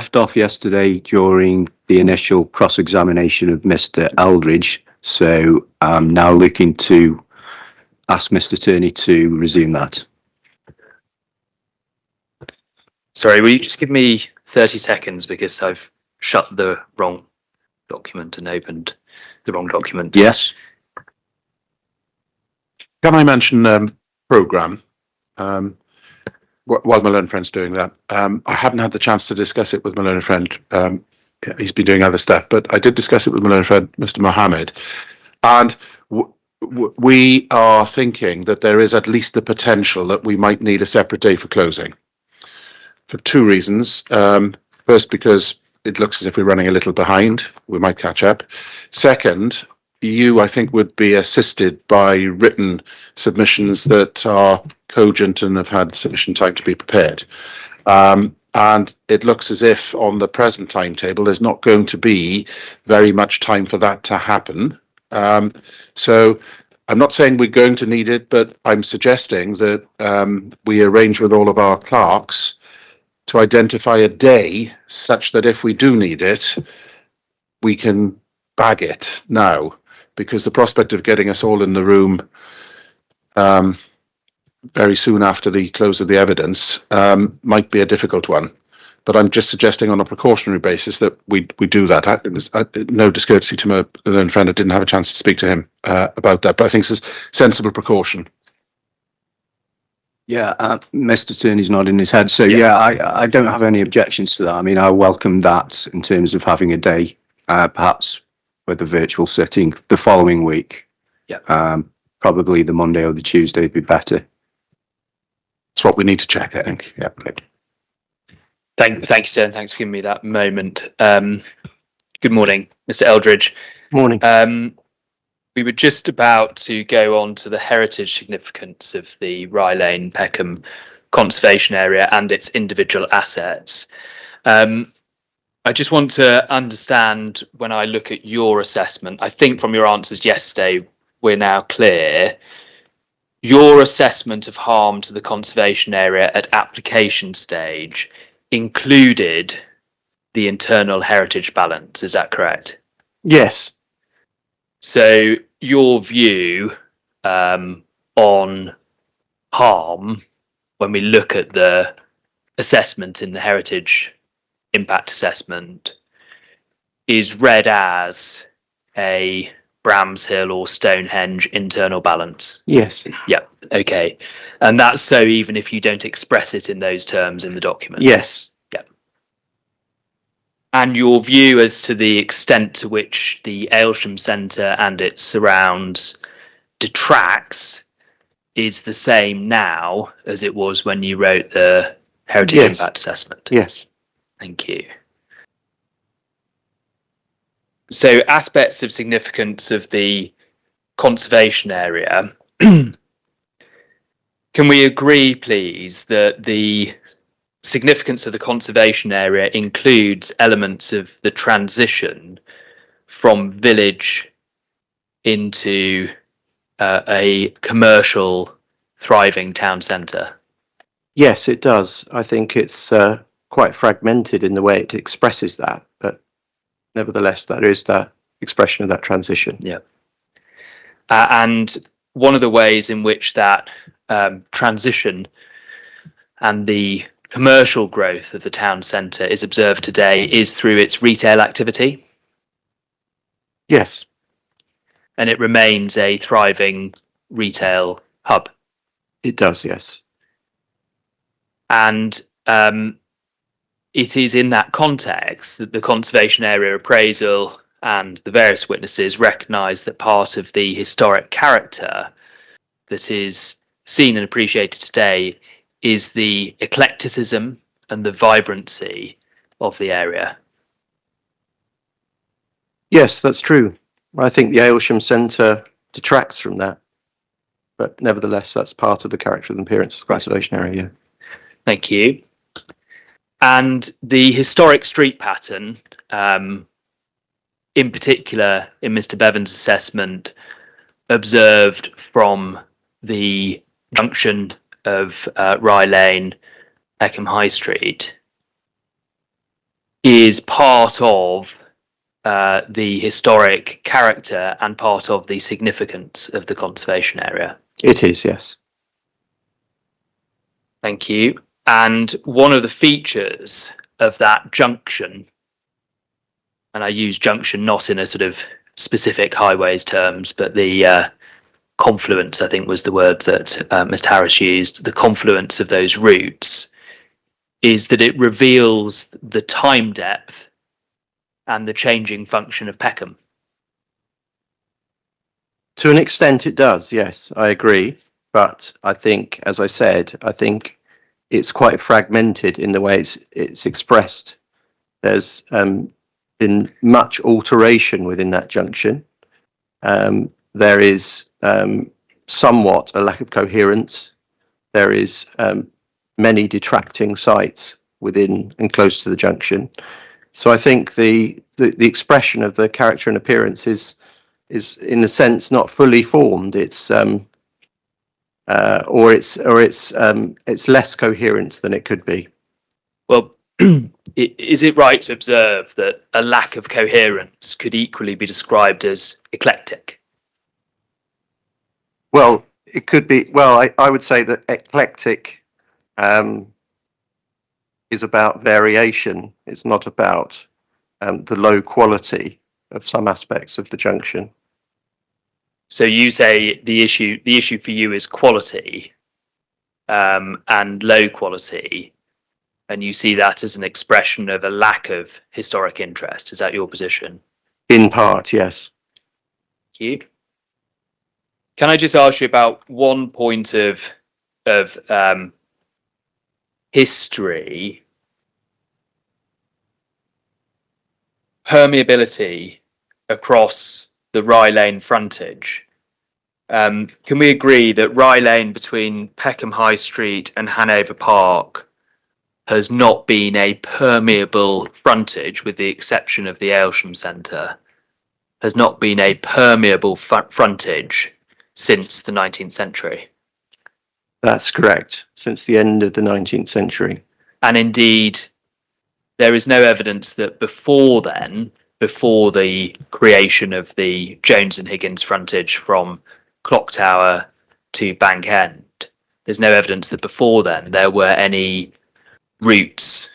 left off yesterday during the initial cross-examination of Mr. Eldridge, so I'm now looking to ask Mr. Turney to resume that. Sorry, will you just give me 30 seconds because I've shut the wrong document and opened the wrong document. Yes. Can I mention programme? While my learned friend's doing that, I haven't had the chance to discuss it with my learned friend. He's been doing other stuff, but I did discuss it with my learned friend, Mr. Mohammed, and we are thinking that there is at least the potential that we might need a separate day for closing for two reasons. First, because it looks as if we're running a little behind. We might catch up. Second, you, I think, would be assisted by written submissions that are cogent and have had sufficient time to be prepared. And it looks as if on the present timetable, there's not going to be very much time for that to happen. So I'm not saying we're going to need it, but I'm suggesting that we arrange with all of our clerks to identify a day such that if we do need it, we can bag it now, because the prospect of getting us all in the room very soon after the close of the evidence might be a difficult one. But I'm just suggesting on a precautionary basis that we do that. It was no discourtesy to my learned friend. I didn't have a chance to speak to him about that, but I think it's a sensible precaution. Yeah, Mr. Turney's nodding his head. So yeah, I don't have any objections to that. I mean, I welcome that in terms of having a day, perhaps with a virtual sitting the following week. Yeah. Probably the Monday or the Tuesday would be better. That's what we need to check, I think. Yeah. Okay. Thank you, sir, and thanks for giving me that moment. Good morning, Mr. Eldridge. Morning. We were just about to go on to the heritage significance of the Rye Lane Peckham Conservation Area and its individual assets. I just want to understand, when I look at your assessment, I think from your answers yesterday, we're now clear. Your assessment of harm to the conservation area at application stage included the internal heritage balance, is that correct? Yes. So your view on harm, when we look at the assessment in the heritage impact assessment, is read as a Bramshill or Stonehenge internal balance? Yes. Yeah, okay. And that's so even if you don't express it in those terms in the document? Yes. Yeah. And your view as to the extent to which the Aylesham Centre and its surrounds detracts is the same now as it was when you wrote the heritage impact assessment? Yes. Thank you. So aspects of significance of the conservation area. Can we agree, please, that the significance of the conservation area includes elements of the transition from village into a commercial, thriving town centre? Yes, it does. I think it's quite fragmented in the way it expresses that, but nevertheless, there is that expression of that transition. Yeah. And one of the ways in which that transition and the commercial growth of the town centre is observed today is through its retail activity. Yes. And it remains a thriving retail hub. It does, yes. And it is in that context that the conservation area appraisal and the various witnesses recognise that part of the historic character that is seen and appreciated today is the eclecticism and the vibrancy of the area. Yes, that's true. I think the Aylesham Centre detracts from that, but nevertheless, that's part of the character and appearance of the conservation area. Yeah. Thank you. And the historic street pattern, in particular in Mr. Bevan's assessment, observed from the junction of Rye Lane, Peckham High Street, is part of the historic character and part of the significance of the conservation area? It is, yes. Thank you. And one of the features of that junction, and I use junction not in a sort of specific highways terms, but the confluence, I think, was the word that Mr. Harris used, the confluence of those routes, is that it reveals the time depth and the changing function of Peckham. To an extent it does, yes, I agree. But I think, as I said, I think it's quite fragmented in the way it's expressed. There's been much alteration within that junction. There is somewhat a lack of coherence. There is many detracting sites within and close to the junction. So I think the expression of the character and appearance is in a sense not fully formed. It's it's less coherent than it could be. Well, is it right to observe that a lack of coherence could equally be described as eclectic? Well, it could be. Well, I would say that eclectic is about variation. It's not about the low quality of some aspects of the junction. So you say the issue for you is quality and low quality, and you see that as an expression of a lack of historic interest. Is that your position? In part, yes. Thank you. Can I just ask you about one point of history? Permeability across the Rye Lane frontage. Can we agree that Rye Lane between Peckham High Street and Hanover Park has not been a permeable frontage, with the exception of the Aylesham Centre, has not been a permeable frontage since the 19th century? That's correct, since the end of the 19th century. And indeed, there is no evidence that before then, before the creation of the Jones and Higgins frontage from Clock Tower to Bank End, there's no evidence that before then there were any routes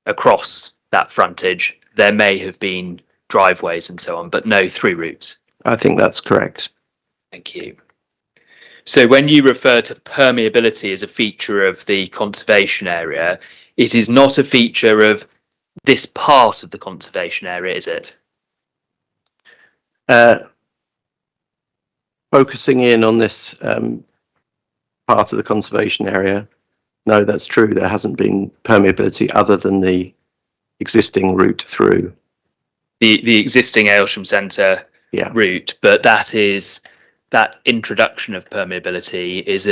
across that frontage. There may have been driveways and so on, but no through routes. I think that's correct. Thank you. So when you refer to permeability as a feature of the conservation area, it is not a feature of this part of the conservation area, is it? Focusing in on this part of the conservation area, no, that's true. There hasn't been permeability other than the existing route through. The existing Aylesham Centre route, but that introduction of permeability is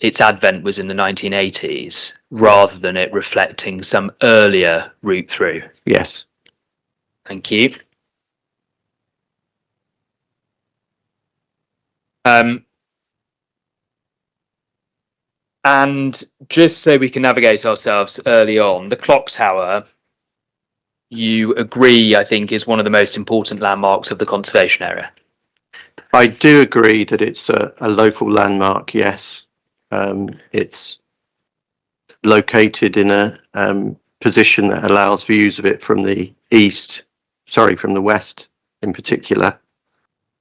its advent was in the 1980s, rather than it reflecting some earlier route through. Yes. Thank you. And just so we can navigate ourselves early on, the clock tower, you agree, I think, is one of the most important landmarks of the conservation area. I do agree that it's a local landmark, yes. It's located in a position that allows views of it from the from the west in particular.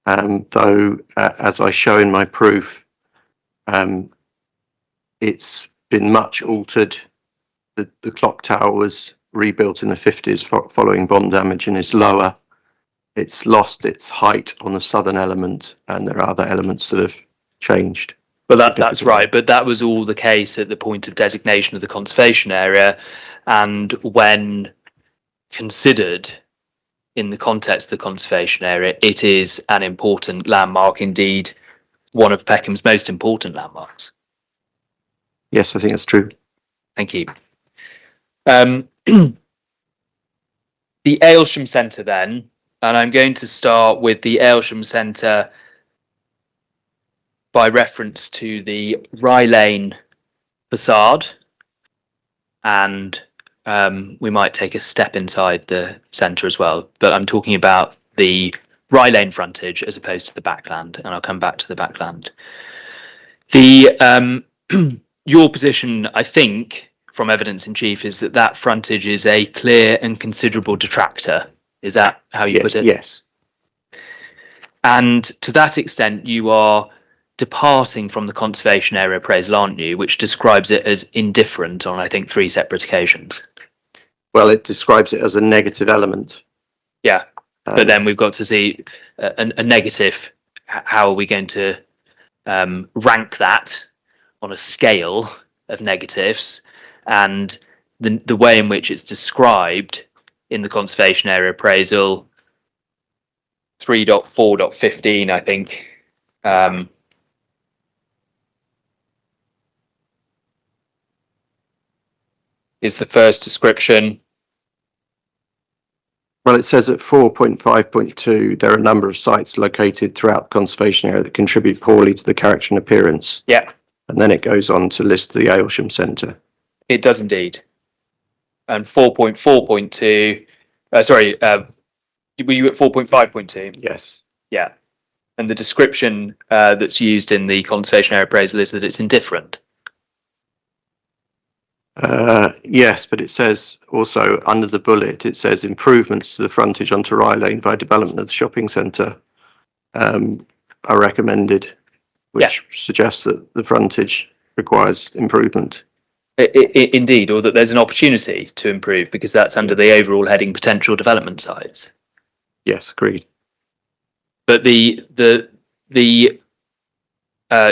Though, as I show in my proof, it's been much altered. The clock tower was rebuilt in the 50s following bomb damage and is lower. It's lost its height on the southern element, and there are other elements that have changed. Well, that's right, but that was all the case at the point of designation of the conservation area, and when considered in the context of the conservation area, it is an important landmark, indeed one of Peckham's most important landmarks. Yes, I think that's true. Thank you. The Aylesham Centre then, and I'm going to start with the Aylesham Centre by reference to the Rye Lane facade and we might take a step inside the centre as well. But I'm talking about the Rye Lane frontage as opposed to the backland, and I'll come back to the backland. The your position, I think, from evidence in chief, is that that frontage is a clear and considerable detractor. Is that how you put it? Yes. And to that extent, you are departing from the conservation area appraisal, aren't you, which describes it as indifferent on, I think, 3 separate occasions. Well, it describes it as a negative element. Yeah, but then we've got to see a negative. How are we going to rank that on a scale of negatives? And the way in which it's described in the conservation area appraisal 3.4.15, I think, is the first description. Well, it says at 4.5.2, there are a number of sites located throughout the conservation area that contribute poorly to the character and appearance. Yeah. And then it goes on to list the Aylesham Centre. It does indeed. And 4.4.2, were you at 4.5.2? Yes. Yeah. And the description that's used in the conservation area appraisal is that it's indifferent. Yes, but it says also under the bullet, it says improvements to the frontage onto Rye Lane by development of the shopping centre are recommended, which suggests that the frontage requires improvement. Indeed, or that there's an opportunity to improve, because that's under the overall heading potential development sites. Yes, agreed. But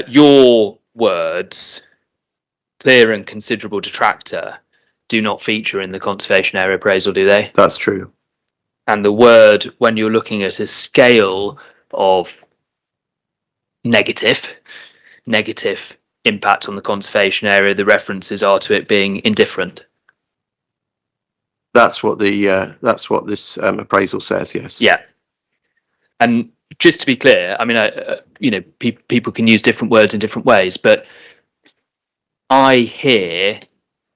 your words, clear and considerable detractor, do not feature in the conservation area appraisal, do they? That's true. And the word, when you're looking at a scale of negative impact on the conservation area, the references are to it being indifferent. That's what this appraisal says. Yes. Yeah. And just to be clear, I mean, people can use different words in different ways, but I hear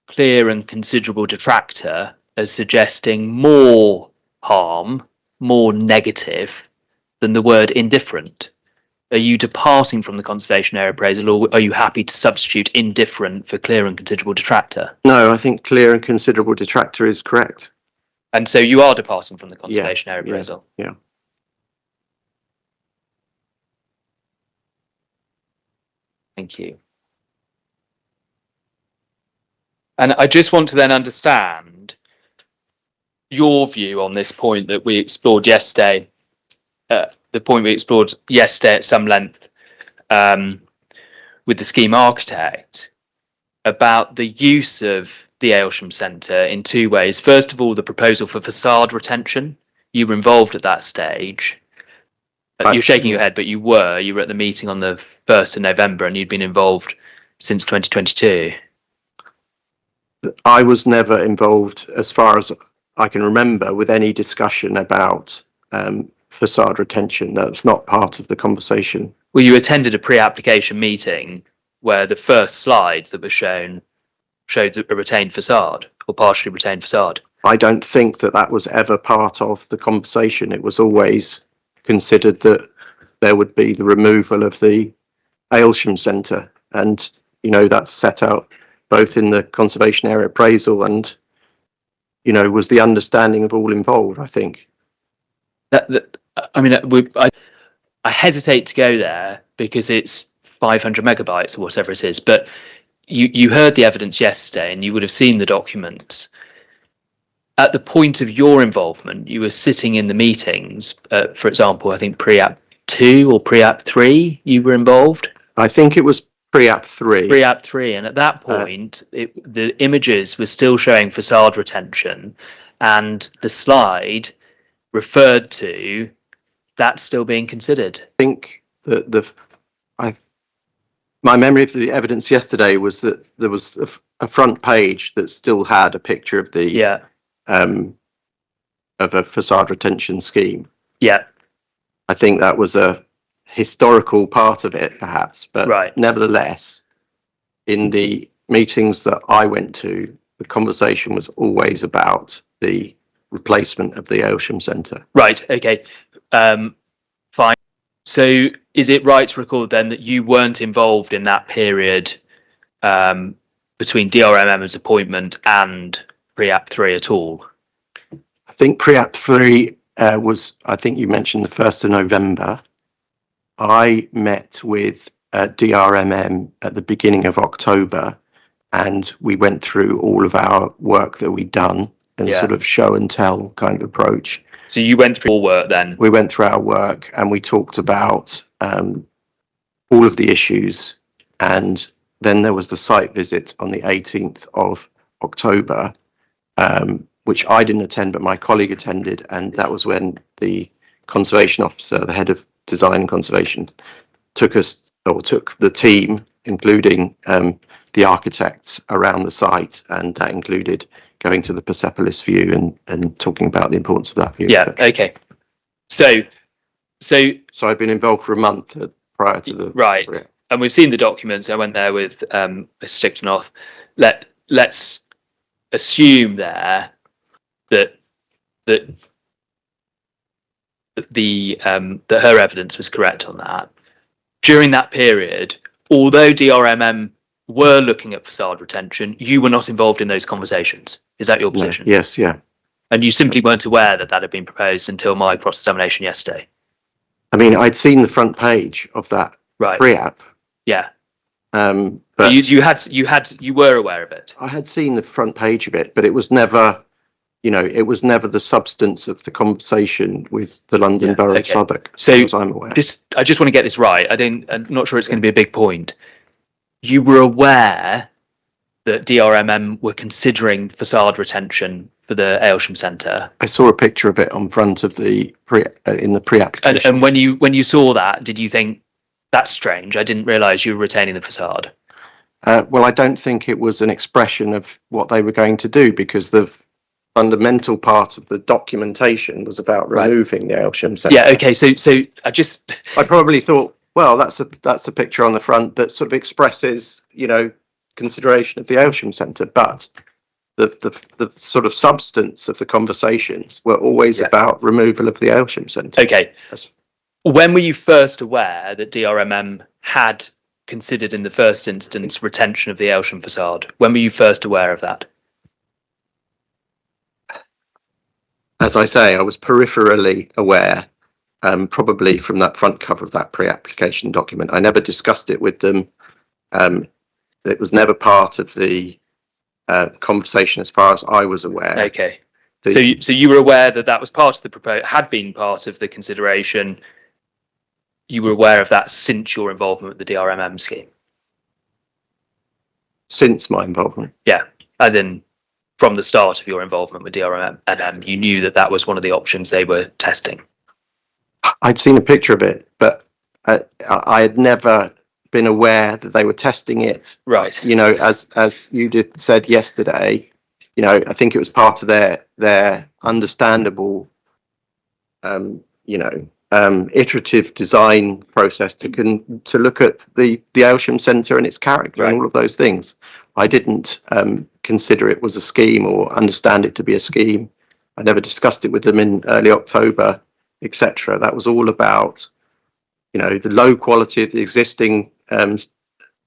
clear and considerable detractor as suggesting more harm, more negative than the word indifferent. Are you departing from the conservation area appraisal, or are you happy to substitute indifferent for clear and considerable detractor? No, I think clear and considerable detractor is correct. And so you are departing from the conservation area appraisal? Yeah. Thank you. And I just want to then understand your view on this point that we explored yesterday, the point we explored yesterday at some length with the scheme architect, about the use of the Aylesham Centre in 2 ways. First of all, the proposal for facade retention. You were involved at that stage. You're shaking your head, but you were at the meeting on the 1st of November, and you'd been involved since 2022. I was never involved, as far as I can remember, with any discussion about facade retention. That's not part of the conversation. Well, you attended a pre-application meeting where the first slide that was shown showed a retained facade, or partially retained facade. I don't think that was ever part of the conversation. It was always considered that there would be the removal of the Aylesham Centre, and that's set out both in the conservation area appraisal and was the understanding of all involved, I think. I hesitate to go there because it's 500 megabytes or whatever it is, but you heard the evidence yesterday and you would have seen the documents. At the point of your involvement, you were sitting in the meetings, for example, I think pre-app 2 or pre-app 3, you were involved? I think it was pre-app 3. Pre-app 3, and at that point, the images were still showing facade retention, and the slide referred to that still being considered. I think that my memory of the evidence yesterday was that there was a front page that still had a picture of the of a facade retention scheme. Yeah. I think that was a historical part of it, perhaps, but right. Nevertheless, in the meetings that I went to, the conversation was always about the replacement of the Aylesham Centre. Right. Okay. Fine. So is it right to record then that you weren't involved in that period between DRMM's appointment and Pre-App 3 at all? I think Pre-App 3 was, I think you mentioned the 1st of November. I met with DRMM at the beginning of October, and we went through all of our work that we'd done and sort of show and tell kind of approach. So you went through all work then? We went through our work and we talked about all of the issues, and then there was the site visit on the 18th of October, which I didn't attend, but my colleague attended, and that was when the conservation officer, the head of design and conservation, took the team, including the architects, around the site, and that included going to the Persepolis view and talking about the importance of that view. Yeah. Okay. So I'd been involved for a month prior to the right. And we've seen the documents. I went there with Mr. Sticktonoff. Let's assume there that her evidence was correct on that. During that period, although DRMM were looking at facade retention, you were not involved in those conversations. Is that your position? No. Yes, yeah. And you simply weren't aware that had been proposed until my cross-examination yesterday? I mean, I'd seen the front page of that pre-app. Yeah. But you were aware of it. I had seen the front page of it, but it was never, it was never the substance of the conversation with the London Borough of Southwark, so as I'm aware. I just want to get this right. I'm not sure it's going to be a big point. You were aware that DRMM were considering facade retention for the Aylesham Centre. I saw a picture of it on front of the in the pre-application. And when you saw that, did you think, that's strange, I didn't realise you were retaining the facade? Well, I don't think it was an expression of what they were going to do, because the fundamental part of the documentation was about removing the Aylesham Centre. Yeah. Okay. So I probably thought, well, that's a picture on the front that sort of expresses, consideration of the Aylesham Centre, but the sort of substance of the conversations were always about removal of the Aylesham Centre. Okay. When were you first aware that DRMM had considered in the first instance retention of the Aylesham facade? When were you first aware of that? As I say, I was peripherally aware, probably from that front cover of that pre-application document. I never discussed it with them. It was never part of the conversation as far as I was aware. Okay. So you were aware that was part of the proposal, had been part of the consideration. You were aware of that since your involvement with the DRMM scheme? Since my involvement? Yeah. And then from the start of your involvement with DRMM, you knew that was one of the options they were testing? I'd seen a picture of it, but I had never been aware that they were testing it. Right. As you said yesterday, I think it was part of their understandable, iterative design process to look at the Aylesham Centre and its character and all of those things. I didn't consider it was a scheme or understand it to be a scheme. I never discussed it with them in early October, etc. That was all about, the low quality of the existing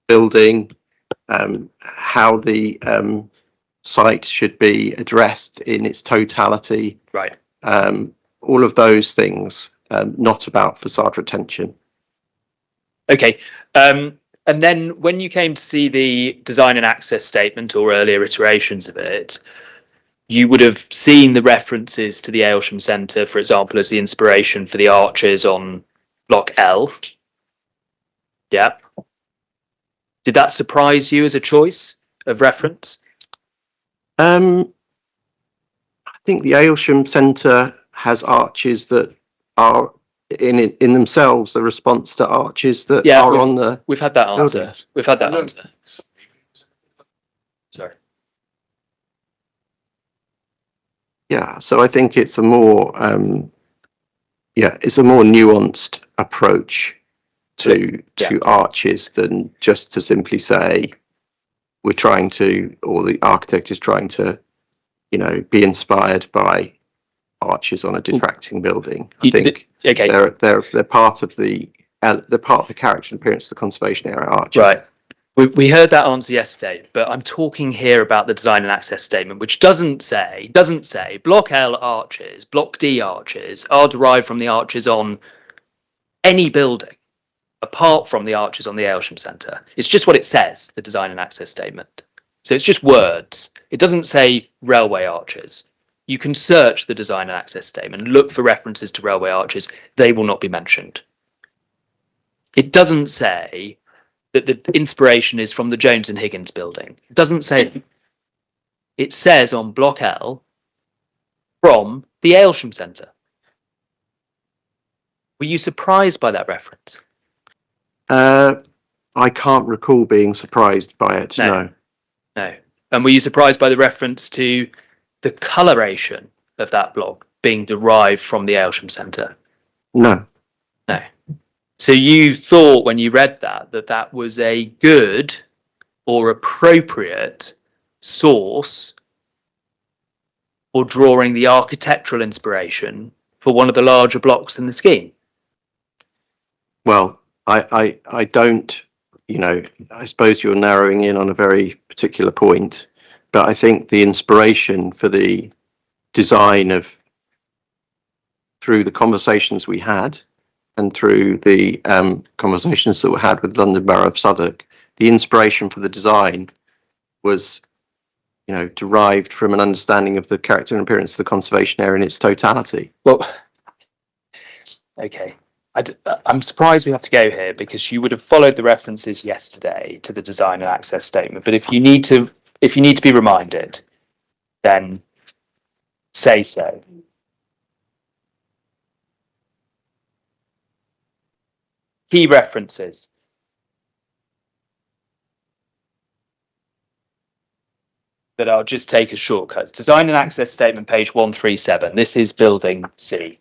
building, how the site should be addressed in its totality. Right. All of those things, not about facade retention. Okay. And then when you came to see the design and access statement or earlier iterations of it, you would have seen the references to the Aylesham Centre, for example, as the inspiration for the arches on Block L. Yeah. Did that surprise you as a choice of reference? I think the Aylesham Centre has arches that are in themselves a response to arches that are on the. We've had that answer. buildings. We've had that answer. Sorry. Yeah, so I think it's a more nuanced approach to arches than just to simply say we're trying to, or the architect is trying to, be inspired by arches on a diffracting building. I think Okay. they're part of the character and appearance of the conservation area arches. Right. We heard that answer yesterday, but I'm talking here about the design and access statement, which doesn't say Block L arches, Block D arches are derived from the arches on any building, apart from the arches on the Aylesham Centre. It's just what it says, the design and access statement. So it's just words. It doesn't say railway arches. You can search the design and access statement, look for references to railway arches. They will not be mentioned. It doesn't say that the inspiration is from the Jones and Higgins building. It doesn't say. It says on Block L from the Aylesham Centre. Were you surprised by that reference? I can't recall being surprised by it. No. And were you surprised by the reference to the coloration of that block being derived from the Aylesham Centre? No. So you thought when you read that was a good or appropriate source for drawing the architectural inspiration for one of the larger blocks in the scheme? Well, I don't, I suppose you're narrowing in on a very particular point, but I think the inspiration for the design through the conversations we had and through the conversations that were had with London Borough of Southwark, the inspiration for the design was, derived from an understanding of the character and appearance of the conservation area in its totality. Well, okay. I'm surprised we have to go here because you would have followed the references yesterday to the design and access statement. But if you need to be reminded, then say so. Key references. But I'll just take a shortcut. Design and access statement, page 137. This is building C.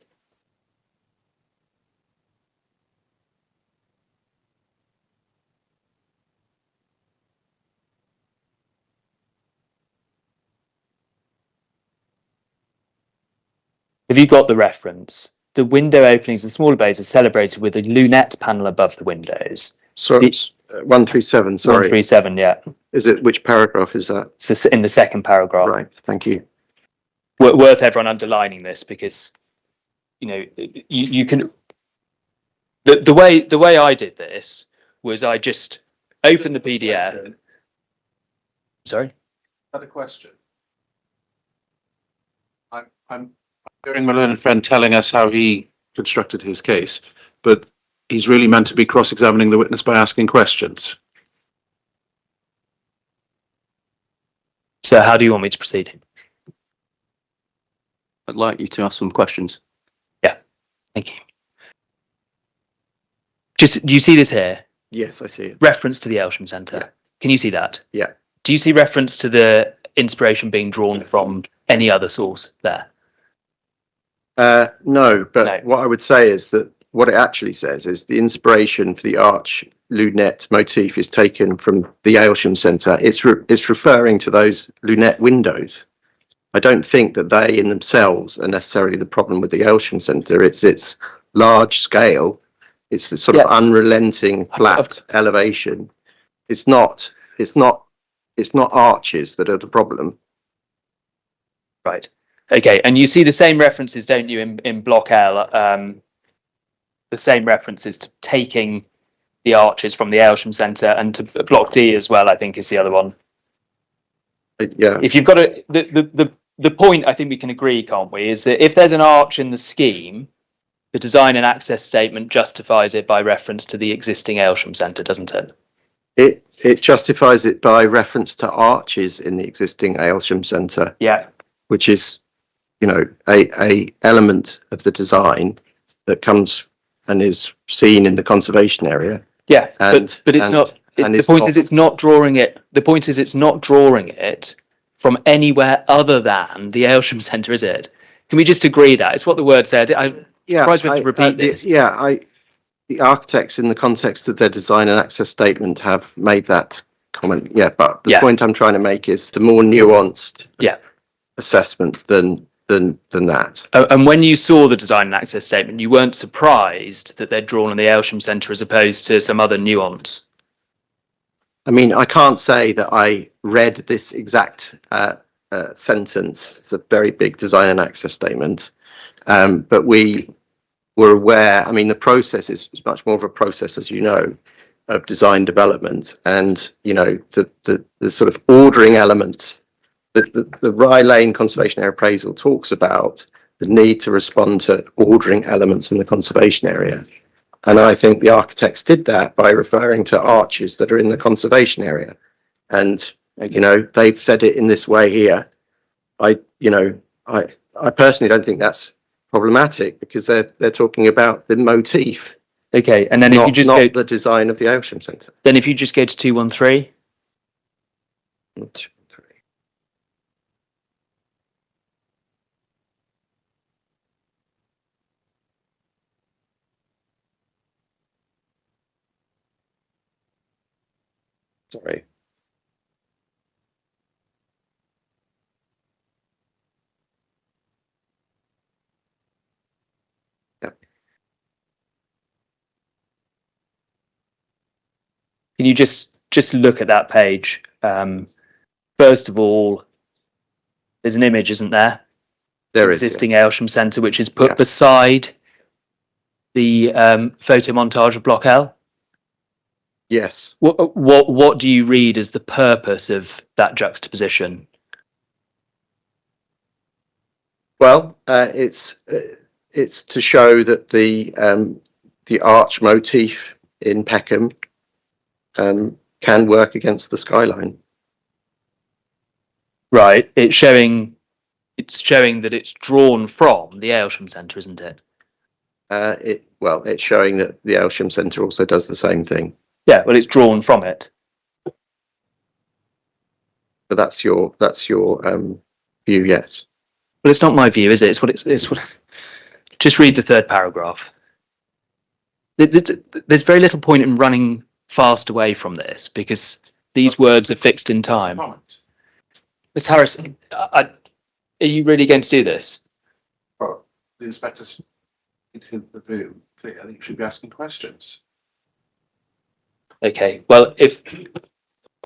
Have you got the reference? The window openings and smaller bays are celebrated with a lunette panel above the windows. So it's 137, sorry. 137, yeah. Is it, which paragraph is that? It's in the second paragraph. Right, thank you. Worth everyone underlining this because, you can... The way I did this was I just opened the PDF. Sorry? I had a question. I'm hearing my learned friend telling us how he constructed his case, but he's really meant to be cross-examining the witness by asking questions. So how do you want me to proceed? I'd like you to ask some questions. Yeah, thank you. Do you see this here? Yes, I see it. Reference to the Aylesham Centre. Yeah. Can you see that? Yeah. Do you see reference to the inspiration being drawn from any other source there? No, but No. what I would say is that what it actually says is the inspiration for the arch lunette motif is taken from the Aylesham Centre. It's referring to those lunette windows. I don't think that they in themselves are necessarily the problem with the Aylesham Centre. It's its large scale. It's the sort of unrelenting flat elevation. It's not arches that are the problem. Right. Okay, and you see the same references, don't you, in Block L? The same references to taking the arches from the Aylesham Centre, and to Block D as well, I think, is the other one. Yeah. If you've got the point, I think we can agree, can't we, is that if there's an arch in the scheme, the design and access statement justifies it by reference to the existing Aylesham Centre, doesn't it? It justifies it by reference to arches in the existing Aylesham Centre. Yeah. Which is, a element of the design that comes and is seen in the conservation area. Yeah, but it's not. The point is, it's not drawing it. The point is, it's not drawing it from anywhere other than the Aylesham Centre, is it? Can we just agree that it's what the word said? I'm surprised we have to repeat this. The architects, in the context of their design and access statement, have made that comment. Yeah, but the Yeah. point I'm trying to make is the more nuanced Yeah. assessment than that. And when you saw the design and access statement, you weren't surprised that they'd drawn on the Aylesham Centre as opposed to some other nuance? I mean, I can't say that I read this exact sentence. It's a very big design and access statement, but we were aware. I mean, the process is much more of a process, as you know, of design development, and you know the sort of ordering elements. The Rye Lane Conservation Area Appraisal talks about the need to respond to ordering elements in the conservation area. And I think the architects did that by referring to arches that are in the conservation area. And, you know, they've said it in this way here. I personally don't think that's problematic because they're talking about the motif, Okay, and then if you just not go, the design of the Aylesham Centre. then if you just go to 213, Sorry. can you just look at that page? First of all, there's an image, isn't there? There is, Existing Aylesham Centre, which is put Yeah. beside the photo montage of Block L. yes. What do you read as the purpose of that juxtaposition? Well, it's to show that the arch motif in Peckham can work against the skyline. Right, it's showing that it's drawn from the Aylesham Centre, isn't it? It's showing that the Aylesham Centre also does the same thing. Yeah, well, it's drawn from it. But that's your view, yes. Well, it's not my view, is it? It's what. Just read the third paragraph. There's very little point in running fast away from this because these words are fixed in time. Ms. Harris, are you really going to do this? Well, the inspector's into the room. I think you should be asking questions. Okay. Well, if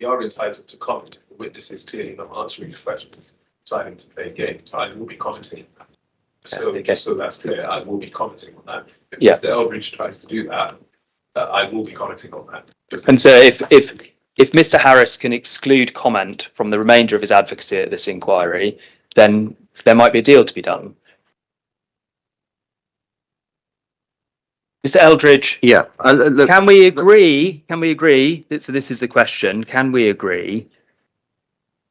We are entitled to comment. The witness is clearly not answering the questions, deciding to play games. I will be commenting. So, Okay. so that's clear. I will be commenting on that. If Yeah. Mr. Elbridge tries to do that, I will be commenting on that. and so if Mr. Harris can exclude comment from the remainder of his advocacy at this inquiry, then there might be a deal to be done. Mr. Eldridge, Yeah. Look, can we agree? So this is the question. Can we agree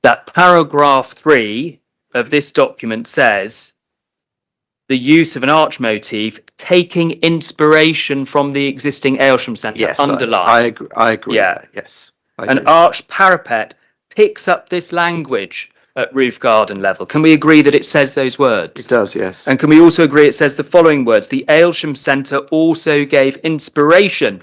that paragraph 3 of this document says the use of an arch motif taking inspiration from the existing Aylesham Centre, yes, underlined? I agree. Yeah. Yes. An arch parapet picks up this language at roof garden level. Can we agree that it says those words? It does, yes. And can we also agree it says the following words? The Aylesham Centre also gave inspiration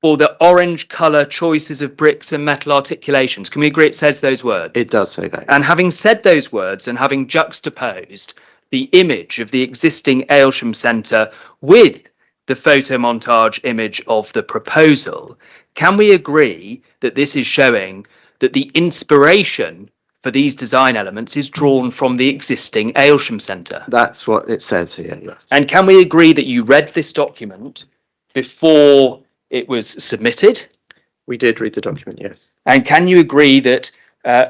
for the orange colour choices of bricks and metal articulations. Can we agree it says those words? It does say that. And having said those words and having juxtaposed the image of the existing Aylesham Centre with the photo montage image of the proposal, can we agree that this is showing that the inspiration for these design elements is drawn from the existing Aylesham Centre? That's what it says here, yes. And can we agree that you read this document before it was submitted? We did read the document, yes. And can you agree that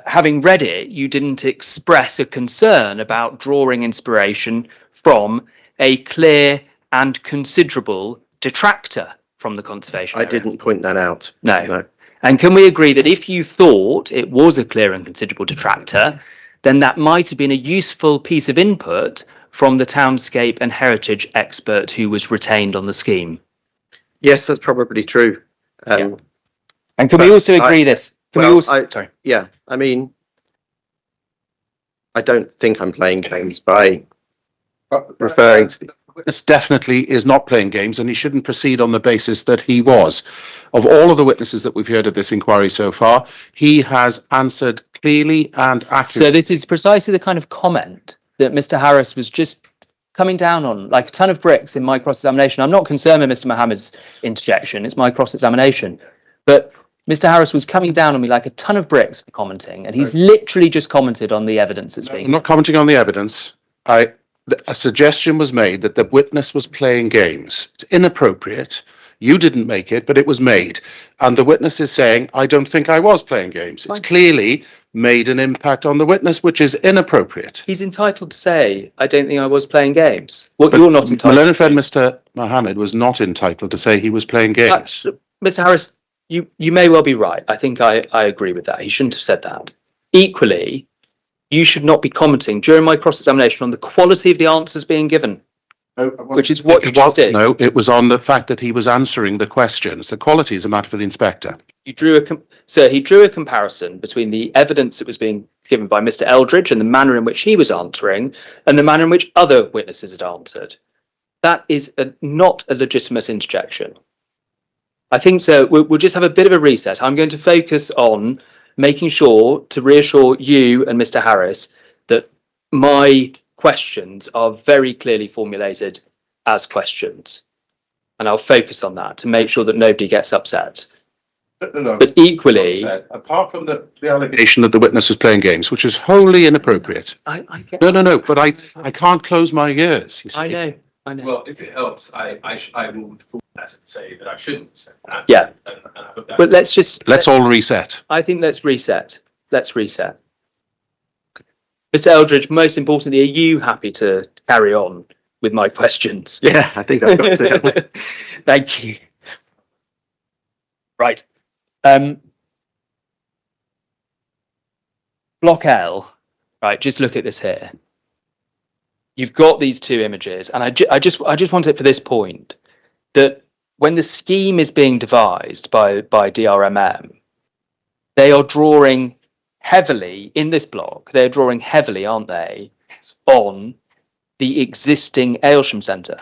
having read it, you didn't express a concern about drawing inspiration from a clear and considerable detractor from the conservation area? I didn't point that out. No. And can we agree that if you thought it was a clear and considerable detractor, then that might have been a useful piece of input from the townscape and heritage expert who was retained on the scheme? Yes, that's probably true. Yeah. And can we also agree this? Sorry. Yeah, I mean, I don't think I'm playing games by referring to witness definitely is not playing games, and he shouldn't proceed on the basis that he was. Of all of the witnesses that we've heard at this inquiry so far, he has answered clearly and accurately. So this is precisely the kind of comment that Mr. Harris was just coming down on, like a ton of bricks in my cross-examination. I'm not concerned with Mr. Mohammed's interjection, it's my cross-examination. But Mr. Harris was coming down on me like a ton of bricks for commenting, and he's literally just commented on the evidence that's being... I'm not commenting on the evidence. A suggestion was made that the witness was playing games. It's inappropriate. You didn't make it, but it was made. And the witness is saying, I don't think I was playing games. It's clearly made an impact on the witness, which is inappropriate. He's entitled to say, I don't think I was playing games. What you're not entitled My learned friend, Mr. Mohammed, was not entitled to say he was playing games. Mr. Harris, you may well be right. I think I agree with that. He shouldn't have said that. Equally, you should not be commenting during my cross-examination on the quality of the answers being given, which is what you just did. No, it was on the fact that he was answering the questions. The quality is a matter for the inspector. You drew he drew a comparison between the evidence that was being given by Mr. Eldridge and the manner in which he was answering and the manner in which other witnesses had answered. That is not a legitimate interjection. I think so. We'll just have a bit of a reset. I'm going to focus on making sure to reassure you and Mr. Harris that my questions are very clearly formulated as questions. And I'll focus on that to make sure that nobody gets upset. No. But equally... Apart from the allegation that the witness was playing games, which is wholly inappropriate. I get No, but I can't close my ears. You see. I know. Well, if it helps, I will withdraw that and say that I shouldn't have said that. Yeah. And I hope that. But let's all reset. I think let's reset. Let's reset. Mr. Eldridge, most importantly, are you happy to carry on with my questions? Yeah, I think I've got to. Thank you. Right. Block L. Right. Just look at this here. You've got these two images, and I just want it for this point that when the scheme is being devised by DRMM, they are drawing heavily in this block. They're drawing heavily, aren't they, on the existing Aylesham Centre?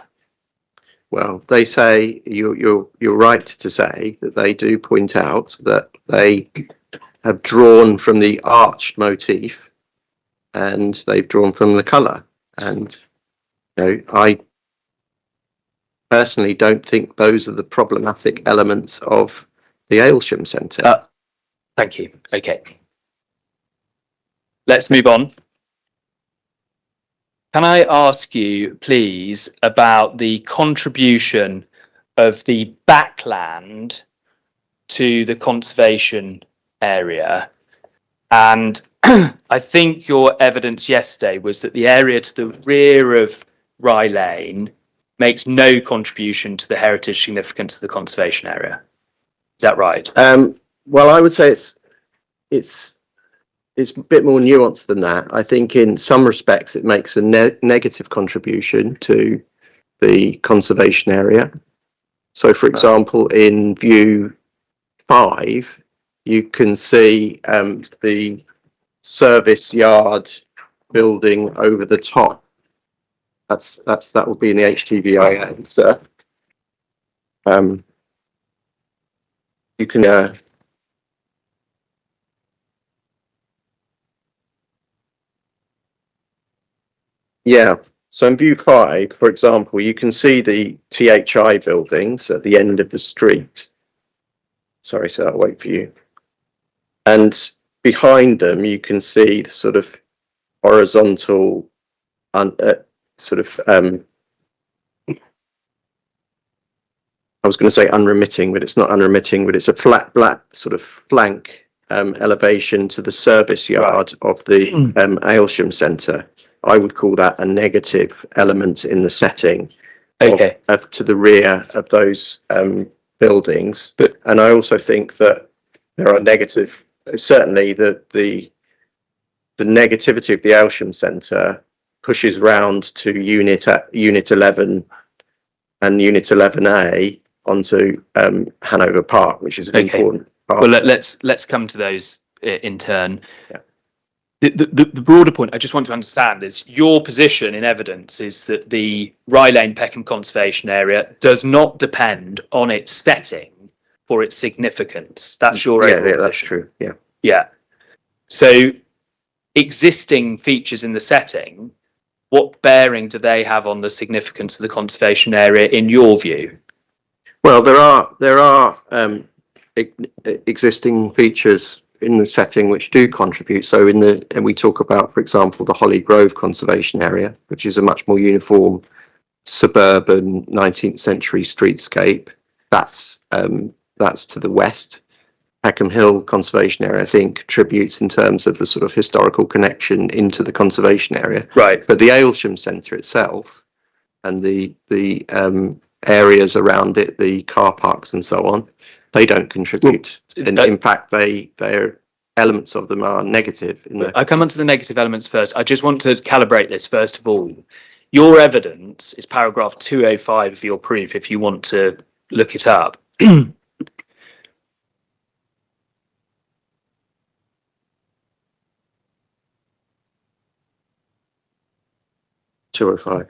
Well, they say you're right to say that they do point out that they have drawn from the arched motif, and they've drawn from the colour. And I personally don't think those are the problematic elements of the Aylesham Centre. Thank you. Okay. Let's move on. Can I ask you, please, about the contribution of the backland to the conservation area? And I think your evidence yesterday was that the area to the rear of Rye Lane makes no contribution to the heritage significance of the conservation area. Is that right? Well, I would say it's a bit more nuanced than that. I think in some respects it makes a negative contribution to the conservation area. So, for example, in view 5, you can see the service yard building over the top. That will be in the HTVI answer. You can yeah. So in view 5, for example, you can see the THI buildings at the end of the street. Sorry, so I'll wait for you. And behind them, you can see the sort of horizontal, I was going to say unremitting, but it's not unremitting, but it's a flat black sort of flank elevation to the service yard of the Aylesham Centre. I would call that a negative element in the setting of to the rear of those buildings. And I also think that there are negative, certainly the negativity of the Aylesham Centre pushes round to Unit 11 and Unit 11A onto Hanover Park, which is an important part. Well, let's come to those in turn. Yeah. The broader point I just want to understand is your position in evidence is that the Rye Lane Peckham Conservation Area does not depend on its setting for its significance. That's your overall that's position. true. Yeah. Yeah. So existing features in the setting, what bearing do they have on the significance of the conservation area in your view? Well, there are existing features in the setting which do contribute. So and we talk about, for example, the Holly Grove Conservation Area, which is a much more uniform suburban 19th century streetscape. That's to the west. Peckham Hill Conservation Area, I think, contributes in terms of the sort of historical connection into the conservation area. Right. But the Aylesham Centre itself and the areas around it, the car parks and so on, they don't contribute. And in fact, their elements of them are negative. I come on to the negative elements first. I just want to calibrate this first of all. Your evidence is paragraph 205 of your proof if you want to look it up. 205.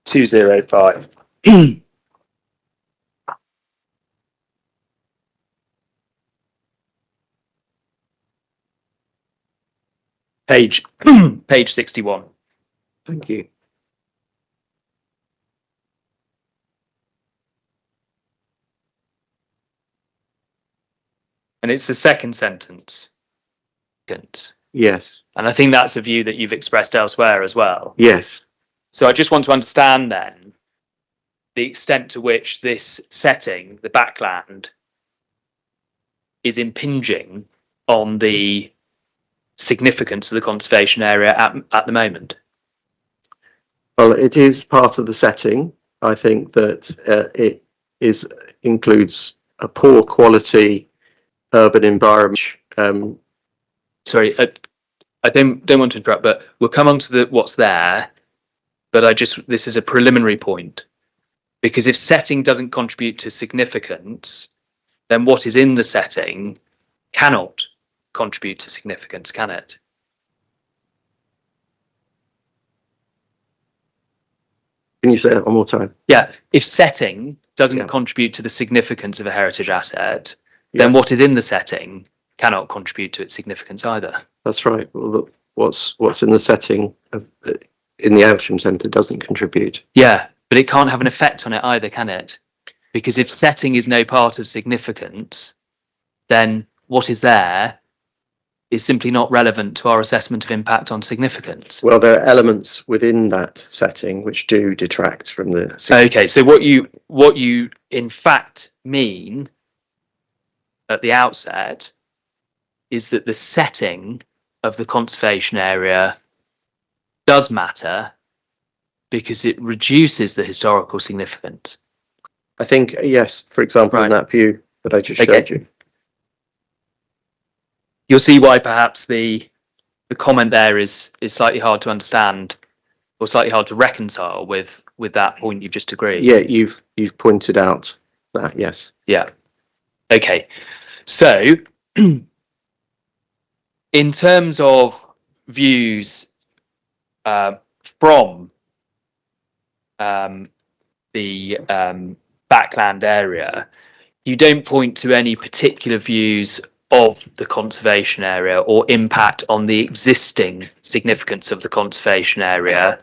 205. Page 61. Thank you. And it's the second sentence. Yes. And I think that's a view that you've expressed elsewhere as well. Yes. So I just want to understand then the extent to which this setting, the backland, is impinging on the significance of the conservation area at the moment. Well, it is part of the setting. I think that it includes a poor quality urban environment. Sorry, I don't want to interrupt, but we'll come on to what's there. But this is a preliminary point, because if setting doesn't contribute to significance, then what is in the setting cannot contribute to significance, can it? Can you say that one more time? Yeah, if setting doesn't Yeah. contribute to the significance of a heritage asset, then what is in the setting cannot contribute to its significance either. That's right. Well, look, what's in the setting in the Aylesham Centre doesn't contribute. Yeah, but it can't have an effect on it either, can it? Because if setting is no part of significance, then what is there is simply not relevant to our assessment of impact on significance. Well, there are elements within that setting which do detract from the. Okay, so what you in fact mean at the outset is that the setting of the conservation area does matter because it reduces the historical significance. I think, yes, for example, in that view that I just showed you. You'll see why perhaps the comment there is slightly hard to understand or slightly hard to reconcile with that point you've just agreed. Yeah, you've pointed out that, yes. Yeah. Okay. So in terms of views from the backland area, you don't point to any particular views of the conservation area or impact on the existing significance of the conservation area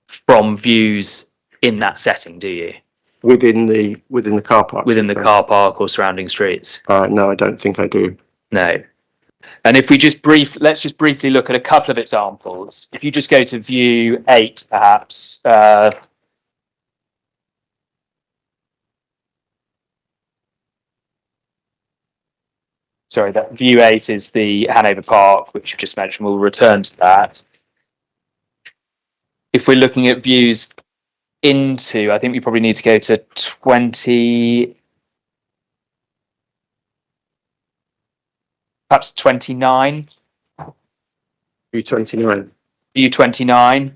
from views in that setting, do you? Within the car park? Within the car park or surrounding streets? No, I don't think I do. No. And if we let's just briefly look at a couple of examples. If you just go to view 8, perhaps. Sorry, that view 8 is the Hanover Park, which you just mentioned. We'll return to that. If we're looking at views into, I think we probably need to go to 20, perhaps 29. View 29. View 29.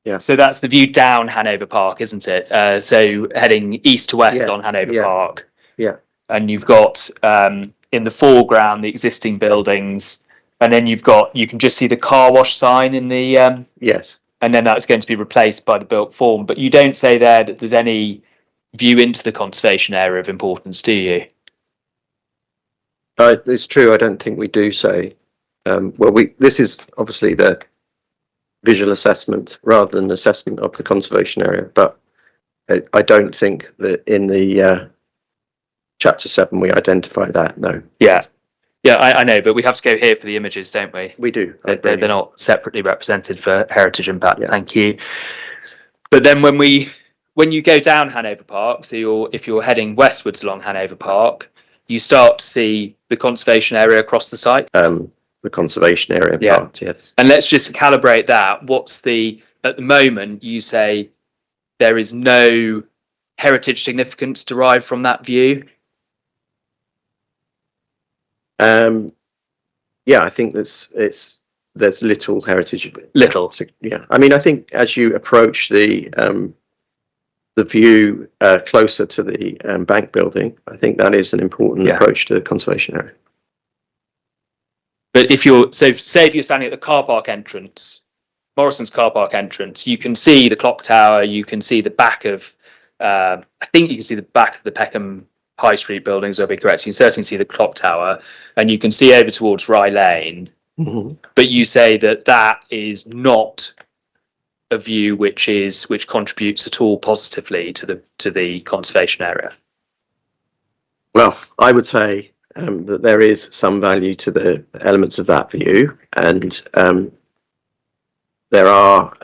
Yeah. So that's the view down Hanover Park, isn't it? So heading east to west on Hanover Park. Yeah. And you've got in the foreground the existing buildings, And then you can just see the car wash sign in the, Yes. and then that's going to be replaced by the built form. But you don't say there that there's any view into the conservation area of importance, do you? It's true. I don't think we do say. This is obviously the visual assessment rather than assessment of the conservation area, but I don't think that in the chapter 7 we identify that. No. Yeah, I know, but we have to go here for the images, don't we? We do. They're not separately represented for heritage impact. Yeah. Thank you. But then when you go down Hanover Park, so if you're heading westwards along Hanover Park, you start to see the conservation area across the site. The conservation area part, yes. And let's just calibrate that. At the moment, you say there is no heritage significance derived from that view? I think there's little heritage. Little. Yeah. I mean, I think as you approach the view closer to the bank building, I think that is an important approach to the conservation area. But if you're standing at the car park entrance, Morrison's car park entrance, you can see the clock tower, you can see the back of, I think you can see the back of the Peckham High Street buildings, I'll be correct. You can certainly see the clock tower, and you can see over towards Rye Lane. Mm-hmm. But you say that is not a view which contributes at all positively to the conservation area. Well, I would say that there is some value to the elements of that view, and there are,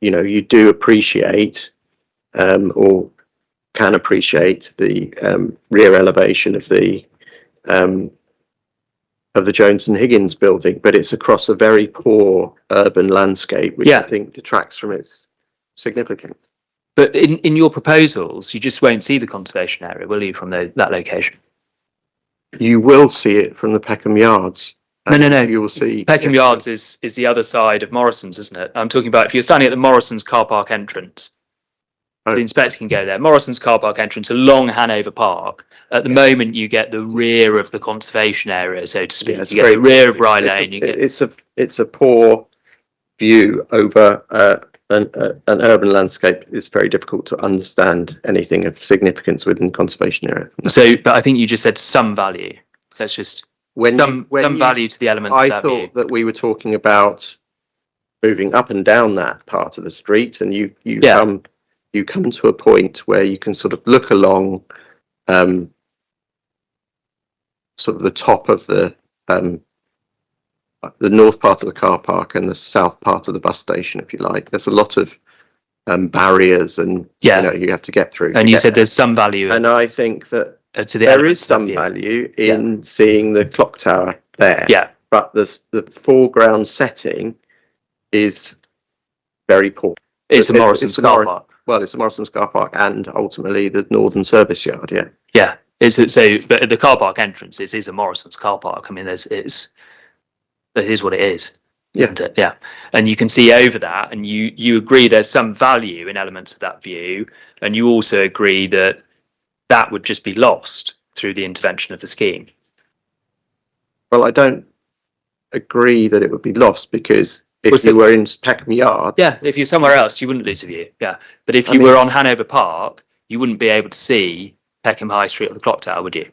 you do appreciate or can appreciate the rear elevation of the Jones and Higgins building, but it's across a very poor urban landscape, which I think detracts from its significance. But in your proposals, you just won't see the conservation area, will you, from that location? You will see it from the Peckham Yards. No. You will see Peckham Yards is the other side of Morrison's, isn't it? I'm talking about if you're standing at the Morrison's car park entrance. The inspector can go there. Morrison's car park entrance along Hanover Park. At the moment, you get the rear of the conservation area, so to speak. You get the rear of Rye Lane. It's a poor view over an urban landscape. It's very difficult to understand anything of significance within conservation area. But I think you just said some value. Let's just some value to the element. I thought that we were talking about moving up and down that part of the street, and you come to a point where you can sort of look along sort of the top of the north part of the car park and the south part of the bus station, if you like. There's a lot of barriers and you have to get through. And you said there's some value. And I think that there is some value in seeing the clock tower there. Yeah. But the foreground setting is very poor. It's a Morrison's car park. Well, it's a Morrison's car park and ultimately the Northern Service Yard, Yeah. But at the car park entrance, it is a Morrison's car park. I mean, it is what it is. Yeah. And you can see over that, and you agree there's some value in elements of that view, and you also agree that would just be lost through the intervention of the scheme. Well, I don't agree that it would be lost, because if you were in Peckham Yard... Yeah, if you're somewhere else, you wouldn't lose a view. Yeah, but if you were on Hanover Park, you wouldn't be able to see Peckham High Street or the clock tower, would you?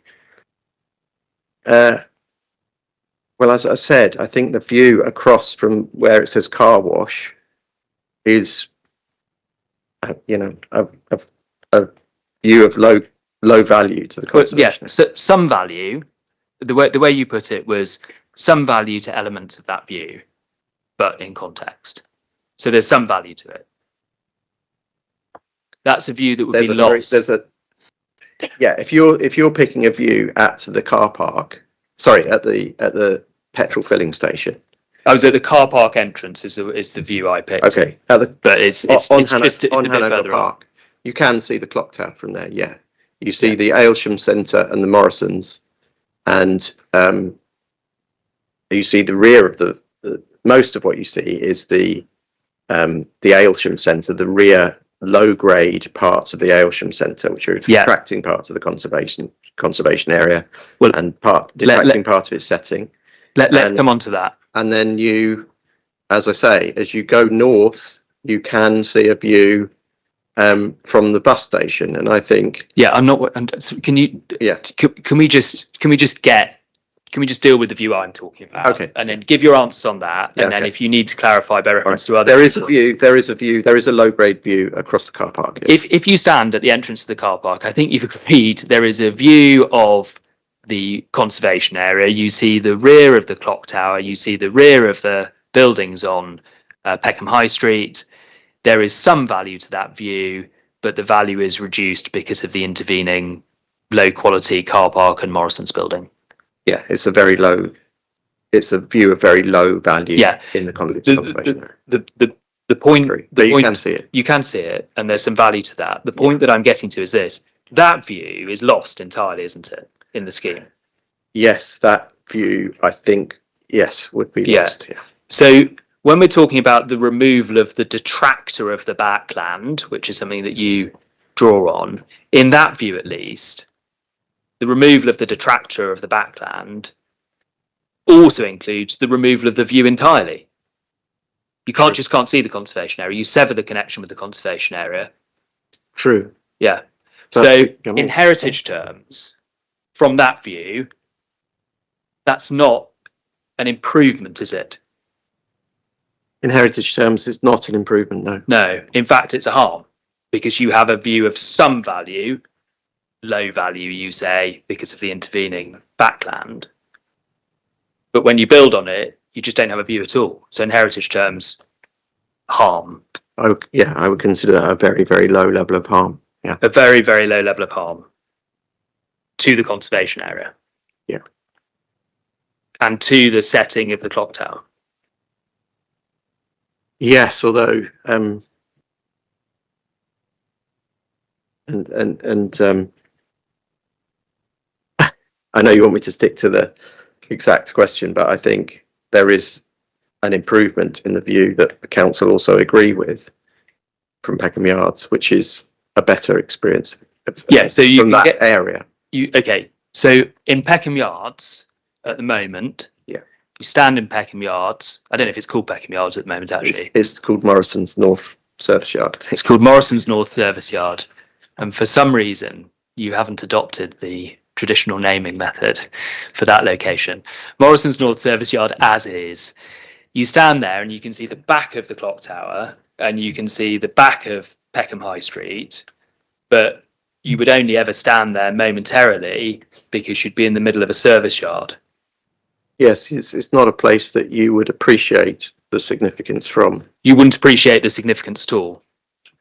Well, as I said, I think the view across from where it says car wash is, a view of low value to the conservation. So some value. The way you put it was some value to elements of that view, but in context. So there's some value to it. That's a view that would be lost. If you're picking a view at the car park, at the petrol filling station. I was at the car park entrance is the view I picked. Okay, but it's on Hanover Park. You can see the clock tower from there. Yeah, you see the Aylesham Centre and the Morrisons, and you see the rear of the most of what you see is the Aylesham Centre, the rear low grade parts of the Aylesham Centre, which are attracting parts of the conservation area, and detracting part of its setting. Let's come on to that. And then you, as I say, as you go north, you can see a view from the bus station. And I think, Yeah, I'm not. So can you? yeah, Can we just deal with the view I'm talking about? Okay. And then give your answers on that. Yeah, And then okay. if you need to clarify by reference to other, there is a view, there is a low grade view across the car park. Yeah. If you stand at the entrance to the car park, I think you've agreed there is a view of the conservation area. You see the rear of the clock tower. You see the rear of the buildings on Peckham High Street. There is some value to that view, but the value is reduced because of the intervening low quality car park and Morrison's building. Yeah, it's a view of very low value. Yeah. In the conservation area. The point, But you can see it. You can see it, and there's some value to that. The point that I'm getting to is this: that view is lost entirely, isn't it, in the scheme? Yes, that view, I think, yes, would be lost. Yeah. So when we're talking about the removal of the detractor of the backland, which is something that you draw on, in that view at least, the removal of the detractor of the backland also includes the removal of the view entirely. You can't see the conservation area. You sever the connection with the conservation area. True. Yeah. But, So in heritage terms, from that view, that's not an improvement, is it? In heritage terms, it's not an improvement, no. No. In fact, it's a harm, because you have a view of some value, low value, you say, because of the intervening backland. But when you build on it, you just don't have a view at all. So in heritage terms, harm. I would consider that a very, very low level of harm. Yeah. A very, very low level of harm to the conservation area. Yeah. And to the setting of the clock tower. Yes, although I know you want me to stick to the exact question, but I think there is an improvement in the view that the council also agree with from Peckham Yards, which is a better experience So you from that area. So in Peckham Yards at the moment, you stand in Peckham Yards. I don't know if it's called Peckham Yards at the moment, actually. It's called Morrison's North Service Yard. It's called Morrison's North Service Yard. And for some reason, you haven't adopted the traditional naming method for that location. Morrison's North Service Yard as is. You stand there and you can see the back of the clock tower and you can see the back of Peckham High Street, but you would only ever stand there momentarily because you'd be in the middle of a service yard. Yes, it's not a place that you would appreciate the significance from. You wouldn't appreciate the significance at all.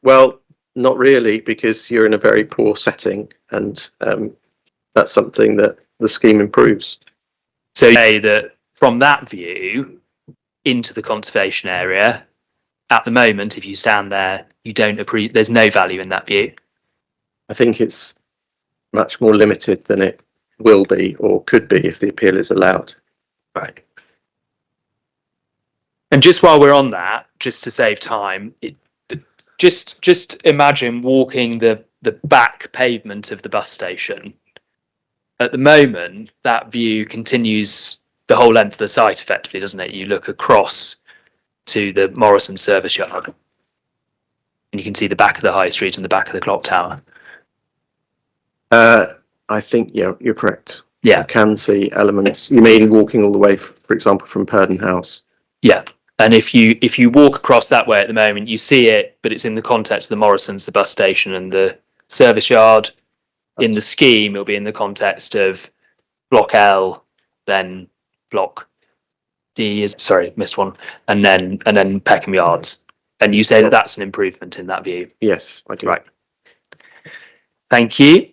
Well, not really, because you're in a very poor setting, and that's something that the scheme improves. So you say that from that view into the conservation area, at the moment, if you stand there, you don't appreciate. There's no value in that view. I think it's much more limited than it will be or could be if the appeal is allowed. Right. And just while we're on that, just to save time, just imagine walking the back pavement of the bus station. At the moment, that view continues the whole length of the site, effectively, doesn't it? You look across to the Morrison service yard, and you can see the back of the high street and the back of the clock tower. I think, yeah, you're correct. Yeah. You can see elements. You mean walking all the way, for example, from Purden House? Yeah. And if you walk across that way at the moment, you see it, but it's in the context of the Morrisons, the bus station and the service yard. In the scheme, it'll be in the context of Block L, then Block D missed one, and then Peckham Yards. And you say that that's an improvement in that view. Yes, I do. Right. Thank you.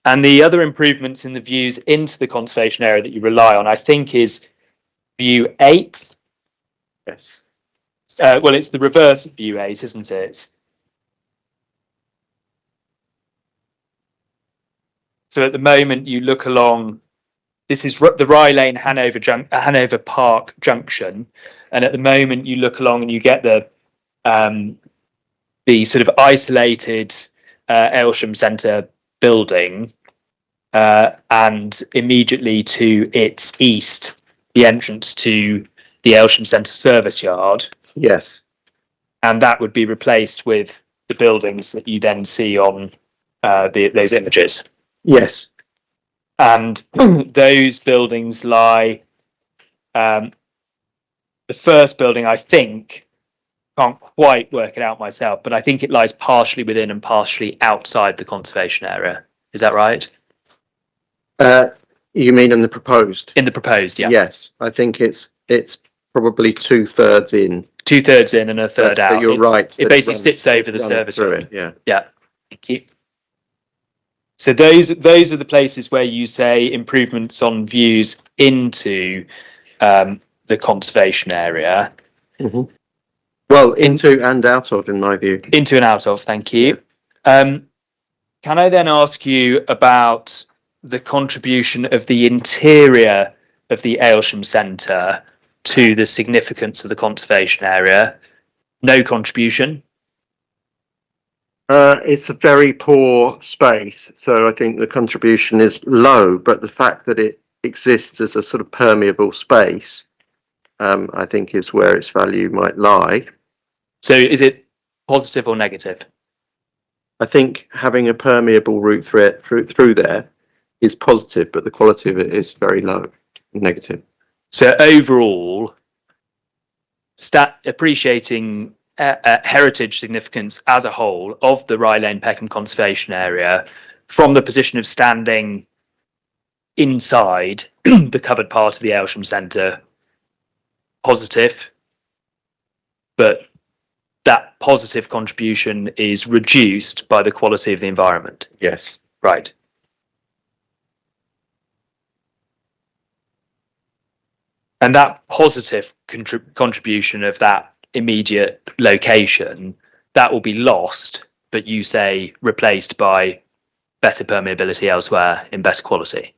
And the other improvements in the views into the conservation area that you rely on, I think, is view 8. Yes. Well, it's the reverse of view 8, isn't it? So at the moment, you look along. This is the Rye Lane Hanover Park junction, and at the moment, you look along and you get the sort of isolated Aylesham Centre building, and immediately to its east the entrance to the Aylesham Centre service yard, Yes. and that would be replaced with the buildings that you then see on those images. Yes. And those buildings lie, the first building, I think, can't quite work it out myself, but I think it lies partially within and partially outside the conservation area. Is that right? You mean in the proposed? In the proposed, yeah. Yes, I think it's probably 2/3 in. 2/3 in and a third But out. you're right. It basically sits over the runs service through road. it, yeah. Yeah. Thank you. So those are the places where you say improvements on views into the conservation area. Mm-hmm. Well, into and out of, in my view. Into and out of, thank you. Can I then ask you about the contribution of the interior of the Aylesham Centre to the significance of the conservation area? No contribution. It's a very poor space, so I think the contribution is low, but the fact that it exists as a sort of permeable space, I think is where its value might lie. So is it positive or negative? I think having a permeable route through there is positive, but the quality of it is very low, negative. So overall, appreciating heritage significance as a whole of the Rye Lane Peckham Conservation Area from the position of standing inside the covered part of the Aylesham Centre, positive, but that positive contribution is reduced by the quality of the environment. Yes. Right. And that positive contribution of that immediate location, that will be lost, but you say replaced by better permeability elsewhere in better quality.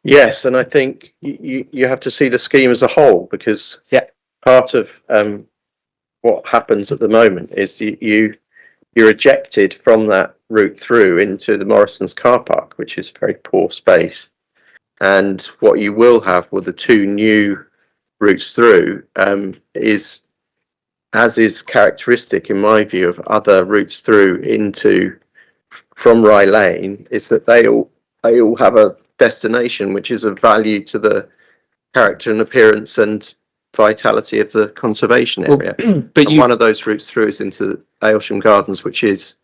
Yes, and I think you have to see the scheme as a whole, because part of what happens at the moment is you're ejected from that route through into the Morrison's car park, which is a very poor space. And what you will have with the two new routes through is, as is characteristic in my view of other routes through from Rye Lane, is that they all have a destination which is of value to the character and appearance and vitality of the conservation area. But one of those routes through is into Aylesham Gardens, which is,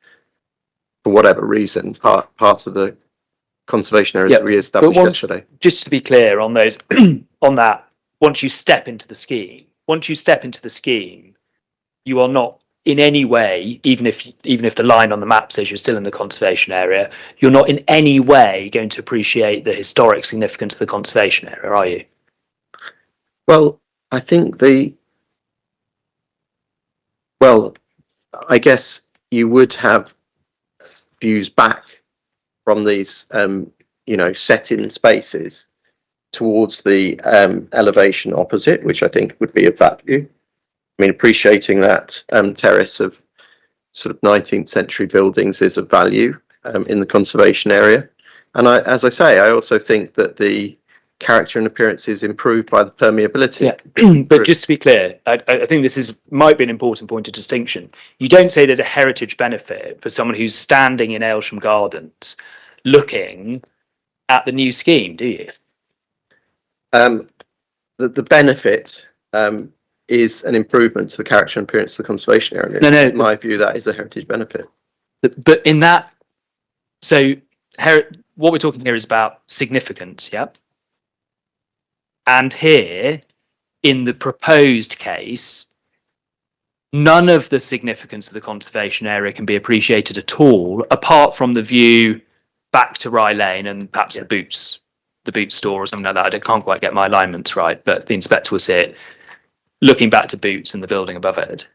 for whatever reason, part of the conservation area re-established yesterday. Just to be clear on those, on that, once you step into the scheme, you are not in any way, even if the line on the map says you're still in the conservation area, you're not in any way going to appreciate the historic significance of the conservation area, are you? Well, I think I guess you would have views back from these, set-in spaces towards the elevation opposite, which I think would be of value. I mean, appreciating that terrace of sort of 19th century buildings is of value in the conservation area. And as I say, I also think that the character and appearance is improved by the permeability. Yeah. But just to be clear, I think this might be an important point of distinction. You don't say there's a heritage benefit for someone who's standing in Aylesham Gardens looking at the new scheme, do you? The benefit is an improvement to the character and appearance of the conservation area. No. In my view, that is a heritage benefit. But in that, so what we're talking here is about significance, yeah? And here, in the proposed case, none of the significance of the conservation area can be appreciated at all, apart from the view back to Rye Lane and perhaps the boot store or something like that. I can't quite get my alignments right, but the inspector will see it looking back to Boots and the building above it.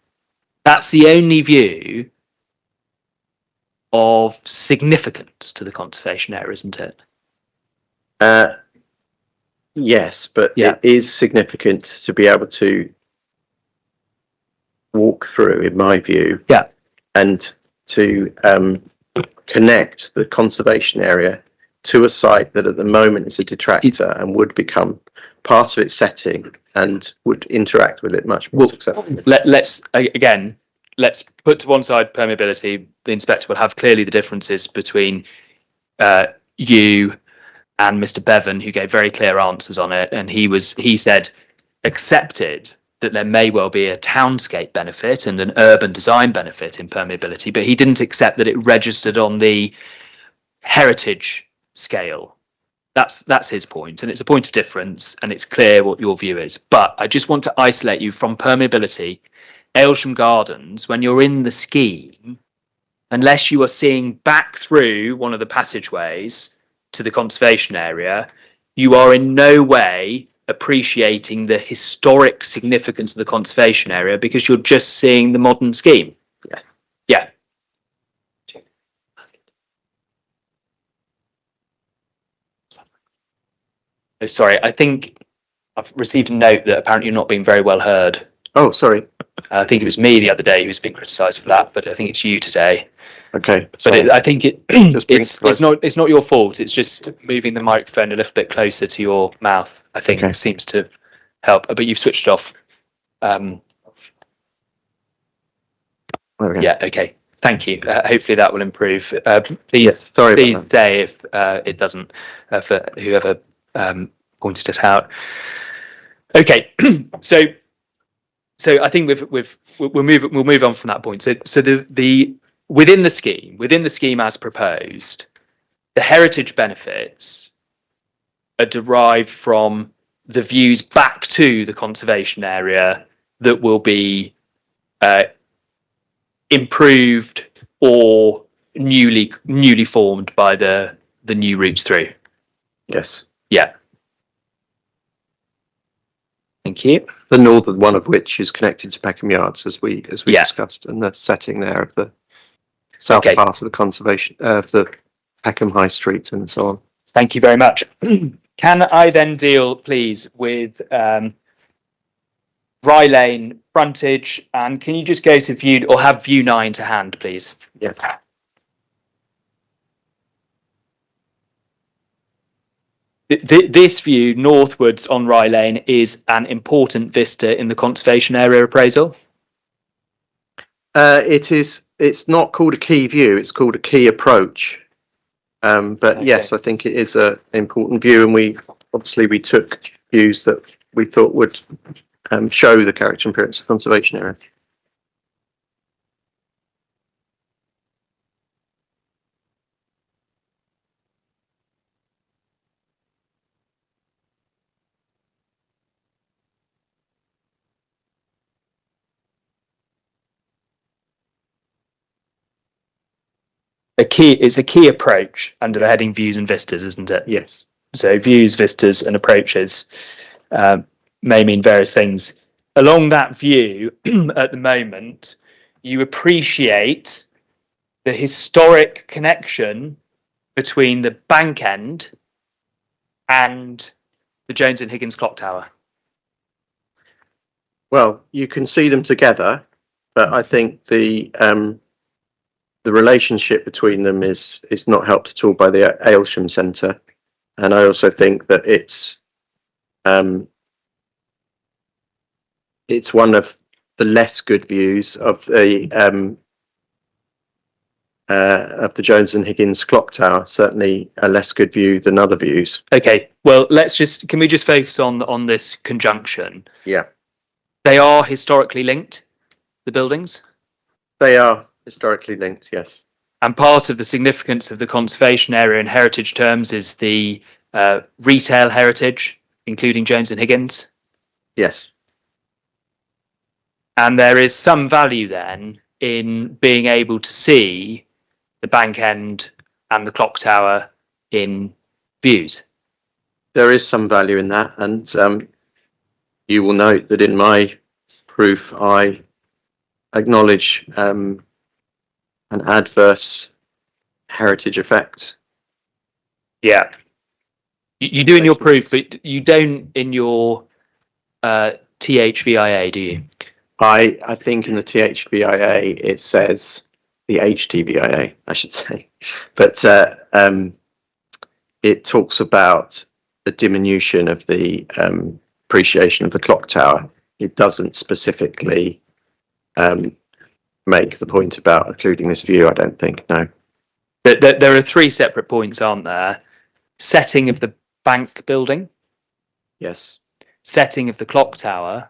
That's the only view of significance to the conservation area, isn't it? Yes, but it is significant to be able to walk through, in my view, and to connect the conservation area to a site that at the moment is a detractor and would become part of its setting and would interact with it much more successfully. Let's put to one side permeability. The inspector will have clearly the differences between you and Mr. Bevan, who gave very clear answers on it, and he said accepted that there may well be a townscape benefit and an urban design benefit in permeability, but he didn't accept that it registered on the heritage scale. That's his point, and it's a point of difference, and it's clear what your view is. But I just want to isolate you from permeability. Aylesham Gardens, when you're in the scheme, unless you are seeing back through one of the passageways to the conservation area, you are in no way appreciating the historic significance of the conservation area because you're just seeing the modern scheme. Yeah. Oh, sorry, I think I've received a note that apparently you're not being very well heard. Oh, sorry. I think it was me the other day who was being criticised for that, but I think it's you today. Okay. But I think it's not your fault. It's just moving the microphone a little bit closer to your mouth, I think, seems to help. But you've switched off. Yeah, okay. Thank you. Hopefully that will improve. Please say if it doesn't, for whoever pointed it out. Okay, so I think we'll move on from that point. So the within the scheme as proposed, the heritage benefits are derived from the views back to the conservation area that will be improved or newly formed by the new routes through. Yes. Yeah. Thank you. The northern one of which is connected to Peckham Yards, as we discussed, and the setting there of the south part of the conservation of the Peckham High Street and so on. Thank you very much. Can I then deal, please, with Rye Lane frontage, and can you just go to view or have view 9 to hand, please? Yes. This view northwards on Rye Lane is an important vista in the conservation area appraisal. It is. It's not called a key view. It's called a key approach. But yes, I think it is an important view, and we took views that we thought would show the character and appearance of the conservation area. It's a key approach under the heading views and vistas, isn't it? Yes. So views, vistas, and approaches may mean various things. Along that view, at the moment, you appreciate the historic connection between the bank end and the Jones and Higgins clock tower. Well, you can see them together, but I think the relationship between them is not helped at all by the Aylesham Centre, and I also think that it's one of the less good views of the Jones and Higgins clock tower. Certainly a less good view than other views. Okay, well, can we just focus on this conjunction? Yeah, they are historically linked, the buildings. They are historically linked, yes. And part of the significance of the conservation area in heritage terms is the retail heritage, including Jones and Higgins. Yes. And there is some value then in being able to see the bank end and the clock tower in views. There is some value in that, and you will note that in my proof I acknowledge an adverse heritage effect. Yeah. You do in your proof, but you don't in your THVIA, do you? I think in the THVIA it says the HTVIA, I should say, but it talks about the diminution of the appreciation of the clock tower. It doesn't specifically make the point about including this view, I don't think, no. There are three separate points, aren't there? Setting of the bank building, Yes, setting of the clock tower,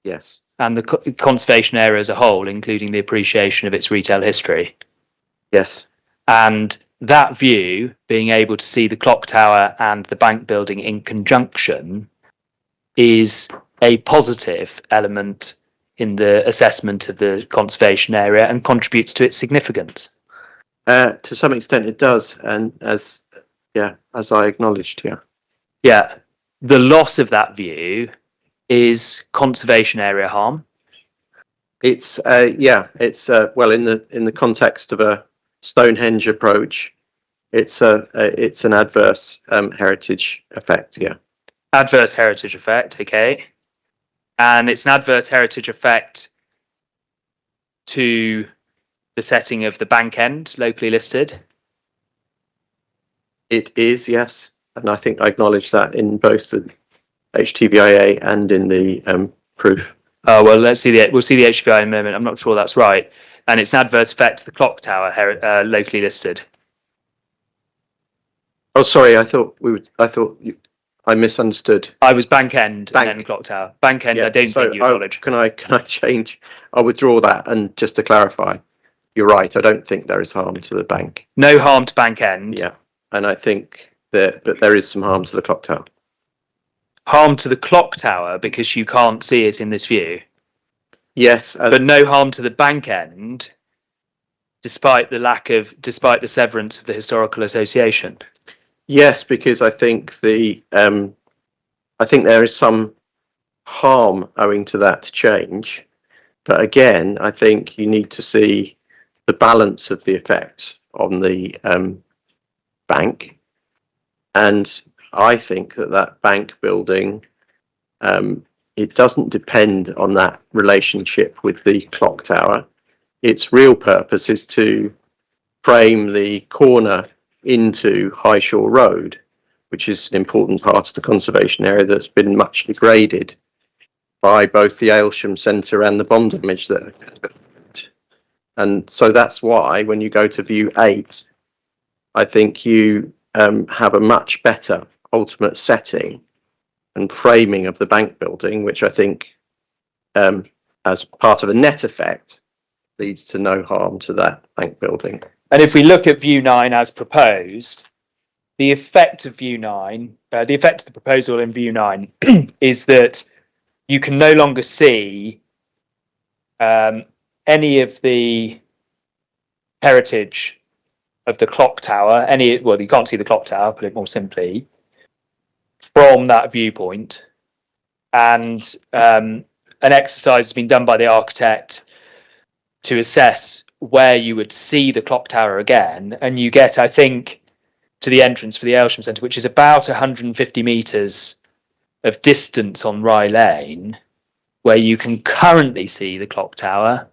yes, and the conservation area as a whole, including the appreciation of its retail history. yes. And that view, being able to see the clock tower and the bank building in conjunction, is a positive element in the assessment of the conservation area and contributes to its significance. To some extent it does, and as I acknowledged, Yeah, the loss of that view is conservation area harm. It's well, in the context of a Stonehenge approach, it's an adverse heritage effect, yeah. Adverse heritage effect, okay. And it's an adverse heritage effect to the setting of the bank end locally listed. It is, yes, and I think I acknowledge that in both the HTVIA and in the proof. Oh well, we'll see the HVI in a moment. I'm not sure that's right. And it's an adverse effect to the clock tower locally listed. Oh, sorry, I misunderstood. I was bank end and then clock tower. Bank end, Yeah, I don't so think you acknowledge. Can I change? I'll withdraw that, and just to clarify, you're right. I don't think there is harm to the bank. No harm to bank end. Yeah, and I think but there is some harm to the clock tower. Harm to the clock tower because you can't see it in this view. Yes, but no harm to the bank end, despite the severance of the historical association. Yes, because I think there is some harm owing to that change, but again, I think you need to see the balance of the effects on the bank, and I think that bank building, it doesn't depend on that relationship with the clock tower. Its real purpose is to frame the corner into Highshore Road, which is an important part of the conservation area that's been much degraded by both the Aylesham Centre and the bond damage that occurred. And so that's why when you go to view 8, I think you have a much better ultimate setting and framing of the bank building, which I think as part of a net effect leads to no harm to that bank building. And if we look at view 9 as proposed, the effect of view 9, the effect of the proposal in view 9 is that you can no longer see any of the heritage of the clock tower, you can't see the clock tower, put it more simply, from that viewpoint. And an exercise has been done by the architect to assess where you would see the clock tower again, and you get, I think, to the entrance for the Aylesham Centre, which is about 150 metres of distance on Rye Lane, where you can currently see the clock tower,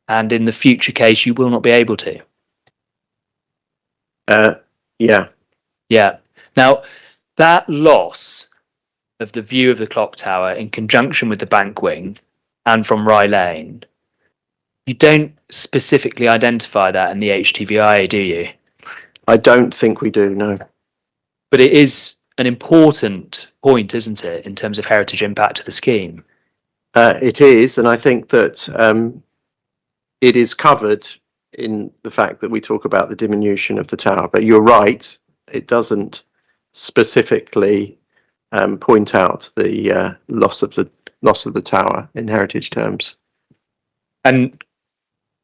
and in the future case you will not be able to. Yeah. Now, that loss of the view of the clock tower in conjunction with the bank wing and from Rye Lane, you don't specifically identify that in the HTVIA, do you? I don't think we do, no. But it is an important point, isn't it, in terms of heritage impact to the scheme? It is, and I think that it is covered in the fact that we talk about the diminution of the tower. But you're right, it doesn't specifically point out the loss of the tower in heritage terms. And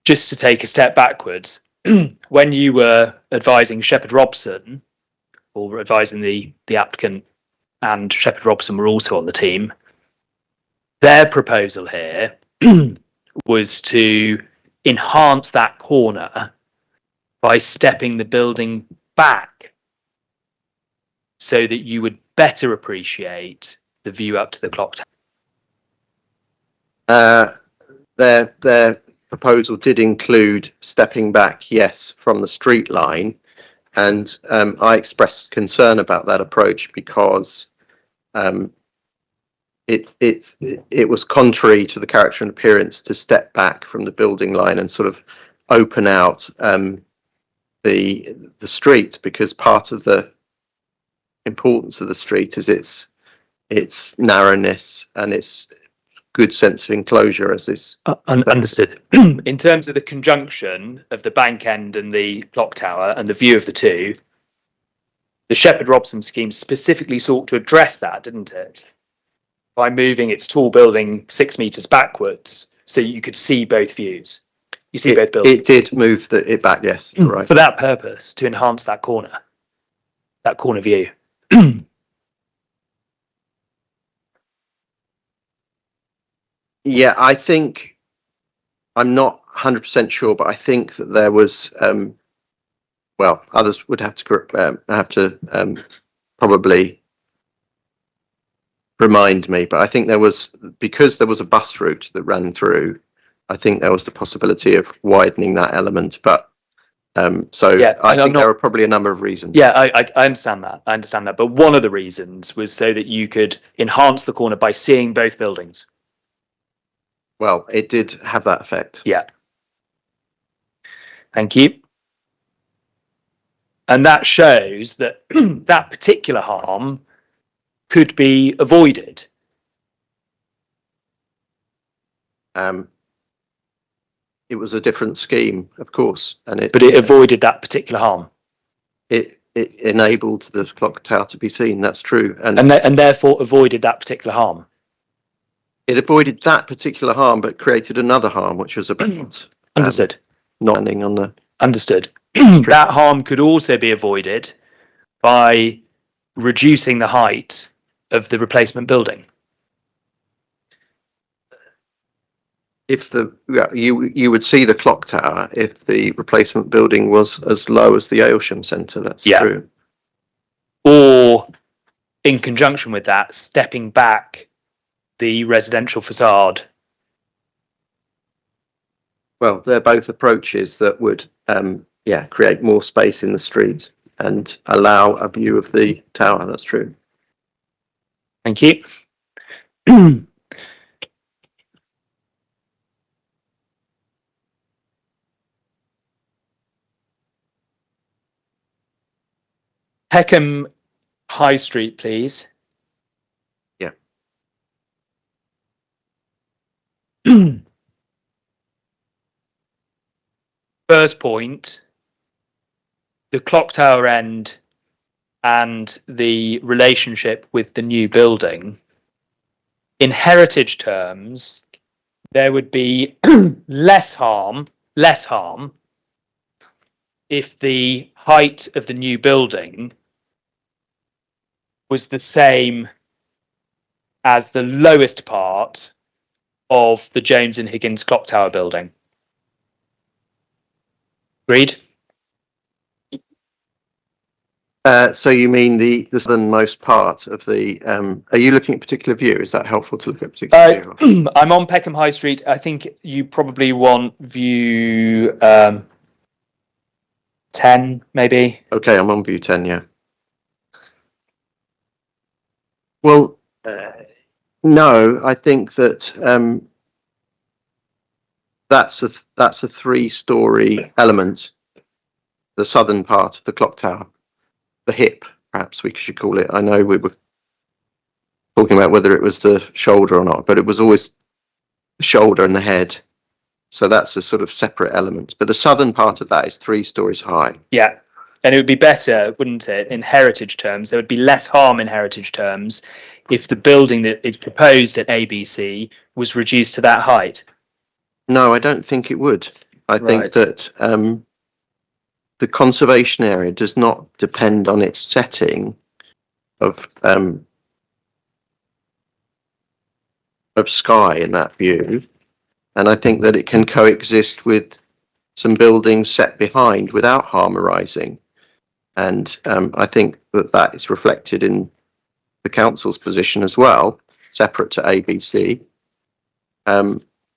just to take a step backwards, when you were advising Shepherd Robson, or advising the applicant, and Shepherd Robson were also on the team, their proposal here was to enhance that corner by stepping the building back so that you would better appreciate the view up to the clock tower. Their proposal did include stepping back, yes, from the street line, And I expressed concern about that approach because it was contrary to the character and appearance to step back from the building line and sort of open out the street, because part of the importance of the street is its narrowness and its good sense of enclosure, as is understood. In terms of the conjunction of the bank end and the clock tower and the view of the two, the Shepherd-Robson scheme specifically sought to address that, didn't it? By moving its tall building 6 metres backwards, so you could see both views. You see both buildings. It did move it back, yes, you're right. For that purpose, to enhance that corner view. Yeah, I think, I'm not 100% sure, but I think that there was, well, others would have to probably remind me, but I think there was, because there was a bus route that ran through, I think there was the possibility of widening that element. But so Yeah, I think there are probably a number of reasons. Yeah, I understand that. I understand that. But one of the reasons was so that you could enhance the corner by seeing both buildings. Well, it did have that effect. Yeah. Thank you. And that shows that that particular harm could be avoided. It was a different scheme, of course, and But it avoided that particular harm. It enabled the clock tower to be seen. That's true, and therefore avoided that particular harm. It avoided that particular harm, but created another harm, which was about Understood. Not landing on the. Understood. That harm could also be avoided by reducing the height of the replacement building. If you would see the clock tower if the replacement building was as low as the Aylesham Centre. That's true. Or in conjunction with that, stepping back the residential facade. Well, they're both approaches that would create more space in the street and allow a view of the tower. That's true. Thank you. Peckham High Street, please. Yeah. First point, the clock tower end and the relationship with the new building. In heritage terms, there would be less harm if the height of the new building was the same as the lowest part of the Jones and Higgins clock tower building. Agreed? So you mean the southernmost part of the? Are you looking at a particular view? Is that helpful to look at a particular view? I'm on Peckham High Street. I think you probably want view 10, maybe. Okay, I'm on view 10. Yeah. Well, no, I think that that's a 3-story element. The southern part of the clock tower. The hip, perhaps we should call it. I know we were talking about whether it was the shoulder or not, but it was always the shoulder and the head. So that's a sort of separate element. But the southern part of that is 3 stories high. Yeah. And it would be better, wouldn't it, in heritage terms? There would be less harm in heritage terms if the building that is proposed at ABC was reduced to that height. No, I don't think it would. I think that the conservation area does not depend on its setting of sky in that view, and I think that it can coexist with some buildings set behind without harm arising, and I think that is reflected in the council's position as well, separate to ABC.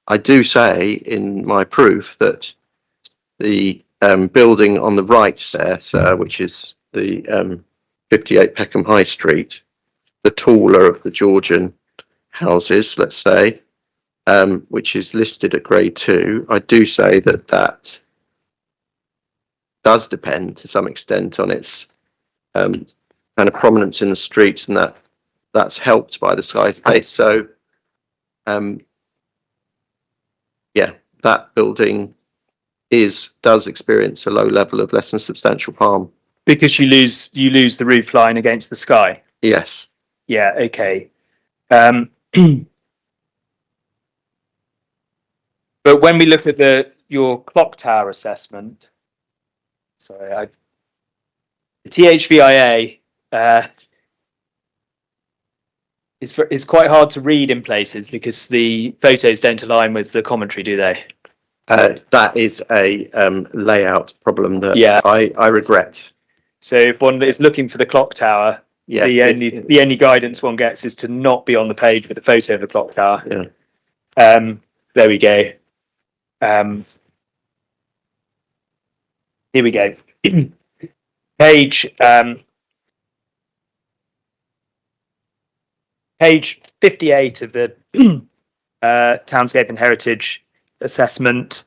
I do say in my proof that the building on the right there, sir, which is the 58 Peckham High Street, the taller of the Georgian houses, let's say, which is listed at grade 2, I do say that that does depend to some extent on its kind of prominence in the street, and that's helped by the sky space. So, yeah, that building does experience a low level of less than substantial harm. Because you lose the roof line against the sky. Yes. Yeah. Okay. But when we look at your clock tower assessment, sorry, the THVIA is quite hard to read in places because the photos don't align with the commentary, do they? That is a layout problem that I regret. So if one is looking for the clock tower, Yeah, the only guidance one gets is to not be on the page with a photo of the clock tower. Yeah. There we go. Here we go. Page 58 of the Townscape and Heritage Assessment.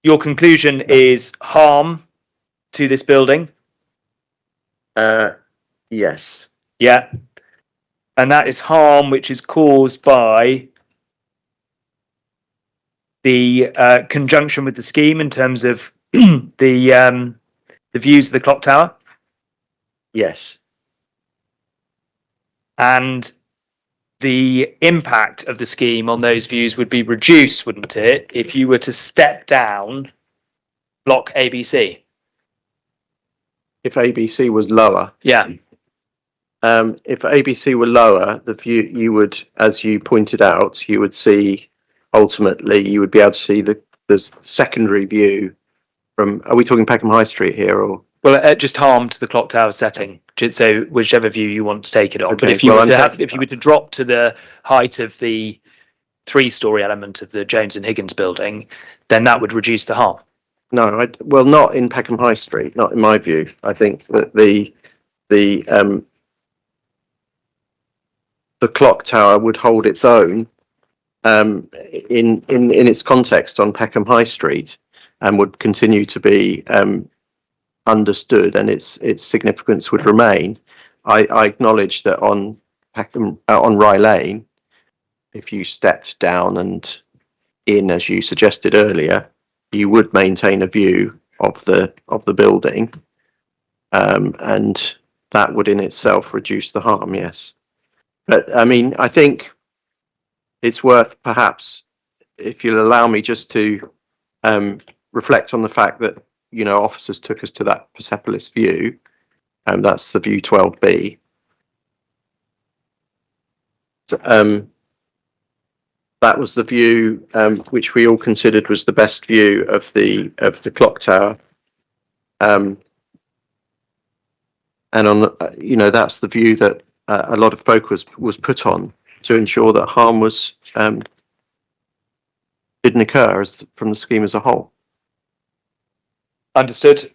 Your conclusion is harm to this building? Yes. Yeah. And that is harm which is caused by the conjunction with the scheme in terms of the views of the clock tower? Yes. And the impact of the scheme on those views would be reduced, wouldn't it, if you were to step down block ABC? If ABC was lower. Yeah. If ABC were lower, the view, you would, as you pointed out, you would see, ultimately, you would be able to see the secondary view from, are we talking Peckham High Street here, or? Well, just harm to the clock tower setting. So whichever view you want to take it on. Okay, But if you were to drop to the height of the 3-story element of the Jones and Higgins building, then that would reduce the harm. No, well, not in Peckham High Street, not in my view. I think that the clock tower would hold its own in its context on Peckham High Street, and would continue to be understood, and its significance would remain. I acknowledge that on Peckham, on Rye Lane, if you stepped down and in, as you suggested earlier, you would maintain a view of the building, and that would in itself reduce the harm. Yes, but I mean, I think it's worth, perhaps, if you'll allow me, just to reflect on the fact that, you know, officers took us to that Persepolis view, and that's the view 12B. So, that was the view which we all considered was the best view of the clock tower, and on you know, that's the view that a lot of focus was put on to ensure that harm was didn't occur from the scheme as a whole. Understood.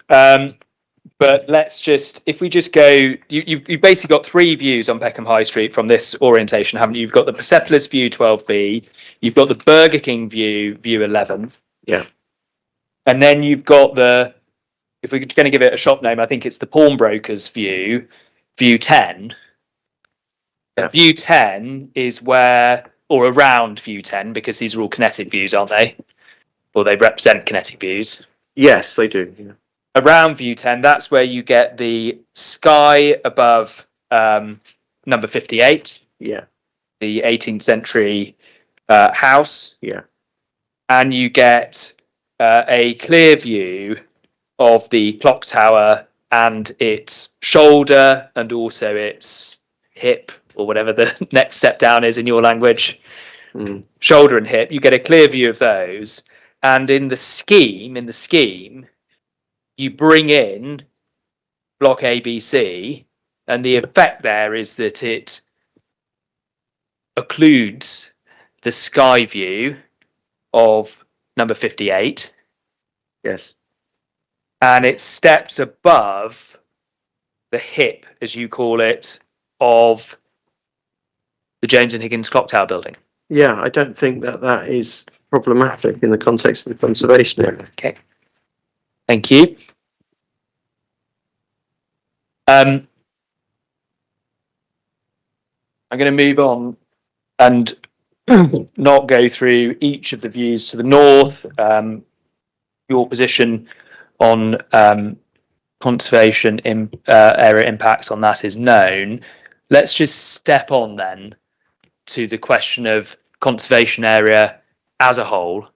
But let's just, if we just go, you've basically got 3 views on Peckham High Street from this orientation, haven't you? You've got the Persepolis view 12B, you've got the Burger King view 11. Yeah. And then you've got if we're going to give it a shop name, I think it's the Pawnbrokers view 10. Yeah. And view 10 is where, or around view 10, because these are all kinetic views, aren't they? Or they represent kinetic views. Yes, they do. Yeah. Around view 10, that's where you get the sky above number 58. Yeah. The 18th century house. Yeah. And you get a clear view of the clock tower and its shoulder and also its hip, or whatever the next step down is in your language. Shoulder and hip. You get a clear view of those. And in the scheme, you bring in block ABC, and the effect there is that it occludes the sky view of number 58, Yes. and it steps above the hip, as you call it, of the Jones and Higgins Clock Tower building. Yeah, I don't think that is problematic in the context of the conservation area. Okay. Thank you. I'm going to move on and not go through each of the views to the north. Your position on conservation area impacts on that is known. Let's just step on then to the question of conservation area as a whole.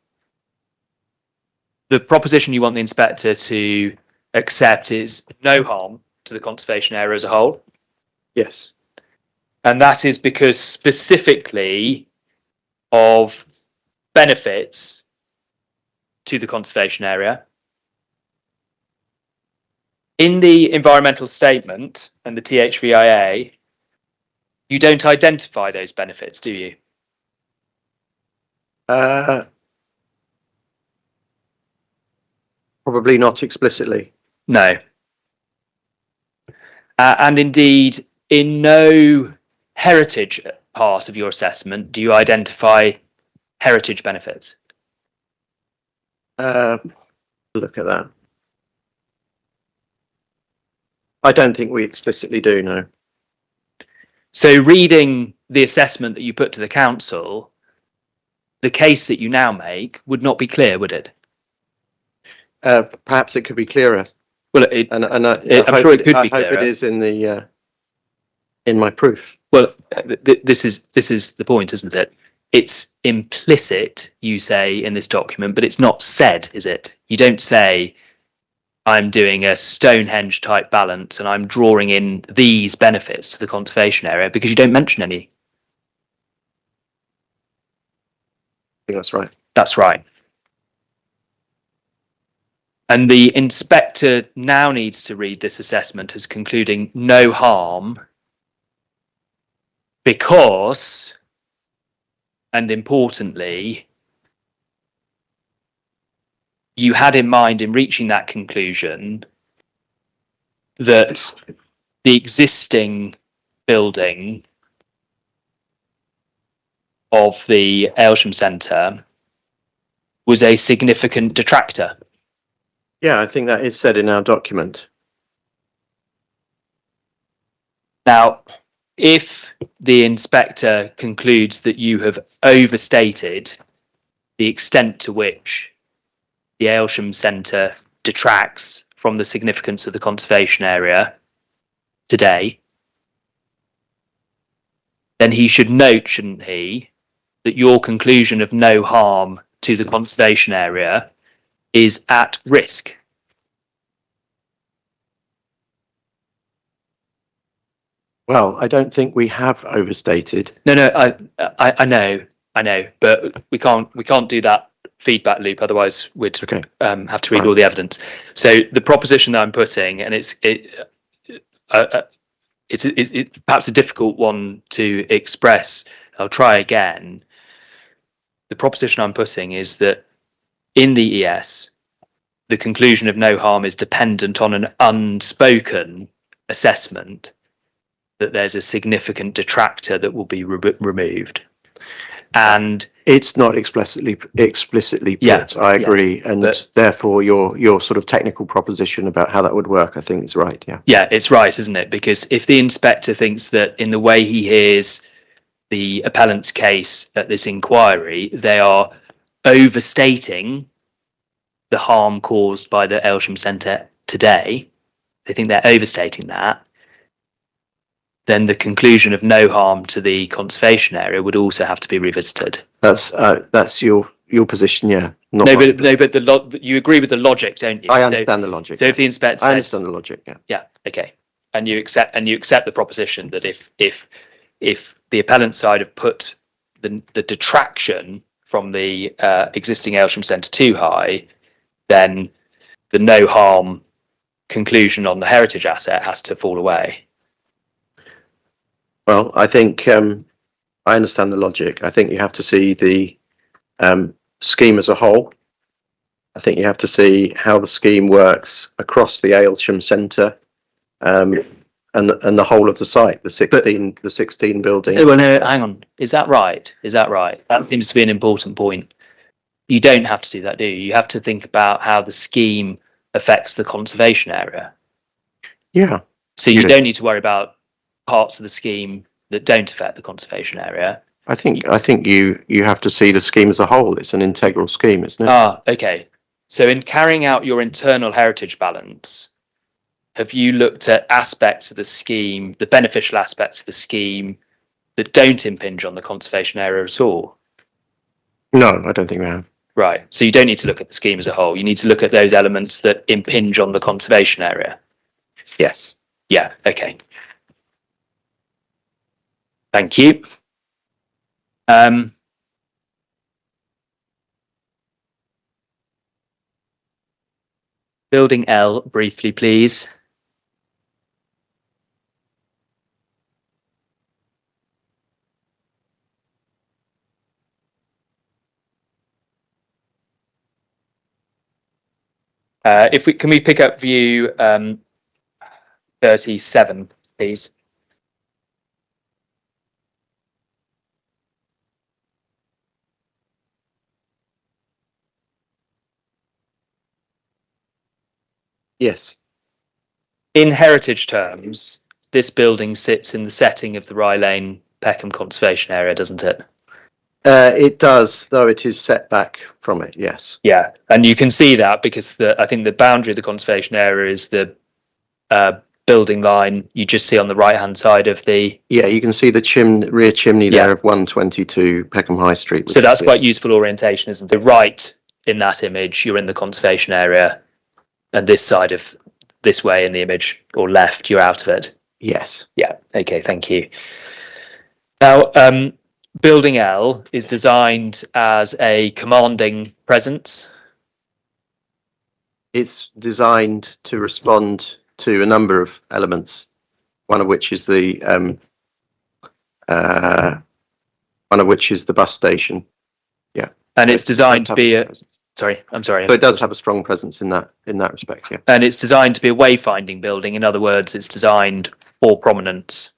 The proposition you want the inspector to accept is no harm to the conservation area as a whole. Yes. And that is because specifically of benefits to the conservation area. In the environmental statement and the THVIA, you don't identify those benefits, do you? Probably not explicitly. No. And indeed, in no heritage part of your assessment do you identify heritage benefits. Look at that. I don't think we explicitly do, no. So reading the assessment that you put to the council, the case that you now make would not be clear, would it? Perhaps it could be clearer. Well, I'm sure it could be clearer. I hope it is in the in my proof. Well, this is the point, isn't it? It's implicit, you say, in this document, but it's not said, is it? You don't say, I'm doing a Stonehenge type balance and I'm drawing in these benefits to the conservation area, because you don't mention any. I think that's right. That's right. And the inspector now needs to read this assessment as concluding no harm because, and importantly, you had in mind in reaching that conclusion that the existing building of the Aylesham Centre was a significant detractor. Yeah, I think that is said in our document. Now, if the inspector concludes that you have overstated the extent to which the Aylesham Centre detracts from the significance of the conservation area today, then he should note, shouldn't he, that your conclusion of no harm to the conservation area is at risk. Well, I don't think we have overstated. No, I know, but we can't do that feedback loop. Otherwise, we'd have to read all the evidence. So the proposition that I'm putting, and it's perhaps a difficult one to express. I'll try again. The proposition I'm putting is that in the ES, the conclusion of no harm is dependent on an unspoken assessment that there's a significant detractor that will be removed. And it's not explicitly put. Yeah, I agree, yeah, and therefore your sort of technical proposition about how that would work, I think, is right. Yeah, it's right, isn't it? Because if the inspector thinks that in the way he hears the appellant's case at this inquiry, they are overstating the harm caused by the Aylesham Centre today, they think they're overstating that, then the conclusion of no harm to the conservation area would also have to be revisited. That's your position, yeah. But you agree with the logic, don't you? I understand the logic. So if the inspector, I understand the logic, yeah. Yeah, okay, and you accept the proposition that if the appellant side have put the detraction from the existing Aylesham Centre too high, then the no harm conclusion on the heritage asset has to fall away. Well, I think I understand the logic. I think you have to see the scheme as a whole. I think you have to see how the scheme works across the Aylesham Centre, and the whole of the site, the 16 building. Well, no, hang on. Is that right? Is that right? That seems to be an important point. You don't have to do that, do you? You have to think about how the scheme affects the conservation area. Yeah. So you Yeah. don't need to worry about parts of the scheme that don't affect the conservation area. I think you have to see the scheme as a whole. It's an integral scheme, isn't it? Ah, okay. So in carrying out your internal heritage balance, have you looked at aspects of the scheme, the beneficial aspects of the scheme that don't impinge on the conservation area at all? No, I don't think we have. Right. So you don't need to look at the scheme as a whole. You need to look at those elements that impinge on the conservation area. Yes. Yeah. Okay. Thank you. Building L, briefly, please. Can we pick up view 37, please? Yes. In heritage terms, this building sits in the setting of the Rye Lane Peckham Conservation Area, doesn't it? It does, though it is set back from it. Yes. Yeah, and you can see that because I think the boundary of the conservation area is the building line you just see on the right hand side of the. Yeah, you can see the rear chimney there of 122 Peckham High Street. So that's quite useful orientation, isn't it? Right in that image, you're in the conservation area, and this side of this way in the image or left, you're out of it. Yes. Yeah. Okay. Thank you. Now, Building L is designed as a commanding presence. It's designed to respond to a number of elements, one of which is the bus station. Yeah. And it's designed to be I'm sorry. So it does have a strong presence in that respect, yeah. And it's designed to be a wayfinding building. In other words, it's designed for prominence.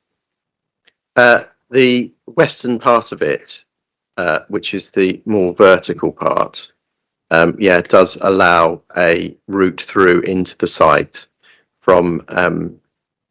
The western part of it, which is the more vertical part, it does allow a route through into the site from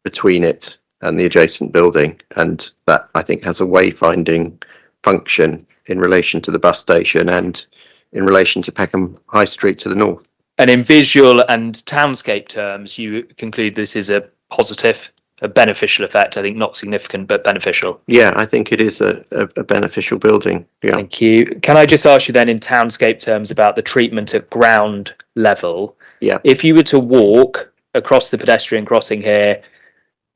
between it and the adjacent building, and that I think has a wayfinding function in relation to the bus station and in relation to Peckham High Street to the north. And in visual and townscape terms, you conclude this is a positive, a beneficial effect. I think not significant, but beneficial. Yeah, I think it is a beneficial building. Yeah. Thank you. Can I just ask you then in townscape terms about the treatment at ground level? Yeah. If you were to walk across the pedestrian crossing here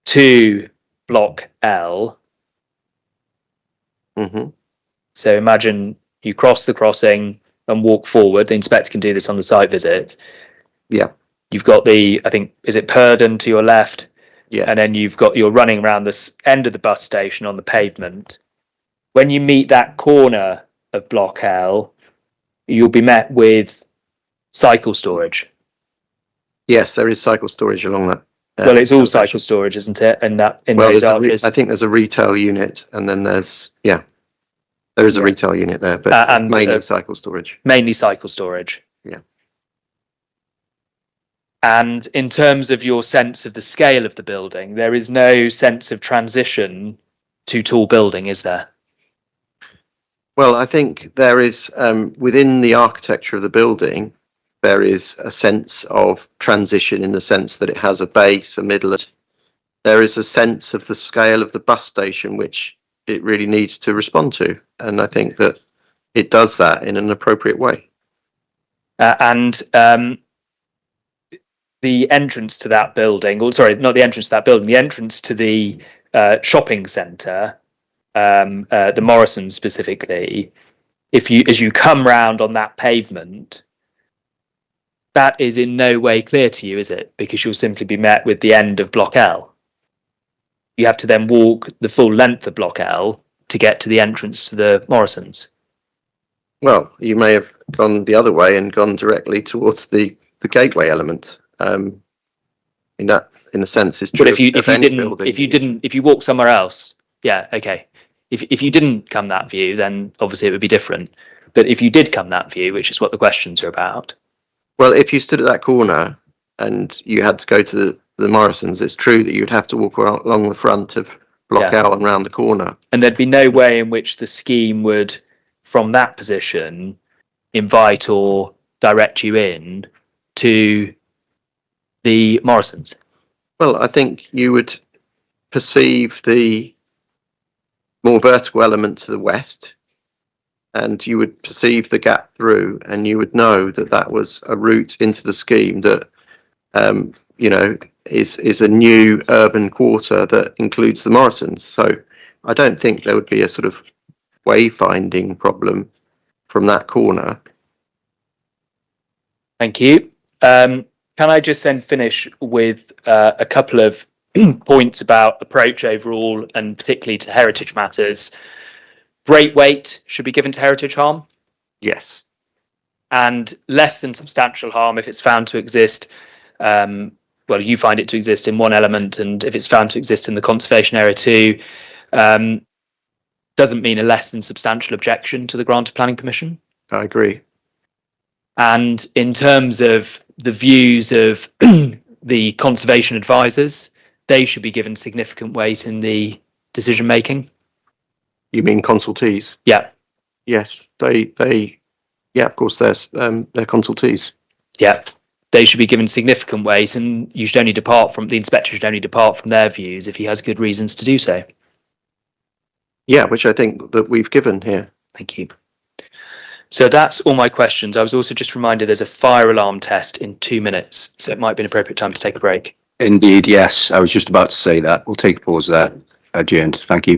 to block L, so imagine you cross the crossing and walk forward. The inspector can do this on the site visit. Yeah. You've got is it Purden to your left? Yeah. And then you're running around this end of the bus station on the pavement. When you meet that corner of block L, you'll be met with cycle storage. Yes, there is cycle storage along that. Well, it's all cycle storage, isn't it? And those arches. I think there's a retail unit, and then there is a retail unit there, but and mainly cycle storage. Mainly cycle storage. Yeah. And in terms of your sense of the scale of the building, there is no sense of transition to tall building, is there? Well, I think there is, within the architecture of the building, there is a sense of transition in the sense that it has a base, a middle. There is a sense of the scale of the bus station, which it really needs to respond to. And I think that it does that in an appropriate way. The entrance to that building, or sorry, not the entrance to that building, the entrance to the shopping centre, the Morrison specifically, as you come round on that pavement, that is in no way clear to you, is it? Because you'll simply be met with the end of block L. You have to then walk the full length of block L to get to the entrance to the Morrisons. Well, you may have gone the other way and gone directly towards the gateway element. In a sense, is true. But if you of any didn't building. if you walk somewhere else, yeah, okay. If you didn't come that view, then obviously it would be different. But if you did come that view, which is what the questions are about. Well, if you stood at that corner and you had to go to the Morrisons, it's true that you'd have to walk along the front of block Yeah. out and round the corner. And there'd be no way in which the scheme would, from that position, invite or direct you in to the Morrisons. Well, I think you would perceive the more vertical element to the west, and you would perceive the gap through, and you would know that that was a route into the scheme that, is a new urban quarter that includes the Morrisons. So I don't think there would be a sort of wayfinding problem from that corner. Thank you. Can I just then finish with a couple of points about approach overall, and particularly to heritage matters? Great weight should be given to heritage harm, Yes. and less than substantial harm if it's found to exist. Well, you find it to exist in one element, and if it's found to exist in the conservation area too, doesn't mean a less than substantial objection to the grant of planning permission. I agree. And in terms of the views of the conservation advisors, they should be given significant weight in the decision making. You mean consultees? Yeah, Yes, yeah, of course, they're consultees. yeah. They should be given significant weight, and you should only depart from the inspector should only depart from their views if he has good reasons to do so. Yeah, which I think that we've given here. Thank you. So that's all my questions. I was also just reminded there's a fire alarm test in 2 minutes, so it might be an appropriate time to take a break. Indeed, yes. I was just about to say that. We'll take a pause there. Adjourned. Thank you.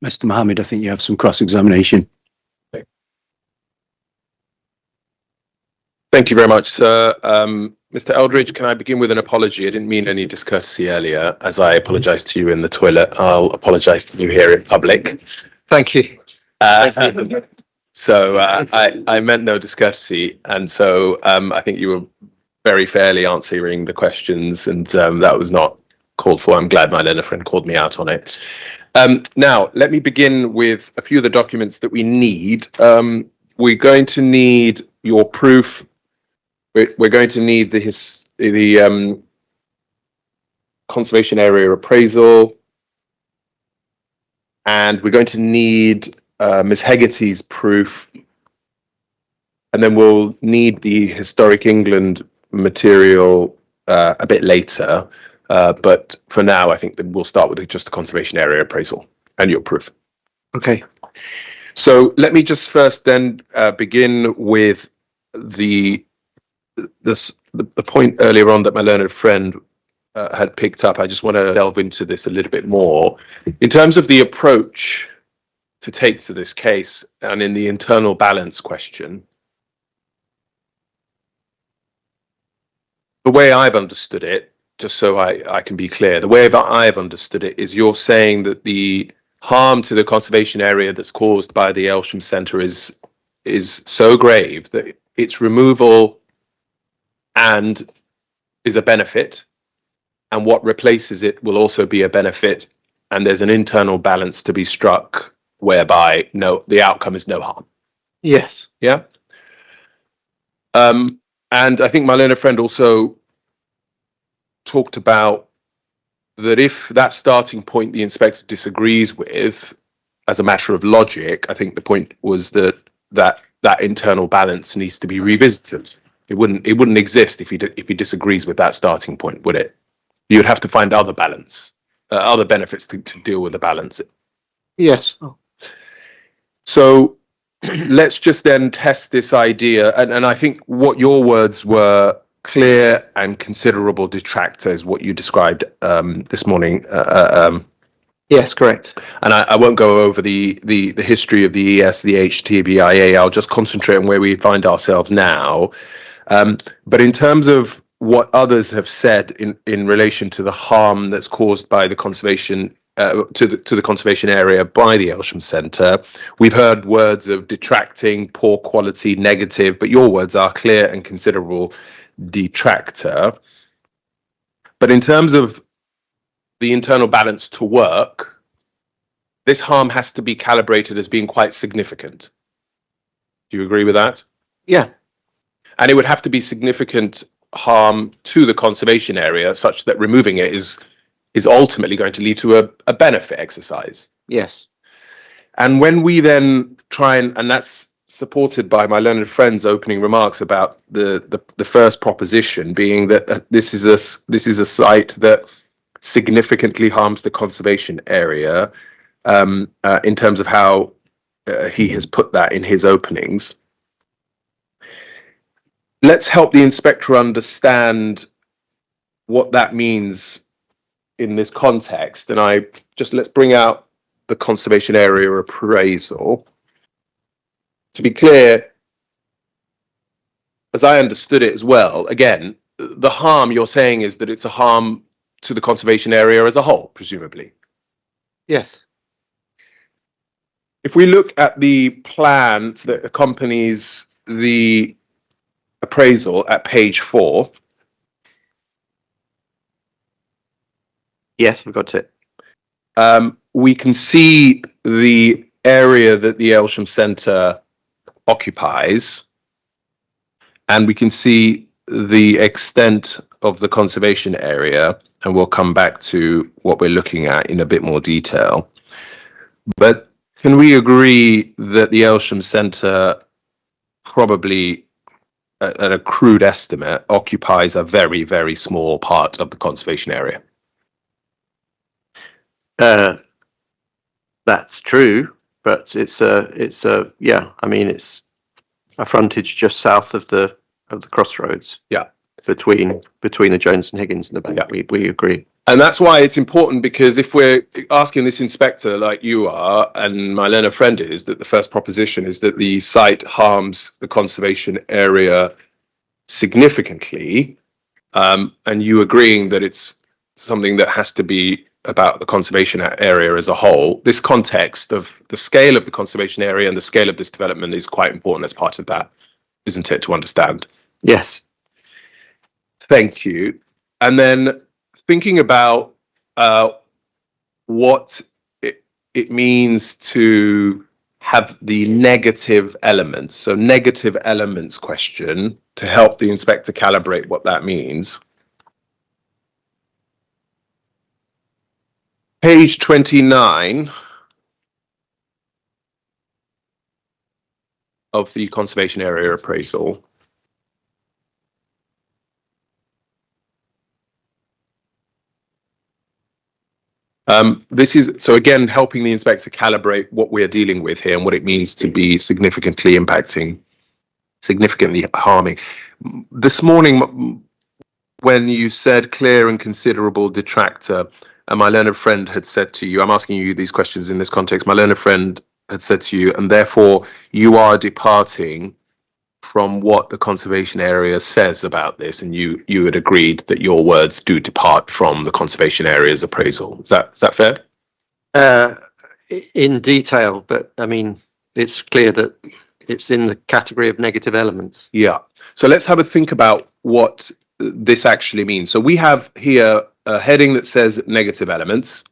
Mr. Mohammed, I think you have some cross-examination. Thank you very much, sir. Mr. Eldridge, can I begin with an apology? I didn't mean any discourtesy earlier. As I apologized to you in the toilet, I'll apologize to you here in public. Thank you. So I meant no discourtesy, and so I think you were very fairly answering the questions, and that was not called for. I'm glad my learner friend called me out on it. Now, let me begin with a few of the documents that we need. We're going to need your proof. We're going to need the conservation area appraisal, and we're going to need Ms. Hegarty's proof, and then we'll need the Historic England material a bit later. But for now, I think that we'll start with just the conservation area appraisal and your proof. Okay. So let me just first then begin with the point earlier on that my learned friend had picked up. I just want to delve into this a little bit more. In terms of the approach to take to this case and in the internal balance question, the way I've understood it, just so I can be clear, the way that I've understood it is you're saying that the harm to the conservation area that's caused by the Aylesham Centre is so grave that its removal and is a benefit, and what replaces it will also be a benefit, and there's an internal balance to be struck whereby the outcome is no harm. Yes. Yeah. And I think my learned friend also talked about that if that starting point the inspector disagrees with, as a matter of logic, I think the point was that internal balance needs to be revisited. It wouldn't exist if he disagrees with that starting point, would it? You'd have to find other other benefits to deal with the balance. Yes. So let's just then test this idea, and I think what your words were, clear and considerable detractor, is what you described this morning. Yes, correct. And I won't go over the history of the ES, the HTVIA. I'll just concentrate on where we find ourselves now. But in terms of what others have said in relation to the harm that's caused by the conservation to the conservation area by the Aylesham Centre, we've heard words of detracting, poor quality, negative, but your words are clear and considerable detractor. But in terms of the internal balance to work, this harm has to be calibrated as being quite significant. Do you agree with that? Yeah. And it would have to be significant harm to the conservation area such that removing it is ultimately going to lead to a benefit exercise. Yes. And when we then try and that's supported by my learned friend's opening remarks about the first proposition being that this is a site that significantly harms the conservation area, in terms of how he has put that in his openings. Let's help the inspector understand what that means in this context. And let's bring out the conservation area appraisal. To be clear, as I understood it as well, again, the harm you're saying is that it's a harm to the conservation area as a whole, presumably. Yes. If we look at the plan that accompanies the appraisal at page 4. Yes, we've got it. We can see the area that the Aylesham Centre occupies, and we can see the extent of the conservation area, and we'll come back to what we're looking at in a bit more detail. But can we agree that the Aylesham Centre probably, at a crude estimate, occupies a very, very small part of the conservation area? That's true, but it's yeah. I mean, it's a frontage just south of the crossroads. Yeah. Between the Jones and Higgins and the bank. Yeah. We agree. And that's why it's important, because if we're asking this inspector like you are, and my learner friend is, that the first proposition is that the site harms the conservation area significantly, and you agreeing that it's something that has to be about the conservation area as a whole, this context of the scale of the conservation area and the scale of this development is quite important as part of that, isn't it, to understand? Yes. Thank you. And then thinking about what it means to have the negative elements. So negative elements question, to help the inspector calibrate what that means. Page 29 of the conservation area appraisal. This is, so again, helping the inspector calibrate what we're dealing with here and what it means to be significantly impacting, significantly harming. This morning, when you said clear and considerable detractor, and my learned friend had said to you, I'm asking you these questions in this context, my learned friend had said to you, and therefore you are departing from what the conservation area says about this, and you had agreed that your words do depart from the conservation area's appraisal. Is that fair? In detail, but I mean, it's clear that it's in the category of negative elements. Yeah. So let's have a think about what this actually means. So we have here a heading that says negative elements,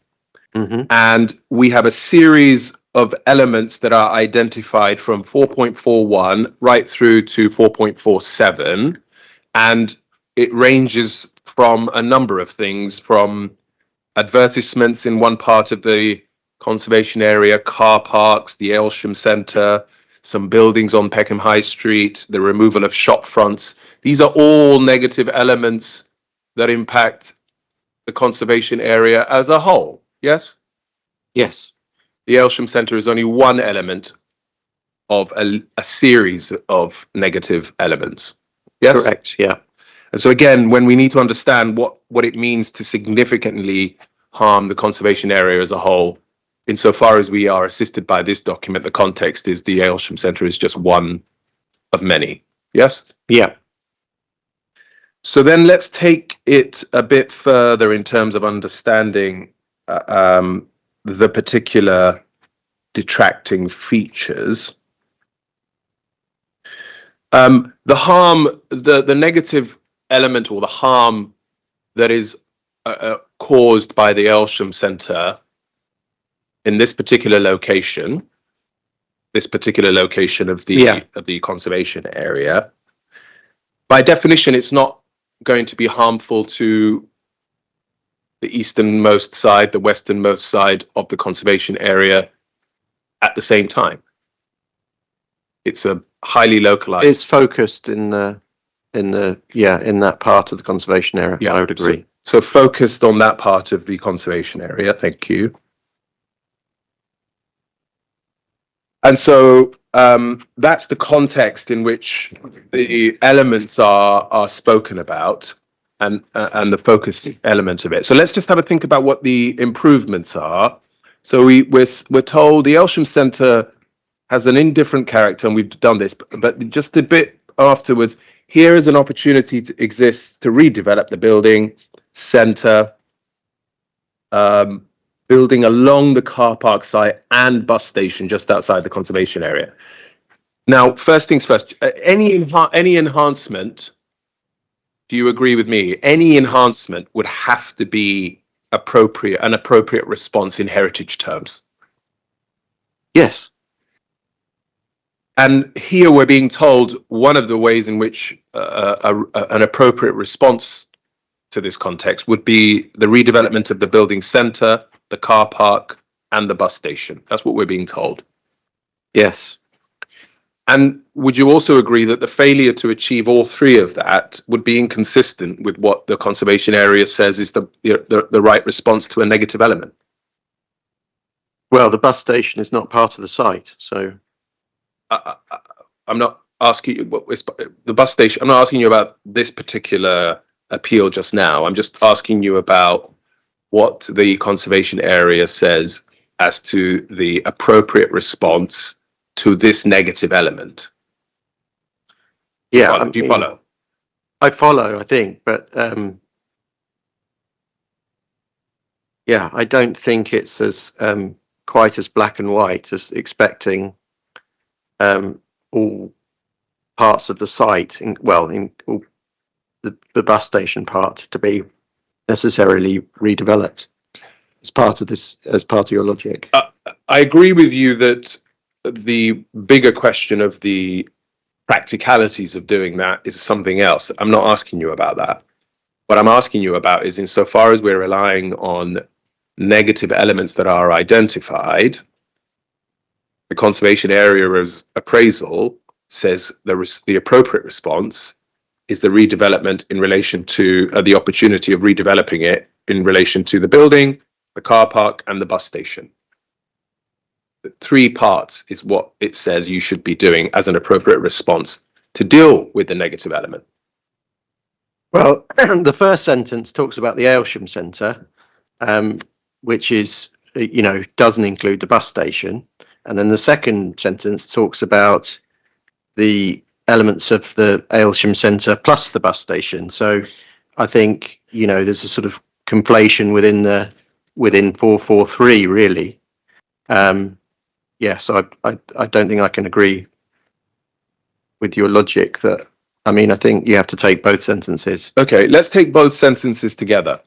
and we have a series of elements that are identified from 4.41 right through to 4.47, and it ranges from a number of things, from advertisements in one part of the conservation area, car parks, the Aylesham Centre, some buildings on Peckham High Street, the removal of shop fronts. These are all negative elements that impact the conservation area as a whole. Yes? Yes. The Aylesham Centre is only one element of a series of negative elements. Yes? Correct, yeah. And so again, when we need to understand what it means to significantly harm the conservation area as a whole, insofar as we are assisted by this document, the context is the Aylesham Centre is just one of many. Yes? Yeah. So then let's take it a bit further in terms of understanding the particular detracting features. The harm, the negative element, or the harm that is caused by the Aylesham Centre in this particular location of the conservation area, by definition, it's not going to be harmful to the easternmost side, the westernmost side of the conservation area at the same time. It's a highly localized. It's focused in that part of the conservation area. Yeah, I would agree. So focused on that part of the conservation area. Thank you. And so that's the context in which the elements are spoken about, and the focus element of it. So let's just have a think about what the improvements are. So we're told the Aylesham Centre has an indifferent character, and we've done this, but just a bit afterwards, here is an opportunity to exist to redevelop the building centre, building along the car park site and bus station just outside the conservation area. Now, first things first, any enhancement, do you agree with me? Any enhancement would have to be an appropriate response in heritage terms. Yes. And here we're being told one of the ways in which an appropriate response to this context would be the redevelopment of the building centre, the car park, and the bus station. That's what we're being told. Yes. And would you also agree that the failure to achieve all three of that would be inconsistent with what the conservation area says is the right response to a negative element? Well, the bus station is not part of the site, so. I'm not asking you what the bus station. I'm not asking you about this particular appeal just now. I'm just asking you about what the conservation area says as to the appropriate response to this negative element. Yeah, Do you follow? I follow, I think, but yeah, I don't think it's as quite as black and white as expecting all parts of the site, in all the bus station part, to be necessarily redeveloped as part of your logic. I agree with you that the bigger question of the practicalities of doing that is something else. I'm not asking you about that. What I'm asking you about is, insofar as we're relying on negative elements that are identified, the conservation area's appraisal says the appropriate response is the redevelopment in relation to the opportunity of redeveloping it in relation to the building, the car park, and the bus station. The 3 parts is what it says you should be doing as an appropriate response to deal with the negative element. Well, the first sentence talks about the Aylesham Centre, which is, doesn't include the bus station. And then the second sentence talks about the elements of the Aylesham Centre plus the bus station. So I think, there's a sort of conflation within 443, really. So I don't think I can agree with your logic that, I think you have to take both sentences. Okay, let's take both sentences together.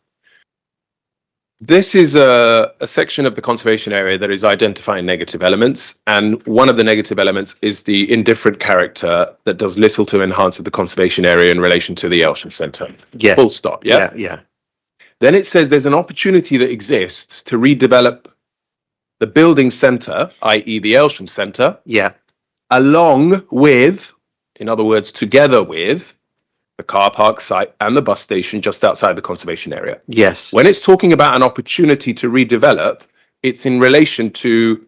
This is a section of the conservation area that is identifying negative elements, and one of the negative elements is the indifferent character that does little to enhance the conservation area in relation to the Aylesham Centre. Yeah. Full stop. Yeah. Yeah. Then it says there's an opportunity that exists to redevelop the building centre, i.e. the Aylesham Centre, Yeah. along with, in other words, together with the car park site and the bus station just outside the conservation area. Yes. When it's talking about an opportunity to redevelop, it's in relation to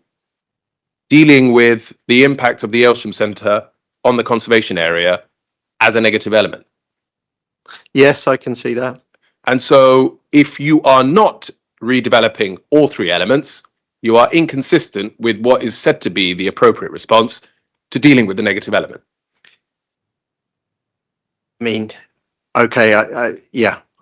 dealing with the impact of the Aylesham Centre on the conservation area as a negative element. Yes, I can see that. And so if you are not redeveloping all 3 elements, you are inconsistent with what is said to be the appropriate response to dealing with the negative element. Okay, I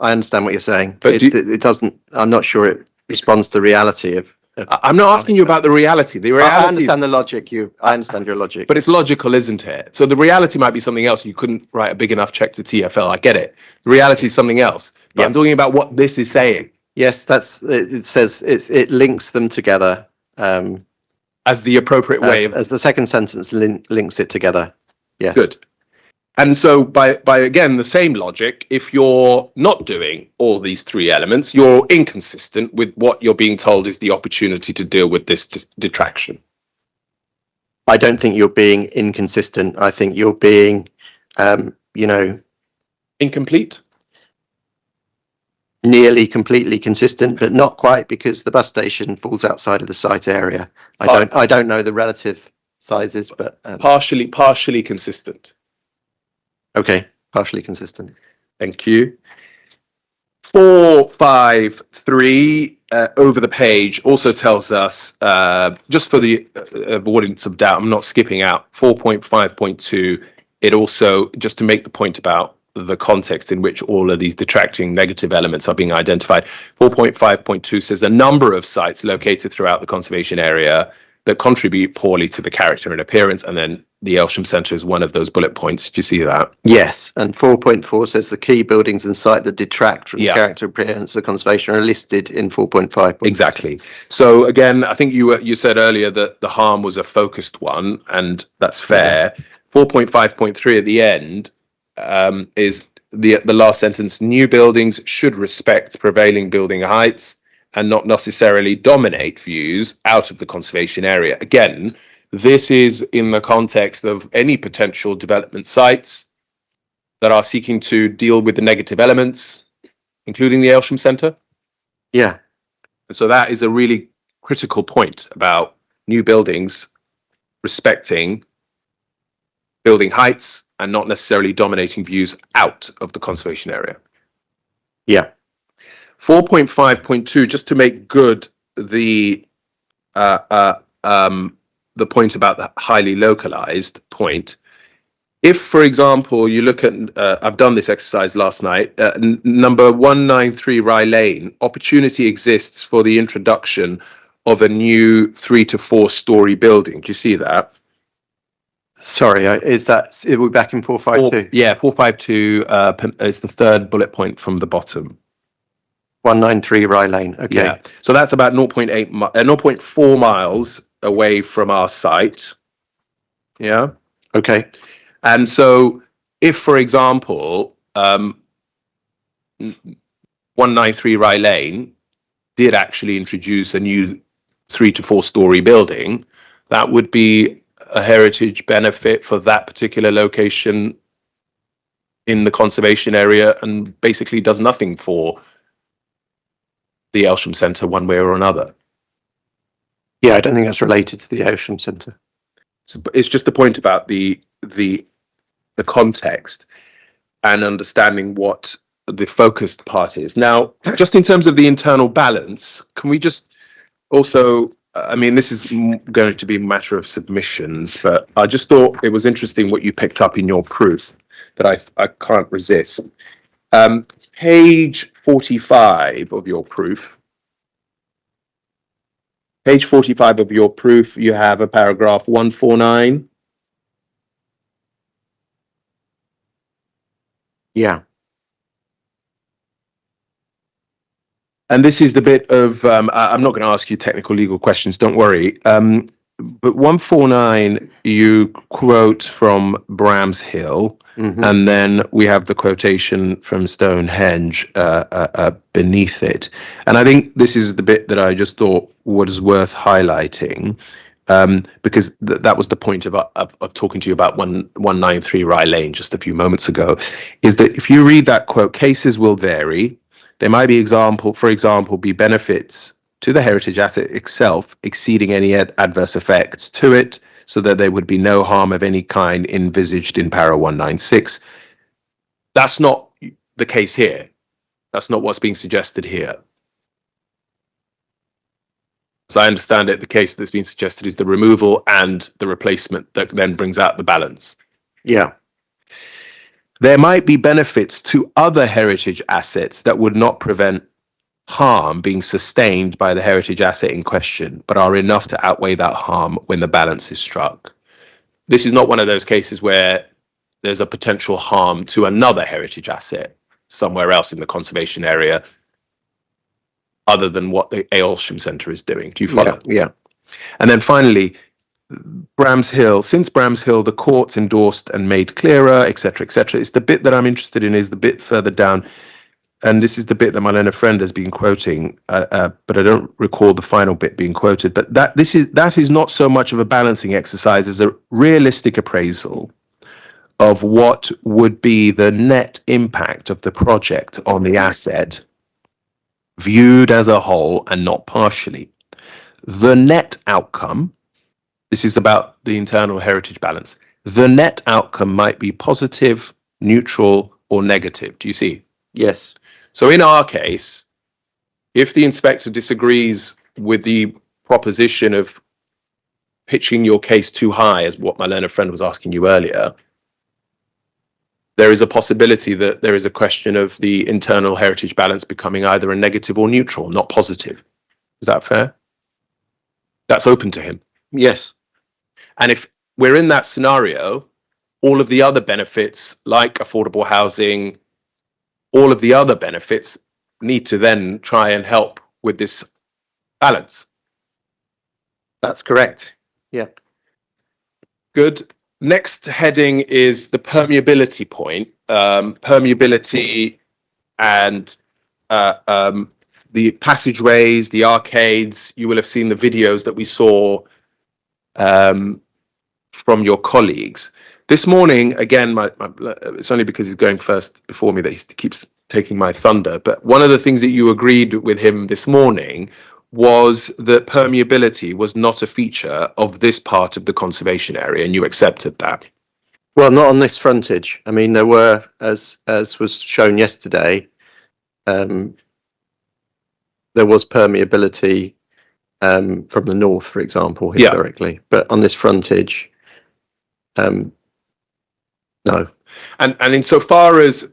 understand what you're saying, But it doesn't. I'm not sure it responds to the reality of. I'm not asking you about the reality. The reality. I understand the logic. I understand your logic, but it's logical, isn't it? So the reality might be something else. You couldn't write a big enough check to TfL. I get it. The reality is something else. But Yeah. I'm talking about what this is saying. yes, it says it links them together. As the appropriate way of. As the second sentence links it together. Yeah. Good. And so by again, the same logic, if you're not doing all these 3 elements, you're inconsistent with what you're being told is the opportunity to deal with this detraction. I don't think you're being inconsistent. I think you're being, Incomplete? nearly completely consistent, but not quite, because the bus station falls outside of the site area. I don't know the relative sizes, but Partially consistent. okay, partially consistent. Thank you. 453 over the page also tells us, just for the avoidance of doubt, I'm not skipping out 4.5.2. It also, just to make the point about the context in which all of these detracting negative elements are being identified, 4.5.2 says a number of sites located throughout the conservation area that contribute poorly to the character and appearance, and then the Aylesham Centre is one of those bullet points. Do you see that? Yes, and 4.4 says the key buildings and site that detract from the character appearance of conservation are listed in 4.5. Exactly. So again, I think you said earlier that the harm was a focused one, and that's fair. 4.5.3 at the end is the last sentence. New buildings should respect prevailing building heights and not necessarily dominate views out of the conservation area. Again, this is in the context of any potential development sites that are seeking to deal with the negative elements, including the Aylesham Centre. Yeah. And so that is a really critical point about new buildings respecting building heights and not necessarily dominating views out of the conservation area. Yeah. 4.5.2, just to make good the point about the highly localized point. If, for example, you look at, I've done this exercise last night, number 193 Rye Lane, opportunity exists for the introduction of a new 3 to 4 story building. Do you see that? Sorry, are we back in 452? Yeah, 452 is the third bullet point from the bottom. 193 Rye Lane. Okay. Yeah, so that's about 0.4 miles away from our site. Yeah. Okay. And so if, for example, 193 Rye Lane did actually introduce a new 3 to 4 story building, that would be a heritage benefit for that particular location in the conservation area, and basically does nothing for the Aylesham Centre one way or another. Yeah, I don't think that's related to the Aylesham Centre. So it's just a point about the context and understanding what the focused part is. Now, just in terms of the internal balance, can we just also, I mean, this is going to be a matter of submissions, but I just thought it was interesting what you picked up in your proof that I can't resist. Page 45 of your proof. Page 45 of your proof, you have a paragraph 149. Yeah. And this is the bit of, I'm not going to ask you technical legal questions, don't worry. But 149, you quote from Bramshill, and then we have the quotation from Stonehenge beneath it. And I think this is the bit that I just thought was worth highlighting, because that was the point of talking to you about 193 Rye Lane just a few moments ago, is that if you read that quote, cases will vary. There might be for example, be benefits to the heritage asset itself exceeding any adverse effects to it, so that there would be no harm of any kind envisaged in para 196. That's not the case here. That's not what's being suggested here. As I understand it, the case that's been suggested is the removal and the replacement that then brings out the balance. Yeah. There might be benefits to other heritage assets that would not prevent harm being sustained by the heritage asset in question, but are enough to outweigh that harm when the balance is struck. This is not one of those cases where there's a potential harm to another heritage asset somewhere else in the conservation area other than what the Aylesham Centre is doing. Do you follow? Yeah. And then finally, Bramshill, since Bramshill, the courts endorsed and made clearer, etc., etc. It's the bit that I'm interested in, is the bit further down. And this is the bit that my learned friend has been quoting, but I don't recall the final bit being quoted. But that is not so much of a balancing exercise as a realistic appraisal of what would be the net impact of the project on the asset, viewed as a whole and not partially. The net outcome, this is about the internal heritage balance. The net outcome might be positive, neutral, or negative. Do you see? Yes. So in our case, if the inspector disagrees with the proposition of pitching your case too high, as what my learned friend was asking you earlier, there is a possibility that there is a question of the internal heritage balance becoming either a negative or neutral, not positive. Is that fair? That's open to him. Yes. And if we're in that scenario, all of the other benefits, like affordable housing, all of the other benefits need to then try and help with this balance. That's correct. Yeah. Good. Next heading is the permeability point. Permeability and the passageways, the arcades. You will have seen the videos that we saw from your colleagues. This morning, again, it's only because he's going first before me that he keeps taking my thunder. But one of the things that you agreed with him this morning was that permeability was not a feature of this part of the conservation area, and you accepted that. Well, not on this frontage. I mean, there were, as was shown yesterday, there was permeability from the north, for example, Yeah. historically, but on this frontage, no. And insofar as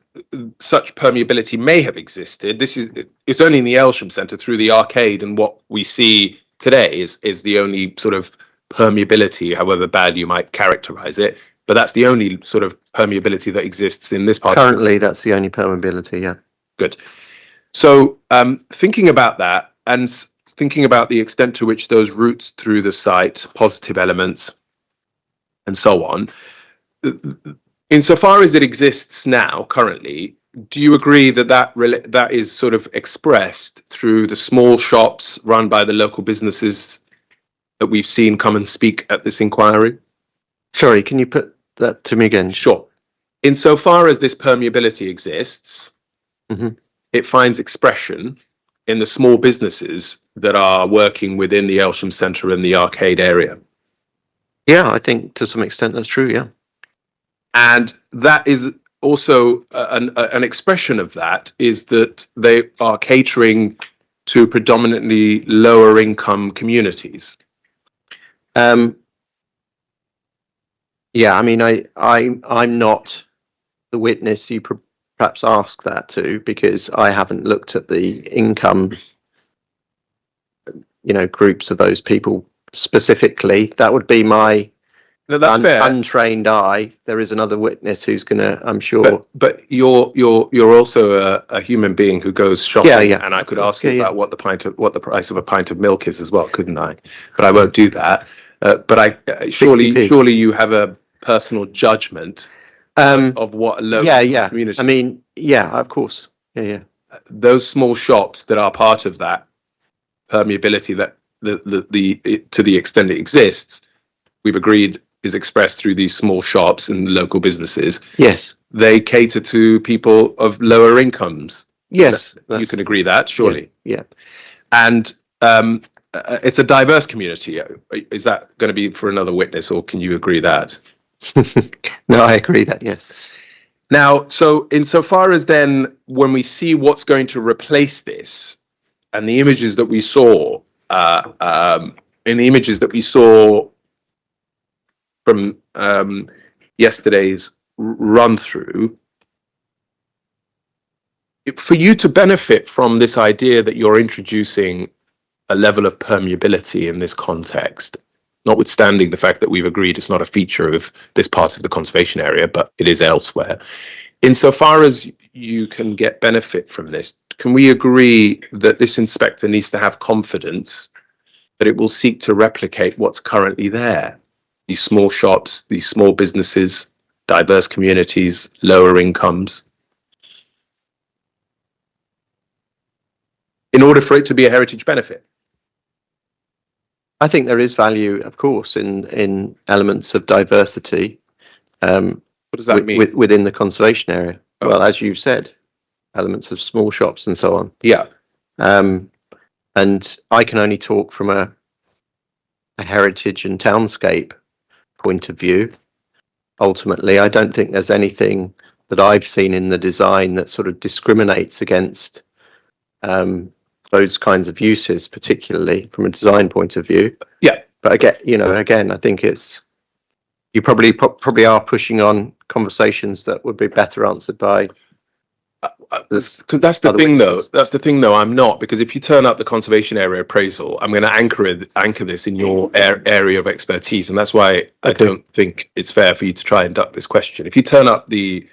such permeability may have existed, it's only in the Aylesham Centre through the arcade, and what we see today is the only sort of permeability, however bad you might characterise it. But that's the only sort of permeability that exists in this part. Currently, that's the only permeability. Yeah. Good. So thinking about that and thinking about the extent to which those routes through the site, positive elements, and so on. Insofar as it exists now, currently, do you agree that that is sort of expressed through the small shops run by the local businesses that we've seen come and speak at this inquiry? Sorry, can you put that to me again? Sure. Insofar as this permeability exists, it finds expression in the small businesses that are working within the Aylesham Centre and the arcade area. Yeah, I think to some extent that's true. Yeah. And that is also an expression of that is that they are catering to predominantly lower income communities. Yeah, I mean, I'm not the witness you perhaps ask that to, because I haven't looked at the income, groups of those people specifically. That would be my untrained eye. There is another witness who's gonna, I'm sure. But you're also a human being who goes shopping, and I could ask you about what the price of a pint of milk is as well, couldn't I? But I won't do that. But surely you have a personal judgment of what a local community. I mean, yeah, of course. Yeah. Those small shops that are part of that permeability, that to the extent it exists, we've agreed is expressed through these small shops and local businesses. Yes. They cater to people of lower incomes. Yes. You can agree that, surely. Yeah. And it's a diverse community. Is that going to be for another witness, or can you agree that? No, I agree that, yes. Now, so insofar as then when we see what's going to replace this, and the images that we saw, from yesterday's run through, for you to benefit from this idea that you're introducing a level of permeability in this context, notwithstanding the fact that we've agreed it's not a feature of this part of the conservation area, but it is elsewhere. Insofar as you can get benefit from this, can we agree that this inspector needs to have confidence that it will seek to replicate what's currently there? These small shops, these small businesses, diverse communities, lower incomes, in order for it to be a heritage benefit? I think there is value, of course, in elements of diversity. What does that mean? Within the conservation area? Oh. Well, as you've said, elements of small shops and so on. Yeah. And I can only talk from a heritage and townscape point of view. Ultimately, I don't think there's anything that I've seen in the design that sort of discriminates against those kinds of uses, particularly from a design point of view. Yeah. But again, I think it's, you probably are pushing on conversations that would be better answered by. Because that's the thing, though. That's the thing, though. I'm not, because if you turn up the conservation area appraisal, I'm going to anchor this in your area of expertise, and that's why I don't think it's fair for you to try and duck this question. If you turn up the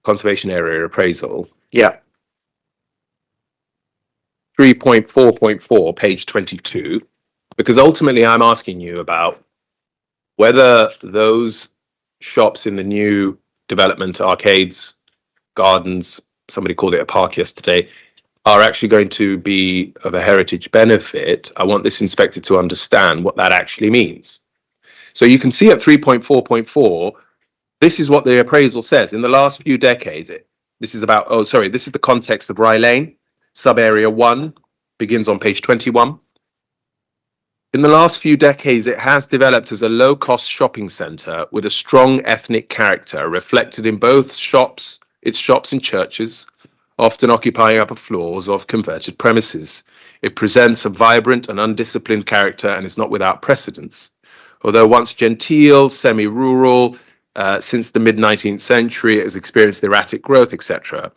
conservation area appraisal, 3.4.4, page 22, because ultimately I'm asking you about whether those shops in the new development, arcades, gardens, somebody called it a park yesterday, are actually going to be of a heritage benefit. I want this inspector to understand what that actually means. So you can see at 3.4.4, this is what the appraisal says. In the last few decades, this is the context of Rye Lane. Sub-area 1 begins on page 21. In the last few decades, it has developed as a low-cost shopping centre with a strong ethnic character reflected in both its shops and churches, often occupying upper floors of converted premises. It presents a vibrant and undisciplined character and is not without precedence. Although once genteel, semi-rural, since the mid-19th century, it has experienced erratic growth, etc.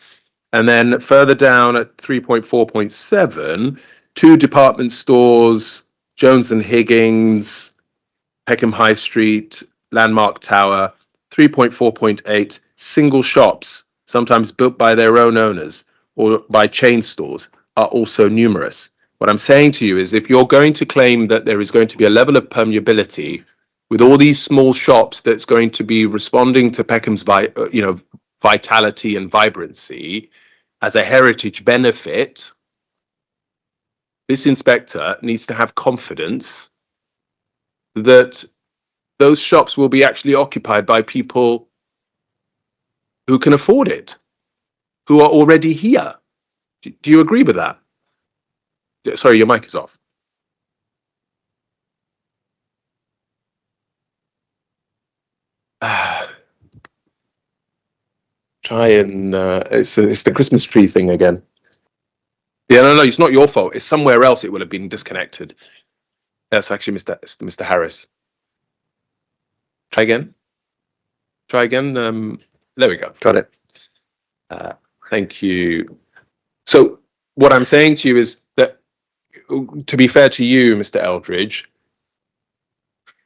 And then further down at 3.4.7, 2 department stores, Jones and Higgins, Peckham High Street, Landmark Tower, 3.4.8, single shops, sometimes built by their own owners or by chain stores, are also numerous. What I'm saying to you is if you're going to claim that there is going to be a level of permeability with all these small shops that's going to be responding to Peckham's vitality and vibrancy as a heritage benefit, this inspector needs to have confidence that those shops will be actually occupied by people who can afford it, who are already here. Do you agree with that? Sorry, your mic is off. Try and it's the Christmas tree thing again. Yeah, no, it's not your fault. It's somewhere else. It will have been disconnected. That's actually Mr. Harris. Try again. Try again. There we go. Got it. Thank you. So what I'm saying to you is that, to be fair to you, Mr. Eldridge,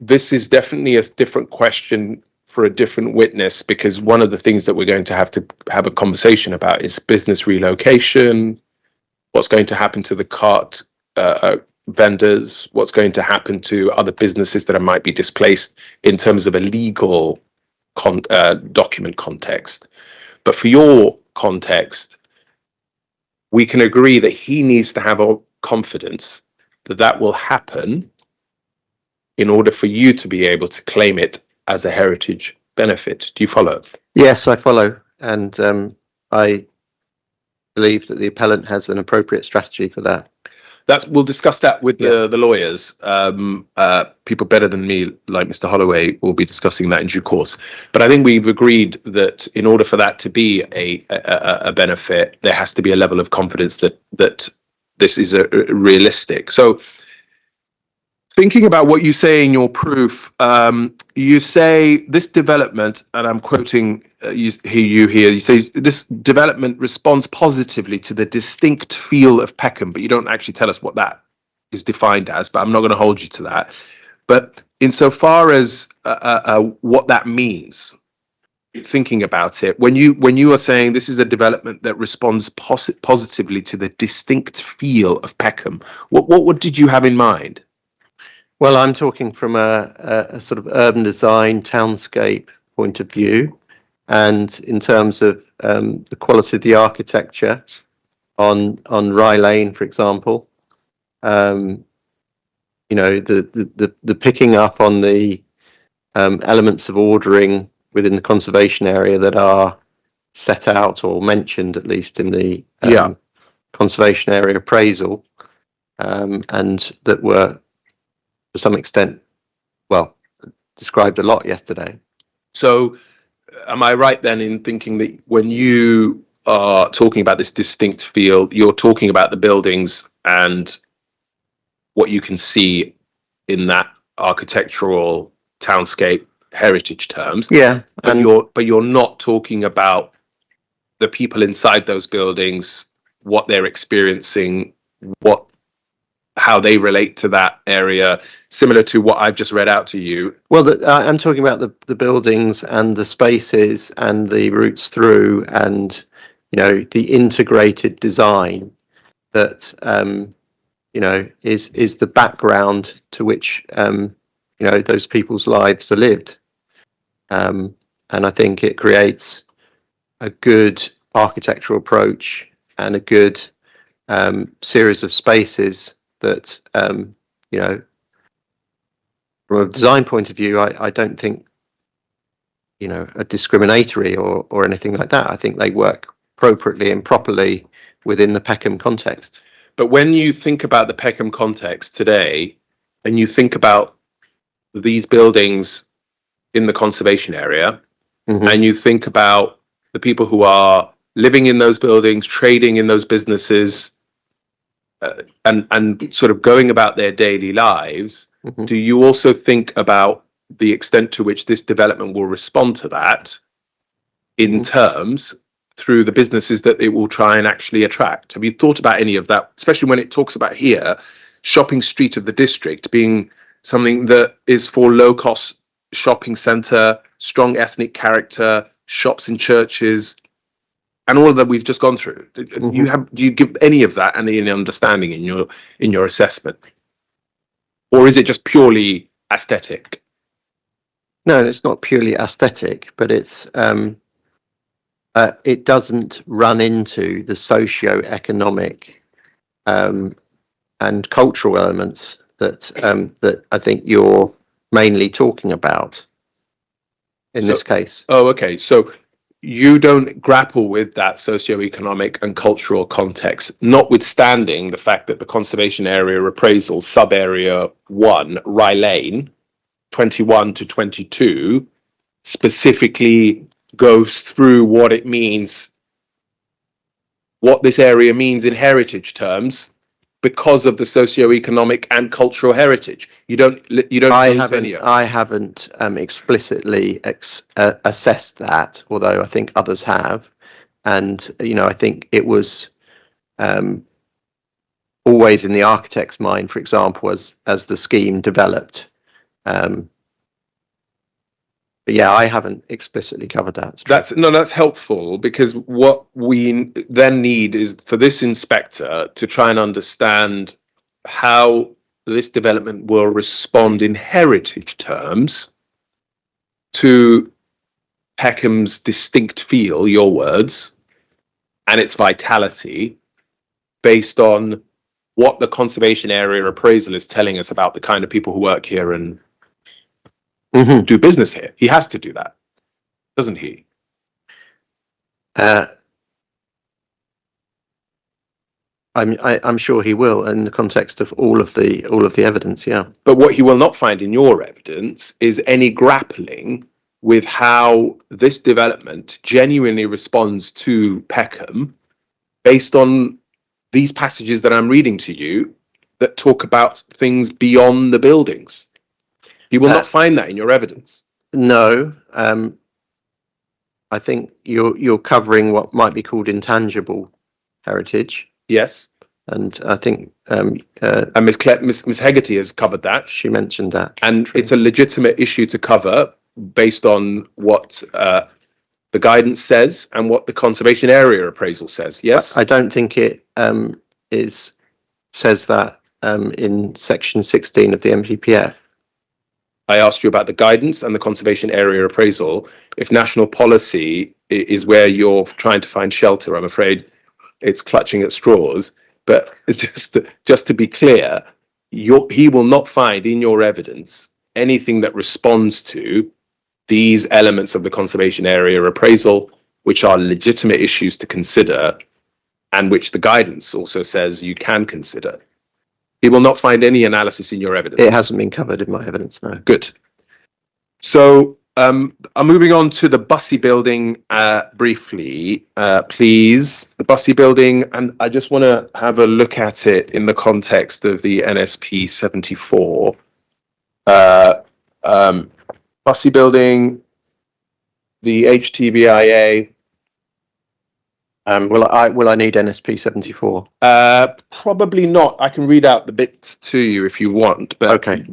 this is definitely a different question for a different witness, because one of the things that we're going to have a conversation about is business relocation, what's going to happen to the cart vendors, what's going to happen to other businesses that might be displaced in terms of a legal document context. But for your context, we can agree that he needs to have a confidence that that will happen in order for you to be able to claim it as a heritage benefit. Do you follow? Yes, I follow. And I believe that the appellant has an appropriate strategy for that. We'll discuss that with the lawyers. People better than me, like Mr. Holloway, will be discussing that in due course. But I think we've agreed that in order for that to be a benefit, there has to be a level of confidence that this is realistic. So, thinking about what you say in your proof, you say this development, and I'm quoting you here, you say this development responds positively to the distinct feel of Peckham, but you don't actually tell us what that is defined as, but I'm not going to hold you to that. But insofar as what that means, thinking about it, when you are saying this is a development that responds positively to the distinct feel of Peckham, what did you have in mind? Well, I'm talking from a sort of urban design, townscape point of view, and in terms of the quality of the architecture on Rye Lane, for example. The picking up on the elements of ordering within the conservation area that are set out or mentioned, at least in the conservation area appraisal, and that were to some extent, described a lot yesterday. So am I right then in thinking that when you are talking about this distinct feel, you're talking about the buildings and what you can see in that architectural townscape heritage terms? Yeah. But you're not talking about the people inside those buildings, what they're experiencing, how they relate to that area, similar to what I've just read out to you. Well, I'm talking about the buildings and the spaces and the routes through, and the integrated design that is the background to which those people's lives are lived, and I think it creates a good architectural approach and a good series of spaces that from a design point of view, I don't think are discriminatory or anything like that. I think they work appropriately and properly within the Peckham context. But when you think about the Peckham context today, and you think about these buildings in the conservation area, and you think about the people who are living in those buildings, trading in those businesses, and sort of going about their daily lives, Mhm. do you also think about the extent to which this development will respond to that in terms through the businesses that it will try and actually attract? Have you thought about any of that, especially when it talks about here, shopping street of the district being something that is for low cost shopping centre, strong ethnic character, shops and churches, and all of that we've just gone through? Do you give any of that any understanding in your assessment, or is it just purely aesthetic? No, it's not purely aesthetic, but it doesn't run into the socio-economic and cultural elements that I think you're mainly talking about in this case. Oh, okay. So you don't grapple with that socio-economic and cultural context, notwithstanding the fact that the conservation area appraisal sub-area 1, Rye Lane, 21 to 22, specifically goes through what it means, what this area means in heritage terms, because of the socio-economic and cultural heritage. You don't I haven't explicitly assessed that, although I think others have, and I think it was always in the architect's mind, for example, as the scheme developed. But yeah, I haven't explicitly covered that. That's helpful, because what we then need is for this inspector to try and understand how this development will respond in heritage terms to Peckham's distinct feel, your words, and its vitality, based on what the conservation area appraisal is telling us about the kind of people who work here and do business here. He has to do that, doesn't he? I'm sure he will, in the context of all of the evidence. Yeah. But what he will not find in your evidence is any grappling with how this development genuinely responds to Peckham, based on these passages that I'm reading to you that talk about things beyond the buildings. You will not find that in your evidence. No, I think you're covering what might be called intangible heritage. Yes. And I think and Miss Hegarty has covered that. She mentioned that. And it's a legitimate issue to cover based on what the guidance says and what the conservation area appraisal says. Yes. I don't think it says that in section 16 of the MPPF. I asked you about the guidance and the conservation area appraisal. If national policy is where you're trying to find shelter, I'm afraid it's clutching at straws. But just to be clear, he will not find in your evidence anything that responds to these elements of the conservation area appraisal, which are legitimate issues to consider, and which the guidance also says you can consider. He will not find any analysis in your evidence. It hasn't been covered in my evidence, no. Good. So I'm moving on to the Bussey building briefly, please. The Bussey building, and I just want to have a look at it in the context of the NSP 74. Bussey building, the HTBIA. Will I need NSP 74? Probably not. I can read out the bits to you if you want. But okay.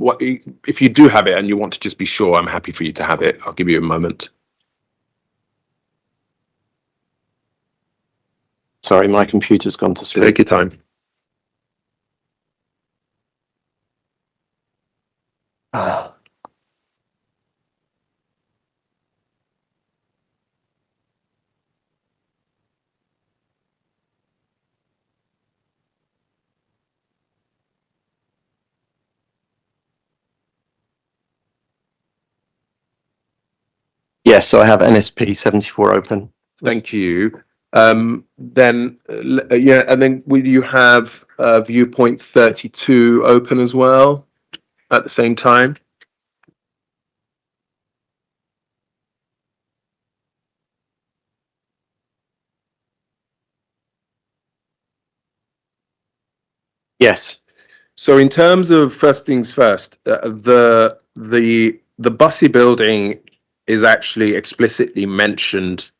If you do have it and you want to just be sure, I'm happy for you to have it. I'll give you a moment. Sorry, my computer's gone to sleep. Take your time. Yes, so I have NSP 74 open. Thank you. Then, and then will you have viewpoint 32 open as well at the same time? Yes. So in terms of first things first, the Bussey building is actually explicitly mentioned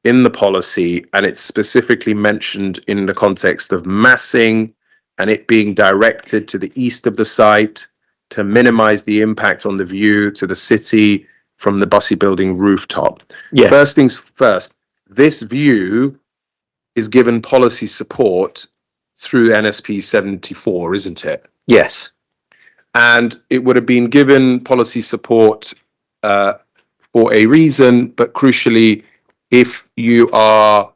in the policy, and it's specifically mentioned in the context of massing and it being directed to the east of the site to minimize the impact on the view to the city from the Bussey building rooftop. Yeah. First things first, this view is given policy support through NSP 74, isn't it? Yes. And it would have been given policy support for a reason, but crucially, if you are,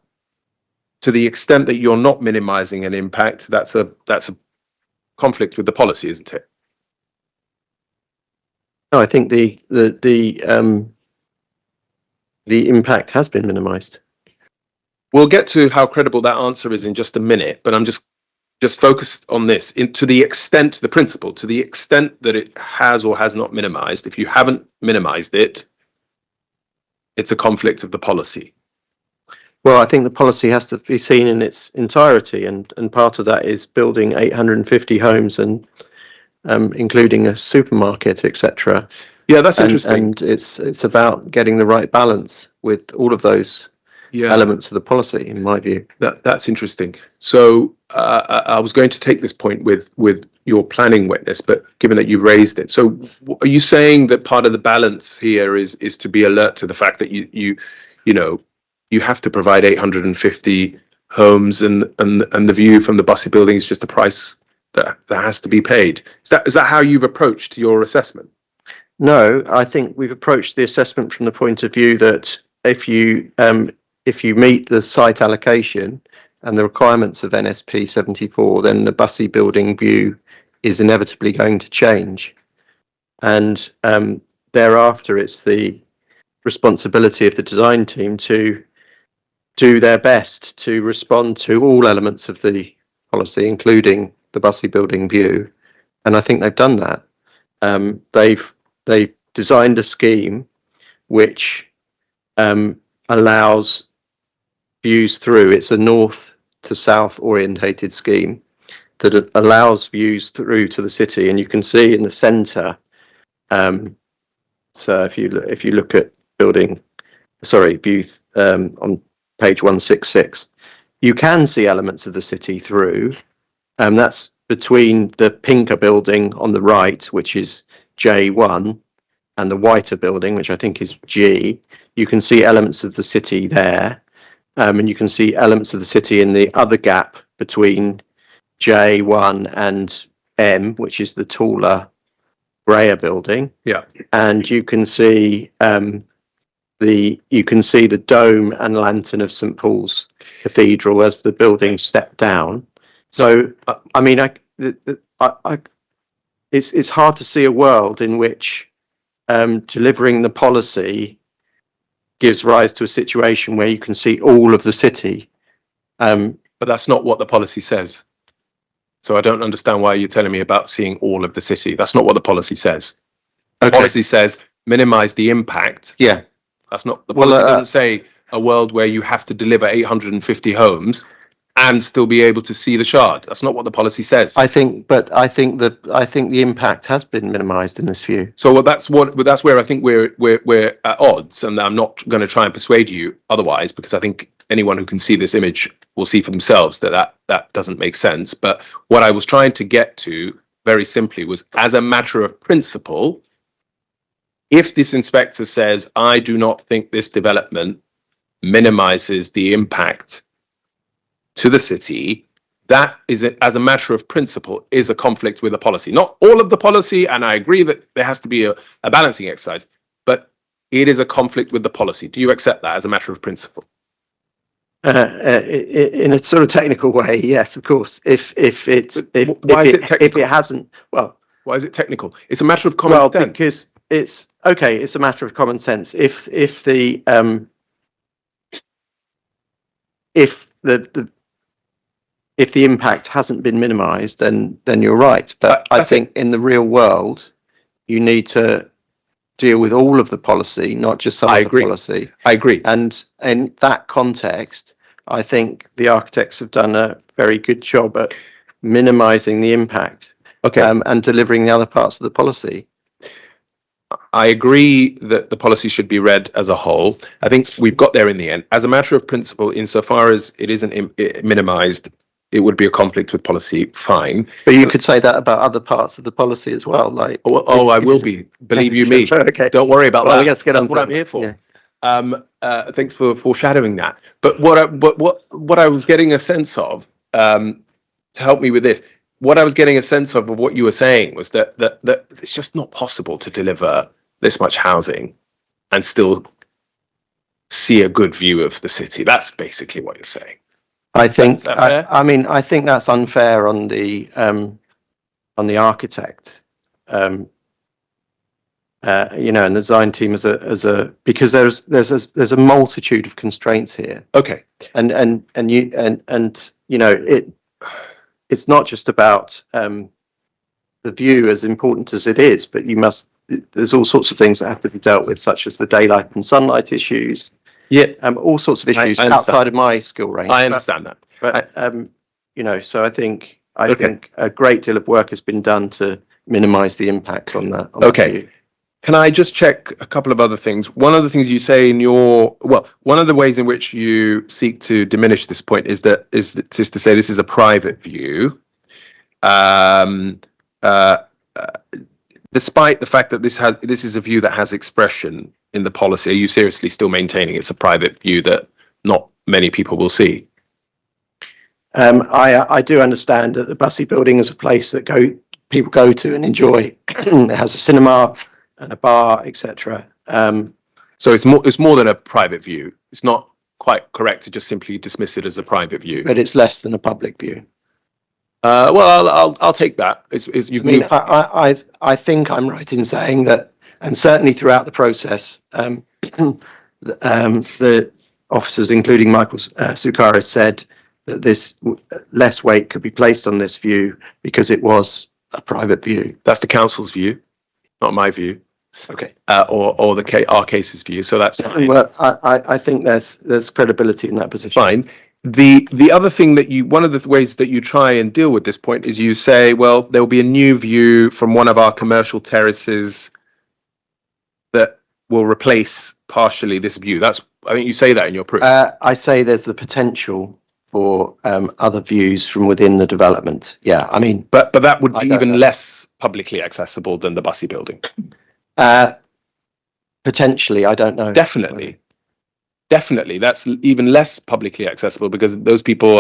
to the extent that you're not minimizing an impact, that's a conflict with the policy, isn't it? No, I think the impact has been minimised. We'll get to how credible that answer is in just a minute, but I'm just focused on this. To the extent, the principle, to the extent that it has or has not minimized, if you haven't minimized it, it's a conflict of the policy. Well, I think the policy has to be seen in its entirety, and part of that is building 850 homes and including a supermarket, etc. Yeah, that's interesting. And it's about getting the right balance with all of those elements of the policy, in my view. That's interesting. So I was going to take this point with your planning witness, but given that you've raised it, so are you saying that part of the balance here is to be alert to the fact that you have to provide 850 homes, and the view from the Bussey building is just a price that has to be paid? Is that how you've approached your assessment? No, I think we've approached the assessment from the point of view that if you meet the site allocation and the requirements of NSP 74, then the Bussey building view is inevitably going to change. And thereafter, it's the responsibility of the design team to do their best to respond to all elements of the policy, including the Bussey building view. And I think they've done that. They've designed a scheme which allows views through. It's a north to south orientated scheme that allows views through to the city, and you can see in the centre. So if you look at view on page 166, you can see elements of the city through. That's between the pinker building on the right, which is J1, and the whiter building, which I think is G. You can see elements of the city there, and you can see elements of the city in the other gap between J1 and M, which is the taller, grayer building. Yeah, and you can see the dome and lantern of St Paul's Cathedral as the buildings step down. So I mean, it's hard to see a world in which delivering the policy gives rise to a situation where you can see all of the city. but that's not what the policy says. So I don't understand why you're telling me about seeing all of the city. That's not what the policy says. The policy says minimize the impact. Yeah. That's not, the policy doesn't say a world where you have to deliver 850 homes and still be able to see the Shard. That's not what the policy says. I think the impact has been minimised in this view. So that's where I think we're at odds, and I'm not going to try and persuade you otherwise, because I think anyone who can see this image will see for themselves that doesn't make sense. But what I was trying to get to very simply was, as a matter of principle, if this inspector says, I do not think this development minimises the impact to the city, that is, as a matter of principle, is a conflict with the policy. Not all of the policy, and I agree that there has to be a balancing exercise, but it is a conflict with the policy. Do you accept that as a matter of principle? In a sort of technical way, yes, of course. If it hasn't, well, why is it technical? It's a matter of common sense. Because it's okay. It's a matter of common sense. If the impact hasn't been minimised, then you're right. But I think in the real world, you need to deal with all of the policy, not just some of the policy. I agree. And in that context, I think the architects have done a very good job at minimising the impact Okay. and delivering the other parts of the policy. I agree that the policy should be read as a whole. I think we've got there in the end. As a matter of principle, insofar as it isn't minimised, it would be a conflict with policy, fine. But you could say that about other parts of the policy as well, like. I will be. Believe you me. Okay. Don't worry about Well, that. let's get That's on what to I'm it. here for. Yeah. Thanks for foreshadowing that. But what I was getting a sense of, to help me with this, what I was getting a sense of what you were saying was that it's just not possible to deliver this much housing and still see a good view of the city. That's basically what you're saying. I think. Is that fair? I mean, I think that's unfair on the architect. And the design team as a because there's a multitude of constraints here. Okay. And it's not just about the view, as important as it is, but there's all sorts of things that have to be dealt with, such as the daylight and sunlight issues. Yeah. All sorts of issues I outside of my skill range. I understand that. But so I think a great deal of work has been done to minimise the impact on that. Okay. View. Can I just check a couple of other things? One of the things you say one of the ways in which you seek to diminish this point is to say this is a private view. Despite the fact that this is a view that has expression in the policy, are you seriously still maintaining it's a private view that not many people will see? I do understand that the Bussey building is a place that people go to and enjoy. It has a cinema and a bar, etc. So it's more than a private view. It's not quite correct to just simply dismiss it as a private view. But it's less than a public view. Well, I'll take that. I think I'm right in saying that, and certainly throughout the process, the officers, including Michael Sukaris, said that this less weight could be placed on this view because it was a private view. That's the council's view, not my view. Okay. Or our case's view. So that's fine. Well, I think there's credibility in that position. Fine. The other thing one of the ways that you try and deal with this point is you say, well, there will be a new view from one of our commercial terraces that will replace partially this view. I think you say that in your proof. I say there's the potential for other views from within the development. Yeah, I mean, but that would be even less publicly accessible than the Bussey building. Potentially, I don't know. Definitely, that's even less publicly accessible because those people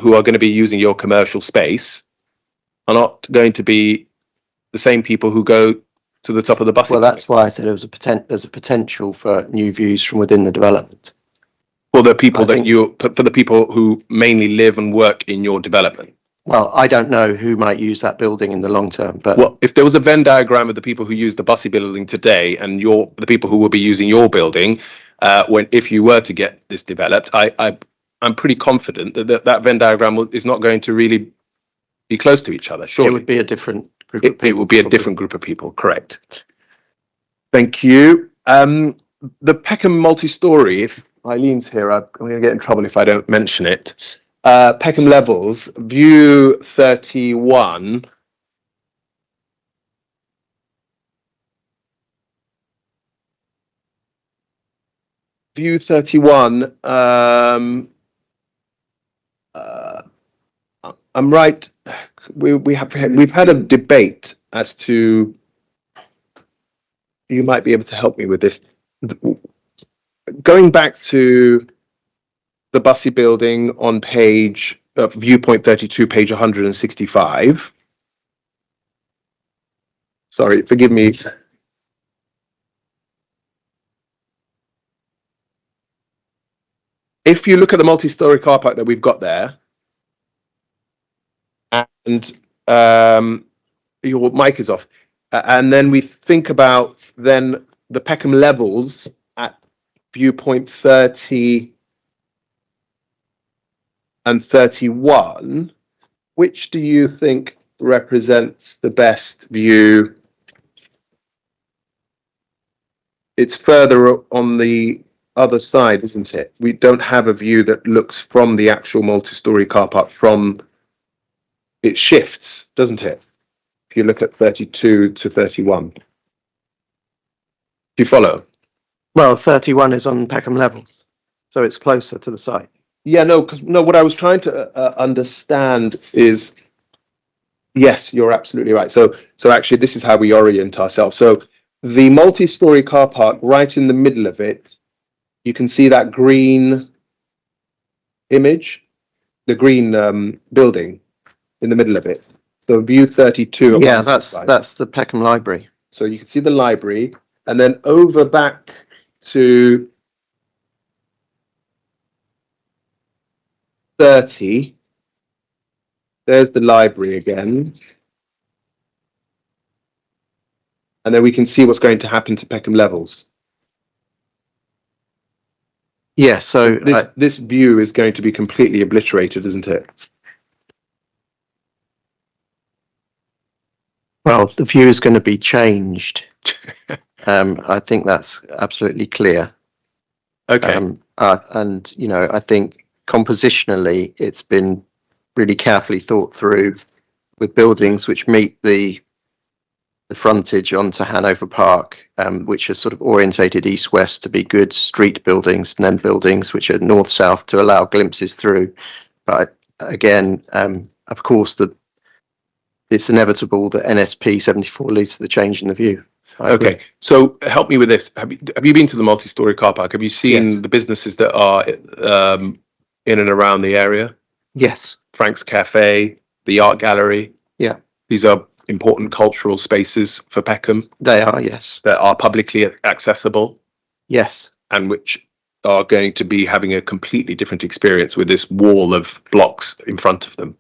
who are going to be using your commercial space are not going to be the same people who go to the top of the Bussey. Well, that's why I said there's a potential for new views from within the development. For the people for the people who mainly live and work in your development. Well, I don't know who might use that building in the long term, but if there was a Venn diagram of the people who use the Bussey building today and the people who will be using your building, if you were to get this developed, I'm pretty confident that Venn diagram is not going to really be close to each other. Surely it would be a different group of people. It would be a different group of people. Correct. Thank you. The Peckham multi-story. If Eileen's here, I'm going to get in trouble if I don't mention it. Peckham Levels, view 31. View 31. I'm right. We've had a debate as to. You might be able to help me with this. Going back to the Bussey building on viewpoint 32, page 165. Sorry, forgive me. If you look at the multi-story car park that we've got there, and your mic is off, and then we think about then the Peckham Levels at viewpoint 30 and 31, which do you think represents the best view? It's further on the other side, isn't it? We don't have a view that looks from the actual multi-story car park from it shifts, doesn't it? If you look at 32 to 31. Do you follow? Well, 31 is on Peckham levels, so it's closer to the site. Yeah, no, because what I was trying to understand is, yes, you're absolutely right. So actually, this is how we orient ourselves. So the multi-story car park, right in the middle of it, you can see that green image, the green building in the middle of it. So view 32. Yeah, that's the Peckham Library. So you can see the library, and then over back to 30. There's the library again. And then we can see what's going to happen to Peckham levels. Yeah, so This view is going to be completely obliterated, isn't it? well, the view is going to be changed. I think that's absolutely clear. Okay. And you know, I think compositionally, it's been really carefully thought through with buildings which meet the frontage onto Hanover Park, which are sort of orientated east-west to be good street buildings, and then buildings which are north-south to allow glimpses through. But again, of course, it's inevitable that NSP 74 leads to the change in the view. Okay, so help me with this. Have you been to the multi-story car park? Have you seen Yes. the businesses that are in and around the area? Yes. Frank's Cafe, the art gallery. Yeah. These are important cultural spaces for Peckham They are, yes. that are publicly accessible Yes. and which are going to be having a completely different experience with this wall of blocks in front of them.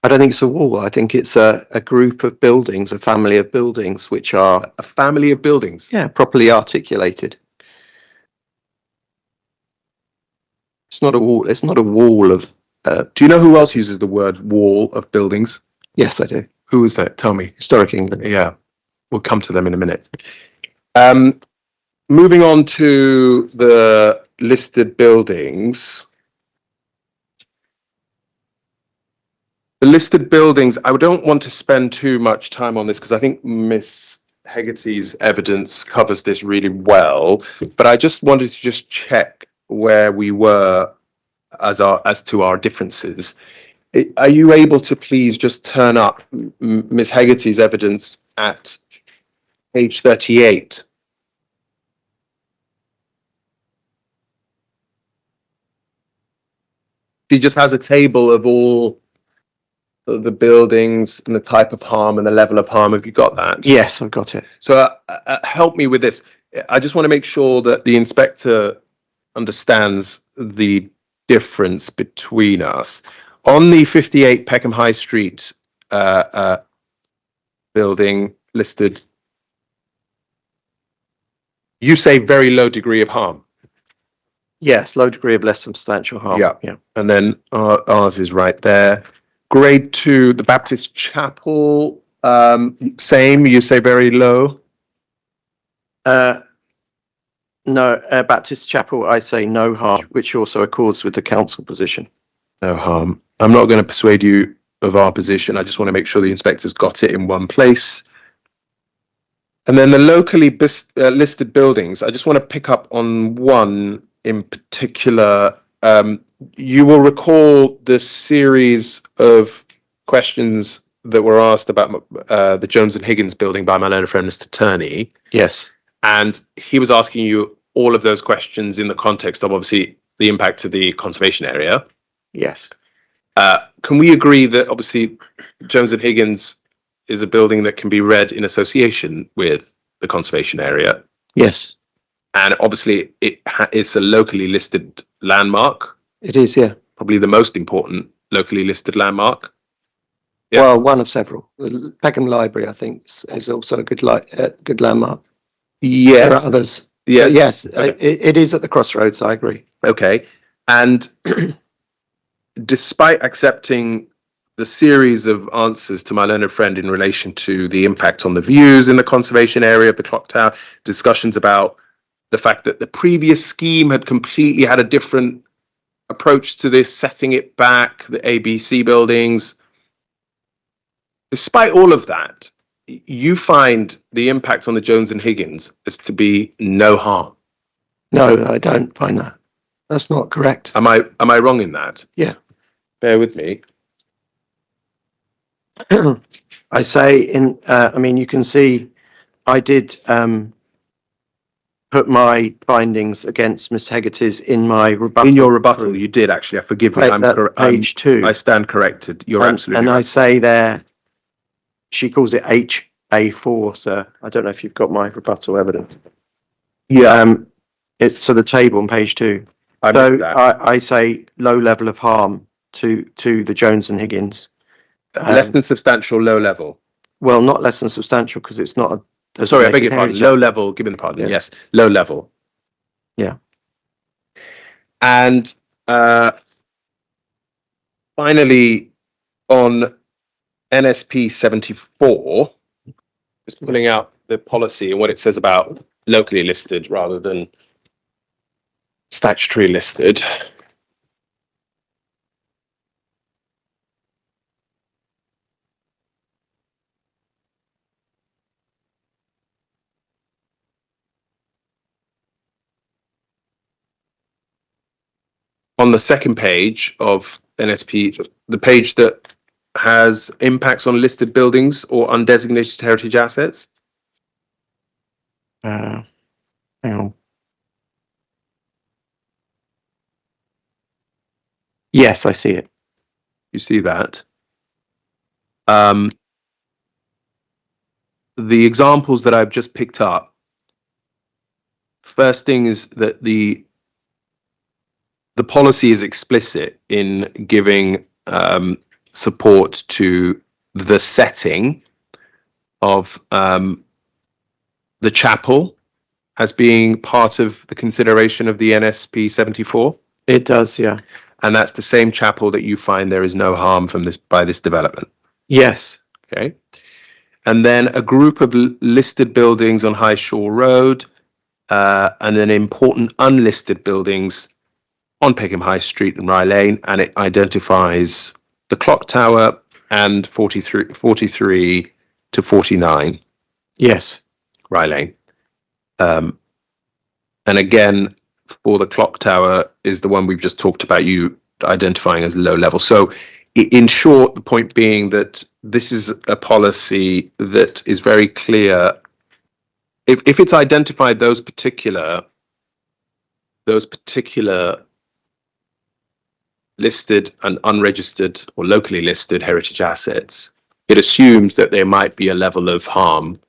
I don't think it's a wall. I think it's a group of buildings, a family of buildings, which are, A family of buildings. yeah, properly articulated. It's not a wall. It's not a wall of. Do you know who else uses the word wall of buildings? Yes, I do. Who is that? Tell me. Historic England. Yeah, we'll come to them in a minute. Moving on to the listed buildings. The listed buildings, I don't want to spend too much time on this because I think Miss Hegarty's evidence covers this really well, but I just wanted to just check where we were as to our differences. Are you able to please just turn up Miss Hegarty's evidence at page 38? She just has a table of all the buildings and the type of harm and the level of harm. Have you got that? Yes, I've got it. So help me with this. I just want to make sure that the inspector understands the difference between us. On the 58 Peckham High Street building listed, you say very low degree of harm. Yes, low degree of less substantial harm. Yeah. Yeah. And then ours is right there. Grade 2, the Baptist Chapel, same, you say very low. No, Baptist Chapel, I say no harm, which also accords with the council position. No harm. I'm not going to persuade you of our position. I just want to make sure the inspector's got it in one place. And then the locally listed buildings, I just want to pick up on one in particular. You will recall the series of questions that were asked about the Jones and Higgins building by my learned friend, Mr. Turney. Yes. And he was asking you all of those questions in the context of obviously the impact to the conservation area. Yes. Can we agree that obviously Jones and Higgins is a building that can be read in association with the conservation area? Yes. And obviously it is a locally listed landmark, It is, yeah. probably the most important locally listed landmark. Yeah. Well, one of several. The Peckham Library, I think, is also a good landmark. There Yes. are others. Yeah. But yes, Okay. it is at the crossroads. I agree. Okay. And despite accepting the series of answers to my learned friend in relation to the impact on the views in the conservation area of the clock tower, discussions about the fact that the previous scheme had completely had a different approach to this, setting it back, the ABC buildings. Despite all of that, you find the impact on the Jones and Higgins as to be no harm. No, I don't find that. That's not correct. Am I wrong in that? Yeah. Bear with me. I say I mean, you can see I did put my findings against Miss Hegarty's in my rebuttal. In your rebuttal, you did actually. Forgive me. Page 2. I stand corrected. You're absolutely and right. I say there, she calls it HA4, sir. I don't know if you've got my rebuttal evidence. Yeah. It's so the table on page 2. I So missed that. I say low level of harm to the Jones and Higgins. Less than substantial, low level. Well, not less than substantial because it's not a. Sorry, I beg your pardon. Low level, give me the pardon. Yeah. Yes, low level. Yeah. And finally, on NSP 74, just pulling out the policy and what it says about locally listed rather than statutory listed. On the second page of NSP, the page that has impacts on listed buildings or undesignated heritage assets. Hang on. Yes, I see it. You see that. The examples that I've just picked up, first thing is that the policy is explicit in giving support to the setting of the chapel as being part of the consideration of the NSP 74. It does, yeah. And that's the same chapel that you find there is no harm from this by this development. Yes. Okay. And then a group of listed buildings on High Shore Road, and then important unlisted buildings on Peckham High Street and Rye Lane, and it identifies the clock tower and 43 to 49. Yes. Rye Lane. And again, for the clock tower is the one we've just talked about, you identifying as low level. So in short, the point being that this is a policy that is very clear. If it's identified those particular listed and unregistered or locally listed heritage assets, it assumes that there might be a level of harm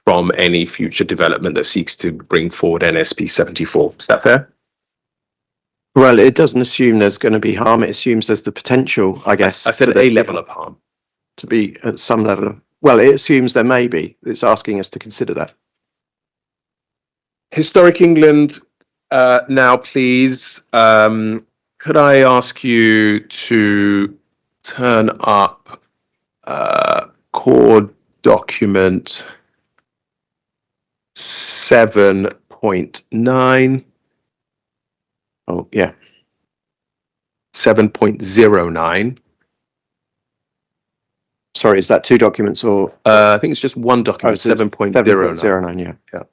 from any future development that seeks to bring forward NSP 74. Is that fair? Well, it doesn't assume there's going to be harm. It assumes there's the potential, I guess. I said a level of harm. To be at some level of. Well, it assumes there may be. It's asking us to consider that. Historic England, now please. Could I ask you to turn up core document 7.9? Oh, yeah. 7.09. Sorry, is that two documents or? I think it's just one document, 7.09. 7.09, yeah. Yeah.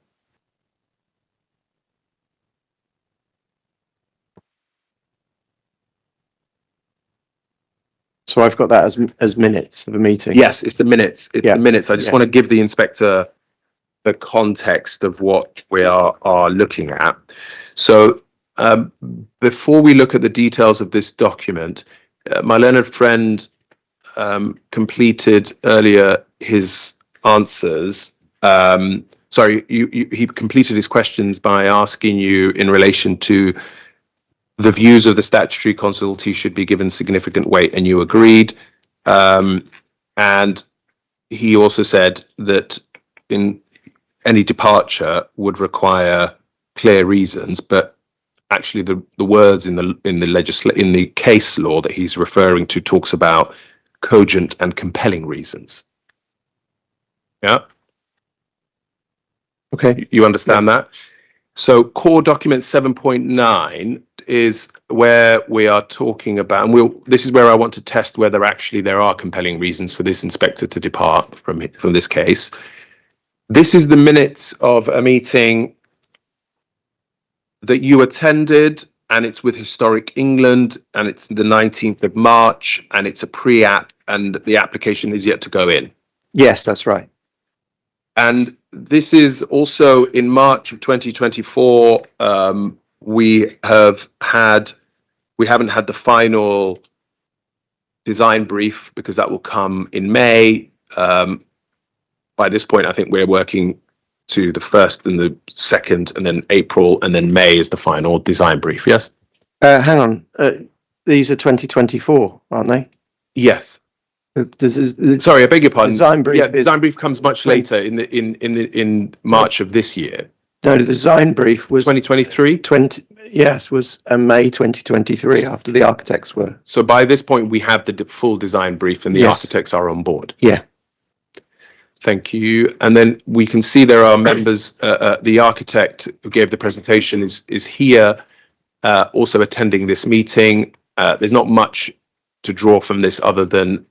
So I've got that as minutes of a meeting. Yes, it's the minutes. It's the minutes. I just want to give the inspector the context of what we are looking at. So before we look at the details of this document, my learned friend completed earlier his answers. He completed his questions by asking you in relation to the views of the statutory consultee should be given significant weight, and you agreed. And he also said that in any departure would require clear reasons, but actually the words in the case law that he's referring to talks about cogent and compelling reasons. Yeah. Okay. You understand that? So core document 7.9 is where we are talking about, and this is where I want to test whether actually there are compelling reasons for this inspector to depart from this case. This is the minutes of a meeting that you attended, and it's with Historic England, and it's the 19th of March, and it's a pre-app, and the application is yet to go in. Yes, that's right. And this is also in March of 2024. We haven't had the final design brief because that will come in May. By this point, I think we're working to the 1st and the 2nd, and then April, and then May is the final design brief. Yes. Hang on. These are 2024, aren't they? Yes. Sorry, I beg your pardon. Design brief. Yeah, design brief comes much later in March of this year. No, the design brief was 2023. Was May 2023 after the architects were. So by this point, we have the full design brief, and the architects are on board. Yeah. Thank you. And then we can see there are members. The architect who gave the presentation is here, also attending this meeting. There's not much to draw from this other than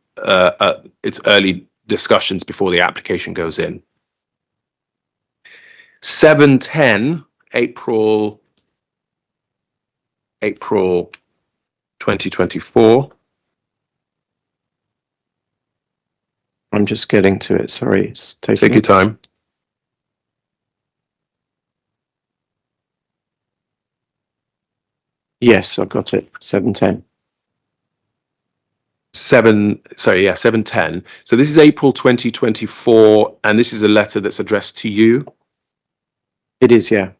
it's early discussions before the application goes in. 7/10, April 2024. I'm just getting to it. Sorry, it's taking. Take your time. Yes, I've got it. 7/10. 7/10. So this is April 2024, and this is a letter that's addressed to you. It is, yeah.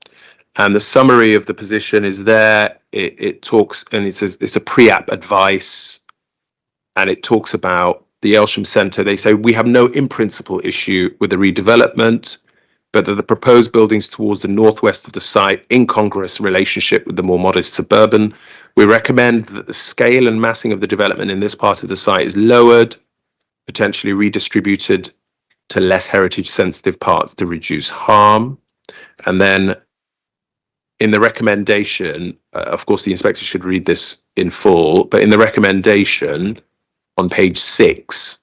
And the summary of the position is there. It talks, and it's a pre-app advice, and it talks about the Aylesham Centre. They say we have no in principle issue with the redevelopment, but that the proposed buildings towards the northwest of the site incongruous relationship with the more modest suburban. We recommend that the scale and massing of the development in this part of the site is lowered, potentially redistributed to less heritage sensitive parts to reduce harm. And then in the recommendation, of course, the inspector should read this in full, but in the recommendation on page 6,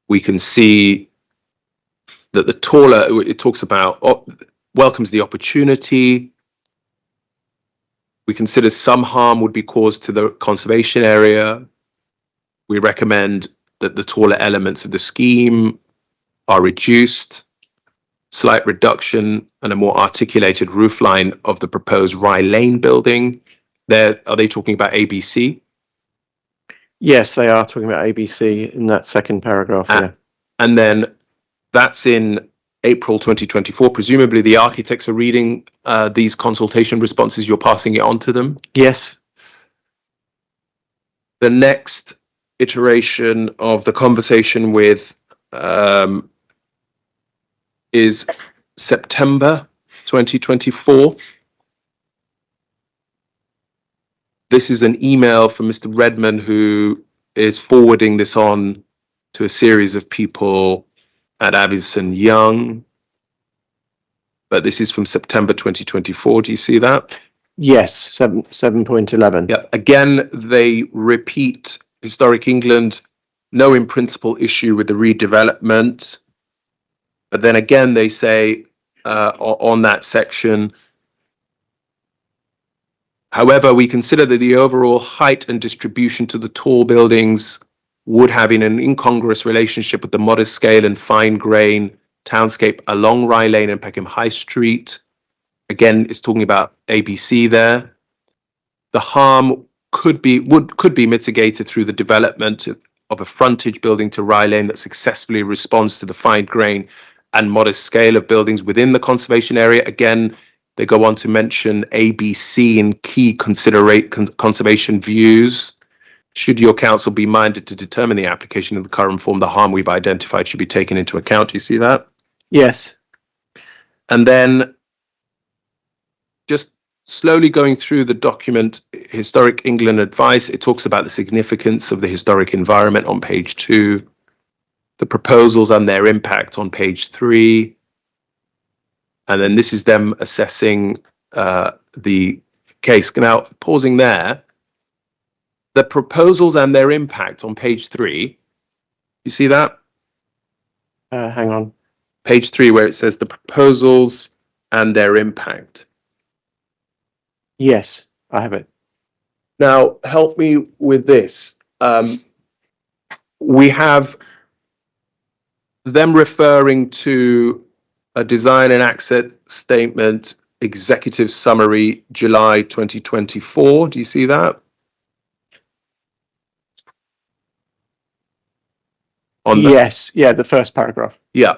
we can see that the taller, it talks about, welcomes the opportunity. We consider some harm would be caused to the conservation area. We recommend that the taller elements of the scheme are reduced. Slight reduction and a more articulated roofline of the proposed Rye Lane building. Are they talking about ABC? Yes, they are talking about ABC in that second paragraph. Yeah. And then that's in April 2024. Presumably the architects are reading these consultation responses. You're passing it on to them? Yes. The next iteration of the conversation with is September 2024. This is an email from Mr. Redman, who is forwarding this on to a series of people at Avison Young. But this is from September 2024. Do you see that? Yes, 7.11. Yeah. Again, they repeat Historic England, no in principle issue with the redevelopment. But then again, they say on that section, however, we consider that the overall height and distribution to the tall buildings would have in an incongruous relationship with the modest scale and fine grain townscape along Rye Lane and Peckham High Street. Again, it's talking about ABC there. The harm could be mitigated through the development of a frontage building to Rye Lane that successfully responds to the fine grain and modest scale of buildings within the conservation area. Again, they go on to mention ABC in key conservation views. Should your council be minded to determine the application of the current form, the harm we've identified should be taken into account. Do you see that? Yes. And then just slowly going through the document, Historic England Advice, it talks about the significance of the historic environment on page 2, the proposals and their impact on page 3, And then this is them assessing the case. Now, pausing there, the proposals and their impact on page 3. You see that? Hang on. Page 3, where it says the proposals and their impact. Yes, I have it. Now, help me with this. We have them referring to a design and access statement, executive summary, July 2024. Do you see that? Yes, yeah, the first paragraph. Yeah.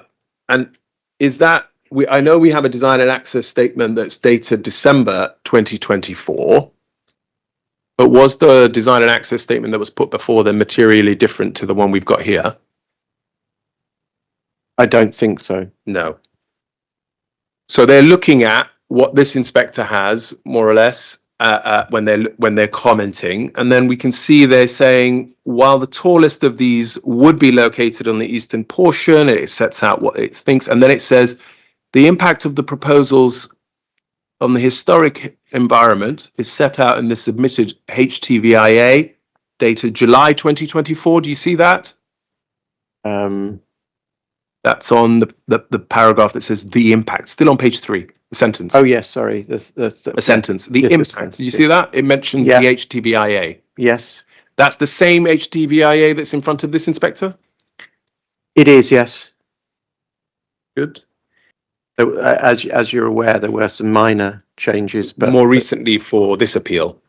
And is that, I know we have a design and access statement that's dated December 2024, but was the design and access statement that was put before then materially different to the one we've got here? I don't think so. No. So they're looking at what this inspector has, more or less, when they're commenting, and then we can see they're saying, while the tallest of these would be located on the eastern portion, it sets out what it thinks, and then it says the impact of the proposals on the historic environment is set out in the submitted HTVIA dated July 2024. Do you see that? That's on the paragraph that says the impact, still on page 3, the sentence. Oh yes, sorry. A sentence. The Yes, impact. Do you see that? It mentions Yeah. the HTVIA. Yes, That's the same HTVIA that's in front of this inspector? it is. Yes. Good. As you're aware, there were some minor changes, but More recently for this appeal.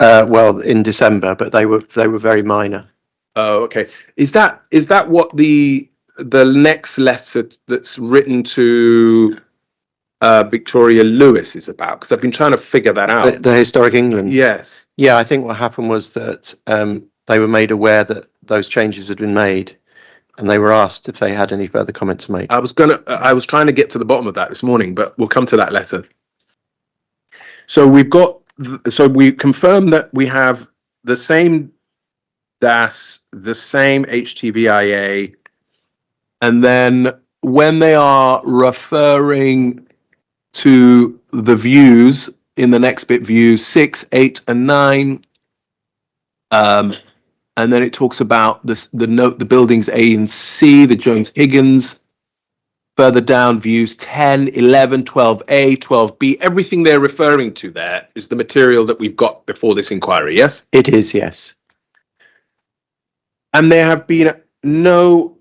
well, in December, but they were very minor. Oh, okay. Is that what the next letter that's written to Victoria Lewis is about? Because I've been trying to figure that out. The Historic England. Yes. Yeah, I think what happened was that they were made aware that those changes had been made, and they were asked if they had any further comment to make. I was trying to get to the bottom of that this morning, but we'll come to that later. So we confirm that we have the same DAS, the same HTVIA, and then when they are referring to the views in the next bit, views 6, 8, and 9, and then it talks about the buildings A and C, the Jones-Higgins. Further down, views 10, 11, 12A, 12B. Everything they're referring to there is the material that we've got before this inquiry, yes? It is, yes. And there have been no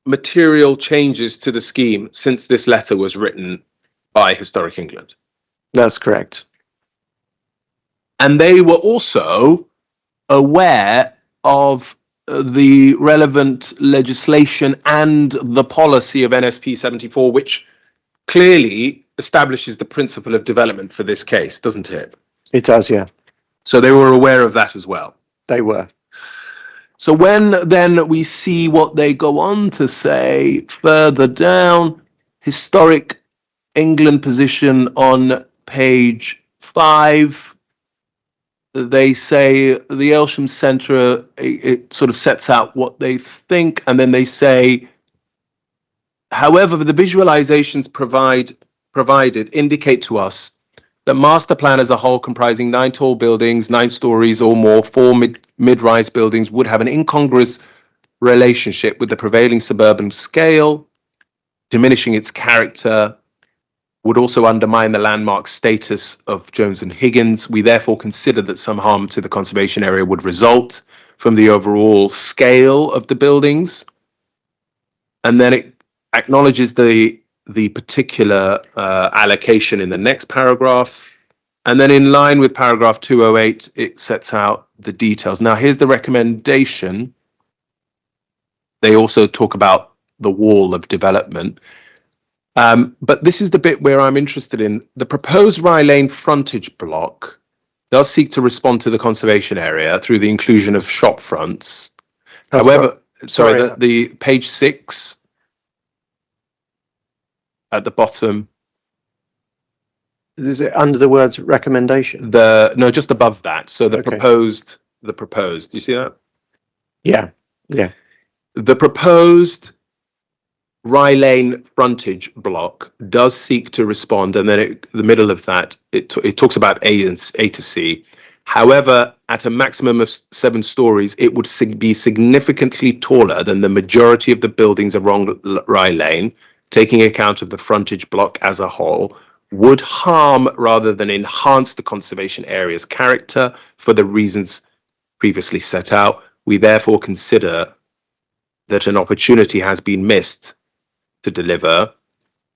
material changes to the scheme since this letter was written by Historic England. That's correct. And they were also aware of the relevant legislation and the policy of NSP 74, which clearly establishes the principle of development for this case, doesn't it? It does, yeah. So they were aware of that as well. They were. So when then we see what they go on to say further down, Historic England position on page 5, they say the Aylesham Centre, it sort of sets out what they think, and then they say, however, the visualizations provided indicate to us that master plan as a whole, comprising 9 tall buildings, 9 stories or more, 4 mid-rise buildings, would have an incongruous relationship with the prevailing suburban scale, diminishing its character, would also undermine the landmark status of Jones and Higgins. We therefore consider that some harm to the conservation area would result from the overall scale of the buildings. And then it acknowledges the particular allocation in the next paragraph. And then in line with paragraph 208, it sets out the details. Now, here's the recommendation. They also talk about the wall of development. But this is the bit where I'm interested in. The proposed Rye Lane frontage block does seek to respond to the conservation area through the inclusion of shop fronts. However, sorry, the page 6 at the bottom. Is it under the words recommendation? No, just above that. So the Okay. proposed. Do you see that? Yeah, yeah. The proposed Rye Lane frontage block does seek to respond, and then the middle of that, it talks about A to C. However, at a maximum of 7 stories, it would be significantly taller than the majority of the buildings along Rye Lane, taking account of the frontage block as a whole, would harm rather than enhance the conservation area's character for the reasons previously set out. We therefore consider that an opportunity has been missed to deliver.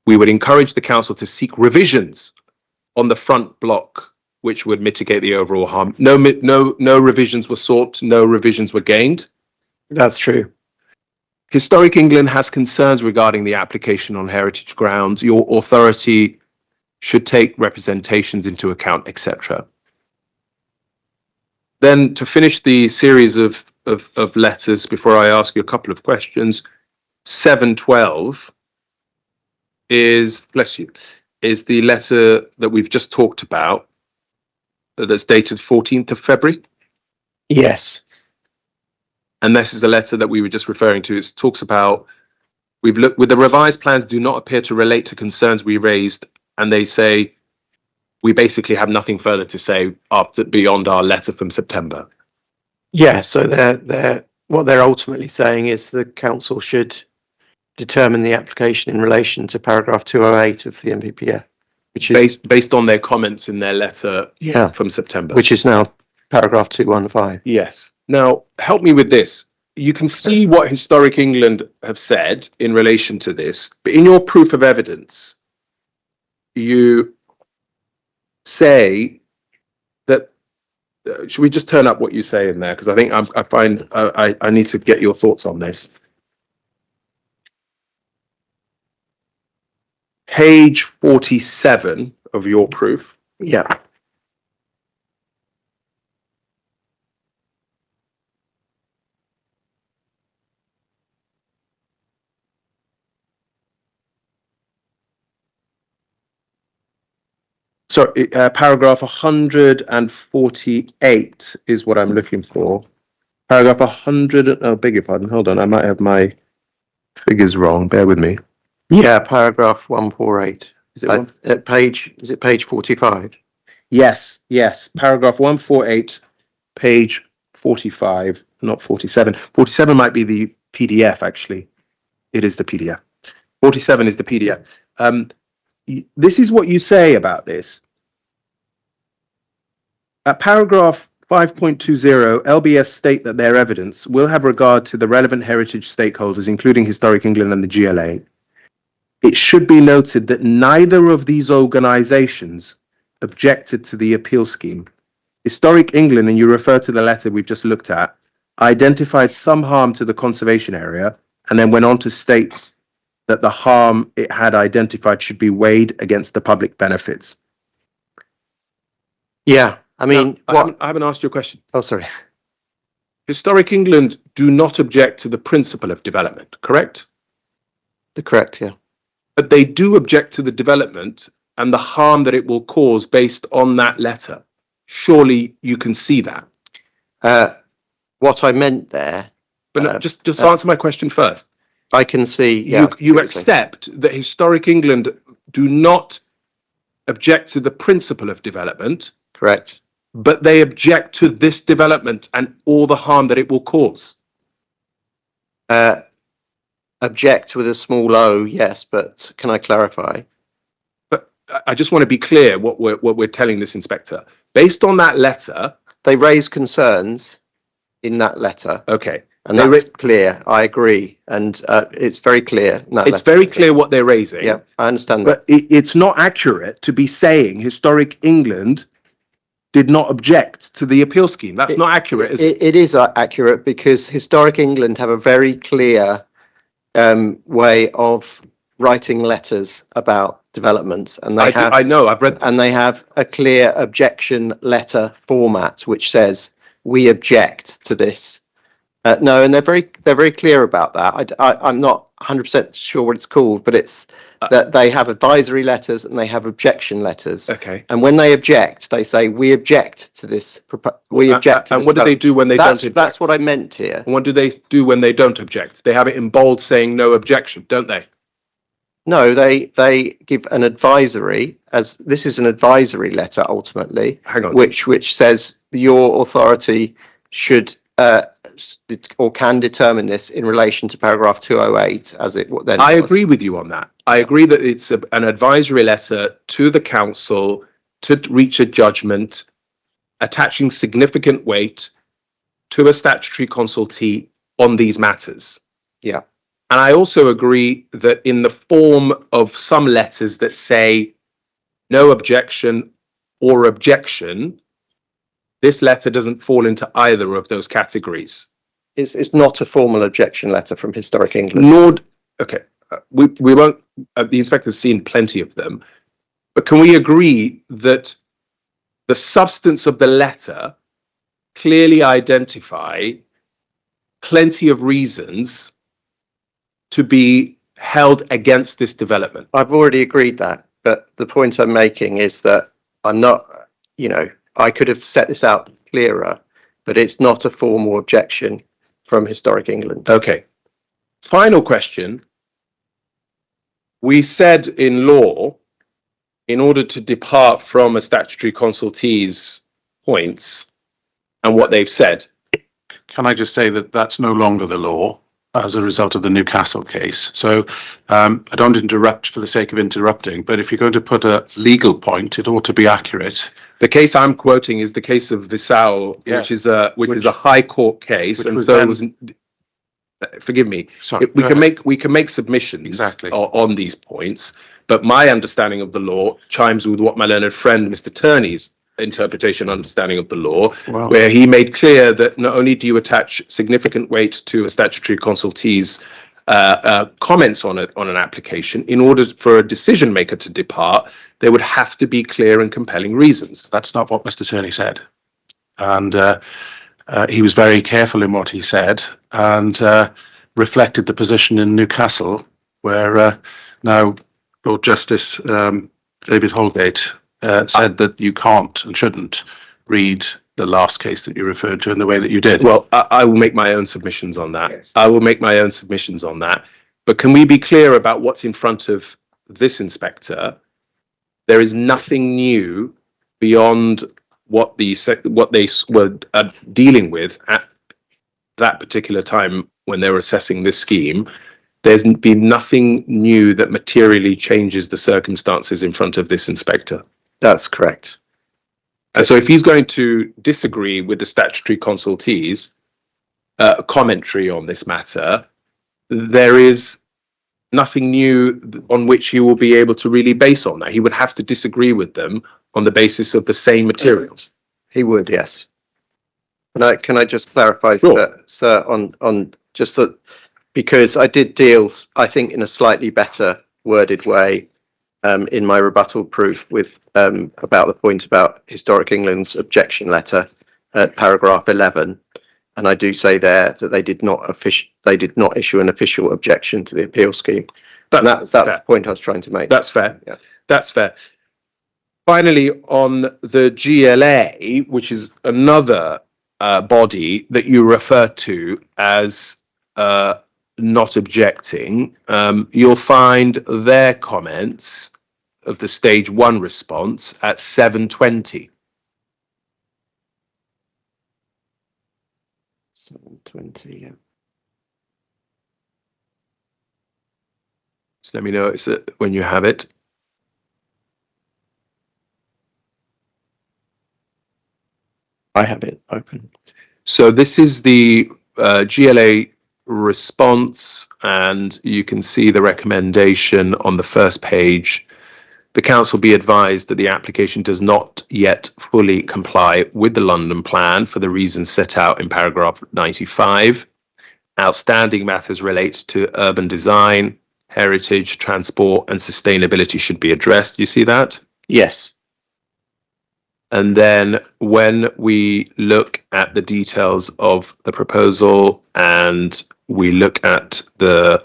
We would encourage the council to seek revisions on the front block, which would mitigate the overall harm. No revisions were sought, no revisions were gained. That's true. Historic England has concerns regarding the application on heritage grounds. Your authority should take representations into account, etc. Then, to finish the series of letters, before I ask you a couple of questions, 712 is, bless you, is the letter that we've just talked about, that's dated 14th of February. Yes. And this is the letter that we were just referring to. It talks about, we've looked with the revised plans do not appear to relate to concerns we raised, and they say we basically have nothing further to say beyond our letter from September. Yeah, so what they're ultimately saying is the council should determine the application in relation to paragraph 208 of the MPPF, which is based on their comments in their letter from September. Which is now paragraph 215. Yes. Now, help me with this. You can see what Historic England have said in relation to this, but in your proof of evidence, you say that, should we just turn up what you say in there? Because I think I need to get your thoughts on this. Page 47 of your proof. Yeah. Sorry, paragraph 148 is what I'm looking for. Paragraph 100, oh, beg your pardon, hold on, I might have my figures wrong, bear with me. Yeah, paragraph 148. Is it page 45? Yes, paragraph 148, page 45, not 47. 47 might be the PDF, actually. It is the PDF. 47 is the PDF. This is what you say about this. At paragraph 5.20, LBS state that their evidence will have regard to the relevant heritage stakeholders, including Historic England and the GLA. It should be noted that neither of these organisations objected to the appeal scheme. Historic England, and you refer to the letter we've just looked at, identified some harm to the conservation area and then went on to state that the harm it had identified should be weighed against the public benefits. Yeah, I mean, I haven't asked you a question. Oh, sorry. Historic England do not object to the principle of development, correct? Correct, yeah. But they do object to the development and the harm that it will cause based on that letter. Surely you can see that. What I meant there. But no, just answer my question first. I can see. You accept that Historic England do not object to the principle of development. Correct. But they object to this development and all the harm that it will cause. Object with a small o, yes, but can I clarify? But I just want to be clear what we're telling this inspector. Based on that letter, they raise concerns in that letter. Okay. And that's clear. I agree. And it's very clear. It's very clear what they're raising. Yeah, I understand that. But it's not accurate to be saying Historic England did not object to the appeal scheme. That's not accurate, is it? It is accurate because Historic England have a very clear way of writing letters about developments. And I know, I've read. And they have a clear objection letter format which says, we object to this. No, and they're very clear about that. I'm not 100% sure what it's called, but it's that they have advisory letters and they have objection letters. Okay. And when they object, they say we object to this. We object. To and this what do they do when they don't object? That's what I meant here. And what do they do when they don't object? They have it in bold saying no objection, don't they? No, they give an advisory, as this is an advisory letter ultimately, Hang on. which says your authority should or can determine this in relation to paragraph 208 as it then I was. agree with you on that. I agree that it's an advisory letter to the council to reach a judgment attaching significant weight to a statutory consultee on these matters. Yeah. And I also agree that in the form of some letters that say no objection or objection, this letter doesn't fall into either of those categories. It's not a formal objection letter from Historic England. Nor, okay, we won't, the inspector's seen plenty of them, but can we agree that the substance of the letter clearly identify plenty of reasons to be held against this development? I've already agreed that, but the point I'm making is that I'm not, I could have set this out clearer, but it's not a formal objection from Historic England. Okay. Final question. We said in law, in order to depart from a statutory consultee's points and what they've said. Can I just say that that's no longer the law as a result of the Newcastle case? So I don't interrupt for the sake of interrupting, but if you're going to put a legal point, it ought to be accurate. The case I'm quoting is the case of Vissau, which is a high court case, and so it was. Forgive me. Sorry, We can make submissions Exactly. on these points, but my understanding of the law chimes with what my learned friend Mr. Turney's interpretation understanding of the law, Well, where he made clear that not only do you attach significant weight to a statutory consultee's comments on an application, in order for a decision maker to depart, there would have to be clear and compelling reasons. that's not what Mr. Turney said. And he was very careful in what he said and reflected the position in Newcastle, where now Lord Justice David Holgate said that you can't and shouldn't read the last case that you referred to in the way that you did. Well, I will make my own submissions on that. Yes. I will make my own submissions on that. But can we be clear about what's in front of this inspector? There is nothing new beyond what they were dealing with at that particular time when they were assessing this scheme. There's been nothing new that materially changes the circumstances in front of this inspector. That's correct. And so if he's going to disagree with the statutory consultees' commentary on this matter, there is nothing new on which he will be able to really base on that. He would have to disagree with them on the basis of the same materials. He would, yes. Can I just clarify, Sure. sir, on just that, because I did deal, I think, in a slightly better worded way in my rebuttal proof with about the point about Historic England's objection letter at paragraph 11, and I do say there that they did not issue an official objection to the appeal scheme. And that's the point I was trying to make. That's fair. Yeah. That's fair. Finally, on the GLA, which is another body that you refer to as not objecting, you'll find their comments of the stage 1 response at 7:20. 7:20, yeah. So let me know when you have it. I have it open. So this is the GLA response, and you can see the recommendation on the first page. The council be advised that the application does not yet fully comply with the London plan for the reasons set out in paragraph 95. Outstanding matters relate to urban design, heritage, transport, and sustainability should be addressed. You see that? Yes. And then when we look at the details of the proposal and we look at the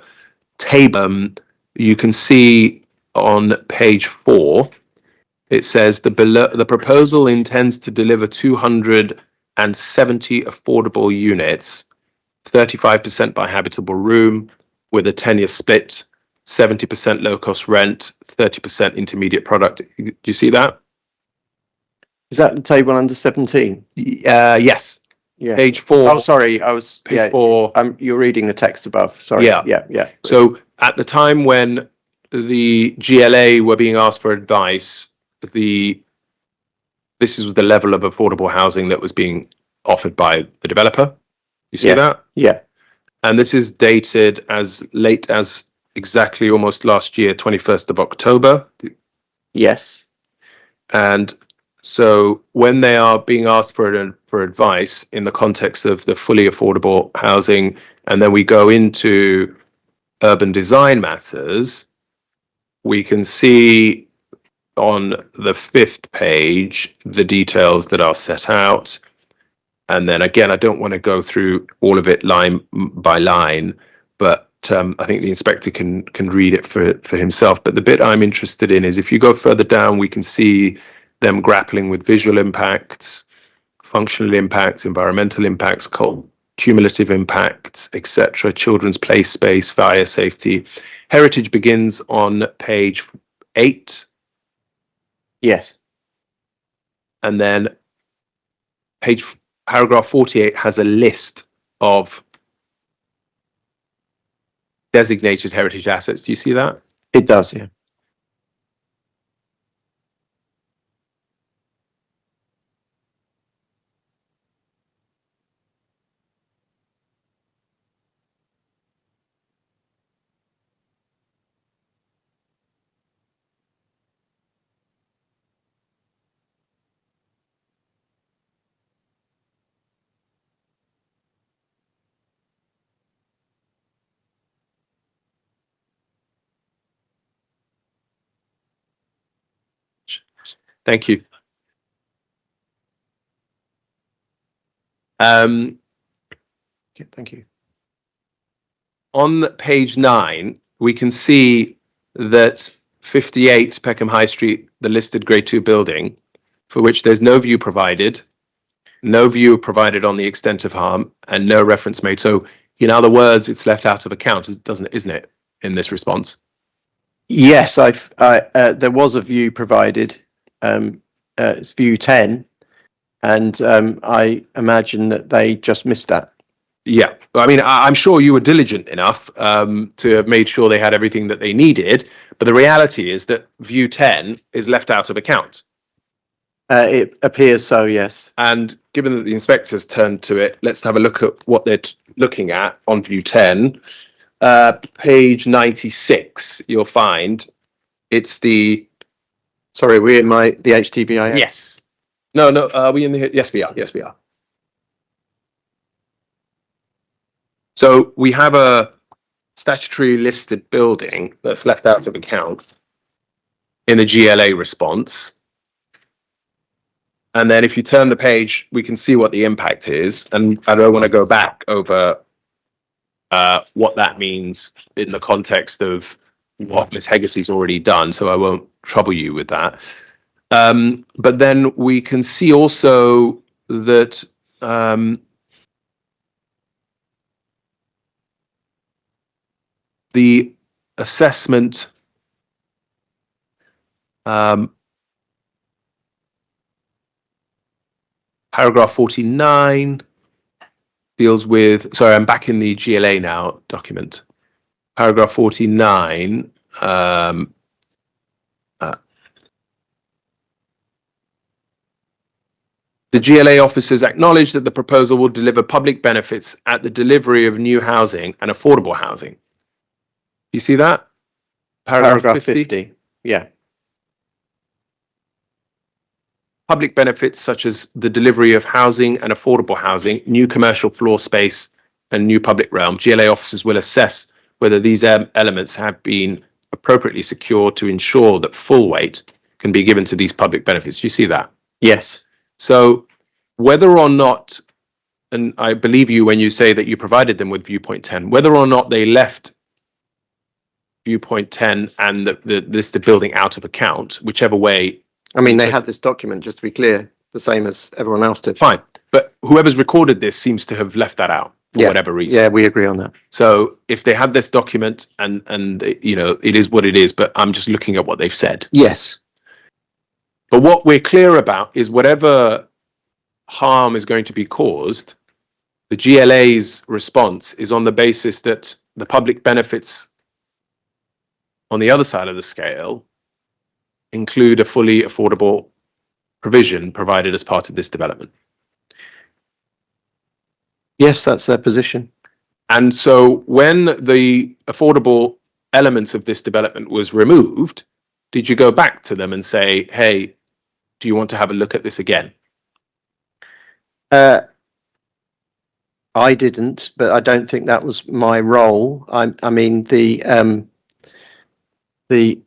table, you can see on page 4, it says the proposal intends to deliver 270 affordable units, 35% by habitable room, with a 10-year split, 70% low cost rent, 30% intermediate product. Do you see that? Is that the table under 17? Yes. Yeah. Page 4. Oh, sorry. I was, Page 4. you're reading the text above. Sorry. Yeah. Yeah. So at the time when the GLA were being asked for advice, this is the level of affordable housing that was being offered by the developer. You see that? Yeah. And this is dated as late as exactly almost last year, 21st of October. Yes. And so when they are being asked for advice in the context of the fully affordable housing, and then we go into urban design matters, we can see on the 5th page the details that are set out. And then again, I don't want to go through all of it line by line, but I think the inspector can read it for himself. But the bit I'm interested in is if you go further down, we can see them grappling with visual impacts, functional impacts, environmental impacts, cumulative impacts, etc., children's play space, fire safety. Heritage begins on page 8. Yes. And then paragraph 48 has a list of designated heritage assets. Do you see that? It does, yeah. Thank you. Thank you. On page 9, we can see that 58 Peckham High Street, the listed grade 2 building, for which there's no view provided on the extent of harm, and no reference made. So in other words, it's left out of account, isn't it, in this response? Yes, there was a view provided. It's view 10, and I imagine that they just missed that. Yeah, I mean, I'm sure you were diligent enough to have made sure they had everything that they needed, but the reality is that view 10 is left out of account. It appears so, yes. And given that the inspectors turned to it, let's have a look at what they're looking at on view 10. Page 96, you'll find it's the... Sorry, we're in the HTBI. Yes. No, are we in the... Yes, we are. Yes, we are. So we have a statutory listed building that's left out of account in the GLA response. And then if you turn the page, we can see what the impact is. And I don't want to go back over what that means in the context of what Ms. Hegarty's already done, so I won't trouble you with that. But then we can see also that the assessment paragraph 49 deals with, sorry, I'm back in the GLA now document. Paragraph 49 the GLA officers acknowledge that the proposal will deliver public benefits at the delivery of new housing and affordable housing. You see that? Paragraph 50. Yeah. Public benefits such as the delivery of housing and affordable housing, new commercial floor space, and new public realm. GLA officers will assess whether these elements have been appropriately secured to ensure that full weight can be given to these public benefits. You see that? Yes. So whether or not, and I believe you when you say that you provided them with viewpoint 10, whether or not they left viewpoint 10 and the listed building out of account, whichever way. I mean, they had this document, just to be clear, the same as everyone else did. Fine, but whoever's recorded this seems to have left that out. for whatever reason. Yeah, we agree on that. So if they had this document and it is what it is, but I'm just looking at what they've said. Yes. But what we're clear about is whatever harm is going to be caused, the GLA's response is on the basis that the public benefits on the other side of the scale include a fully affordable provision provided as part of this development. Yes, that's their position. And so when the affordable elements of this development was removed, did you go back to them and say, hey, do you want to have a look at this again? I didn't, but I don't think that was my role. I mean, the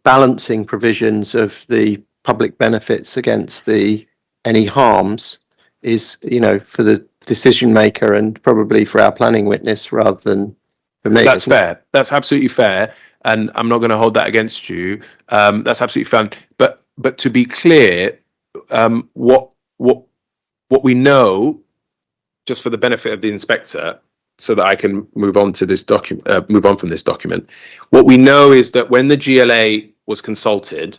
balancing provisions of the public benefits against any harms is, for the decision maker and probably for our planning witness rather than for me. That's fair. That's absolutely fair. And I'm not going to hold that against you. That's absolutely fine. But to be clear, what we know, just for the benefit of the inspector, so that I can move on to this document, move on from this document. What we know is that when the GLA was consulted,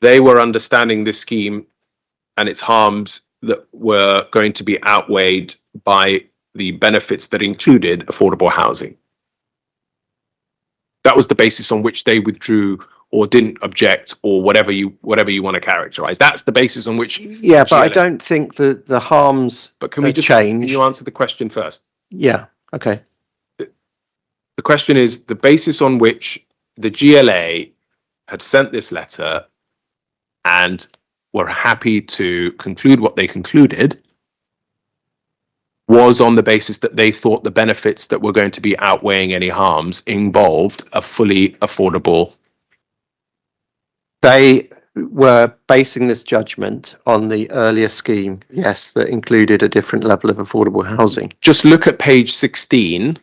they were understanding this scheme and its harms that were going to be outweighed by the benefits that included affordable housing. That was the basis on which they withdrew or didn't object, or whatever you want to characterize. That's the basis on which. Yeah, but I don't think the harms. But can we just change? Can you answer the question first? Yeah. Okay. The question is the basis on which the GLA had sent this letter and were happy to conclude what they concluded was on the basis that they thought the benefits that were going to be outweighing any harms involved a fully affordable. They were basing this judgment on the earlier scheme, yes, that included a different level of affordable housing. Just look at page 16.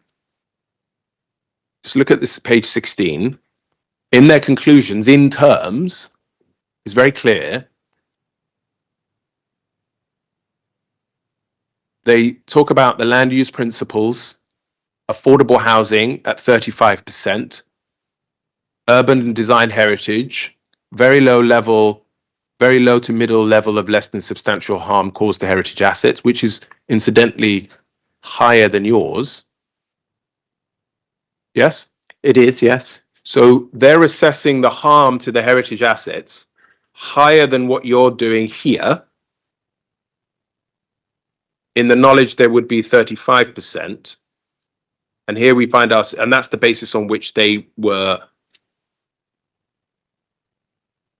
Just look at this page 16. In their conclusions, in terms, is very clear. They talk about the land use principles, affordable housing at 35%, urban and design heritage, very low to middle level of less than substantial harm caused to heritage assets, which is incidentally higher than yours. Yes? It is, yes. So they're assessing the harm to the heritage assets higher than what you're doing here, in the knowledge there would be 35%. And here we find us, and that's the basis on which they were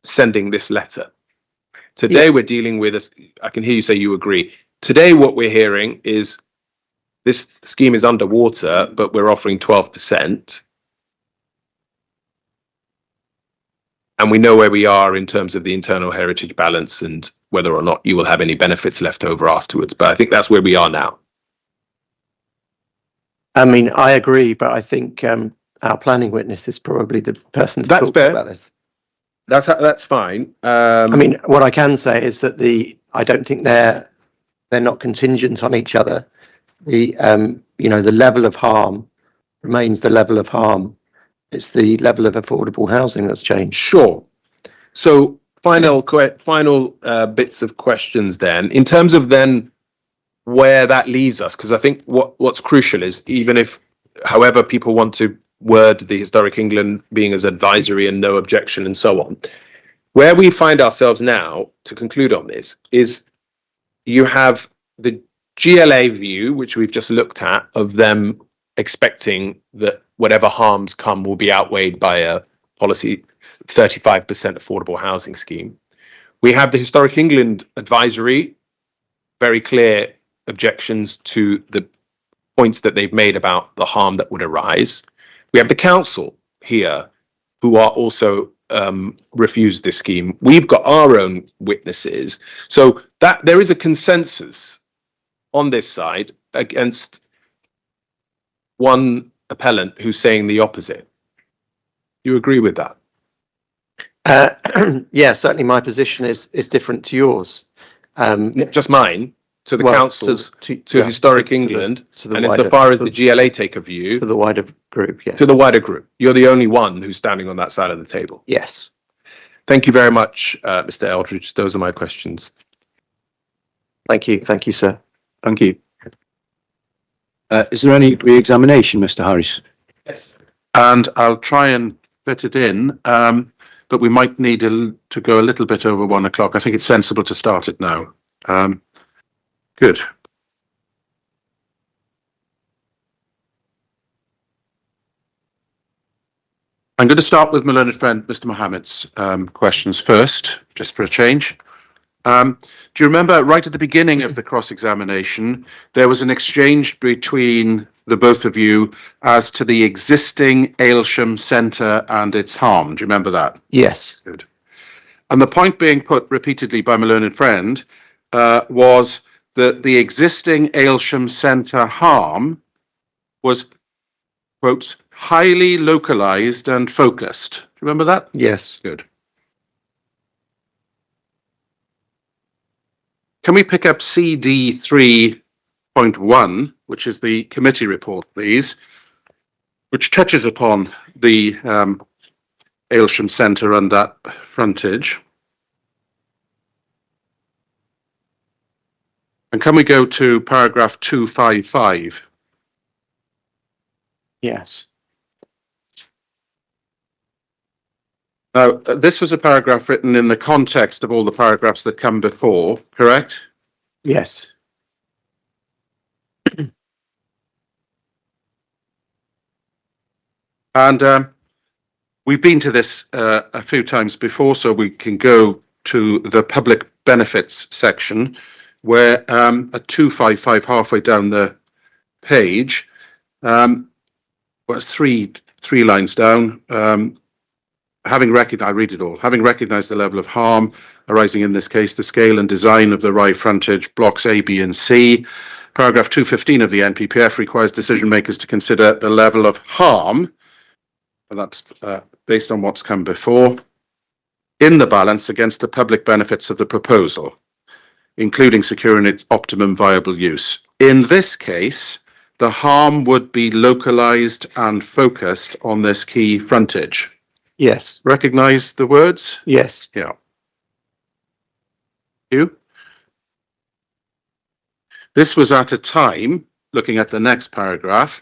sending this letter. Today we're dealing with, I can hear you say you agree. Today what we're hearing is this scheme is underwater, but we're offering 12%. And we know where we are in terms of the internal heritage balance and whether or not you will have any benefits left over afterwards. But I think that's where we are now. I mean, I agree, but I think our planning witness is probably the person to talk about this. That's fine. I mean, what I can say is that I don't think they're not contingent on each other. The level of harm remains the level of harm. It's the level of affordable housing that's changed. Sure. So final bits of questions then, in terms of then where that leaves us, because I think what's crucial is, even if, however people want to word the Historic England being as advisory and no objection and so on, where we find ourselves now, to conclude on this, is you have the GLA view, which we've just looked at, of them expecting that whatever harms come will be outweighed by a policy 35% affordable housing scheme. We have the Historic England advisory, very clear objections to the points that they've made about the harm that would arise. We have the council here who are also refused this scheme. We've got our own witnesses. So that there is a consensus on this side against one appellant who's saying the opposite. You agree with that? Yeah, certainly my position is different to yours. Not just mine. to the Well, councils, to yeah, Historic to the- England, to the and wider- insofar as the GLA take a view, to the wider group, yes. to the wider group. You're the only one who's standing on that side of the table. Yes. Thank you very much, Mr. Eldridge. Those are my questions. Thank you. Thank you, sir. Thank you. Is there any re-examination, Mr. Harris? Yes. And I'll try and fit it in, but we might need to go a little bit over 1 o'clock. I think it's sensible to start it now. Good. I'm going to start with my learned friend, Mr. Mohammed's questions first, just for a change. Do you remember right at the beginning of the cross-examination, there was an exchange between the both of you as to the existing Aylesham Centre and its harm? Do you remember that? Yes. Good. And the point being put repeatedly by my learned friend was that the existing Aylesham Centre harm was, quotes, highly localised and focused. Do you remember that? Yes. Good. Can we pick up CD 3.1, which is the committee report, please, which touches upon the Aylesham Centre and that frontage? And can we go to paragraph 255? Yes. Now, this was a paragraph written in the context of all the paragraphs that come before, correct? Yes. And we've been to this a few times before, so we can go to the public benefits section, where at 255, halfway down the page, well, three lines down, having recognized, I read it all, having recognized the level of harm arising in this case, the scale and design of the Rye frontage blocks A, B and C, paragraph 215 of the NPPF requires decision makers to consider the level of harm, and that's based on what's come before, in the balance against the public benefits of the proposal, including securing its optimum viable use. In this case, the harm would be localized and focused on this key frontage. Yes. Recognize the words? Yes. Yeah. You? This was at a time, looking at the next paragraph,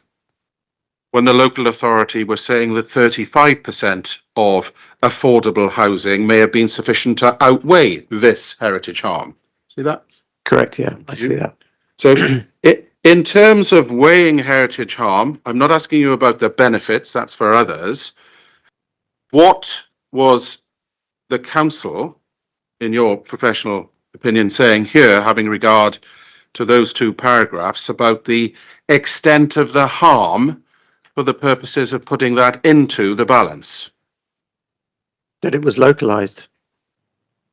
when the local authority was saying that 35% of affordable housing may have been sufficient to outweigh this heritage harm. See that? Correct. Yeah. I see that. So in terms of weighing heritage harm, I'm not asking you about the benefits, that's for others. What was the council, in your professional opinion, saying here, having regard to those two paragraphs, about the extent of the harm for the purposes of putting that into the balance? That it was localized.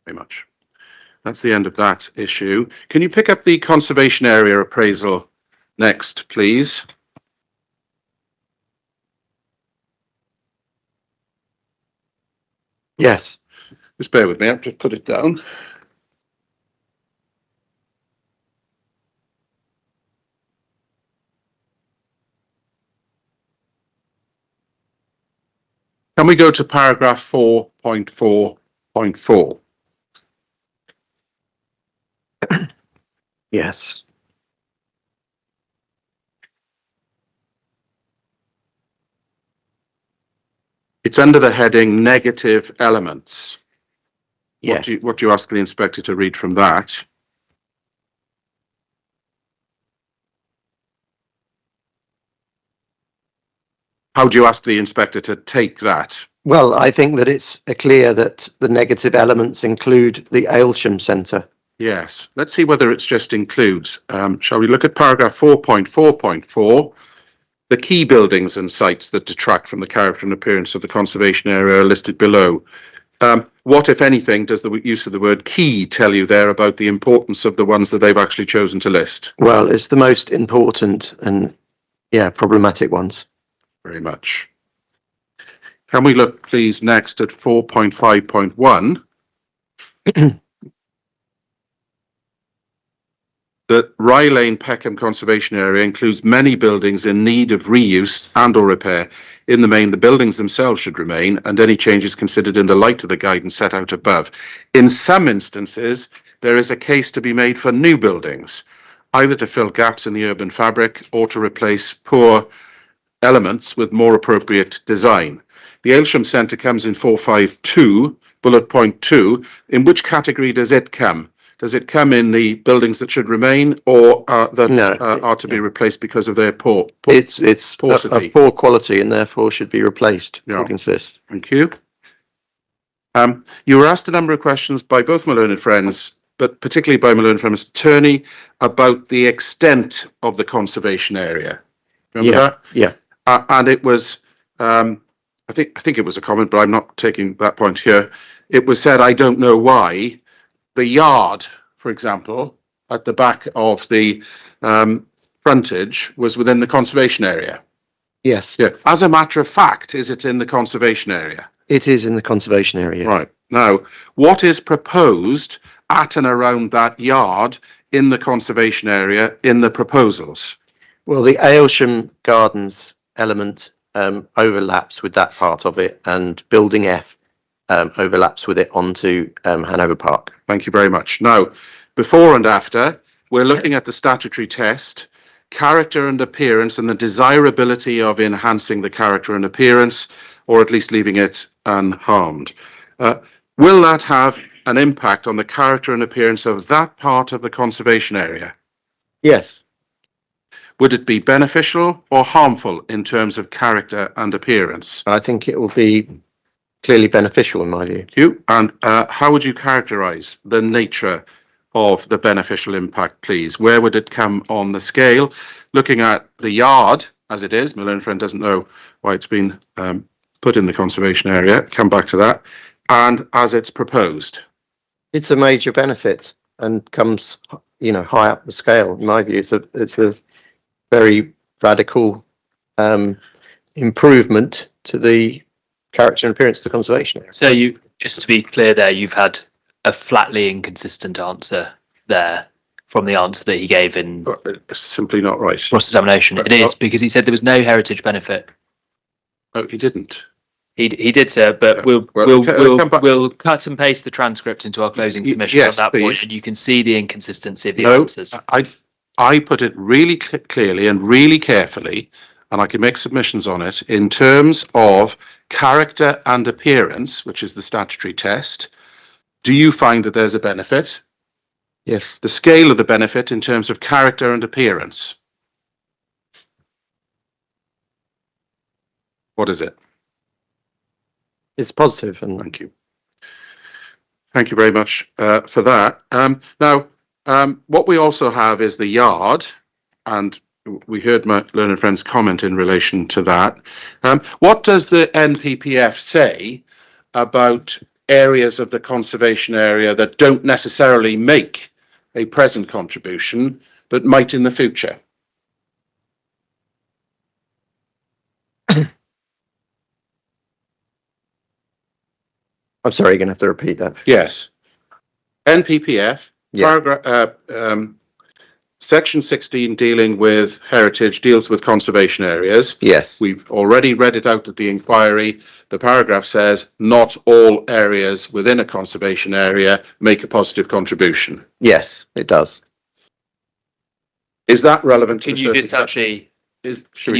Very much. That's the end of that issue. Can you pick up the conservation area appraisal next, please? Yes. Just bear with me, I'll just put it down. Can we go to paragraph 4.4.4? Yes. It's under the heading negative elements. Yes. What do you ask the inspector to read from that? How do you ask the inspector to take that? Well, I think that it's clear that the negative elements include the Aylesham Centre. Yes, let's see whether it's just includes. Shall we look at paragraph 4.4.4? The key buildings and sites that detract from the character and appearance of the conservation area are listed below. What, if anything, does the use of the word key tell you there about the importance of the ones that they've actually chosen to list? Well, it's the most important and, yeah, problematic ones. Very much. Can we look, please, next at 4.5.1? that Rye Lane Peckham Conservation Area includes many buildings in need of reuse and or repair. In the main, the buildings themselves should remain, and any changes considered in the light of the guidance set out above. In some instances, there is a case to be made for new buildings, either to fill gaps in the urban fabric or to replace poor elements with more appropriate design. The Aylesham Centre comes in 452, bullet point 2. In which category does it come? Does it come in the buildings that should remain, or that are to be replaced because of their poor It's a poor quality and therefore should be replaced, according to this. Thank you. You were asked a number of questions by both my learned friends, but particularly by my learned friend, Mr. Turney, about the extent of the conservation area. Remember that? Yeah. And it was, I think it was a comment, but I'm not taking that point here. It was said, I don't know why, the yard, for example, at the back of the frontage was within the conservation area. Yes. Yeah. As a matter of fact, is it in the conservation area? It is in the conservation area. Right. Now, what is proposed at and around that yard in the conservation area in the proposals? Well, the Aylesham Gardens element overlaps with that part of it, and Building F overlaps with it onto Hanover Park. Thank you very much. Now, before and after, we're looking at the statutory test, character and appearance, and the desirability of enhancing the character and appearance, or at least leaving it unharmed. Will that have an impact on the character and appearance of that part of the conservation area? Yes. Would it be beneficial or harmful in terms of character and appearance? I think it will be clearly beneficial in my view. Thank you. And how would you characterise the nature of the beneficial impact, please? Where would it come on the scale? Looking at the yard as it is, my learned friend doesn't know why it's been put in the conservation area. Come back to that. And as it's proposed. It's a major benefit and comes, high up the scale. In my view, it's a very radical improvement to the character and appearance of the conservation area. So just to be clear there, you've had a flatly inconsistent answer there from the answer that he gave in Simply not right. cross-examination. It is, because he said there was no heritage benefit. Oh, he didn't. He did, sir, but we'll cut and paste the transcript into our closing submission on that point, and you can see the inconsistency of the answers. I put it really clearly and really carefully, and I can make submissions on it in terms of character and appearance, which is the statutory test. Do you find that there's a benefit? Yes. The scale of the benefit in terms of character and appearance. What is it? It's positive. And thank you. Thank you very much for that. Now, what we also have is the yard, and we heard my learned friend's comment in relation to that. What does the NPPF say about areas of the conservation area that don't necessarily make a present contribution, but might in the future? I'm sorry, you're going to have to repeat that. Yes. NPPF, paragraph, section 16 dealing with heritage deals with conservation areas. Yes. We've already read it out at the inquiry. The paragraph says not all areas within a conservation area make a positive contribution. Yes, it does. Is that relevant to Can you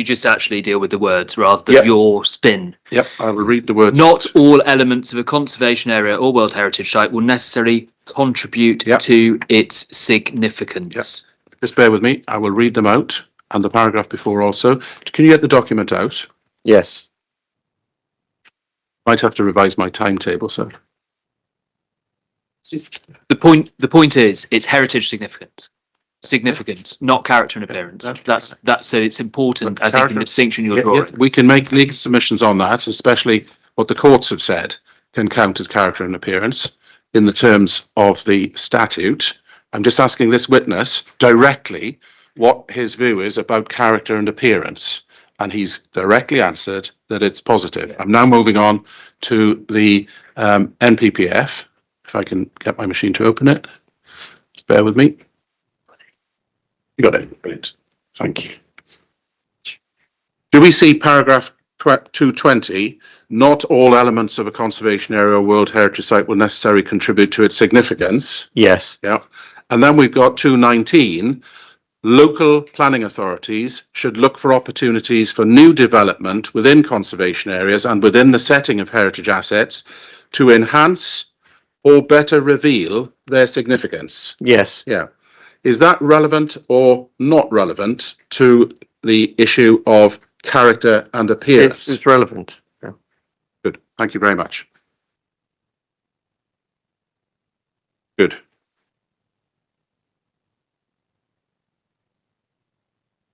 just actually deal with the words rather than your spin? Yep, I will read the words. Not all elements of a conservation area or World Heritage Site will necessarily contribute to its significance. Yep. Just bear with me. I will read them out, and the paragraph before also. Can you get the document out? Yes. Might have to revise my timetable, sir. The point is, it's heritage significance, not character and appearance. That's so it's important. I think the distinction you're drawing. We can make legal submissions on that, especially what the courts have said can count as character and appearance in the terms of the statute. I'm just asking this witness directly what his view is about character and appearance, and he's directly answered that it's positive. I'm now moving on to the NPPF. If I can get my machine to open it, just bear with me. You got it. Brilliant. Thank you. Do we see paragraph 220? Not all elements of a conservation area or World Heritage Site will necessarily contribute to its significance. Yes. Yeah. And then we've got 219. Local planning authorities should look for opportunities for new development within conservation areas and within the setting of heritage assets to enhance or better reveal their significance. Yes. Yeah. Is that relevant or not relevant to the issue of character and appearance? It's relevant. Yeah. Good. Thank you very much. Good.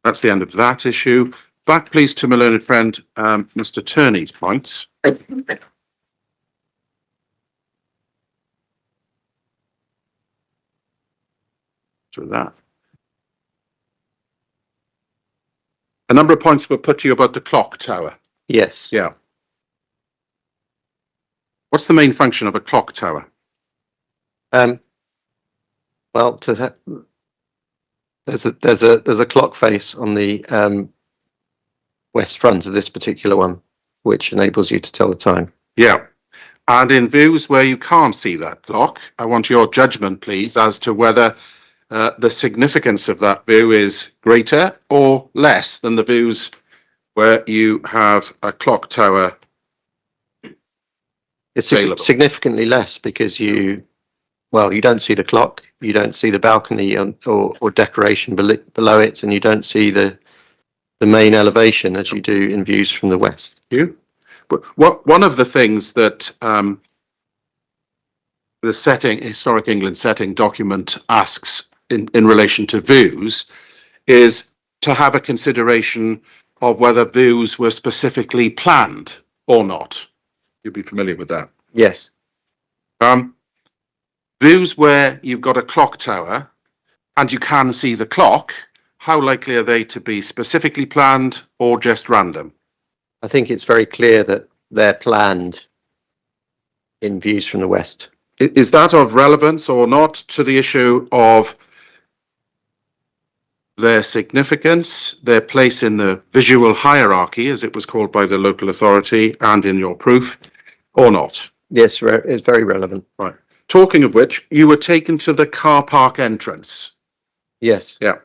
That's the end of that issue. Back, please, to my learned friend, Mr. Turney's points. So that. A number of points were put to you about the clock tower. Yes. Yeah. What's the main function of a clock tower? Well, to that, there's a clock face on the west front of this particular one, which enables you to tell the time. Yeah. And in views where you can't see that clock, I want your judgment, please, as to whether the significance of that view is greater or less than the views where you have a clock tower. It's available. significantly less because you don't see the clock, you don't see the balcony or decoration below it, and you don't see the main elevation as you do in views from the west. But one of the things that the Historic England setting document asks in relation to views is to have a consideration of whether views were specifically planned or not. You'll be familiar with that. Yes. Views where you've got a clock tower and you can see the clock, how likely are they to be specifically planned or just random? I think it's very clear that they're planned in views from the west. Is that of relevance or not to the issue of their significance, their place in the visual hierarchy, as it was called by the local authority, and in your proof, or not? Yes, it's very relevant. Right. Talking of which, you were taken to the car park entrance. Yes. Yeah.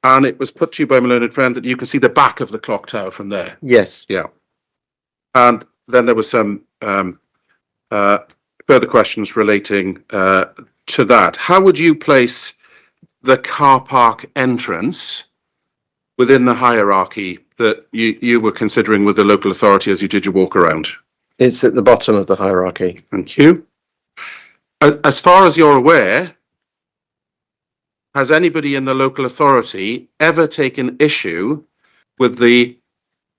And it was put to you by my learned friend that you can see the back of the clock tower from there. Yes. Yeah. And then there was some further questions relating to that. How would you place the car park entrance within the hierarchy that you were considering with the local authority as you did your walk around? It's at the bottom of the hierarchy. Thank you. As far as you're aware, has anybody in the local authority ever taken issue with the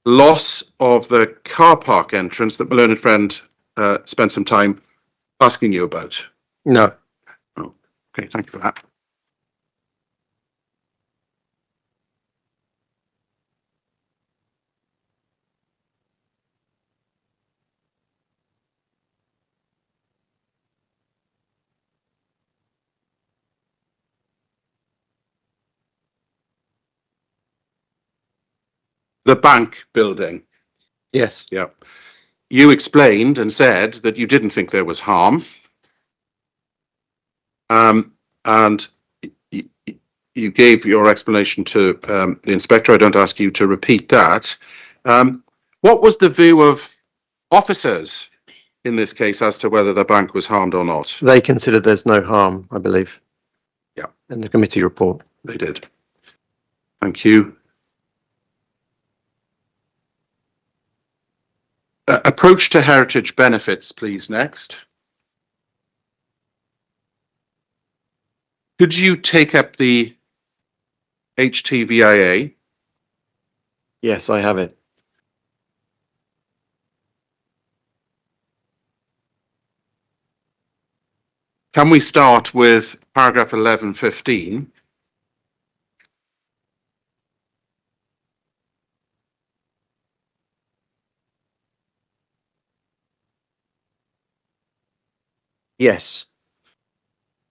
loss of the car park entrance that my learned friend spent some time asking you about? No. Oh, okay, thank you for that. The bank building. Yes. Yeah. You explained and said that you didn't think there was harm. And you gave your explanation to the inspector. I don't ask you to repeat that. What was the view of officers in this case as to whether the bank was harmed or not? They considered there's no harm, I believe. Yeah. In the committee report. They did. Thank you. Approach to heritage benefits, please, next. Could you take up the HTVIA? Yes, I have it. Can we start with paragraph 1115? Yes.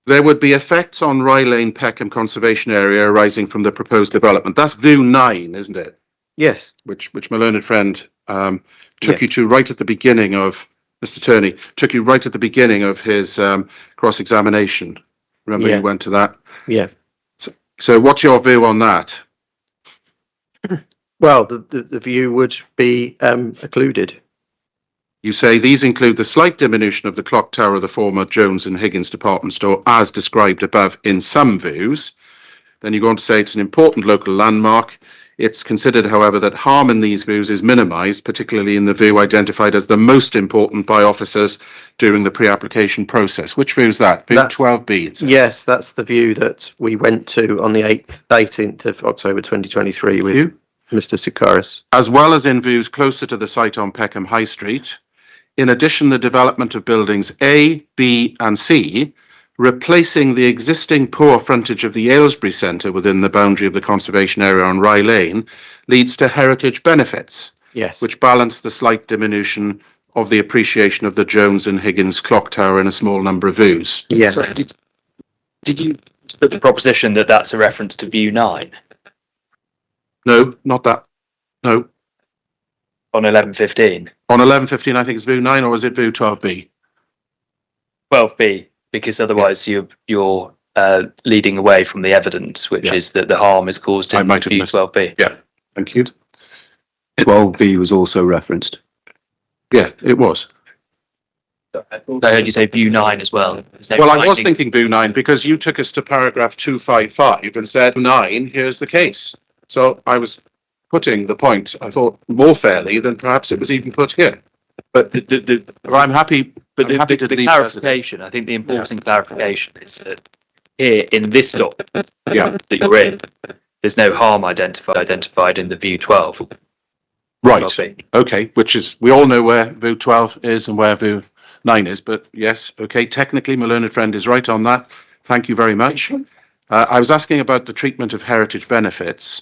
there would be effects on Rye Lane Peckham Conservation Area arising from the proposed development. That's view 9, isn't it? Yes. Which my learned friend took Yeah. you to right at the beginning of, Mr. Turney, took you right at the beginning of his cross-examination. Remember, Yeah. you went to that? Yeah. So what's your view on that? Well, the view would be occluded. You say these include the slight diminution of the clock tower of the former Jones and Higgins department store as described above in some views. Then you go on to say it's an important local landmark. It's considered, however, that harm in these views is minimised, particularly in the view identified as the most important by officers during the pre-application process. Which view is that? View 12B. Yes, that's the view that we went to on the 18th of October 2023 with Mr. Sikaris. As well as in views closer to the site on Peckham High Street. In addition, the development of buildings A, B and C, replacing the existing poor frontage of the Aylesbury Centre within the boundary of the conservation area on Rye Lane, leads to heritage benefits, Yes. which balance the slight diminution of the appreciation of the Jones and Higgins clock tower in a small number of views. Yeah. So did you put the proposition that that's a reference to view 9 No, not that. No. on 11:15? On 11:15, I think it's view 9, or is it view 12B? 12B, because otherwise you're leading away from the evidence, which is that the harm is caused I in might have view missed- 12B. Yeah, thank you. 12B was also referenced. Yeah, it was. I heard you say view 9 as well. Well, I was thinking view 9 because you took us to paragraph 255 and said 9, here's the case. So I was putting the point, I thought, more fairly than perhaps it was even put here. But I'm happy. But I'm happy the to leave clarification, I think the important clarification is that here in this document Yeah, that you're in, there's no harm identified in the view 12. right. 12B. Okay, which is, we all know where view 12 is and where view 9 is, but yes, okay, technically my learned friend is right on that. Thank you very much. I was asking about the treatment of heritage benefits.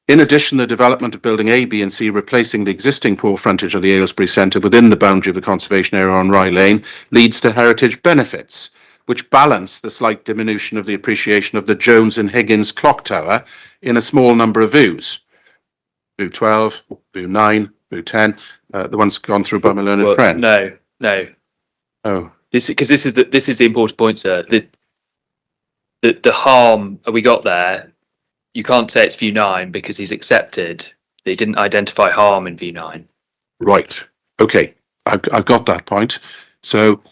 In addition, the development of building A, B and C replacing the existing poor frontage of the Aylesbury Centre within the boundary of the conservation area on Rye Lane leads to heritage benefits, which balance the slight diminution of the appreciation of the Jones and Higgins clock tower in a small number of views. View 12, view 9, view 10, the ones gone through by my learned friend. No. Oh, This is the important point, sir. The harm we got there. You can't say it's view 9 because he's accepted that he didn't identify harm in view 9. right. Okay, I've got that point. So,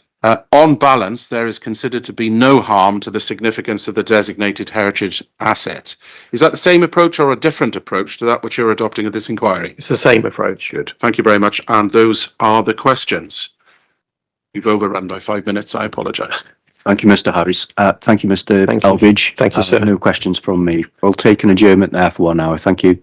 on balance, there is considered to be no harm to the significance of the designated heritage asset. Is that the same approach or a different approach to that which you're adopting at this inquiry? It's the same approach. Good. Thank you very much. And those are the questions. We've overrun by 5 minutes. I apologise. Thank you, Mr. Harris. Thank you, Mr. Thank you. Eldridge. Thank you, sir. No questions from me. We'll take an adjournment there for 1 hour. Thank you.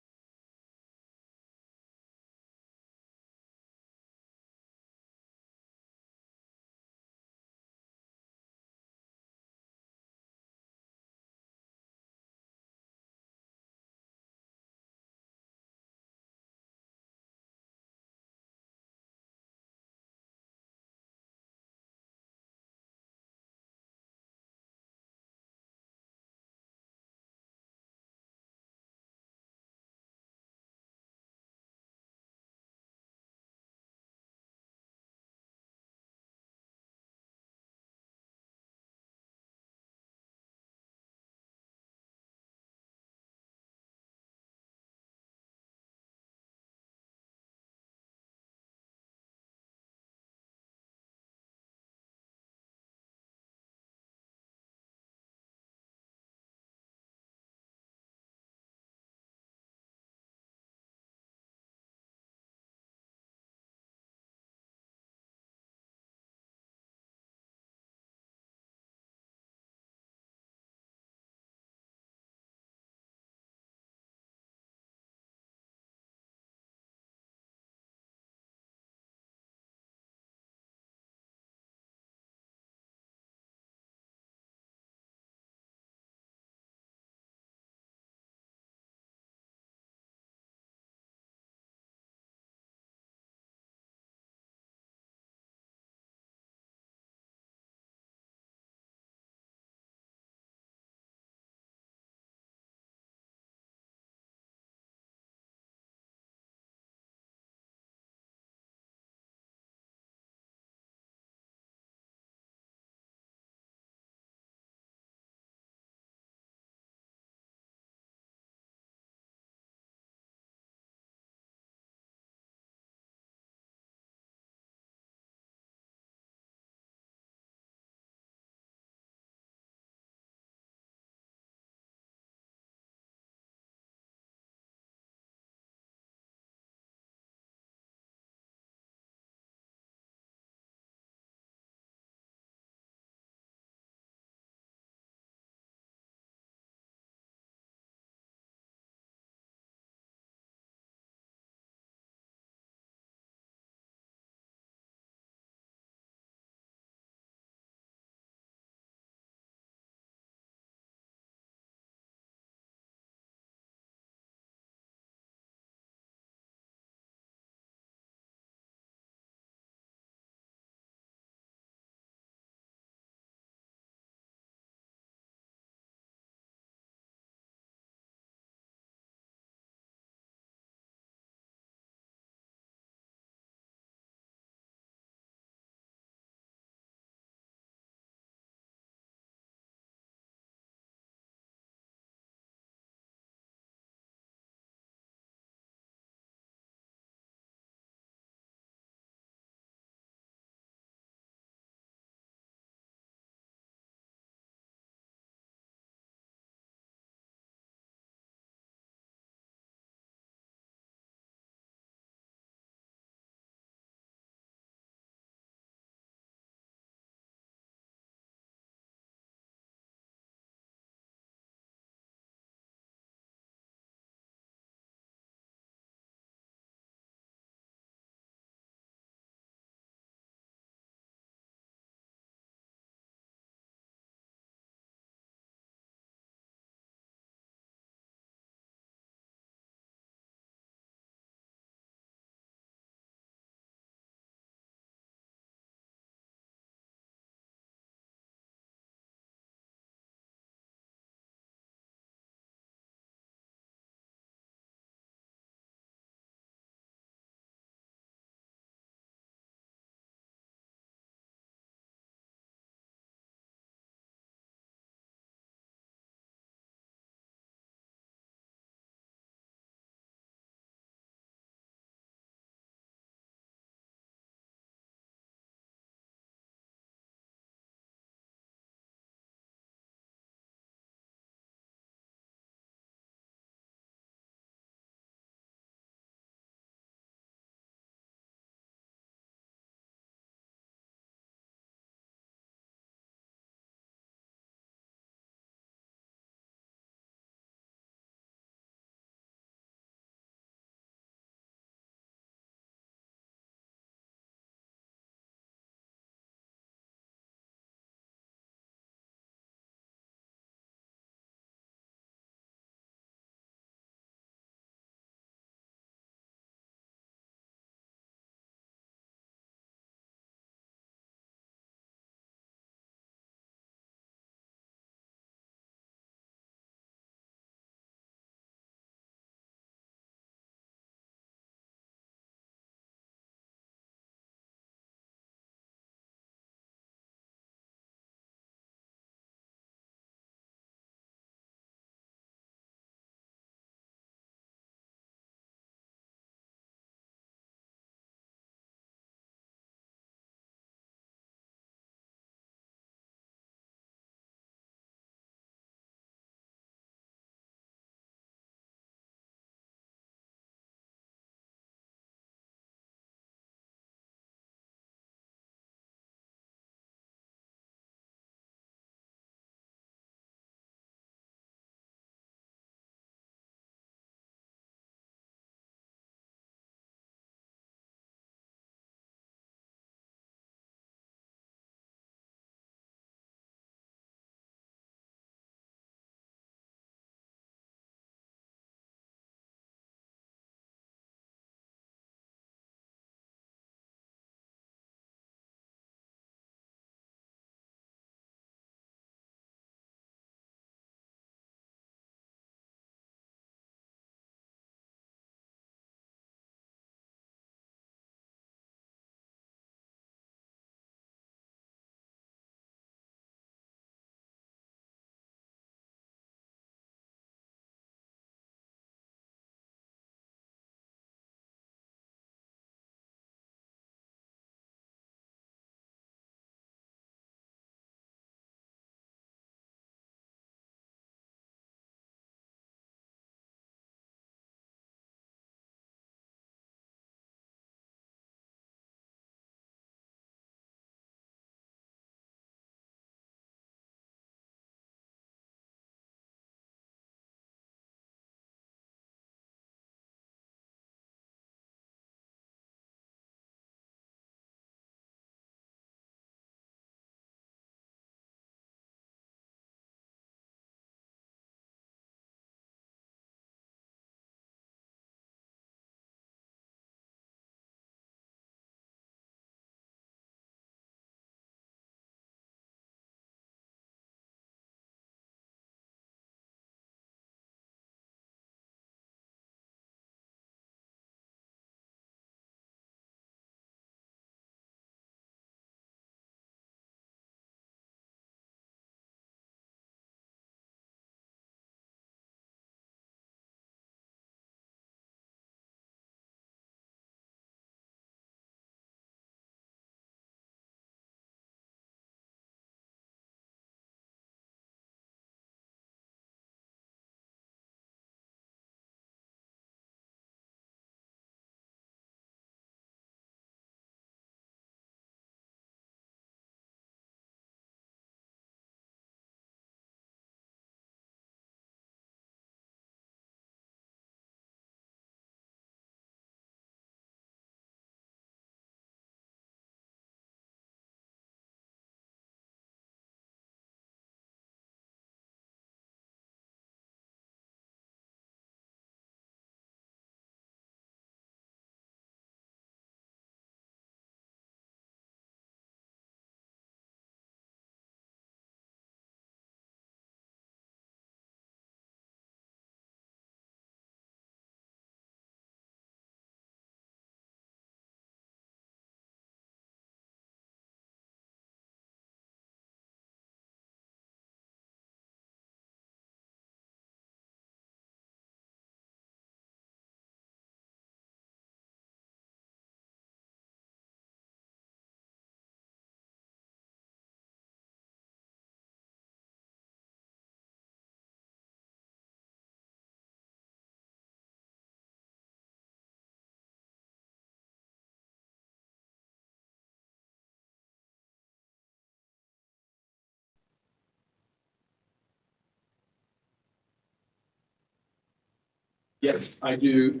Yes, I do.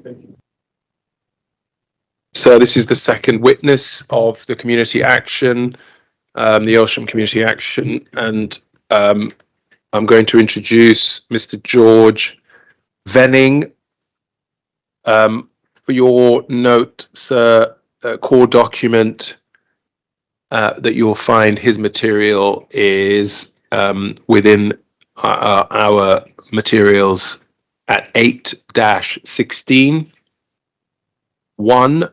So this is the second witness of the community action, the Aylesham Community Action, and I'm going to introduce Mr. George Venning. For your note, sir, core document that you'll find his material is within our materials at 8-16. 1,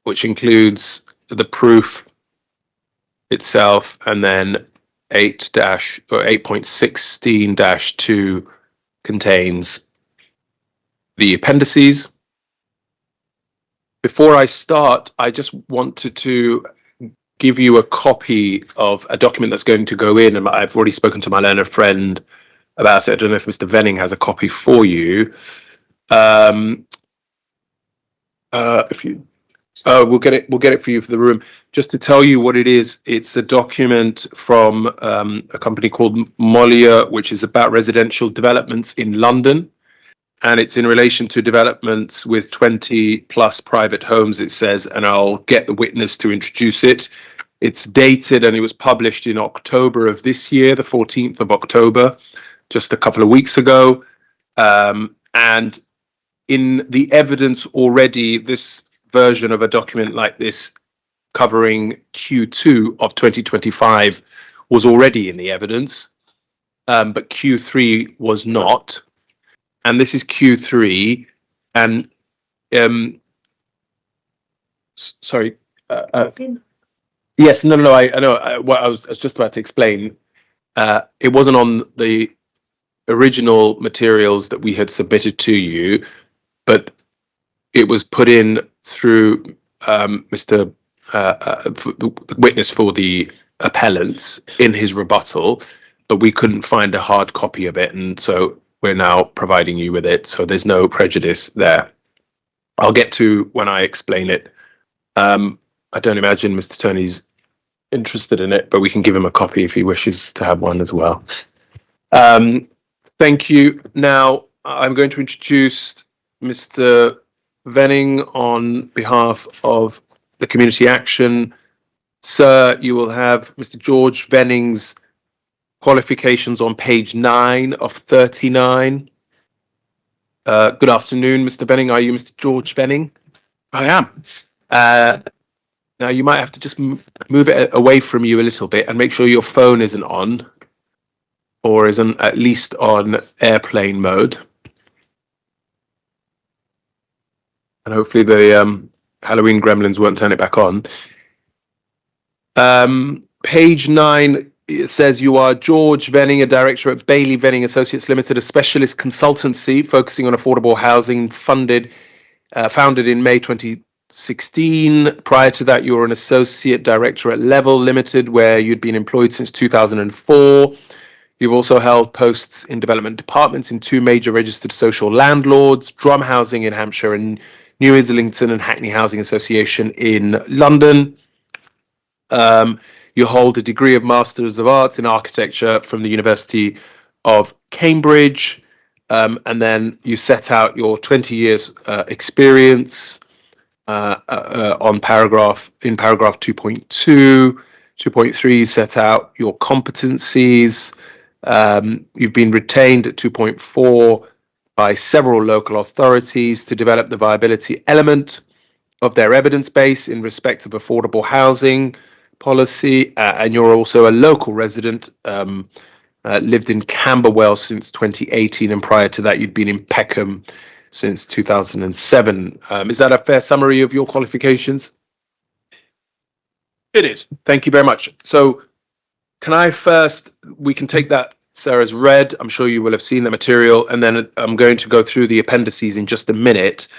which includes the proof itself, and then 8.16-2 contains the appendices. Before I start, I just wanted to give you a copy of a document that's going to go in, and I've already spoken to my learned friend about it. I don't know if Mr. Venning has a copy for you. We'll get it for you for the room. Just to tell you what it is, it's a document from a company called Molia, which is about residential developments in London, and it's in relation to developments with 20 plus private homes, it says, and I'll get the witness to introduce it. It's dated and it was published in October of this year, the 14th of October, just a couple of weeks ago. And in the evidence already, this version of a document like this covering Q2 of 2025 was already in the evidence, but Q3 was not. And this is Q3, and sorry. Yes, no. I know what I was just about to explain. It wasn't on the original materials that we had submitted to you, but it was put in through Mr. The witness for the appellants in his rebuttal, but we couldn't find a hard copy of it, and so we're now providing you with it. So there's no prejudice there. I'll get to when I explain it. I don't imagine Mr. Tony's interested in it, but we can give him a copy if he wishes to have one as well. Thank you. Now I'm going to introduce Mr. Venning on behalf of the Community Action. Sir, you will have Mr. George Venning's qualifications on page 9 of 39. Good afternoon, Mr. Venning. Are you Mr. George Venning? I am. Now you might have to just move it away from you a little bit and make sure your phone isn't on, or isn't at least on airplane mode. And hopefully the Halloween gremlins won't turn it back on. Page 9, it says you are George Venning, a director at Bailey Venning Associates Limited, a specialist consultancy focusing on affordable housing, founded in May 2016. Prior to that, you were an associate director at Level Limited, where you'd been employed since 2004. You've also held posts in development departments in 2 major registered social landlords, Drum Housing in Hampshire and New Islington and Hackney Housing Association in London. You hold a degree of Masters of Arts in Architecture from the University of Cambridge, and then you set out your 20 years experience on paragraph 2.2. 2.3, you set out your competencies. You've been retained at 2.4 by several local authorities to develop the viability element of their evidence base in respect of affordable housing policy, and you're also a local resident, lived in Camberwell since 2018, and prior to that you'd been in Peckham since 2007. Is that a fair summary of your qualifications? It is. Thank you very much. So can I first, we can take that, sir, as read. I'm sure you will have seen the material, and then I'm going to go through the appendices in just a minute.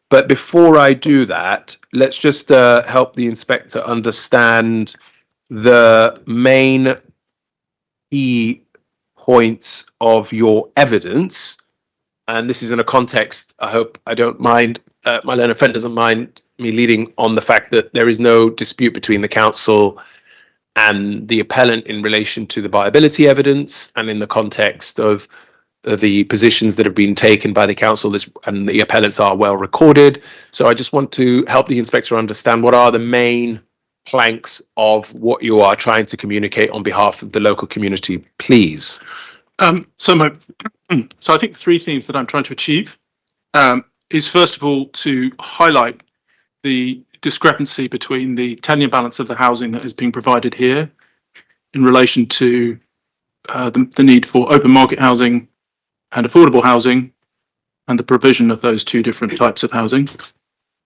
But before I do that, let's just help the inspector understand the main key points of your evidence. And this is in a context, I hope I don't mind, my learned friend doesn't mind me leading on the fact that there is no dispute between the council and the appellant in relation to the viability evidence, and in the context of the positions that have been taken by the council and the appellants are well recorded. So I just want to help the inspector understand what are the main planks of what you are trying to communicate on behalf of the local community, please. So I think the three themes that I'm trying to achieve is, first of all, to highlight the discrepancy between the tenure balance of the housing that is being provided here in relation to the need for open market housing and affordable housing, and the provision of those two different types of housing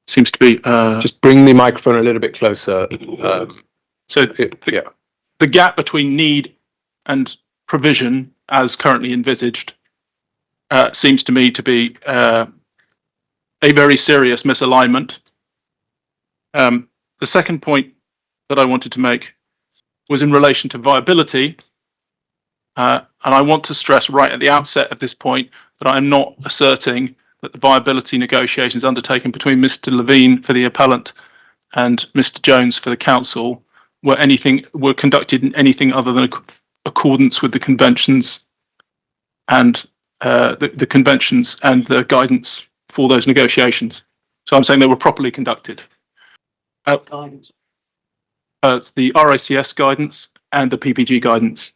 seems to be Just bring the microphone a little bit closer. The gap between need and provision as currently envisaged seems to me to be a very serious misalignment. The second point that I wanted to make was in relation to viability. And I want to stress right at the outset of this point that I am not asserting that the viability negotiations undertaken between Mr. Levine for the appellant and Mr. Jones for the council were conducted in anything other than accordance with the conventions and the conventions and the guidance for those negotiations. So I'm saying they were properly conducted. It's the RICS guidance and the PPG guidance,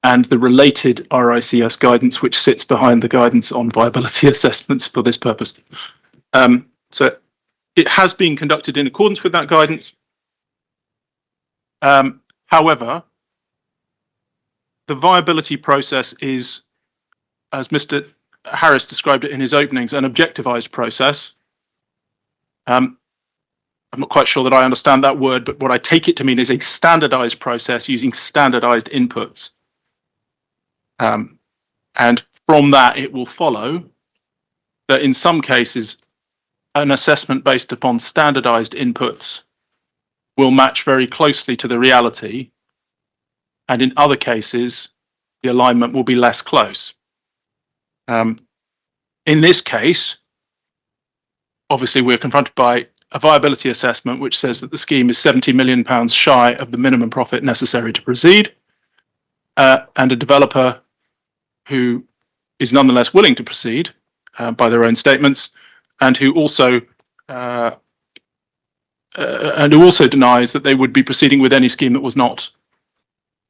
and the related RICS guidance, which sits behind the guidance on viability assessments for this purpose. So it has been conducted in accordance with that guidance. However, the viability process is, as Mr. Harris described it in his openings, an objectivized process. I'm not quite sure that I understand that word, but what I take it to mean is a standardized process using standardized inputs. And from that, it will follow that in some cases, an assessment based upon standardized inputs will match very closely to the reality. And in other cases, the alignment will be less close. In this case, obviously, we're confronted by a viability assessment which says that the scheme is £70 million shy of the minimum profit necessary to proceed, and a developer who is nonetheless willing to proceed by their own statements, and who also denies that they would be proceeding with any scheme that was not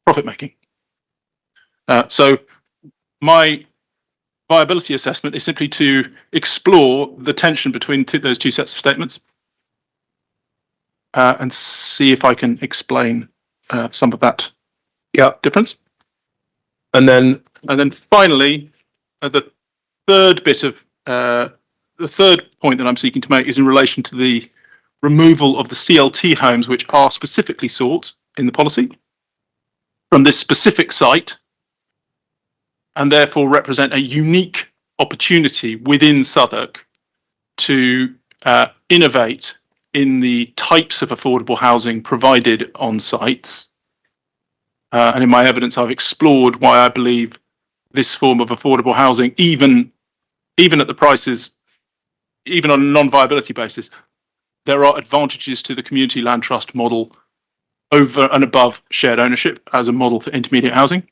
profit making. So my viability assessment is simply to explore the tension between those two sets of statements and see if I can explain some of that difference. And then finally, the third point that I'm seeking to make is in relation to the removal of the CLT homes, which are specifically sought in the policy from this specific site, and therefore represent a unique opportunity within Southwark to innovate in the types of affordable housing provided on sites. And in my evidence, I've explored why I believe this form of affordable housing, even at the prices, even on a non-viability basis, there are advantages to the community land trust model over and above shared ownership as a model for intermediate housing.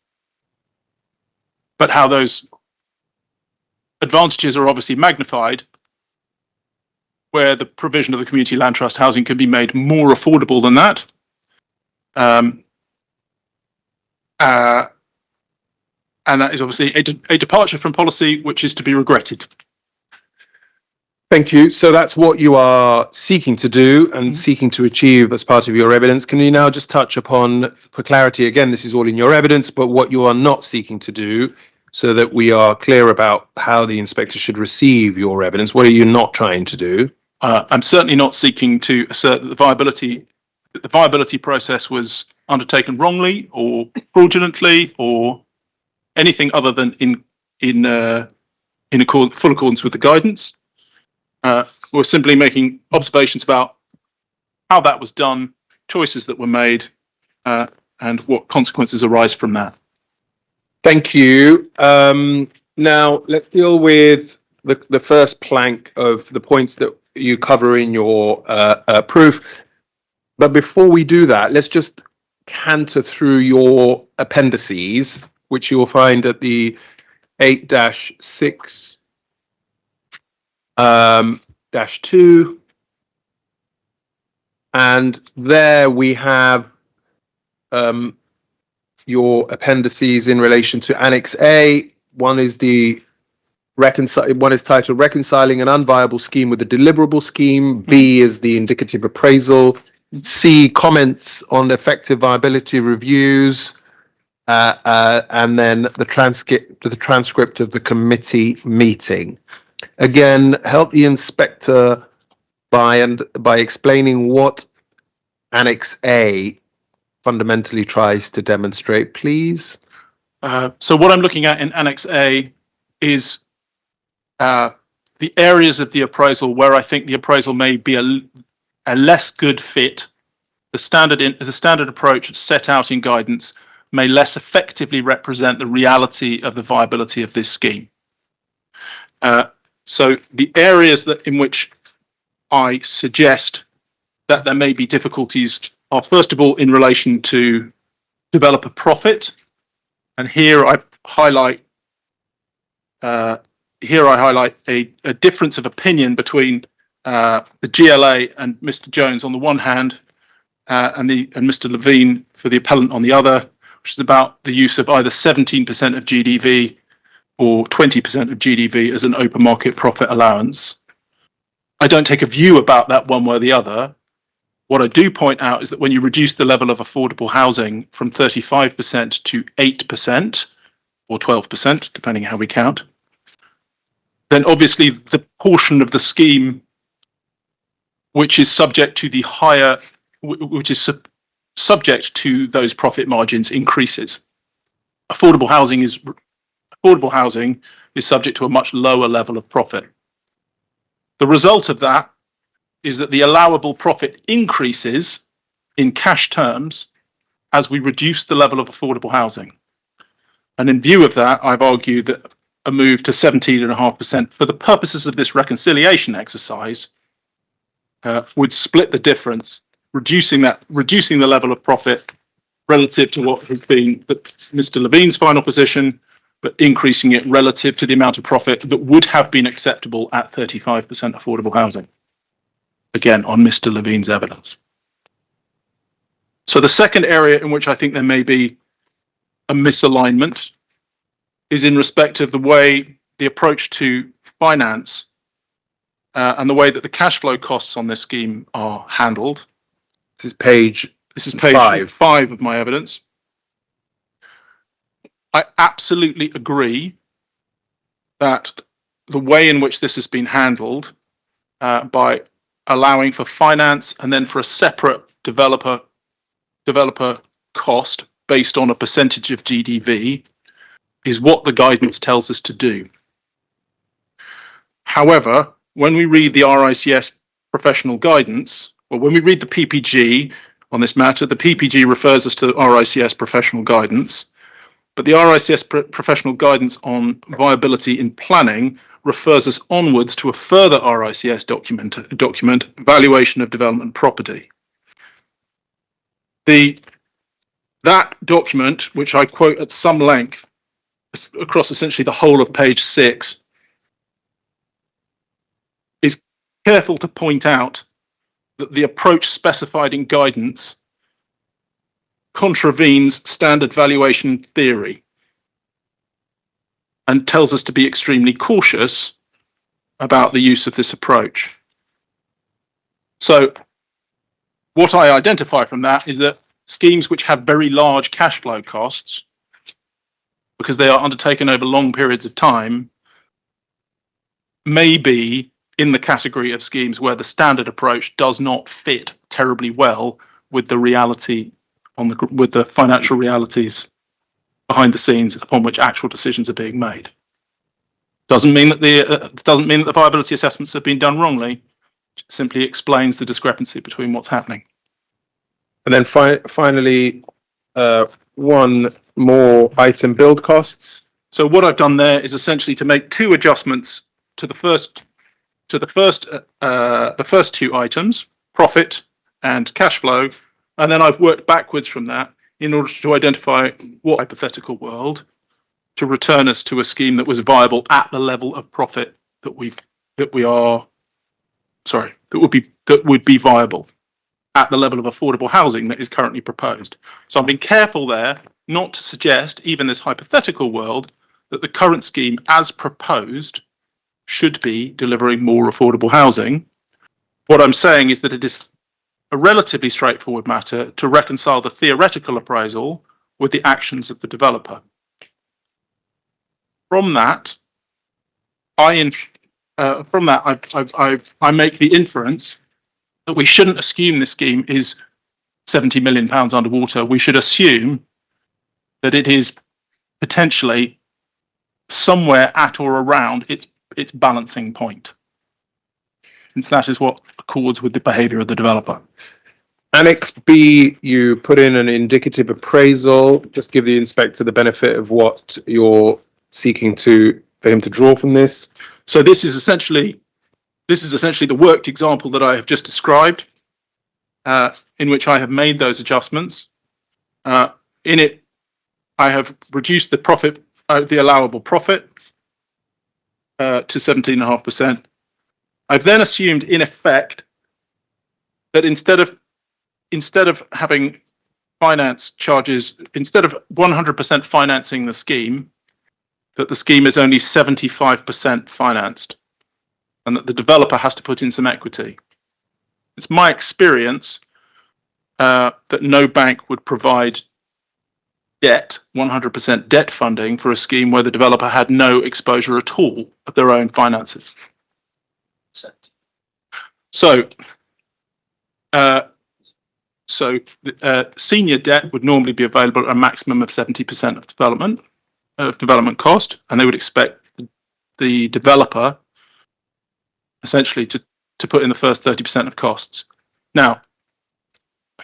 But how those advantages are obviously magnified where the provision of the community land trust housing can be made more affordable than that. And that is obviously a departure from policy, which is to be regretted. Thank you. So that's what you are seeking to do and seeking to achieve as part of your evidence. Can you now just touch upon, for clarity, again, this is all in your evidence, but what you are not seeking to do so that we are clear about how the inspector should receive your evidence? What are you not trying to do? I'm certainly not seeking to assert that the viability process was undertaken wrongly or fraudulently or anything other than in full accordance with the guidance. We're simply making observations about how that was done, choices that were made, and what consequences arise from that. Thank you. Now let's deal with the first plank of the points that you cover in your proof. But before we do that, let's just canter through your appendices, which you will find at the 8-6 -2, and there we have your appendices in relation to Annex A. One is titled Reconciling an Unviable Scheme with a Deliverable Scheme. B is the indicative appraisal. C, comments on effective viability reviews. And then the transcript of the committee meeting. Again, help the inspector by explaining what Annex A fundamentally tries to demonstrate, please. So what I'm looking at in Annex A is the areas of the appraisal where I think the appraisal may be a less good fit. The standard approach set out in guidance may less effectively represent the reality of the viability of this scheme. So the areas in which I suggest that there may be difficulties are, first of all, in relation to developer profit, and here I highlight a difference of opinion between the GLA and Mr. Jones on the one hand, and Mr. Levine for the appellant on the other, which is about the use of either 17% of GDV or 20% of GDV as an open market profit allowance. I don't take a view about that one way or the other. What I do point out is that when you reduce the level of affordable housing from 35% to 8% or 12%, depending how we count, then obviously the portion of the scheme which is subject to the higher, which is subject to those profit margins increases. Affordable housing is subject to a much lower level of profit. The result of that is that the allowable profit increases in cash terms as we reduce the level of affordable housing. And in view of that, I've argued that a move to 17.5% for the purposes of this reconciliation exercise would split the difference, reducing the level of profit relative to what has been Mr. Levine's final position, but increasing it relative to the amount of profit that would have been acceptable at 35% affordable housing. Again, on Mr. Levine's evidence. So the second area in which I think there may be a misalignment is in respect of the way the approach to finance and the way that the cash flow costs on this scheme are handled. This is page 5 of my evidence. I absolutely agree that the way in which this has been handled by allowing for finance and then for a separate developer cost based on a percentage of GDV is what the guidance tells us to do. However, when we read the RICS professional guidance, or when we read the PPG on this matter, the PPG refers us to the RICS professional guidance, but the RICS professional guidance on viability in planning refers us onwards to a further RICS document, Valuation of Development Property. That document, which I quote at some length across essentially the whole of page 6, is careful to point out that the approach specified in guidance contravenes standard valuation theory and tells us to be extremely cautious about the use of this approach. So what I identify from that is that schemes which have very large cash flow costs, because they are undertaken over long periods of time, may be in the category of schemes where the standard approach does not fit terribly well with the reality with the financial realities behind the scenes upon which actual decisions are being made. Doesn't mean that the viability assessments have been done wrongly. It simply explains the discrepancy between what's happening. And then finally, one more item: build costs. So what I've done there is essentially to make two adjustments to the first two items, profit and cash flow, and then I've worked backwards from that in order to identify what hypothetical world to return us to a scheme that was viable at the level of profit that would be viable at the level of affordable housing that is currently proposed. So I'm being careful there not to suggest, even this hypothetical world, that the current scheme as proposed should be delivering more affordable housing. What I'm saying is that it is a relatively straightforward matter to reconcile the theoretical appraisal with the actions of the developer. From that, I make the inference that we shouldn't assume this scheme is £70 million underwater. We should assume that it is potentially somewhere at or around its balancing point, since that is what accords with the behaviour of the developer. Annex B, you put in an indicative appraisal. Just give the inspector the benefit of what you're seeking for him to draw from this. So this is essentially the worked example that I have just described, in which I have made those adjustments. In it, I have reduced the profit, the allowable profit, to 17.5%. I've then assumed, in effect, that instead of having finance charges, instead of 100% financing the scheme, that the scheme is only 75% financed, and that the developer has to put in some equity. It's my experience that no bank would provide 100% debt funding for a scheme where the developer had no exposure at all of their own finances. So senior debt would normally be available at a maximum of 70% of development cost, and they would expect the developer essentially to put in the first 30% of costs. Now,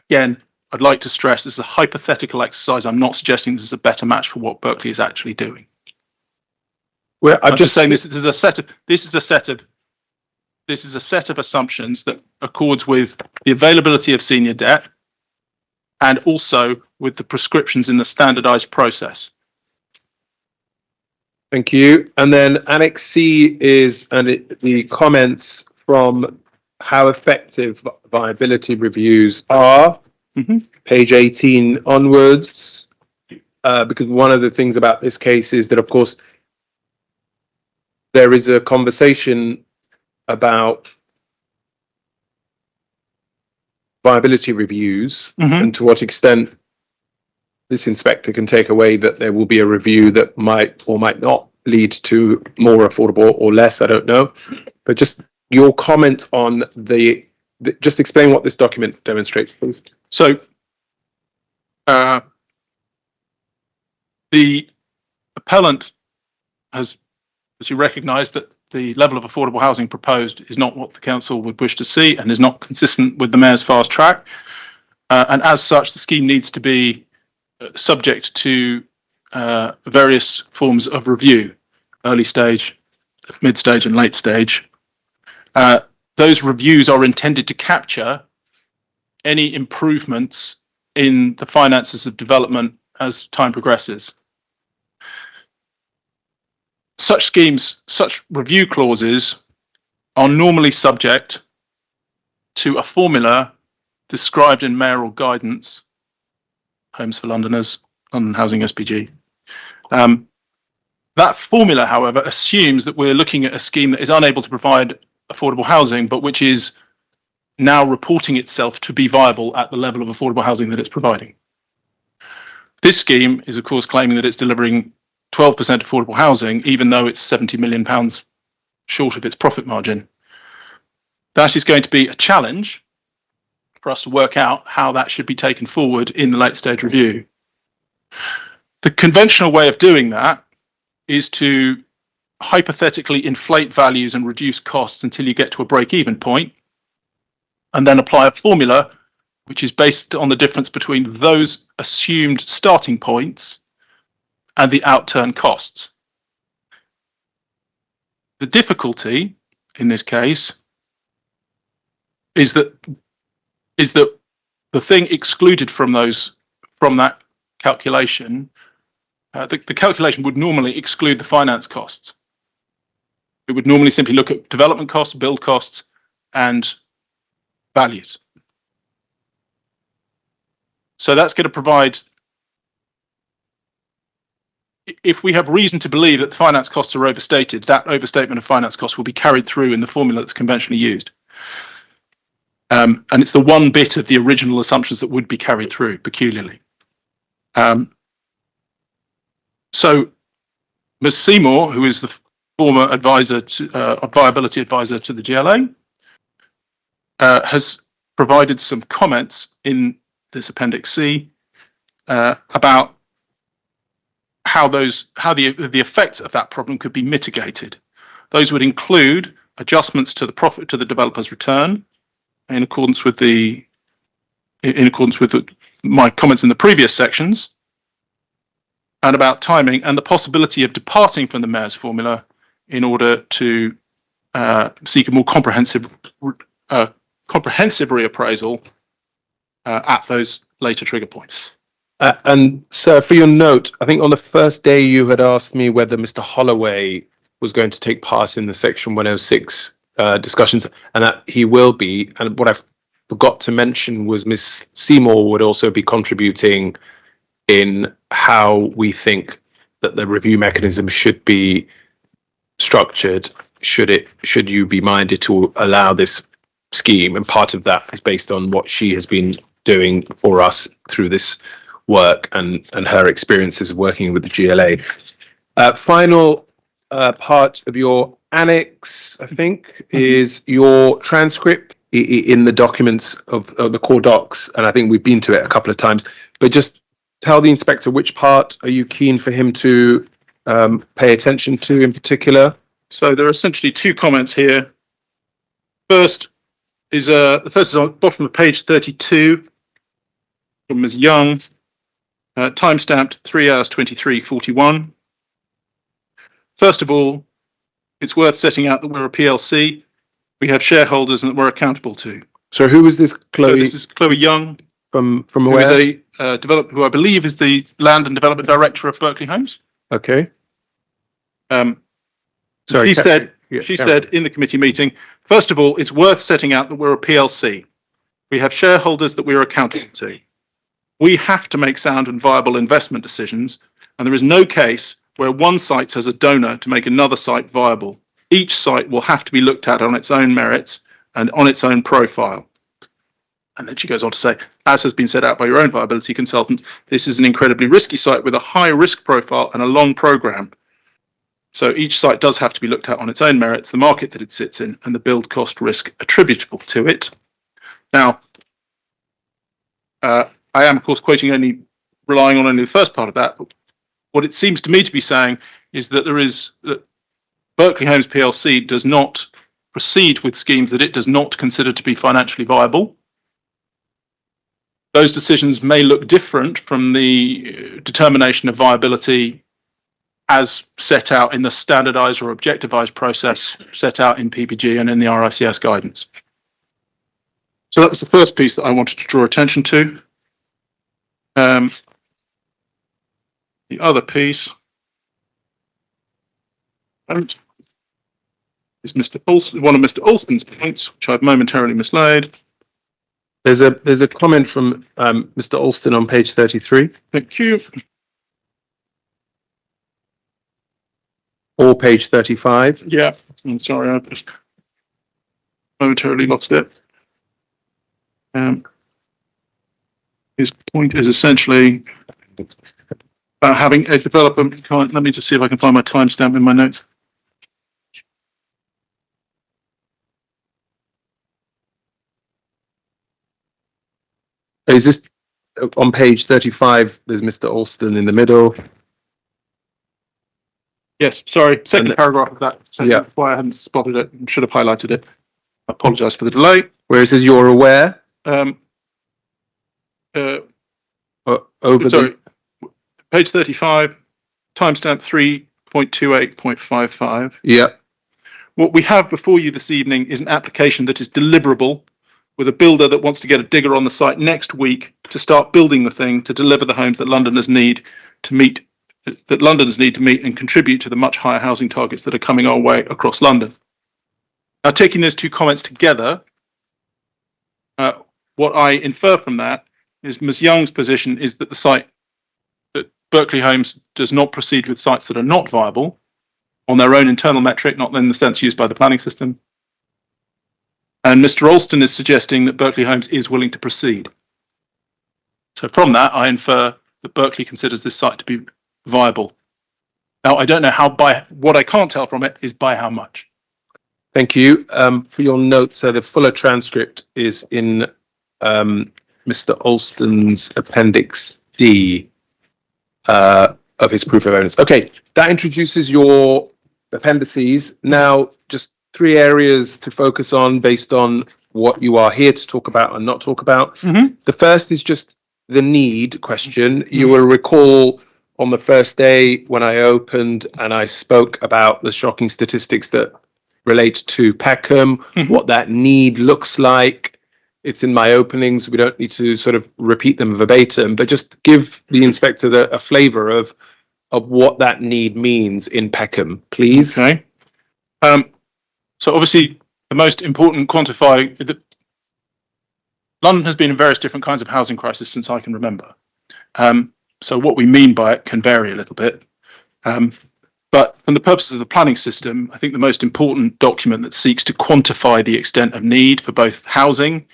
again, I'd like to stress this is a hypothetical exercise. I'm not suggesting this is a better match for what Berkeley is actually doing. Well, I'm just saying this is a set of assumptions that accords with the availability of senior debt and also with the prescriptions in the standardized process. Thank you. And then Annex C is the comments from how effective viability reviews are. Page 18 onwards, because one of the things about this case is that, of course, there is a conversation about viability reviews and to what extent this inspector can take away that there will be a review that might or might not lead to more affordable or less, I don't know. But just your comment on just explain what this document demonstrates, please. So the appellant has recognised that the level of affordable housing proposed is not what the council would wish to see and is not consistent with the mayor's fast track. And as such, the scheme needs to be subject to various forms of review, early stage, mid stage and late stage. Those reviews are intended to capture any improvements in the finances of development as time progresses. Such review clauses are normally subject to a formula described in mayoral guidance, Homes for Londoners, London Housing SPG. That formula, however, assumes that we're looking at a scheme that is unable to provide affordable housing, but which is now reporting itself to be viable at the level of affordable housing that it's providing. This scheme is, of course, claiming that it's delivering 12% affordable housing, even though it's £70 million short of its profit margin. That is going to be a challenge for us to work out how that should be taken forward in the late stage review. The conventional way of doing that is to hypothetically inflate values and reduce costs until you get to a break-even point, and then apply a formula which is based on the difference between those assumed starting points and the outturn costs. The difficulty in this case is that the thing excluded from that calculation the calculation would normally exclude the finance costs. It would normally simply look at development costs, build costs, and values. So that's going to provide, if we have reason to believe that the finance costs are overstated, that overstatement of finance costs will be carried through in the formula that's conventionally used. And it's the one bit of the original assumptions that would be carried through peculiarly. So Ms. Seymour, who is the former advisor to, viability advisor to the GLA, has provided some comments in this Appendix C about how the effects of that problem could be mitigated. Those would include adjustments to the profit to the developer's return in accordance with my comments in the previous sections, and about timing and the possibility of departing from the mayor's formula in order to seek a more comprehensive reappraisal at those later trigger points. And sir, for your note, I think on the first day you had asked me whether Mr. Holloway was going to take part in the Section 106 discussions, and that he will be. And what I forgot to mention was Ms. Seymour would also be contributing in how we think that the review mechanism should be structured. Should you be minded to allow this scheme, and part of that is based on what she has been doing for us through this work and her experiences of working with the GLA. Final part of your annex, I think, is your transcript in the documents of the core docs, and I think we've been to it a couple of times, but just tell the inspector which part are you keen for him to pay attention to in particular? So there are essentially two comments here. First is the first is on the bottom of page 32 from Ms. Young, time-stamped 3 hours 23:41. First of all, it's worth setting out that we're a PLC. We have shareholders and that we're accountable to. So who was this, Chloe? So this is Chloe Young, from who where? is a developer who I believe is the Land and Development Director of Berkeley Homes. Okay. She said in the committee meeting, first of all, it's worth setting out that we're a PLC. We have shareholders that we're accountable to. We have to make sound and viable investment decisions, and there is no case where one site has a donor to make another site viable. Each site will have to be looked at on its own merits and on its own profile. And then she goes on to say, as has been set out by your own viability consultant, this is an incredibly risky site with a high risk profile and a long program. So each site does have to be looked at on its own merits, the market that it sits in, and the build cost risk attributable to it. Now, I am, of course, relying on only the first part of that. But what it seems to me to be saying is that that Berkeley Homes PLC does not proceed with schemes that it does not consider to be financially viable. Those decisions may look different from the determination of viability as set out in the standardized or objectivized process set out in PPG and in the RICS guidance. So that was the first piece that I wanted to draw attention to. The other piece is one of Mr. Alston's points, which I've momentarily mislaid. There's a comment from Mr. Alston on page 33. Thank you. Or page 35. Yeah, I'm sorry, I just momentarily lost it. His point is essentially about having a developer. Let me just see if I can find my timestamp in my notes. Is this on page 35? There's Mr. Alston in the middle. Yes, sorry, second paragraph of that. So yeah. Why I hadn't spotted it and should have highlighted it. I apologise for the delay. Where it says you're aware. Page 35, timestamp 3.28.55. Yeah. What we have before you this evening is an application that is deliverable with a builder that wants to get a digger on the site next week to start building the thing to deliver the homes that Londoners need to meet that Londoners need to meet and contribute to the much higher housing targets that are coming our way across London. Now, taking those two comments together, what I infer from that is Ms. Young's position is that that Berkeley Homes does not proceed with sites that are not viable on their own internal metric, not in the sense used by the planning system. And Mr. Alston is suggesting that Berkeley Homes is willing to proceed. So from that, I infer that Berkeley considers this site to be viable. Now, I don't know how, what I can't tell from it is by how much. Thank you. For your notes, so the fuller transcript is in Mr. Alston's Appendix D of his proof of evidence. Okay, that introduces your appendices. Now, just 3 areas to focus on based on what you are here to talk about and not talk about. The first is just the need question. You will recall on the first day when I opened and I spoke about the shocking statistics that relate to Peckham, what that need looks like. It's in my openings. We don't need to sort of repeat them verbatim, but just give the inspector a flavour of what that need means in Peckham, please. Okay. So obviously, the most important quantify. London has been in various different kinds of housing crisis since I can remember. So what we mean by it can vary a little bit. But for the purposes of the planning system, I think the most important document that seeks to quantify the extent of need for both housing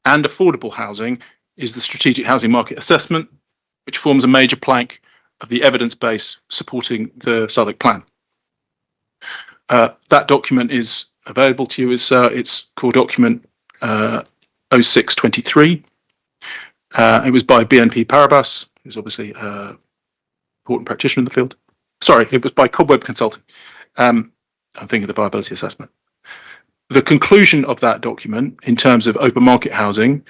and affordable housing is the Strategic Housing Market Assessment, which forms a major plank of the evidence base supporting the Southwark Plan. That document is available to you. It's core document 0623. It was by BNP Paribas, who's obviously an important practitioner in the field. Sorry, it was by Cobweb Consulting. I'm thinking of the viability assessment. The conclusion of that document in terms of open market housing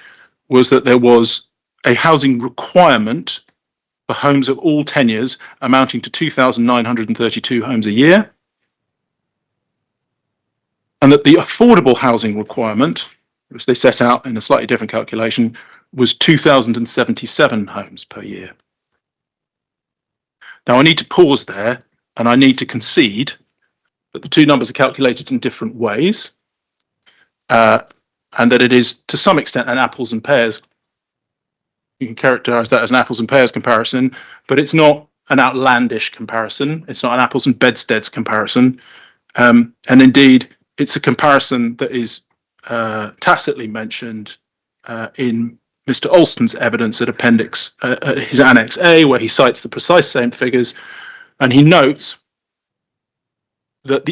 was that there was a housing requirement for homes of all tenures amounting to 2,932 homes a year, and that the affordable housing requirement, which they set out in a slightly different calculation, was 2,077 homes per year. Now, I need to pause there and I need to concede that the two numbers are calculated in different ways, and that it is to some extent an apples and pears. You can characterize that as an apples and pears comparison, but it's not an outlandish comparison. It's not an apples and bedsteads comparison. And indeed, it's a comparison that is tacitly mentioned in Mr. Alston's evidence at his Annex A, where he cites the precise same figures, and he notes that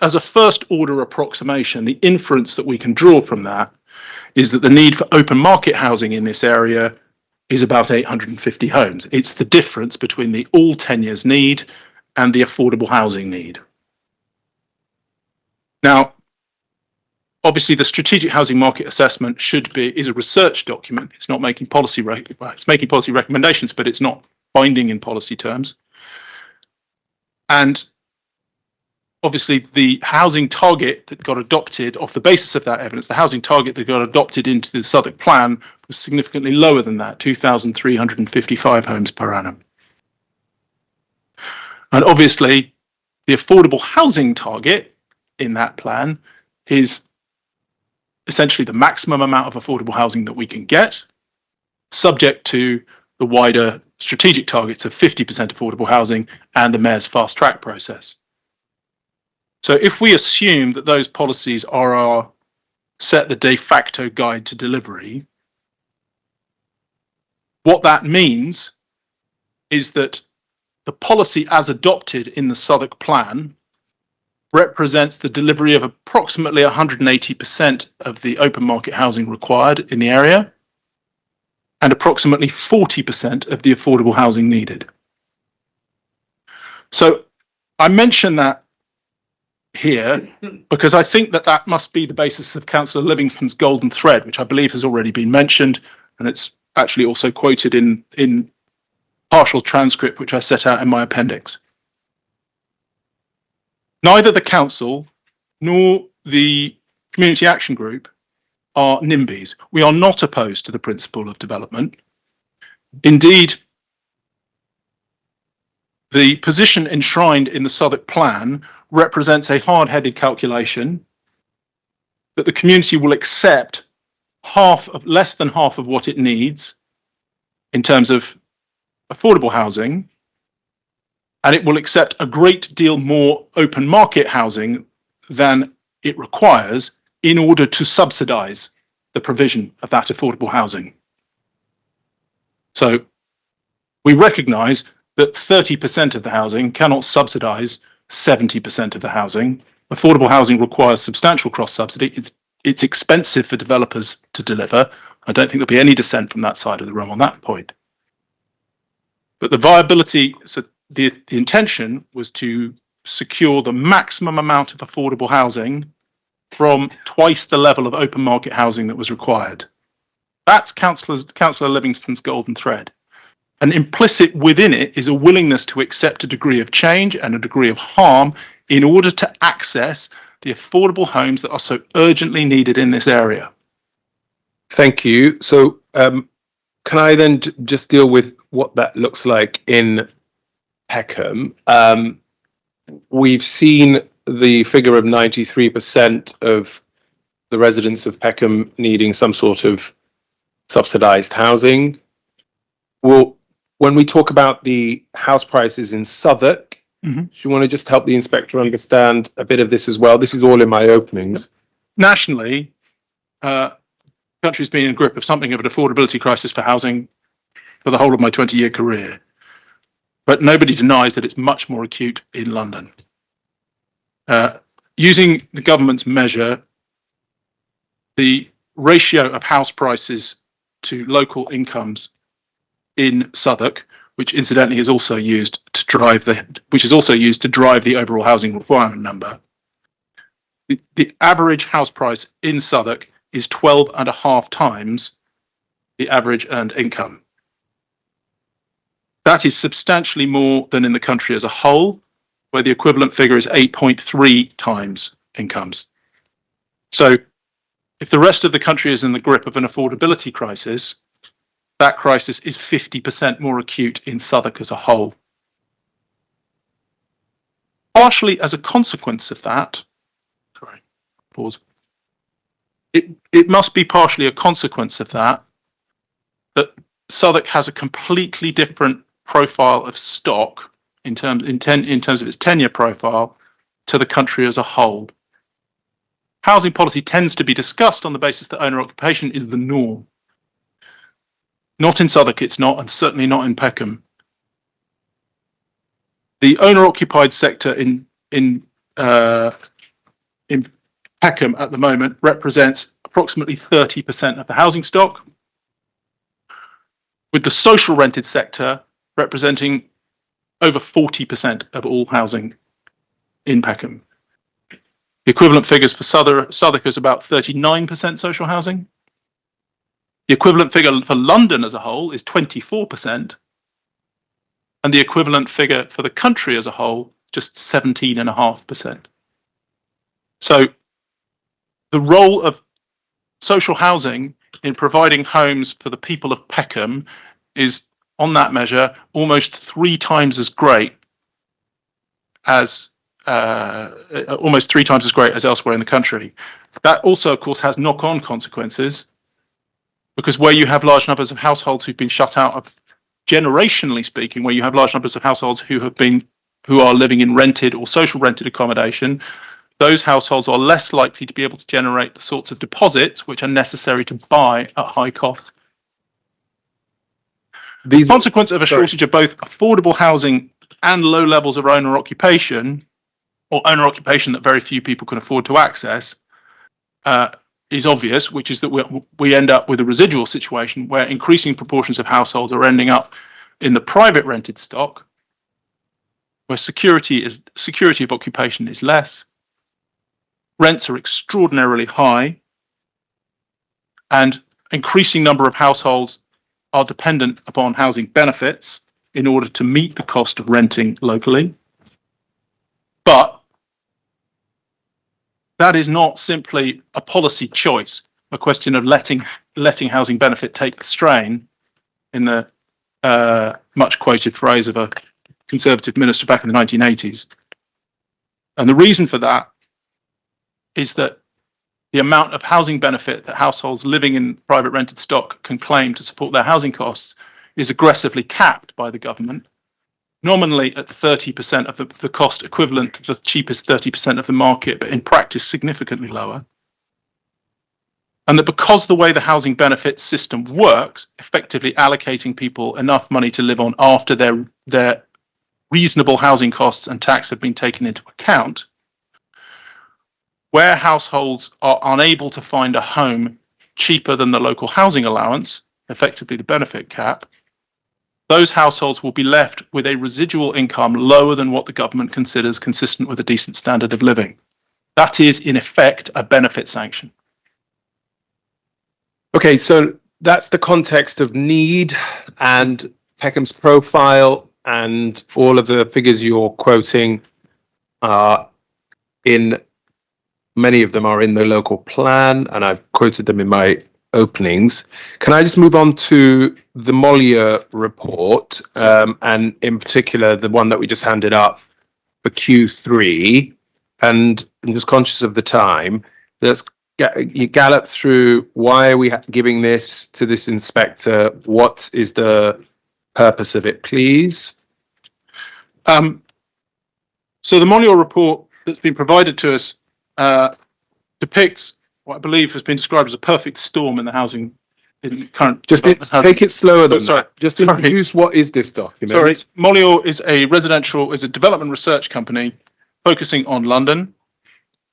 as a first order approximation, the inference that we can draw from that is that the need for open market housing in this area is about 850 homes. It's the difference between the all tenures need and the affordable housing need. Now, obviously, the Strategic Housing Market Assessment is a research document. It's not making policy it's making policy recommendations, but it's not binding in policy terms. And obviously, the housing target that got adopted off the basis of that evidence, the housing target that got adopted into the Southwark Plan was significantly lower than that, 2,355 homes per annum. And obviously, the affordable housing target in that plan is essentially the maximum amount of affordable housing that we can get, subject to the wider strategic targets of 50% affordable housing and the Mayor's fast track process. So if we assume that those policies are set the de facto guide to delivery, what that means is that the policy as adopted in the Southwark Plan represents the delivery of approximately 180% of the open market housing required in the area and approximately 40% of the affordable housing needed. So I mention that here because I think that that must be the basis of Councillor Livingston's golden thread, which I believe has already been mentioned, and it's actually also quoted in partial transcript, which I set out in my appendix. Neither the council nor the community action group are NIMBYs. We are not opposed to the principle of development. Indeed, the position enshrined in the Southwark Plan represents a hard-headed calculation that the community will accept less than half of what it needs in terms of affordable housing, and it will accept a great deal more open market housing than it requires in order to subsidise the provision of that affordable housing. So we recognise that 30% of the housing cannot subsidise 70% of the housing. Affordable housing requires substantial cross-subsidy. It's expensive for developers to deliver. I don't think there'll be any dissent from that side of the room on that point. But the viability, so the intention was to secure the maximum amount of affordable housing from twice the level of open market housing that was required. That's Councillor Livingston's golden thread. And implicit within it is a willingness to accept a degree of change and a degree of harm in order to access the affordable homes that are so urgently needed in this area. Thank you. So can I then just deal with what that looks like in Peckham? We've seen the figure of 93% of the residents of Peckham needing some sort of subsidised housing. Well, when we talk about the house prices in Southwark, do you want to just help the inspector understand a bit of this as well? This is all in my openings. Nationally, the country's been in grip of something of an affordability crisis for housing for the whole of my 20-year career. But nobody denies that it's much more acute in London. Using the government's measure, the ratio of house prices to local incomes in Southwark, which incidentally is also used to drive the overall housing requirement number. The average house price in Southwark is 12.5 times the average earned income. That is substantially more than in the country as a whole, where the equivalent figure is 8.3 times incomes. So if the rest of the country is in the grip of an affordability crisis, that crisis is 50% more acute in Southwark as a whole. Partially as a consequence of that, it must be partially a consequence of that Southwark has a completely different profile of stock in terms of its tenure profile to the country as a whole. Housing policy tends to be discussed on the basis that owner occupation is the norm. Not in Southwark, it's not, and certainly not in Peckham. The owner-occupied sector in Peckham at the moment represents approximately 30% of the housing stock, with the social rented sector representing over 40% of all housing in Peckham. The equivalent figures for Southwark is about 39% social housing. The equivalent figure for London as a whole is 24%, and the equivalent figure for the country as a whole, just 17.5%. So the role of social housing in providing homes for the people of Peckham is, on that measure, almost 3 times as great as elsewhere in the country. That also, of course, has knock-on consequences, because where you have large numbers of households who've been shut out of, generationally speaking, where you have large numbers of households who are living in rented or social rented accommodation, those households are less likely to be able to generate the sorts of deposits which are necessary to buy at high cost. The consequence of a shortage of both affordable housing and low levels of owner occupation, or owner occupation that very few people can afford to access, is obvious, which is that we end up with a residual situation where increasing proportions of households are ending up in the private rented stock, where security of occupation is less, rents are extraordinarily high, and increasing number of households are dependent upon housing benefits in order to meet the cost of renting locally. But that is not simply a policy choice, a question of letting housing benefit take the strain, in the much quoted phrase of a Conservative minister back in the 1980s. And the reason for that is that the amount of housing benefit that households living in private rented stock can claim to support their housing costs is aggressively capped by the government, nominally at 30% of the cost equivalent to the cheapest 30% of the market, but in practice significantly lower. And that because the way the housing benefit system works, effectively allocating people enough money to live on after their reasonable housing costs and tax have been taken into account, where households are unable to find a home cheaper than the local housing allowance, effectively the benefit cap, those households will be left with a residual income lower than what the government considers consistent with a decent standard of living. That is, in effect, a benefit sanction. Okay, so that's the context of need and Peckham's profile, and all of the figures you're quoting are in, many of them are in the local plan, and I've quoted them in my openings. Can I just move on to the Mollier report, and in particular the one that we just handed up for Q3? And I'm just conscious of the time. Let's you gallop through, why are we giving this to this inspector? What is the purpose of it, please? So the Mollier report that's been provided to us depicts what I believe has been described as a perfect storm in the housing in current. Just take it slower than sorry. that. Just introduce what is this document. Sorry, Mollier is a development research company focusing on London,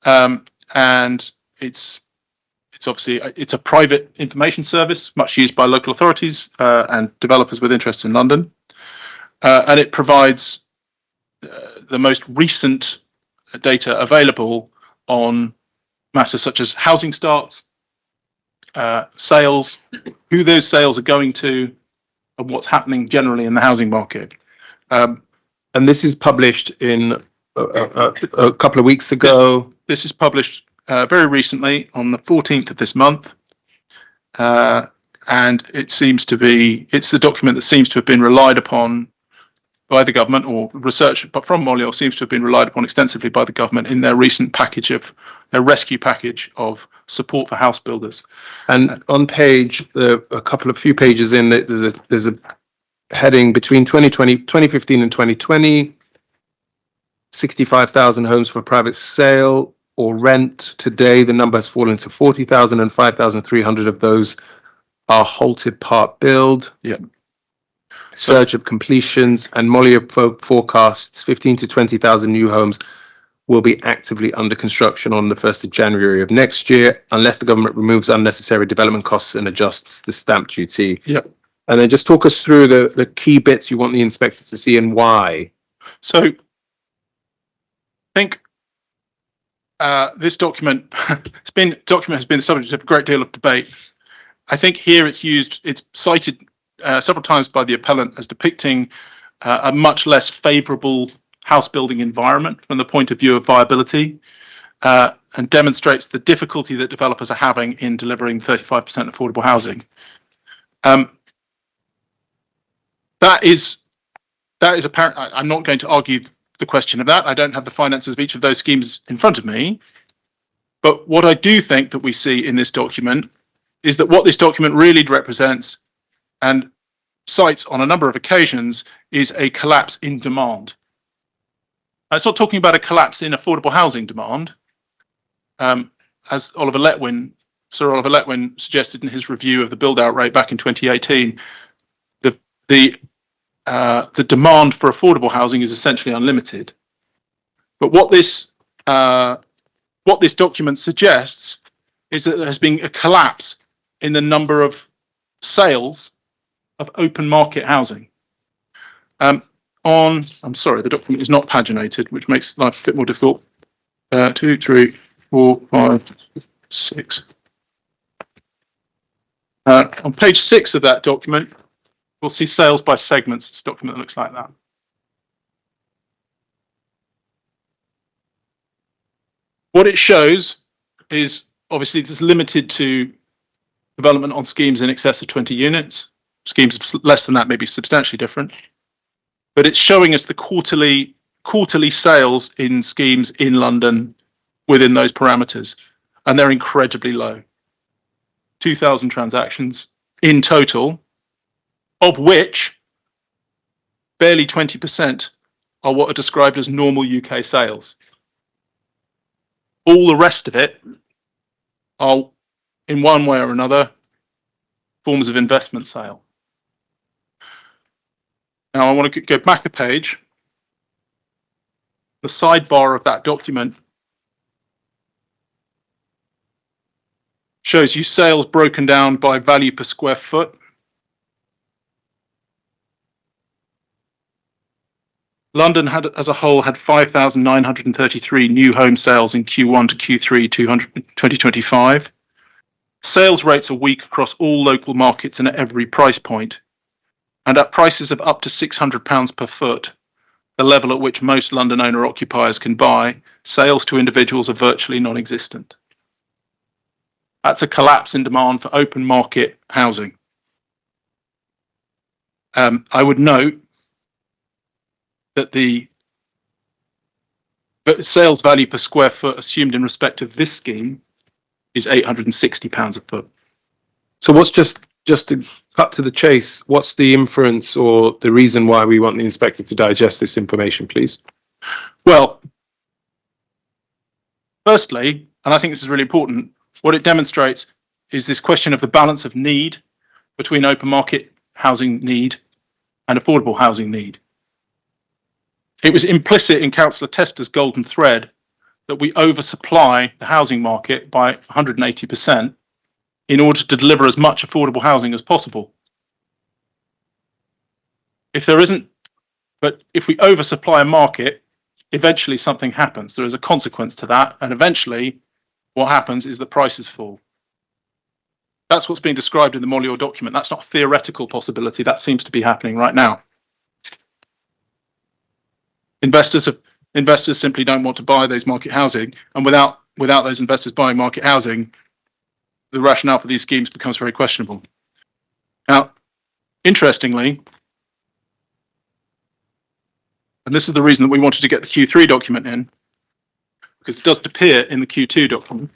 and it's obviously it's a private information service, much used by local authorities and developers with interest in London, and it provides the most recent data available on matters such as housing starts, sales, who those sales are going to, and what's happening generally in the housing market. And this is published in a couple of weeks ago. This is published very recently on the 14th of this month, and it's a document that seems to have been relied upon by the government, or research but from Mollier seems to have been relied upon extensively by the government in their recent their rescue package of support for house builders. And on page, a few pages in, there's a heading between 2015 and 2020, 65,000 homes for private sale or rent. Today, the number has fallen to 40,000, and 5,300 of those are halted part build. Yeah. Surge of completions, and Mollier forecasts 15 to 20,000 new homes will be actively under construction on the 1st of January of next year, unless the government removes unnecessary development costs and adjusts the stamp duty. Yeah. And then just talk us through the key bits you want the inspector to see and why. So I think this document has been the subject of a great deal of debate. I think here it's cited several times by the appellant as depicting a much less favourable house building environment from the point of view of viability, and demonstrates the difficulty that developers are having in delivering 35% affordable housing. That is apparent. I'm not going to argue the question of that. I don't have the finances of each of those schemes in front of me. But what I do think that we see in this document is that what this document really represents, and cites on a number of occasions, is a collapse in demand. It's not talking about a collapse in affordable housing demand, as Sir Oliver Letwin suggested in his review of the build-out rate back in 2018. The demand for affordable housing is essentially unlimited. But what this document suggests is that there has been a collapse in the number of sales of open market housing. I'm sorry, the document is not paginated, which makes life a bit more difficult. 2, 3, 4, 5, 6. On page 6 of that document, we'll see sales by segments. It's a document that looks like that. What it shows is, obviously, this is limited to development on schemes in excess of 20 units. Schemes less than that may be substantially different. but it's showing us the quarterly sales in schemes in London within those parameters, and they're incredibly low. 2,000 transactions in total, of which barely 20% are what are described as normal UK sales. All the rest of it are, in one way or another, forms of investment sale. Now I want to go back a page. The sidebar of that document shows you sales broken down by value per square foot. London as a whole had 5,933 new home sales in Q1 to Q3 2025. Sales rates are weak across all local markets and at every price point, and at prices of up to £600 per foot, the level at which most London owner-occupiers can buy, sales to individuals are virtually non-existent. That's a collapse in demand for open market housing. I would note that the sales value per square foot assumed in respect of this scheme is £860 a foot. So what's just to cut to the chase, what's the inference or the reason why we want the inspector to digest this information, please? Well, firstly, and I think this is really important, what it demonstrates is this question of the balance of need between open market housing need and affordable housing need. It was implicit in Councillor Tester's golden thread that we oversupply the housing market by 180% in order to deliver as much affordable housing as possible. If we oversupply a market, eventually something happens. There is a consequence to that, and eventually what happens is the prices fall. That's what's being described in the Molior document. That's not a theoretical possibility. That seems to be happening right now. Investors simply don't want to buy those market housing, and without those investors buying market housing, the rationale for these schemes becomes very questionable. Now, interestingly, and this is the reason that we wanted to get the Q3 document in, because it doesn't appear in the Q2 document.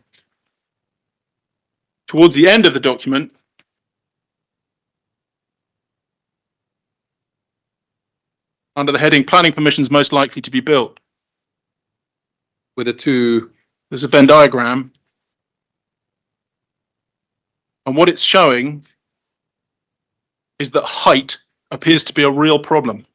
Towards the end of the document, under the heading Planning Permissions Most Likely to be Built, there's a Venn diagram, and what it's showing is that height appears to be a real problem.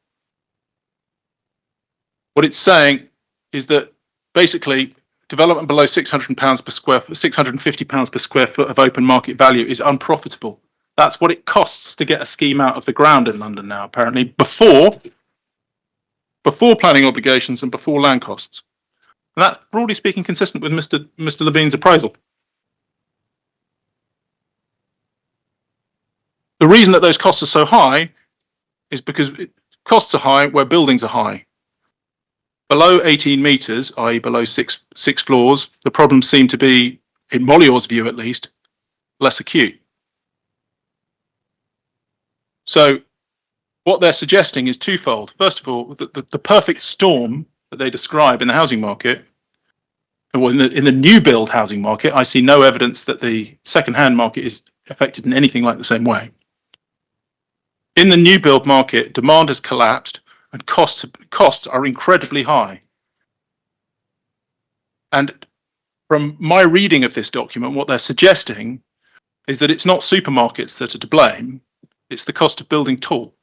What it's saying is that basically development below £600 per square foot, £650 per square foot of open market value is unprofitable. That's what it costs to get a scheme out of the ground in London now, apparently, before planning obligations and before land costs. And that's, broadly speaking, consistent with Mr. Levine's appraisal. The reason that those costs are so high is because costs are high where buildings are high. Below 18 metres, i.e. below six floors, the problems seem to be, in Molior's view at least, less acute. So what they're suggesting is twofold. First of all, the perfect storm that they describe in the housing market, or in the new build housing market, I see no evidence that the second-hand market is affected in anything like the same way. In the new build market, demand has collapsed and costs are incredibly high. And from my reading of this document, what they're suggesting is that it's not supermarkets that are to blame, it's the cost of building tall.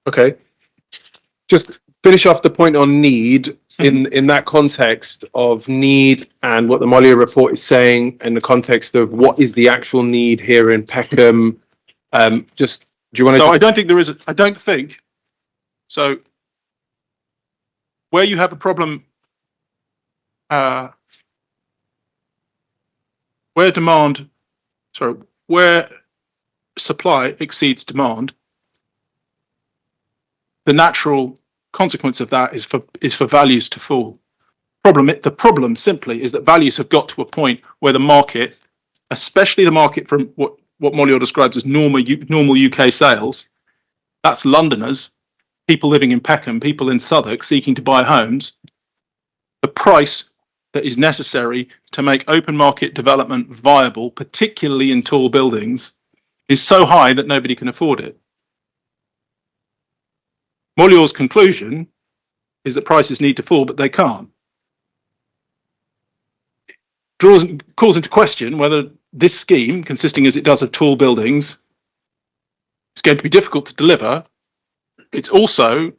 Okay. Just finish off the point on need in that context of need and what the Molior report is saying in the context of what is the actual need here in Peckham. Just do you want to? No, I don't think there is. I don't think so. Where you have a problem, where supply exceeds demand, the natural consequence of that is for values to fall. The problem simply is that values have got to a point where the market, especially the market from what what Molior describes as normal UK sales. That's Londoners, people living in Peckham, people in Southwark seeking to buy homes. The price that is necessary to make open market development viable, particularly in tall buildings, is so high that nobody can afford it. Molior's conclusion is that prices need to fall, but they can't. Calls into question whether this scheme, consisting as it does of tall buildings, is going to be difficult to deliver. It's also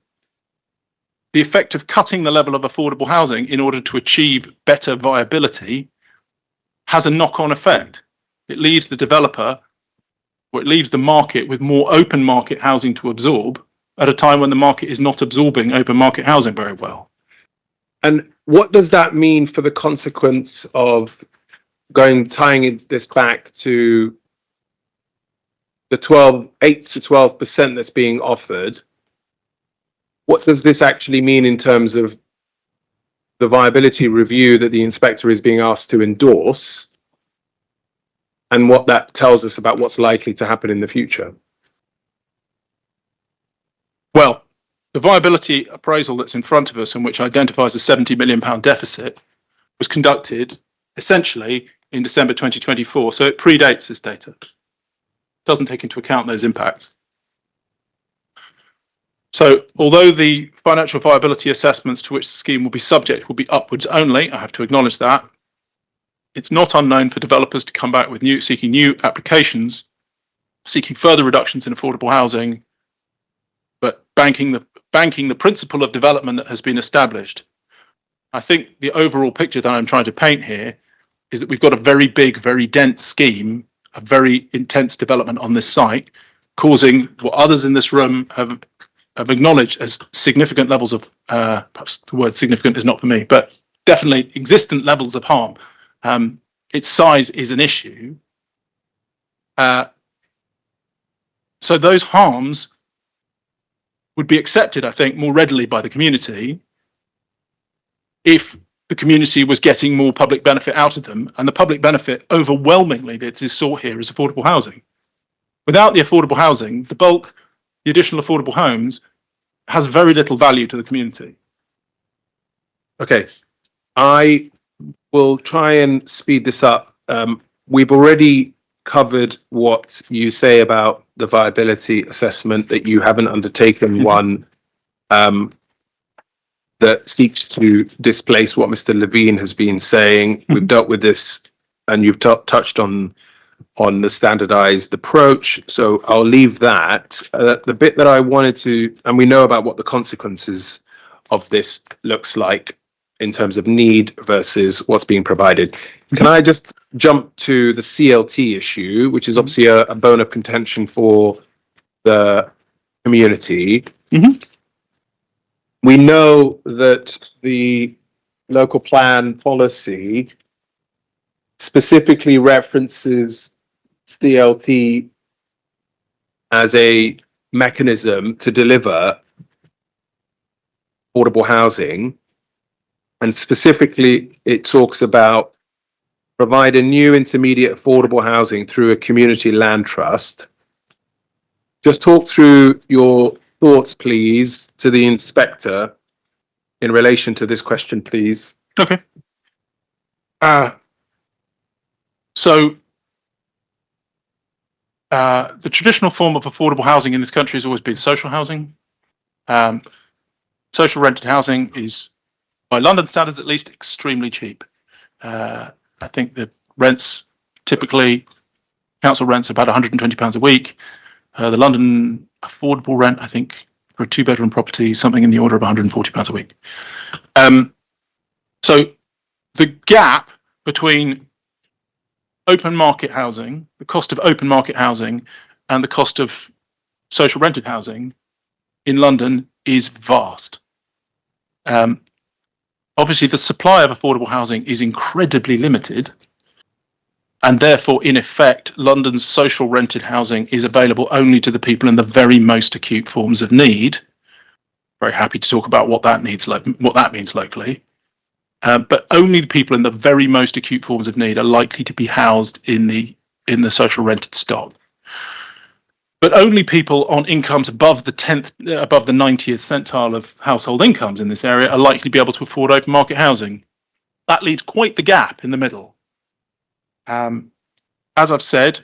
the effect of cutting the level of affordable housing in order to achieve better viability has a knock-on effect. It leaves the developer, or it leaves the market with more open market housing to absorb at a time when the market is not absorbing open market housing very well. And what does that mean for the consequence of tying this back to the 8 to 12% that's being offered? What does this actually mean in terms of the viability review that the inspector is being asked to endorse, and what that tells us about what's likely to happen in the future? Well, the viability appraisal that's in front of us, and which identifies a £70 million deficit, was conducted essentially in December 2024, so it predates this data. It doesn't take into account those impacts. So although the financial viability assessments to which the scheme will be subject will be upwards only, I have to acknowledge that, it's not unknown for developers to come back with seeking new applications, seeking further reductions in affordable housing, but banking the principle of development that has been established. I think the overall picture that I'm trying to paint here is that we've got a very big, very dense scheme, a very intense development on this site, causing what others in this room have acknowledged as significant levels of, perhaps the word significant is not for me, but definitely existent levels of harm. Its size is an issue. So those harms would be accepted, I think, more readily by the community if the community was getting more public benefit out of them, and the public benefit overwhelmingly that is sought here is affordable housing. Without the affordable housing, the additional affordable homes has very little value to the community. Okay, I will try and speed this up. We've already covered what you say about the viability assessment, that you haven't undertaken one that seeks to displace what Mr. Levine has been saying. We've dealt with this, and you've touched on the standardized approach, so I'll leave that. The bit that I wanted to, and we know about what the consequences of this looks like in terms of need versus what's being provided. Can I just jump to the CLT issue, which is obviously a bone of contention for the community? We know that the local plan policy specifically references CLT as a mechanism to deliver affordable housing, and specifically it talks about provide a new intermediate affordable housing through a community land trust. Just talk through your thoughts, please, to the inspector in relation to this question, please. Okay. So the traditional form of affordable housing in this country has always been social housing. Social rented housing is, by London standards at least, extremely cheap. I think the rents, typically council rents, about £120 a week. The London affordable rent, I think, for a 2-bedroom property, something in the order of £140 a week. So the gap between open market housing, the cost of open market housing, and the cost of social rented housing in London is vast. Obviously, the supply of affordable housing is incredibly limited, and therefore, in effect, London's social rented housing is available only to the people in the very most acute forms of need. Very happy to talk about what that means locally. But only the people in the very most acute forms of need are likely to be housed in the in the social rented stock. But only people on incomes above the 90th centile of household incomes in this area are likely to be able to afford open market housing. That leaves quite the gap in the middle. As I've said,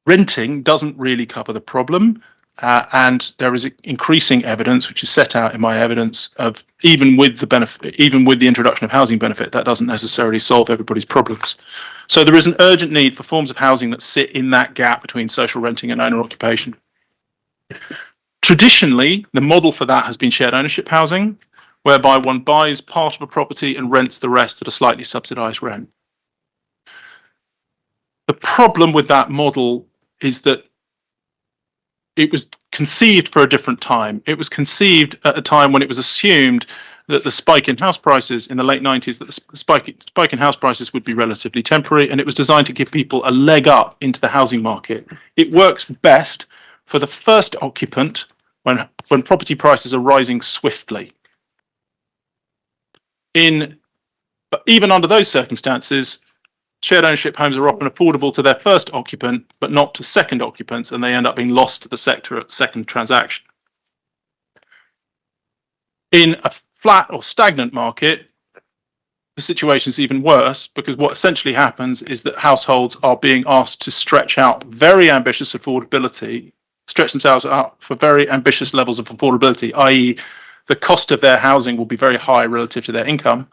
renting doesn't really cover the problem, and there is increasing evidence, which is set out in my evidence, of even with the introduction of housing benefit, that doesn't necessarily solve everybody's problems. So there is an urgent need for forms of housing that sit in that gap between social renting and owner occupation. Traditionally, the model for that has been shared ownership housing, whereby one buys part of a property and rents the rest at a slightly subsidised rent. The problem with that model is that it was conceived for a different time. It was conceived at a time when it was assumed that the spike in house prices in the late 90s, that the spike in house prices would be relatively temporary, and it was designed to give people a leg up into the housing market. It works best for the first occupant when property prices are rising swiftly. But even under those circumstances, shared ownership homes are often affordable to their first occupant, but not to second occupants, and they end up being lost to the sector at second transaction. In a flat or stagnant market, the situation is even worse, because what essentially happens is that households are being asked to stretch out very ambitious affordability, stretch themselves out for very ambitious levels of affordability, i.e. the cost of their housing will be very high relative to their income.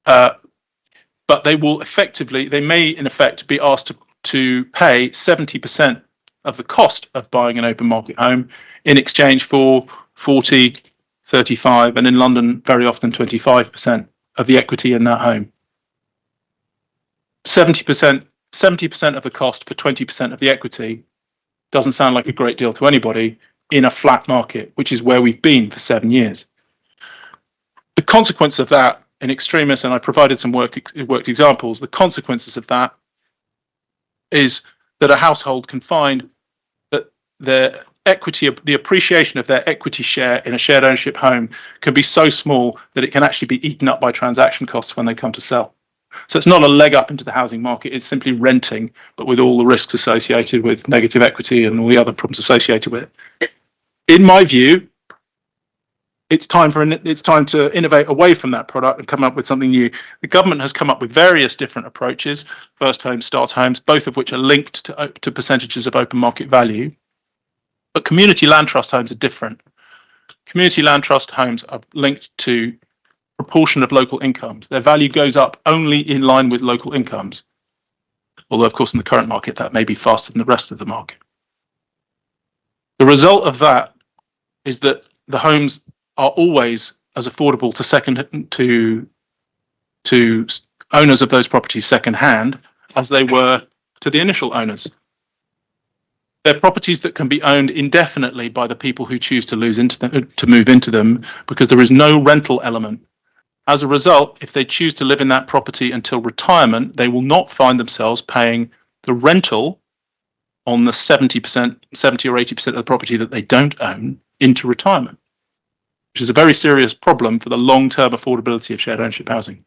But they may in effect be asked to pay 70% of the cost of buying an open market home in exchange for 40, 35, and in London very often 25% of the equity in that home. 70% of the cost for 20% of the equity doesn't sound like a great deal to anybody in a flat market, which is where we've been for 7 years. The consequence of that, in extremis, and I provided some worked examples, the consequences of that is that a household can find that their equity, the appreciation of their equity share in a shared ownership home can be so small that it can actually be eaten up by transaction costs when they come to sell. So it's not a leg up into the housing market, it's simply renting, but with all the risks associated with negative equity and all the other problems associated with it. In my view, it's time to innovate away from that product and come up with something new. The government has come up with various different approaches, first homes, start homes, both of which are linked to percentages of open market value. But community land trust homes are different. Community land trust homes are linked to proportion of local incomes. Their value goes up only in line with local incomes. Although, of course, in the current market, that may be faster than the rest of the market. The result of that is that the homes are always as affordable to owners of those properties second hand as they were to the initial owners. They're properties that can be owned indefinitely by the people who choose to move into them, because there is no rental element. As a result, if they choose to live in that property until retirement, they will not find themselves paying the rental on the 70% or 80% of the property that they don't own into retirement, which is a very serious problem for the long-term affordability of shared ownership housing.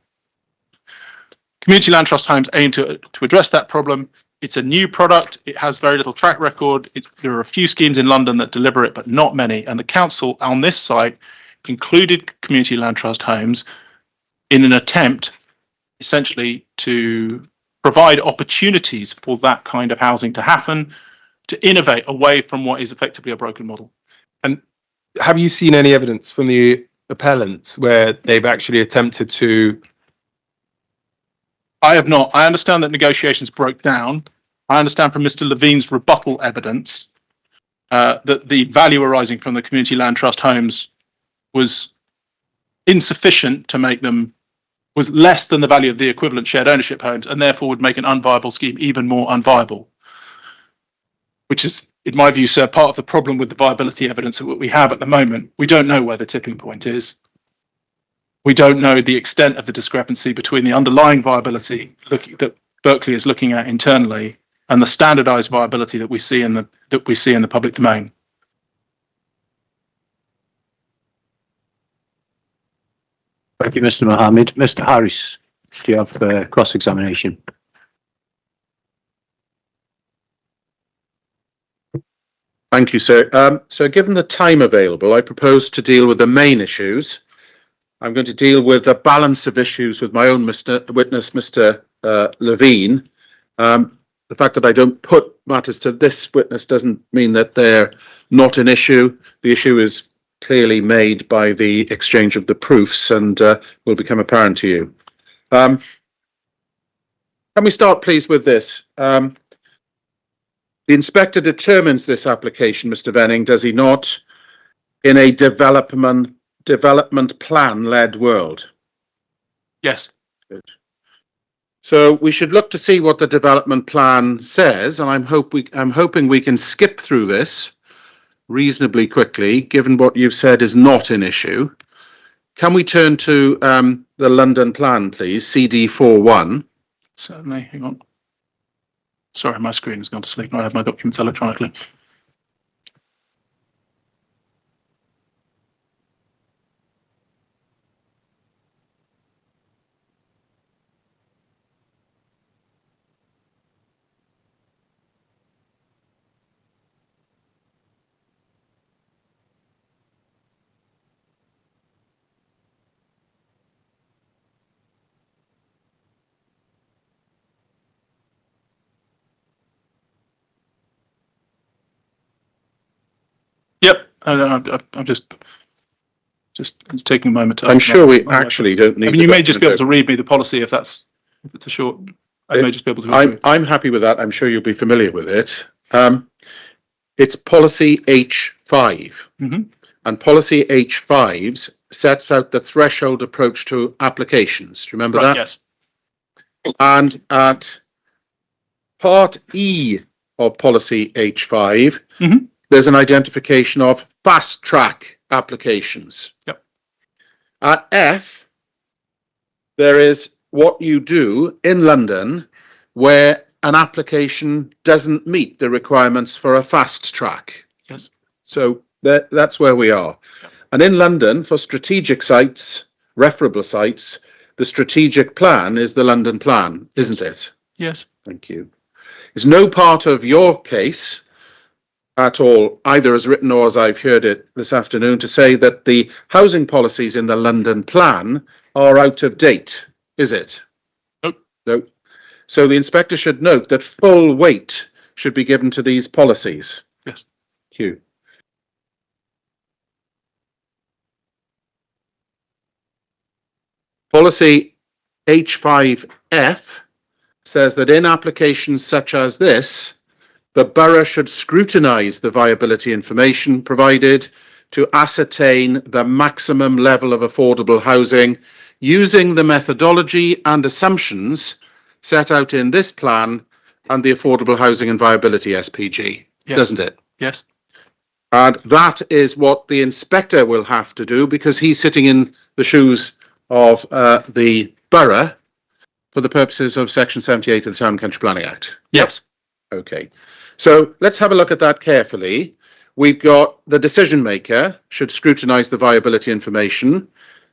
Community land trust homes aim to address that problem. It's a new product. It has very little track record. There are a few schemes in London that deliver it, but not many. And the council on this site included community land trust homes in an attempt essentially to provide opportunities for that kind of housing to happen, to innovate away from what is effectively a broken model. And have you seen any evidence from the appellants where they've actually attempted to? I have not. I understand that negotiations broke down. I understand from Mr. Levine's rebuttal evidence that the value arising from the community land trust homes was insufficient to make them, was less than the value of the equivalent shared ownership homes, and therefore would make an unviable scheme even more unviable. Which is, in my view, sir, part of the problem with the viability evidence that we have at the moment. We don't know where the tipping point is. We don't know the extent of the discrepancy between the underlying viability that Berkeley is looking at internally and the standardized viability that we see in the public domain. Thank you, Mr. Mohammed. Mr. Harris, do you have cross-examination? Thank you, sir. So given the time available, I propose to deal with the main issues. I'm going to deal with a balance of issues with my own witness, Mr. Levine. The fact that I don't put matters to this witness doesn't mean that they're not an issue. The issue is clearly made by the exchange of the proofs and will become apparent to you. Can we start, please, with this? The inspector determines this application, Mr. Venning, does he not, in a development plan-led world? Yes. Good. So we should look to see what the development plan says, and I'm hoping we can skip through this reasonably quickly, given what you've said is not an issue. Can we turn to the London plan, please, CD41? Certainly. Hang on. Sorry, my screen has gone to sleep. I have my documents electronically. Yep, I'm just it's taking a moment. I'm sure we actually don't need. I mean, you may just be able to read me the policy if it's a short. I may just be able to. I'm happy with that. I'm sure you'll be familiar with it. It's policy H5, and policy H5 sets out the threshold approach to applications. Do you remember that? Yes. And at part E of policy H5. There's an identification of fast track applications. Yep. At F, there is what you do in London where an application doesn't meet the requirements for a fast track. Yes. So that's where we are. Yep. And in London, for strategic sites, referable sites, the strategic plan is the London plan, isn't it? Yes. Thank you. It's no part of your case at all, either as written or as I've heard it this afternoon, to say that the housing policies in the London plan are out of date, is it? Nope. No. So the inspector should note that full weight should be given to these policies. Yes. Thank you. Policy H5F says that in applications such as this, the borough should scrutinise the viability information provided to ascertain the maximum level of affordable housing using the methodology and assumptions set out in this plan and the Affordable Housing and Viability SPG, yes. Doesn't it? Yes. And that is what the inspector will have to do because he's sitting in the shoes of the borough for the purposes of Section 78 of the Town and Country Planning Act. Yes. Okay. So let's have a look at that carefully. We've got the decision maker should scrutinise the viability information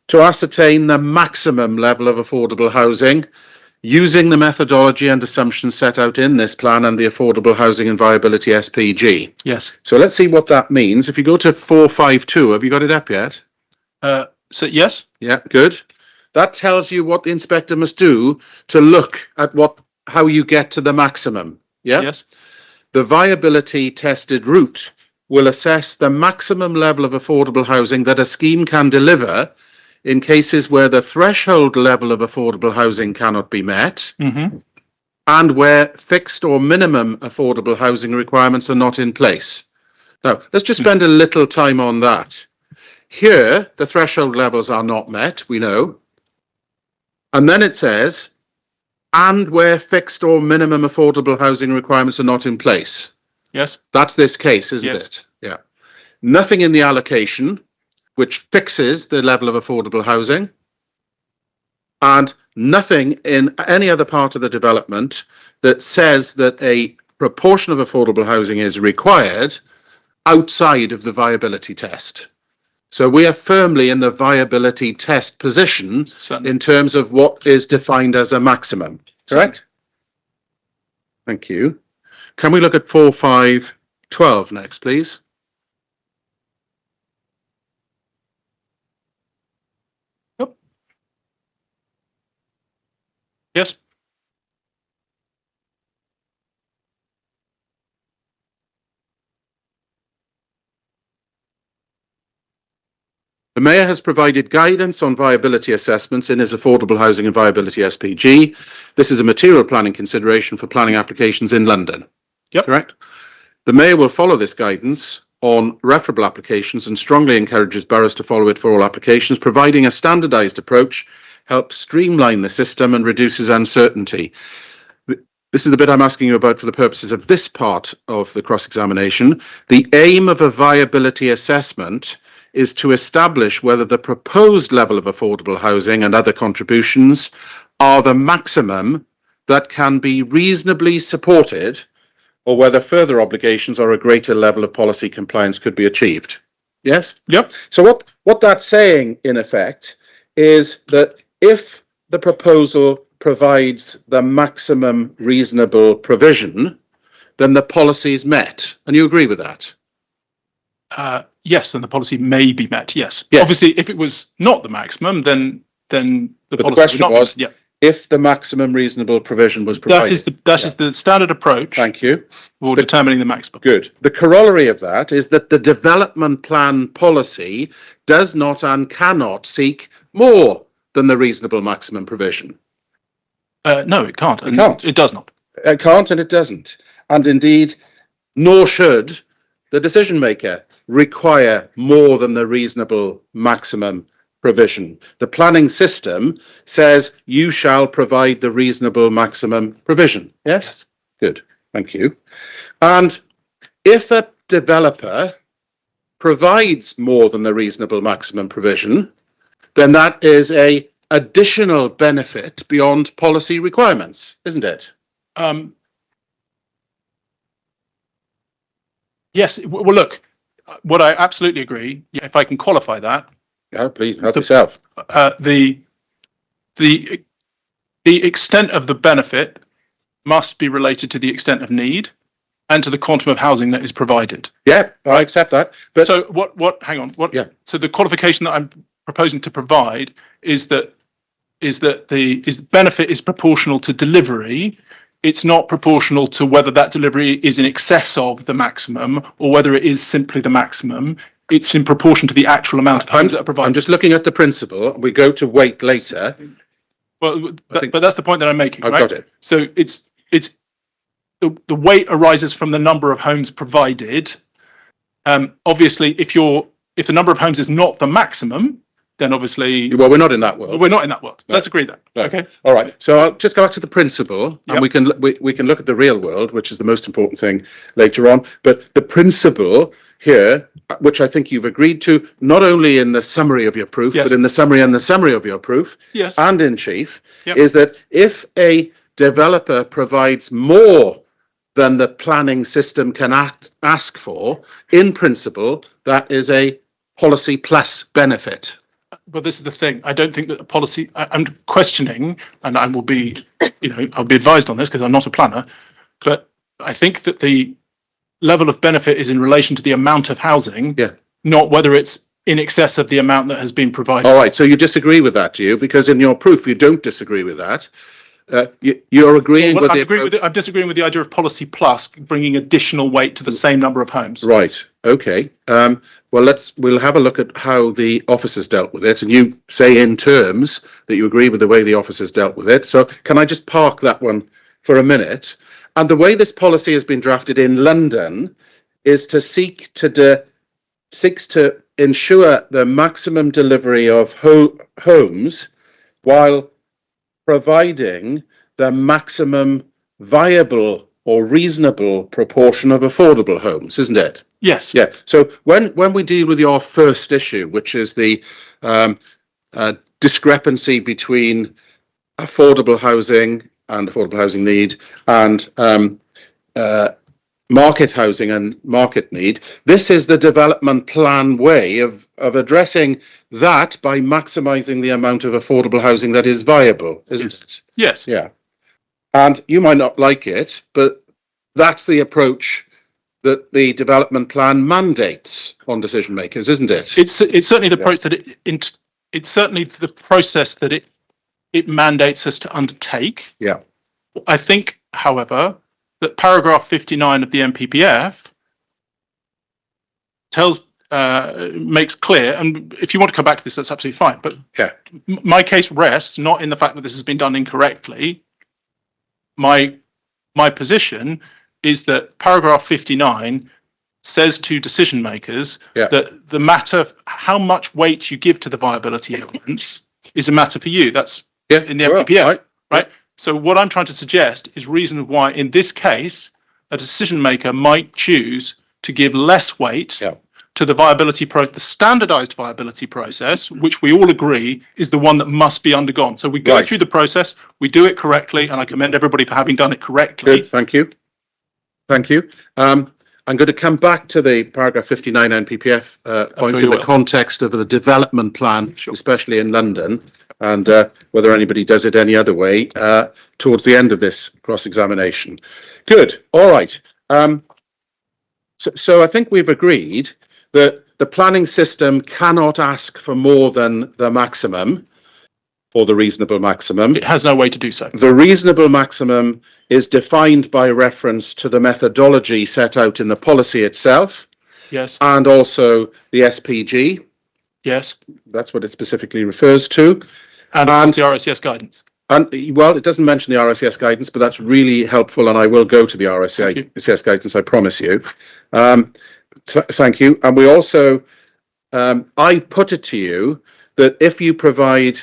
to ascertain the maximum level of affordable housing using the methodology and assumptions set out in this plan and the Affordable Housing and Viability SPG. Yes. So let's see what that means. If you go to 452, have you got it up yet? So yes. Yeah, good. That tells you what the inspector must do to look at how you get to the maximum. Yeah. Yes. The viability tested route will assess the maximum level of affordable housing that a scheme can deliver in cases where the threshold level of affordable housing cannot be met and where fixed or minimum affordable housing requirements are not in place. Now, let's just spend a little time on that. Here, the threshold levels are not met, we know. And then it says, and where fixed or minimum affordable housing requirements are not in place. Yes. That's this case, isn't Yes. it? Yeah. Nothing in the allocation which fixes the level of affordable housing, and nothing in any other part of the development that says that a proportion of affordable housing is required outside of the viability test. So we are firmly in the viability test position Certainly. in terms of what is defined as a maximum. Correct? Thank you. Can we look at 453? 12 next, please. Yes. The Mayor has provided guidance on viability assessments in his Affordable Housing and Viability SPG. This is a material planning consideration for planning applications in London. Yep. Correct? The Mayor will follow this guidance on referable applications and strongly encourages boroughs to follow it for all applications, providing a standardised approach helps streamline the system and reduces uncertainty. This is the bit I'm asking you about for the purposes of this part of the cross-examination. The aim of a viability assessment is to establish whether the proposed level of affordable housing and other contributions are the maximum that can be reasonably supported, or whether further obligations or a greater level of policy compliance could be achieved. Yes? Yep. So what that's saying, in effect, is that if the proposal provides the maximum reasonable provision, then the policy is met. And you agree with that? Yes, then the policy may be met. Yes. Yes. Obviously, if it was not the maximum, then the policy question would not was, be. Yeah. If the maximum reasonable provision was provided. That is the standard approach Thank you. for determining the maximum. Good. The corollary of that is that the development plan policy does not and cannot seek more than the reasonable maximum provision. No, it can't. It can't. It does not. It can't and it doesn't. And indeed, nor should the decision maker require more than the reasonable maximum provision. The planning system says you shall provide the reasonable maximum provision. Yes? Good. Thank you. And if a developer provides more than the reasonable maximum provision, then that is a additional benefit beyond policy requirements, isn't it? Yes. Well, look, what I absolutely agree. If I can qualify that. Yeah, please help yourself. The extent of the benefit must be related to the extent of need and to the quantum of housing that is provided. Yeah, I accept that. But so hang on. Yeah. So the qualification that I'm proposing to provide is that the benefit is proportional to delivery. It's not proportional to whether that delivery is in excess of the maximum or whether it is simply the maximum. It's in proportion to the actual amount of homes that are provided. I'm just looking at the principle. We go to weight later. Well, but that's the point that I'm making. I've right? got it. So it's the weight arises from the number of homes provided. Obviously, if the number of homes is not the maximum, then obviously Well, we're not in that world. we're not in that world. No. Let's agree that. No. Okay. All right. So I'll just go back to the principle, and Yep. we can look at the real world, which is the most important thing later on. But the principle here, which I think you've agreed to, not only in the summary of your proof, Yes. but in the summary and the summary of your proof, Yes. and in chief, Yep. is that if a developer provides more than the planning system can ask for, in principle, that is a policy plus benefit. But this is the thing. I don't think that the policy. I'm questioning, and I will be, I'll be advised on this because I'm not a planner. But I think that the level of benefit is in relation to the amount of housing, Yeah. not whether it's in excess of the amount that has been provided. All right. So you disagree with that, do you? Because in your proof, you don't disagree with that. You're agreeing Well, with I'm disagreeing with the idea of policy plus bringing additional weight to the same number of homes. Right. Okay. Well, we'll have a look at how the officers dealt with it, and you say in terms that you agree with the way the officers dealt with it. So can I just park that one for a minute? And the way this policy has been drafted in London is to seeks to ensure the maximum delivery of homes while providing the maximum viable or reasonable proportion of affordable homes, isn't it? Yes. Yeah. So when we deal with your first issue, which is the discrepancy between affordable housing and affordable housing need and market housing and market need, this is the development plan way of addressing that by maximising the amount of affordable housing that is viable, isn't it? Yes. Yeah. And you might not like it, but that's the approach that the development plan mandates on decision makers, isn't it? It's certainly the approach that it's certainly the process that it mandates us to undertake. Yeah. I think, however, that paragraph 59 of the NPPF makes clear, and if you want to come back to this, that's absolutely fine. But yeah, my case rests not in the fact that this has been done incorrectly. My position is that paragraph 59 says to decision makers that the matter of how much weight you give to the viability elements is a matter for you. That's in the NPPF, right? So what I'm trying to suggest is reason why, in this case, a decision maker might choose to give less weight to the the standardized viability process, which we all agree is the one that must be undergone. So we go through the process, we do it correctly, and I commend everybody for having done it correctly. Good, thank you. Thank you. I'm going to come back to the paragraph 59 NPPF point in the context of the development plan, especially in London, and whether anybody does it any other way towards the end of this cross-examination. Good, all right. So I think we've agreed that the planning system cannot ask for more than the maximum or the reasonable maximum. It has no way to do so. The reasonable maximum is defined by reference to the methodology set out in the policy itself. Yes. And also the SPG. Yes. That's what it specifically refers to. And the RICS guidance. And well, it doesn't mention the RICS guidance, but that's really helpful, and I will go to the RICS guidance, I promise you. Thank you. And we also, I put it to you that if you provide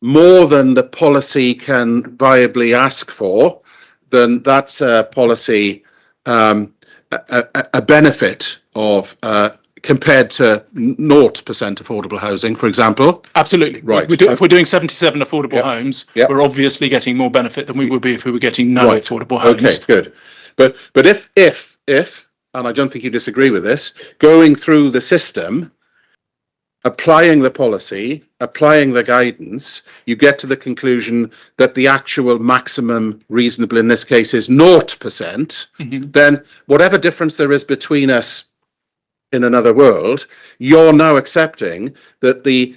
more than the policy can viably ask for, then that's a policy, a benefit of compared to 0% affordable housing, for example. Absolutely. Right. If we're doing 77 affordable homes, we're obviously getting more benefit than we would be if we were getting no affordable homes. Okay, good. But if, and I don't think you disagree with this, going through the system, applying the policy, applying the guidance, you get to the conclusion that the actual maximum reasonable in this case is 0%, then whatever difference there is between us in another world, you're now accepting that the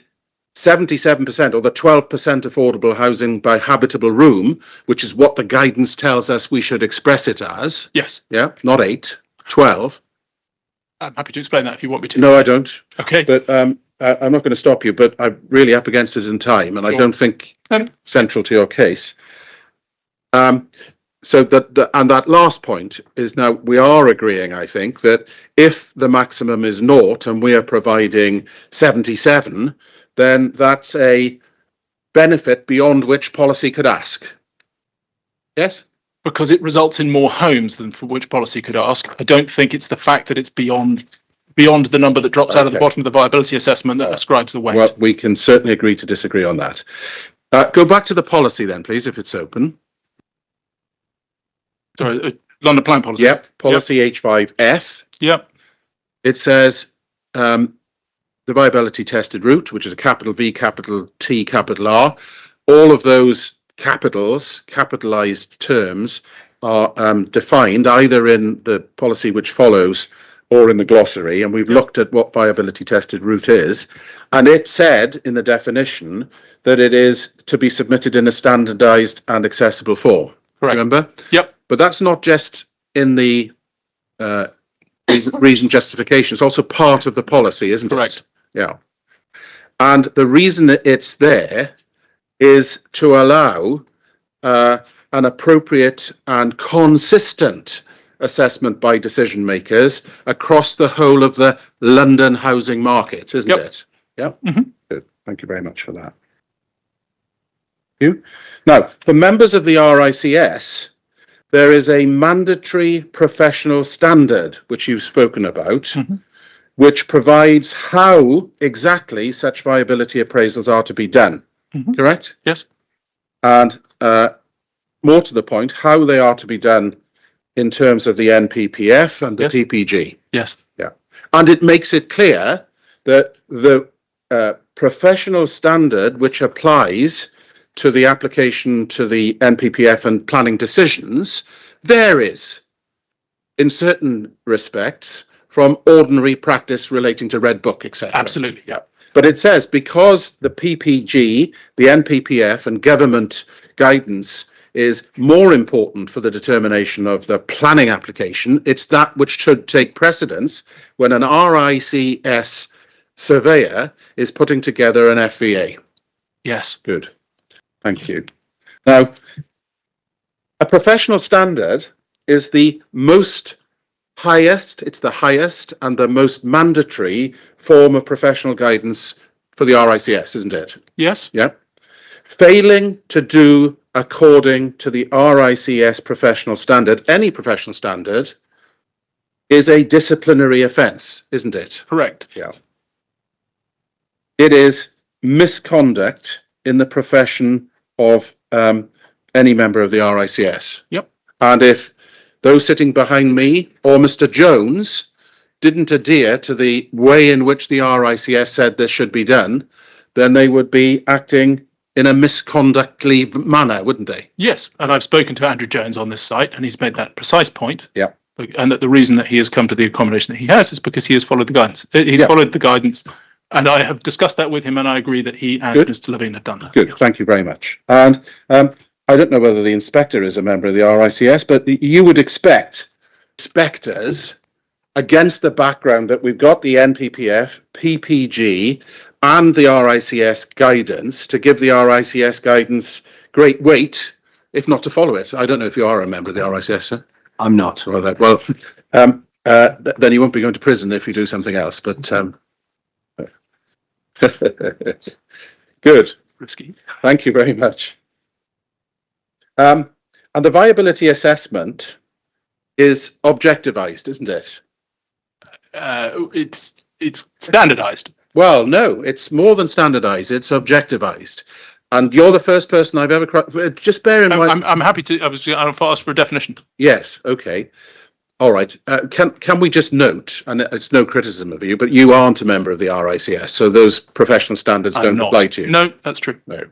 77% or the 12% affordable housing by habitable room, which is what the guidance tells us we should express it as. Yes. Yeah, not 8, 12. I'm happy to explain that if you want me to. No, I don't. Okay. But I'm not going to stop you, but I'm really up against it in time, and I don't think central to your case. So that last point is now we are agreeing, I think, that if the maximum is 0 and we are providing 77, then that's a benefit beyond which policy could ask. Yes? Because it results in more homes than for which policy could ask. I don't think it's the fact that it's beyond the number that drops out of the bottom of the viability assessment that ascribes the weight. Well, we can certainly agree to disagree on that. Go back to the policy then, please, if it's open. Sorry, London Plan Policy. Yep, policy H5F. Yep. It says the viability tested route, which is a capital V, capital T, capital R. All of those capitalized terms are defined either in the policy which follows or in the glossary, and we've looked at what viability tested route is, and it said in the definition that it is to be submitted in a standardized and accessible form. Correct. Remember? Yep. But that's not just in the reason justification, it's also part of the policy, isn't it? Correct. Yeah. And the reason that it's there is to allow an appropriate and consistent assessment by decision makers across the whole of the London housing market, isn't it? Yeah. Good. Thank you very much for that. Thank you. Now, for members of the RICS, there is a mandatory professional standard which you've spoken about, which provides how exactly such viability appraisals are to be done. Correct? Yes. And more to the point, how they are to be done in terms of the NPPF and the PPG. Yes. Yeah. And it makes it clear that the professional standard which applies to the application to the NPPF and planning decisions varies in certain respects, from ordinary practice relating to Red Book, etc. Absolutely, yeah. But it says because the PPG, the NPPF and government guidance is more important for the determination of the planning application, it's that which should take precedence when an RICS surveyor is putting together an FVA. Yes. Good. Thank you. Now, a professional standard is the highest and the most mandatory form of professional guidance for the RICS, isn't it? Yes. Yeah. Failing to do according to the RICS professional standard, any professional standard, is a disciplinary offence, isn't it? Correct. Yeah. It is misconduct in the profession of any member of the RICS. Yep. And if those sitting behind me or Mr. Jones didn't adhere to the way in which the RICS said this should be done, then they would be acting in a misconductly manner, wouldn't they? Yes. And I've spoken to Andrew Jones on this site, and he's made that precise point. Yeah. And that the reason that he has come to the accommodation that he has is because he has followed the guidance. He's Yeah. followed the guidance. And I have discussed that with him, and I agree that he and Good. Mr. Levine have done that. Good, thank you very much. And I don't know whether the inspector is a member of the RICS, but you would expect inspectors, against the background that we've got the NPPF, PPG, and the RICS guidance, to give the RICS guidance great weight, if not to follow it. I don't know if you are a member of the RICS, sir. I'm not. Well, then you won't be going to prison if you do something else. But good. Risky. Thank you very much. And the viability assessment is objectivized, isn't it? It's standardized. Well, no, it's more than standardized. It's objectivized. And you're the first person I've ever just bear in mind. I'm happy to. I'll ask for a definition. Yes. Okay. All right. Can we just note, and it's no criticism of you, but you aren't a member of the RICS, so those professional standards don't apply to you. No, that's true. No.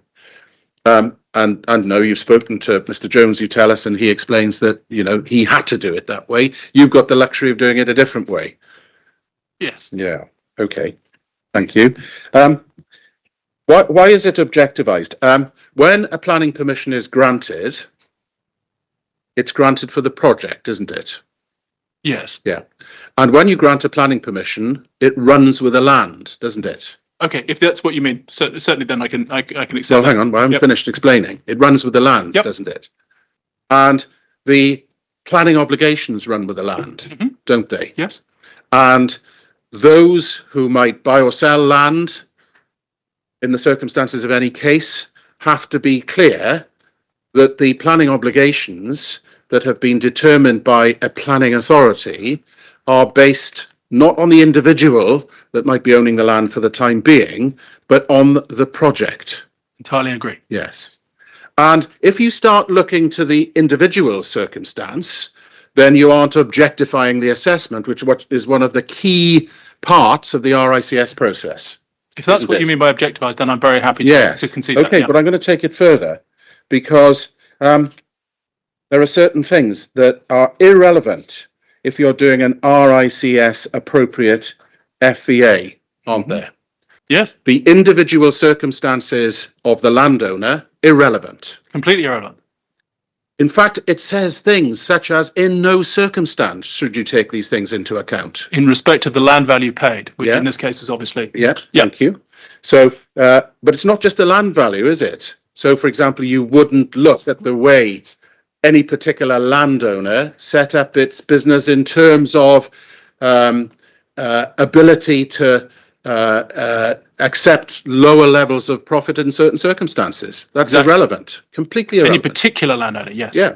And no, you've spoken to Mr. Jones, you tell us, and he explains that, you know, he had to do it that way. You've got the luxury of doing it a different way. Yes. Yeah. Okay. Thank you. Why is it objectivized? When a planning permission is granted, it's granted for the project, isn't it? Yes. Yeah. And when you grant a planning permission, it runs with the land, doesn't it? Okay, if that's what you mean, certainly then I can accept. Well, hang on, I haven't finished explaining. It runs with the land, doesn't it? And the planning obligations run with the land, don't they? Yes. And those who might buy or sell land in the circumstances of any case have to be clear that the planning obligations that have been determined by a planning authority are based not on the individual that might be owning the land for the time being, but on the project. Entirely agree. Yes. And if you start looking to the individual circumstance, then you aren't objectifying the assessment, which is one of the key parts of the RICS process. If that's what you mean by objectivized, then I'm very happy to concede that. Okay, but I'm going to take it further, because there are certain things that are irrelevant if you're doing an RICS appropriate FVA, aren't there? Yes. The individual circumstances of the landowner, irrelevant. Completely irrelevant. In fact, it says things such as, in no circumstance should you take these things into account. In respect of the land value paid, which in this case is obviously... Yeah, thank you. So, but it's not just the land value, is it? So, for example, you wouldn't look at the way any particular landowner set up its business in terms of ability to accept lower levels of profit in certain circumstances. That's irrelevant, completely irrelevant. Any particular landowner, yes. Yeah.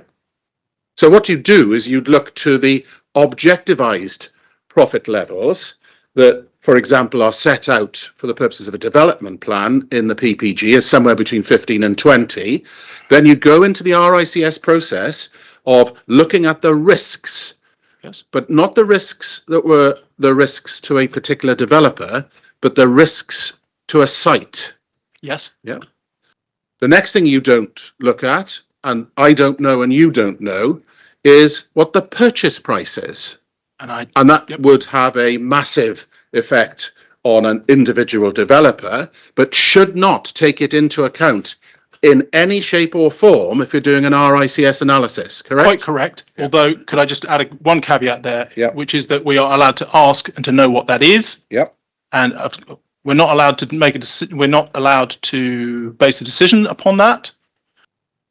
So what you do is you'd look to the objectivized profit levels that, for example, are set out for the purposes of a development plan in the PPG as somewhere between 15 and 20. Then you go into the RICS process of looking at the risks, but not the risks that were the risks to a particular developer, but the risks to a site. Yes. Yeah. The next thing you don't look at, and I don't know and you don't know, is what the purchase price is. And that would have a massive effect on an individual developer, but should not take it into account in any shape or form if you're doing an RICS analysis, correct? Quite correct. Yeah. Although, could I just add one caveat there, which is that we are allowed to ask and to know what that is. Yep. And we're not allowed to make a decision. We're not allowed to base a decision upon that.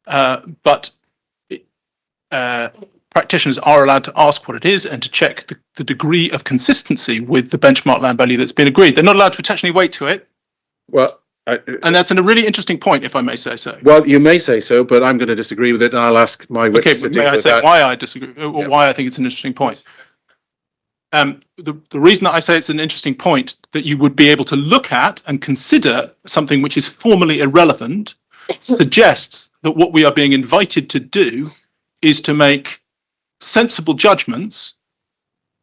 But practitioners are allowed to ask what it is and to check the degree of consistency with the benchmark land value that's been agreed. They're not allowed to attach any weight to it. Well, and that's a really interesting point, if I may say so. Well, you may say so, but I'm going to disagree with it, and I'll ask my witness to deal may I with say that. Why I disagree, or why I think it's an interesting point? The reason that I say it's an interesting point, that you would be able to look at and consider something which is formally irrelevant, suggests that what we are being invited to do is to make sensible judgments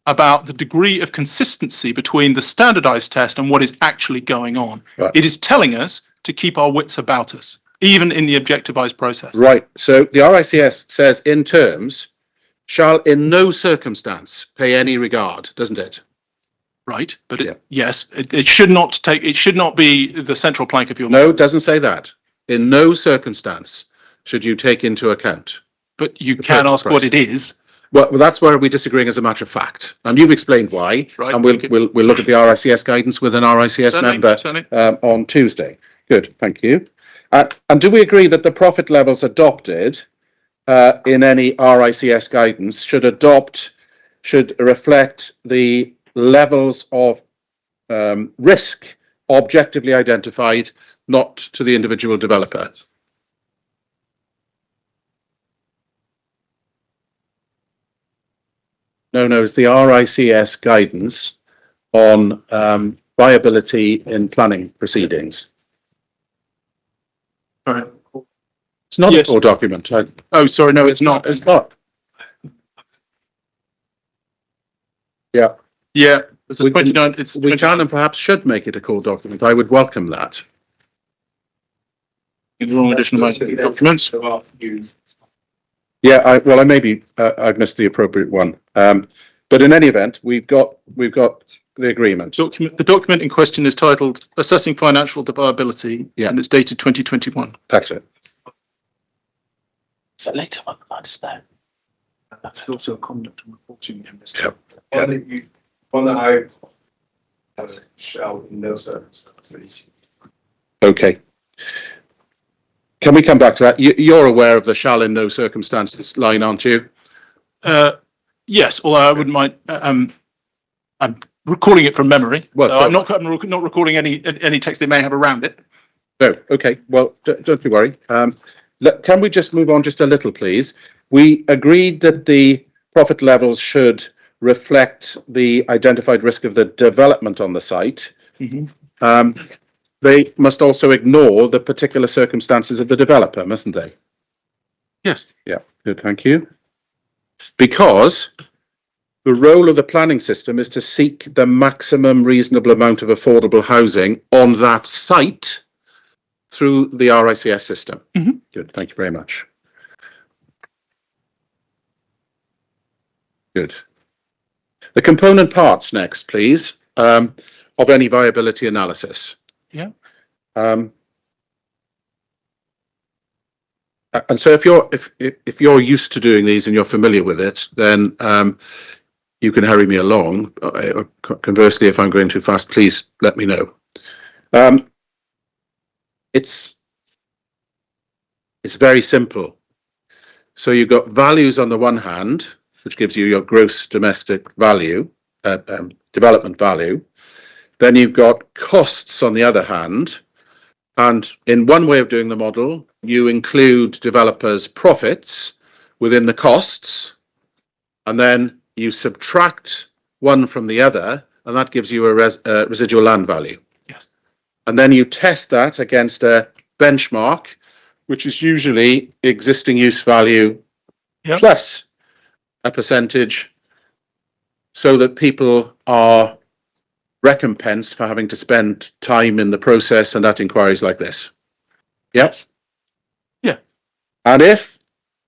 about the degree of consistency between the standardized test and what is actually going on. Right. It is telling us to keep our wits about us, even in the objectivized process. Right. So the RICS says in terms, shall in no circumstance pay any regard, doesn't it? Right. But yes, it should not be the central plank of your. No, it doesn't say that. In no circumstance should you take into account. But you can ask what it is. Well, that's where we're disagreeing as a matter of fact, and you've explained why. Right, and we'll look at the RICS guidance with an RICS member on Tuesday. Good, thank you. And do we agree that the profit levels adopted in any RICS guidance should reflect the levels of risk objectively identified, not to the individual developer? No, it's the RICS guidance on viability in planning proceedings. All right. It's not a core document. Oh, sorry, no, it's not. It's not. Yeah. Yeah. It's the 29th. It's we can and perhaps should make it a core document. I would welcome that. The wrong additional documents. Yeah, I maybe I've missed the appropriate one. But in any event, we've got the agreement. The document in question is titled "Assessing Financial Viability," and it's dated 2021. That's it. So later on, I understand. That's also a conduct and reporting in this. One that I shall in no circumstances. Okay. Can we come back to that? You're aware of the "shall in no circumstances" line, aren't you? Yes, although I wouldn't mind. I'm recording it from memory. Well, so I'm not recording any text they may have around it. No. Okay. Well, don't you worry. Can we just move on just a little, please? We agreed that the profit levels should reflect the identified risk of the development on the site. Mm-hmm. They must also ignore the particular circumstances of the developer, mustn't they? Yes. Yeah. Good. Thank you. Because the role of the planning system is to seek the maximum reasonable amount of affordable housing on that site through the RICS system. Mm-hmm. Good. Thank you very much. Good. The component parts next, please, of any viability analysis. Yeah. And so if you're used to doing these and you're familiar with it, then you can hurry me along. Conversely, if I'm going too fast, please let me know. It's very simple. So you've got values on the one hand, which gives you your gross domestic value, development value. Then you've got costs on the other hand. And in one way of doing the model, you include developers' profits within the costs, and then you subtract one from the other, and that gives you a residual land value. Yes. And then you test that against a benchmark, which is usually existing use value plus a percentage, so that people are recompensed for having to spend time in the process and at inquiries like this. Yes? Yeah. And if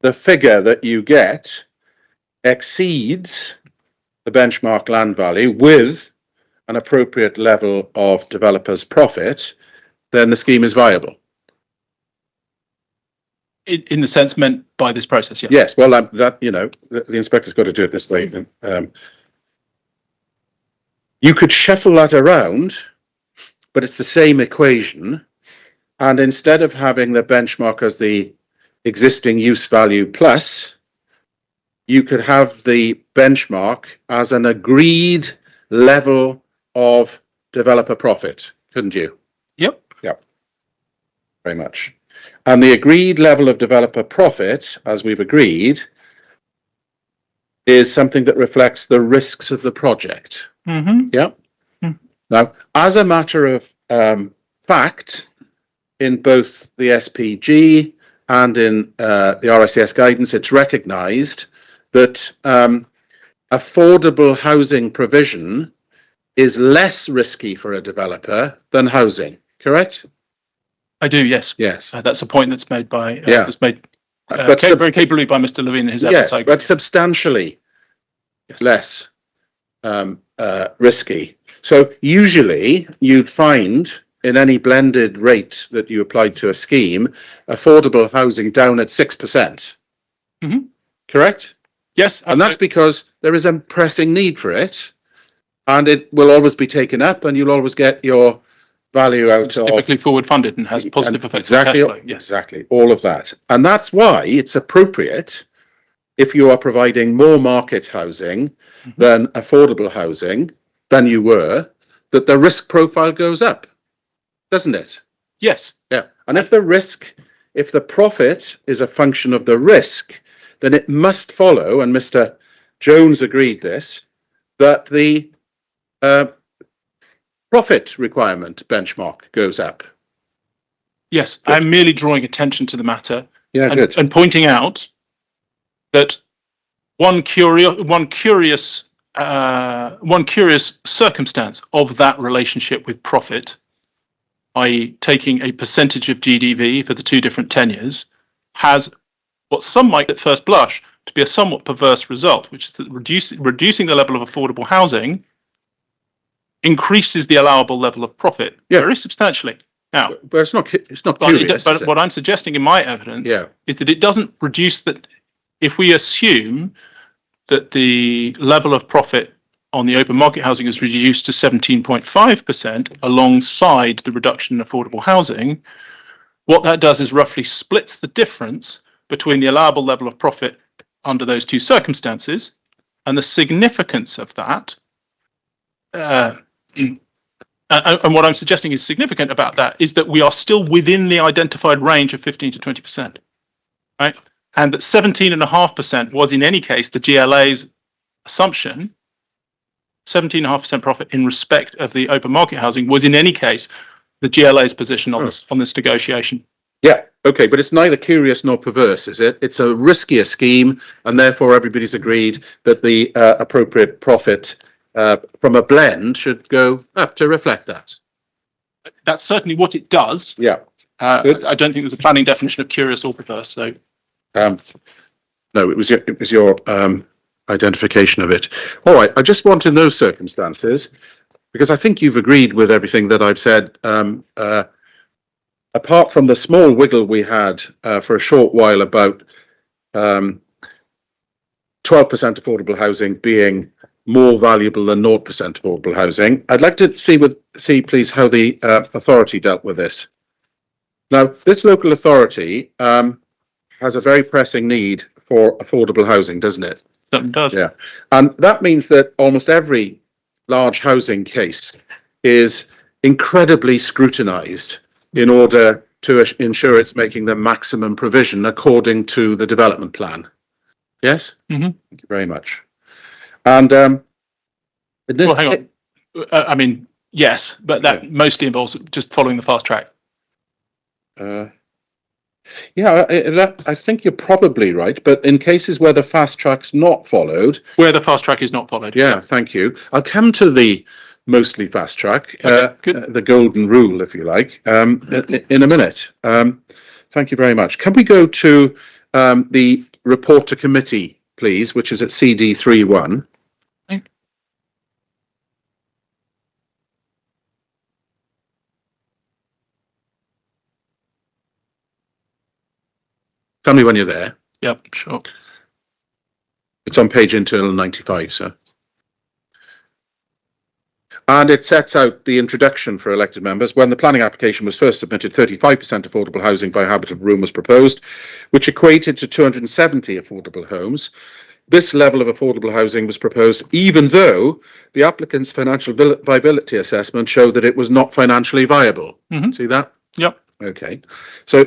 the figure that you get exceeds the benchmark land value with an appropriate level of developer's profit, then the scheme is viable. In the sense meant by this process, yeah. Yes, well, that, you know, the inspector's got to do it this way. You could shuffle that around, but it's the same equation. And instead of having the benchmark as the existing use value plus, you could have the benchmark as an agreed level of developer profit, couldn't you? Yep. Yep. Very much. And the agreed level of developer profit, as we've agreed, is something that reflects the risks of the project. Mm-hmm. Yeah. Now, as a matter of fact, in both the SPG and in the RICS guidance, it's recognised that affordable housing provision is less risky for a developer than housing. Correct? I do, yes. Yes. That's a point that's made by Yeah. that's made But very capably by Mr. Levine in his yeah, evidence. but substantially Yes. less risky. So usually you'd find in any blended rate that you applied to a scheme, affordable housing down at 6%. Mhm. Correct? Yes, And that's because there is a pressing need for it, and it will always be taken up, and you'll always get your value out it's of typically forward funded and has positive effects exactly, on cash flow. Yes. exactly, all of that. And that's why it's appropriate, if you are providing more market housing than affordable housing than you were, that the risk profile goes up, doesn't it? Yes. Yeah. And if the profit is a function of the risk, then it must follow, and Mr. Jones agreed this, that the profit requirement benchmark goes up. Yes. Good. I'm merely drawing attention to the matter Yeah, good. and pointing out that one curious circumstance of that relationship with profit, i.e. taking a percentage of GDV for the two different tenures, has what some might at first blush to be a somewhat perverse result, which is that reducing the level of affordable housing increases the allowable level of profit very substantially. Now, But it's not curious. but what I'm suggesting in my evidence is that it doesn't reduce that. If we assume that the level of profit on the open market housing is reduced to 17.5% alongside the reduction in affordable housing, what that does is roughly splits the difference between the allowable level of profit under those two circumstances, and the significance of that. And what I'm suggesting is significant about that is that we are still within the identified range of 15 to 20%, right? And that 17.5% was in any case the GLA's assumption. 17.5% profit in respect of the open market housing was in any case the GLA's position on this negotiation. Yeah, okay, but it's neither curious nor perverse, is it? It's a riskier scheme, and therefore everybody's agreed that the appropriate profit from a blend should go up to reflect that. That's certainly what it does. Yeah. I don't think there's a planning definition of curious or perverse. So, no, it was your identification of it. All right, I just want in those circumstances, because I think you've agreed with everything that I've said. Apart from the small wiggle we had for a short while about 12% affordable housing being more valuable than 0% affordable housing, I'd like to see please how the authority dealt with this. Now, this local authority has a very pressing need for affordable housing, doesn't it? it does. Yeah, and that means that almost every large housing case is incredibly scrutinised in order to ensure it's making the maximum provision according to the development plan. Yes? Mm-hmm. Thank you very much. And well, hang on. I mean, yes, but that mostly involves just following the fast track. I think you're probably right, but in cases where the fast track's not followed... Where the fast track is not followed. Yeah, thank you. I'll come to the mostly fast track, the golden rule, if you like, in a minute. Thank you very much. Can we go to the report to committee, please, which is at CD 31. Okay. Tell me when you're there. Yep, sure. It's on page internal 95, sir. And it sets out the introduction for elected members. When the planning application was first submitted, 35% affordable housing by habitable room was proposed, which equated to 270 affordable homes. This level of affordable housing was proposed even though the applicant's financial viability assessment showed that it was not financially viable. See that? Yep. Okay. So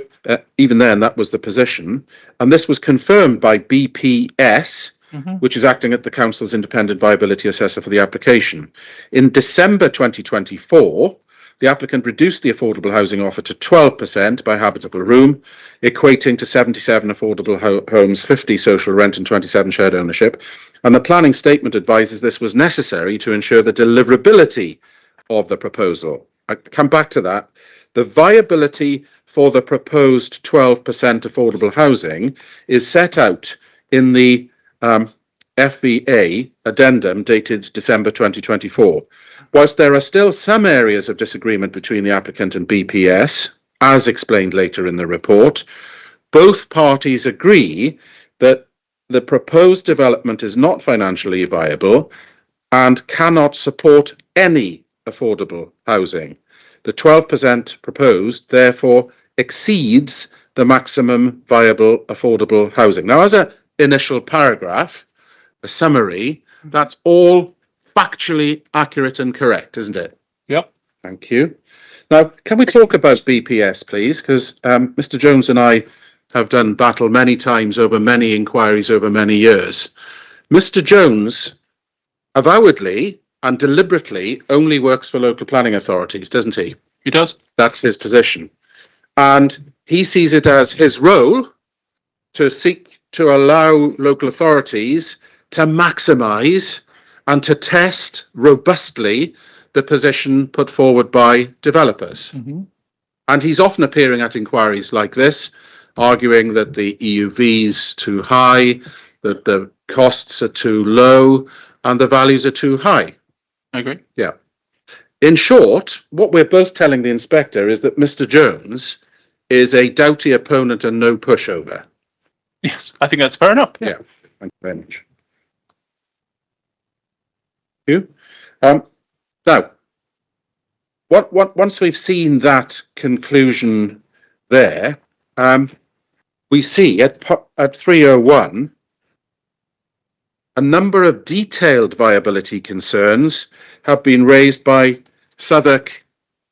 even then, that was the position. And this was confirmed by BPS, which is acting at the council's independent viability assessor for the application. In December 2024, the applicant reduced the affordable housing offer to 12% by habitable room, equating to 77 affordable homes, 50 social rent and 27 shared ownership. And the planning statement advises this was necessary to ensure the deliverability of the proposal. I come back to that. The viability for the proposed 12% affordable housing is set out in the FVA addendum dated December 2024. Whilst there are still some areas of disagreement between the applicant and BPS, as explained later in the report, both parties agree that the proposed development is not financially viable and cannot support any affordable housing. The 12% proposed, therefore, exceeds the maximum viable affordable housing. Now, as an initial paragraph, a summary, that's all factually accurate and correct, isn't it? Yep. Thank you. Now, can we talk about BPS, please? Because Mr. Jones and I have done battle many times over many inquiries over many years. Mr. Jones avowedly and deliberately only works for local planning authorities, doesn't he? He does. That's his position. And he sees it as his role to seek to allow local authorities to maximise and to test robustly the position put forward by developers. And he's often appearing at inquiries like this, arguing that the EUV is too high, that the costs are too low, and the values are too high. I agree. Yeah. In short, what we're both telling the inspector is that Mr. Jones is a doughty opponent and no pushover. Yes, I think that's fair enough. Yeah. Thank you very much. Thank you. Now, once we've seen that conclusion there, we see at 301 a number of detailed viability concerns have been raised by Southwark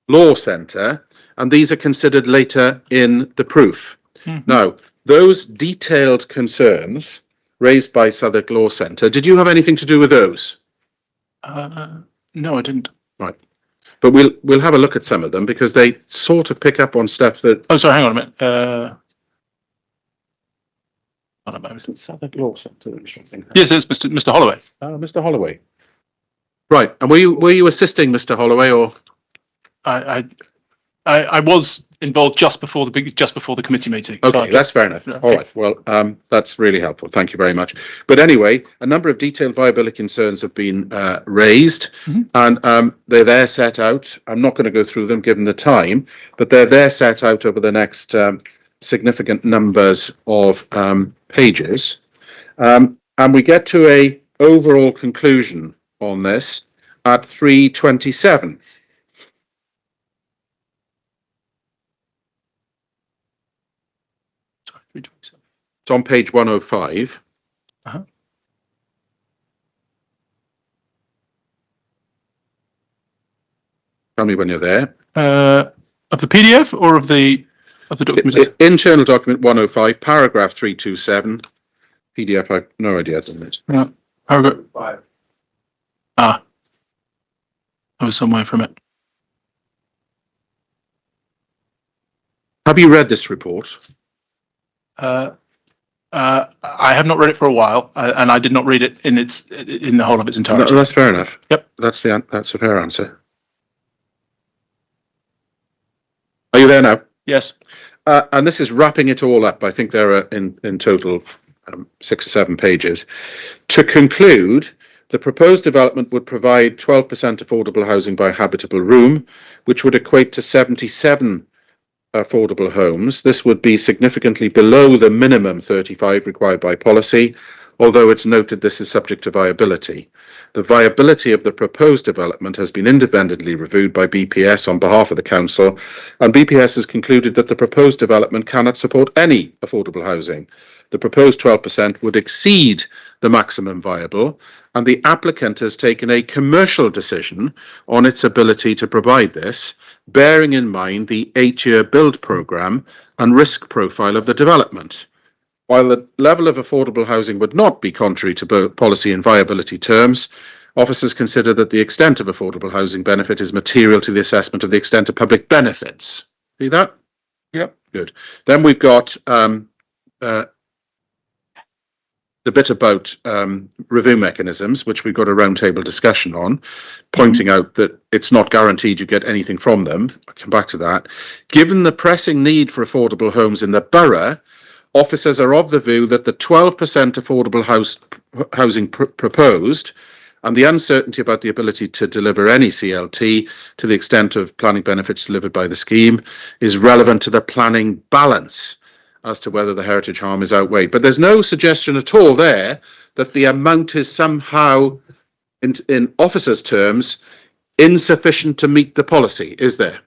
Law Centre, and these are considered later in the proof. Now, those detailed concerns raised by Southwark Law Centre, did you have anything to do with those? No, I didn't. Right. But we'll have a look at some of them because they sort of pick up on stuff that... Oh, sorry, hang on a minute. I don't know. Southwark Law Centre. Yes, it's Mr. Holloway. Oh, Mr. Holloway. Right. And were you assisting Mr. Holloway, or? I was involved just before the committee meeting. Okay, that's fair enough. Okay. All right. Well, that's really helpful. Thank you very much. But anyway, a number of detailed viability concerns have been raised, and they're there set out. I'm not going to go through them given the time, but they're there set out over the next significant numbers of pages. And we get to a overall conclusion on this at 327. It's on page 105. Tell me when you're there. Of the PDF or of the document? Internal document 105, paragraph 327. PDF, I've no idea, isn't it? Yeah. Paragraph 5. I was somewhere from it. Have you read this report? I have not read it for a while, and I did not read it in the whole of its entirety. No, that's fair enough. Yep. That's a fair answer. Are you there now? Yes. And this is wrapping it all up. I think there are in total 6 or 7 pages. To conclude, the proposed development would provide 12% affordable housing by habitable room, which would equate to 77 affordable homes. This would be significantly below the minimum 35 required by policy, although it's noted this is subject to viability. The viability of the proposed development has been independently reviewed by BPS on behalf of the council, and BPS has concluded that the proposed development cannot support any affordable housing. The proposed 12% would exceed the maximum viable, and the applicant has taken a commercial decision on its ability to provide this, bearing in mind the 8-year build programme and risk profile of the development. While the level of affordable housing would not be contrary to both policy and viability terms, officers consider that the extent of affordable housing benefit is material to the assessment of the extent of public benefits. See that? Yep. Good. Then we've got the bit about review mechanisms, which we've got a roundtable discussion on, pointing out that it's not guaranteed you get anything from them. I'll come back to that. Given the pressing need for affordable homes in the borough, officers are of the view that the 12% affordable housing proposed and the uncertainty about the ability to deliver any CLT to the extent of planning benefits delivered by the scheme is relevant to the planning balance as to whether the heritage harm is outweighed. But there's no suggestion at all there that the amount is somehow, in officers' terms, insufficient to meet the policy, is there?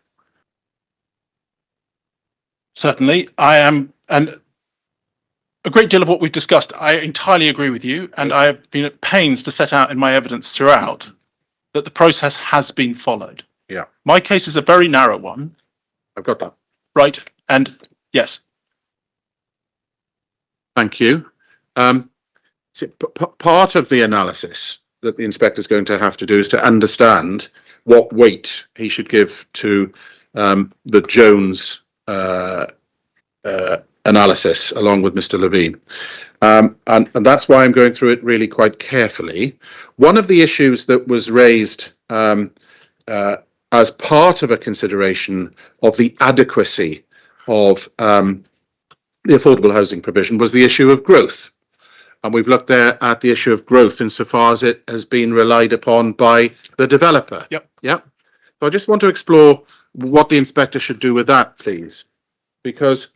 Certainly, I am, and a great deal of what we've discussed, I entirely agree with you, and I have been at pains to set out in my evidence throughout that the process has been followed. Yeah. My case is a very narrow one. I've got that. Right, and yes. Thank you. Part of the analysis that the inspector is going to have to do is to understand what weight he should give to the Jones analysis along with Mr. Levine. And that's why I'm going through it really quite carefully. One of the issues that was raised as part of a consideration of the adequacy of the affordable housing provision was the issue of growth. And we've looked there at the issue of growth insofar as it has been relied upon by the developer. Yep. Yep. So I just want to explore what the inspector should do with that, please, because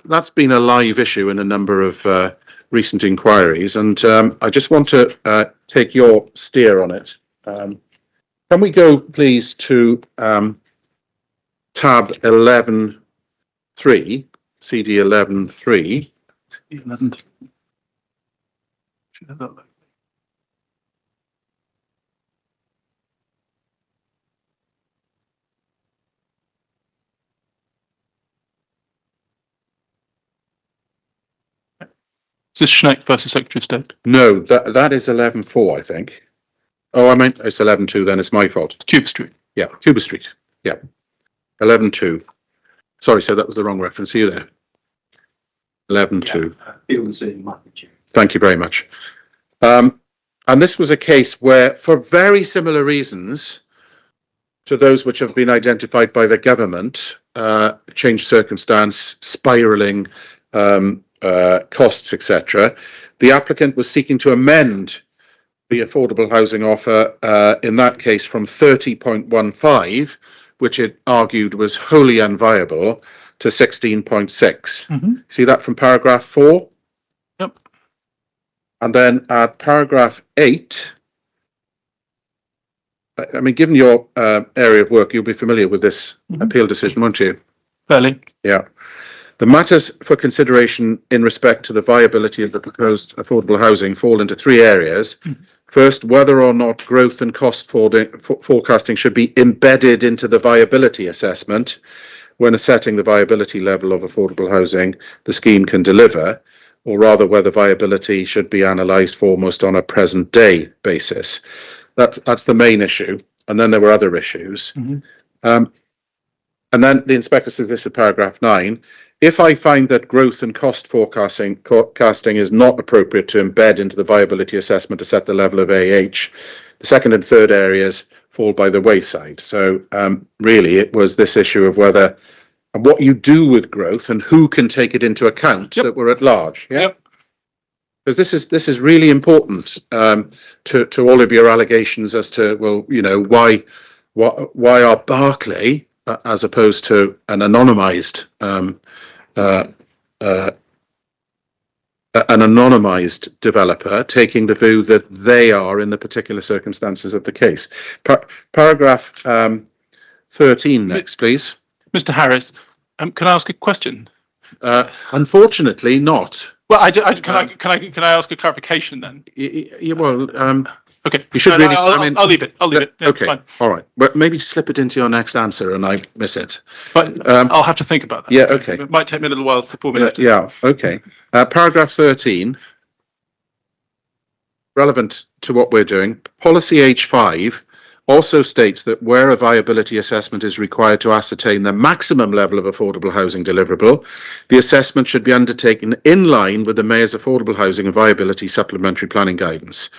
that's been a live issue in a number of recent inquiries, and I just want to take your steer on it. Can we go, please, to tab 11.3, CD 11.3. 11. Should have that. Is this Schneck versus Secretary of State? No, that is 11.4, I think. Oh, I meant it's 11.2, then it's my fault. Cuba Street. Yeah, Cuba Street. Yeah, 11.2. Sorry, so that was the wrong reference. See you there. 11.2. Thank you very much. And this was a case where, for very similar reasons to those which have been identified by the government, changed circumstance, spiralling, costs, etc., the applicant was seeking to amend the affordable housing offer, in that case from 30.15, which it argued was wholly unviable, to 16.6. See that from paragraph 4? Yep. And then at paragraph 8, I mean, given your area of work, you'll be familiar with this appeal decision, won't you? Fairly. Yeah. The matters for consideration in respect to the viability of the proposed affordable housing fall into 3 areas. First, whether or not growth and cost forecasting should be embedded into the viability assessment when assessing the viability level of affordable housing the scheme can deliver, or rather whether viability should be analysed foremost on a present day basis. That's the main issue. And then there were other issues. And then the inspector says this in paragraph 9. If I find that growth and cost forecasting is not appropriate to embed into the viability assessment to set the level of AH, the second and third areas fall by the wayside. So really it was this issue of whether and what you do with growth and who can take it into account that we're at large. Yeah. Yep. Because this is really important to all of your allegations as to, well, you know, why are Barclay as opposed to an anonymized developer taking the view that they are in the particular circumstances of the case. Paragraph 13 next, please. Mr. Harris, can I ask a question? Unfortunately, not. Well, can I ask a clarification then? Okay. You should really. I'll leave it. I'll leave it. Yeah, okay. It's fine. All right. But maybe slip it into your next answer and I miss it. But I'll have to think about that. Yeah. Okay. It might take me a little while to formulate. Yeah. Okay. Paragraph 13. Relevant to what we're doing. Policy H5 also states that where a viability assessment is required to ascertain the maximum level of affordable housing deliverable, the assessment should be undertaken in line with the Mayor's Affordable Housing and Viability Supplementary Planning Guidance.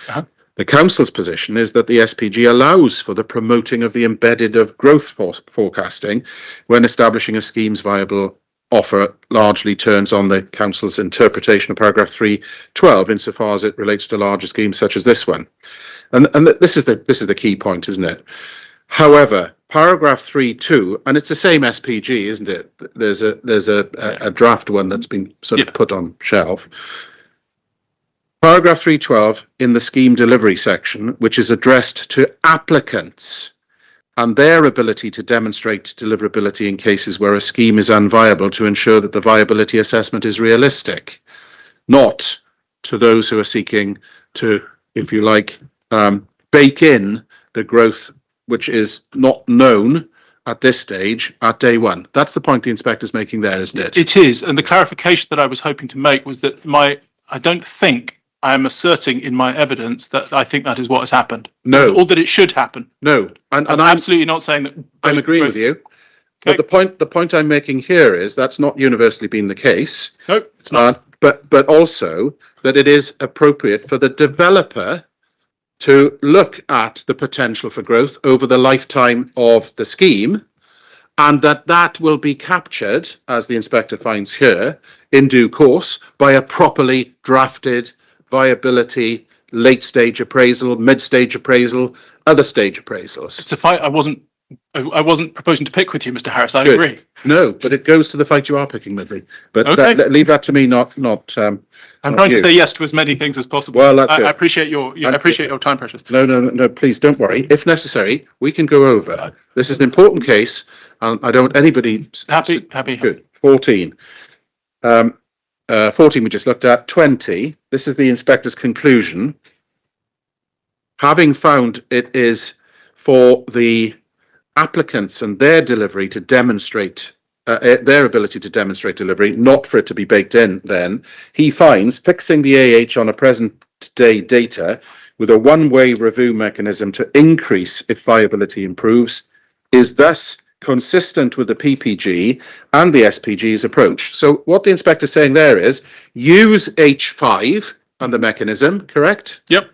The Council's position is that the SPG allows for the promoting of the embedded of growth forecasting when establishing a scheme's viable offer largely turns on the Council's interpretation of paragraph 312 insofar as it relates to larger schemes such as this one. And this is the key point, isn't it? However, paragraph 3.2, and it's the same SPG, isn't it? There's a draft one that's been sort of put on shelf. Paragraph 312 in the scheme delivery section, which is addressed to applicants and their ability to demonstrate deliverability in cases where a scheme is unviable to ensure that the viability assessment is realistic, not to those who are seeking to, if you like, bake in the growth which is not known at this stage at day one. That's the point the inspector's making there, isn't it? It is, and the clarification that I was hoping to make was that I don't think I am asserting in my evidence that I think that is what has happened. No. Or that it should happen. No. And I'm absolutely not saying that. I'm agreeing with you. But the point I'm making here is that's not universally been the case. No, it's not. But also that it is appropriate for the developer to look at the potential for growth over the lifetime of the scheme, and that will be captured, as the inspector finds here, in due course by a properly drafted viability, late stage appraisal, mid stage appraisal, other stage appraisals. It's a fight I wasn't proposing to pick with you, Mr. Harris. I agree. No, but it goes to the fight you are picking with me. But okay. Leave that to me, not. I'm trying to say yes to as many things as possible. Well, that's I appreciate your time pressures. No, please don't worry. If necessary, we can go over. This is an important case, and I don't want anybody happy. Good. 14. 14 we just looked at. 20. This is the inspector's conclusion. Having found it is for the applicants and their delivery to demonstrate their ability to demonstrate delivery, not for it to be baked in, then he finds fixing the AH on a present day data with a one-way review mechanism to increase if viability improves is thus consistent with the PPG and the SPG's approach. So what the inspector's saying there is use H5 and the mechanism, correct? Yep.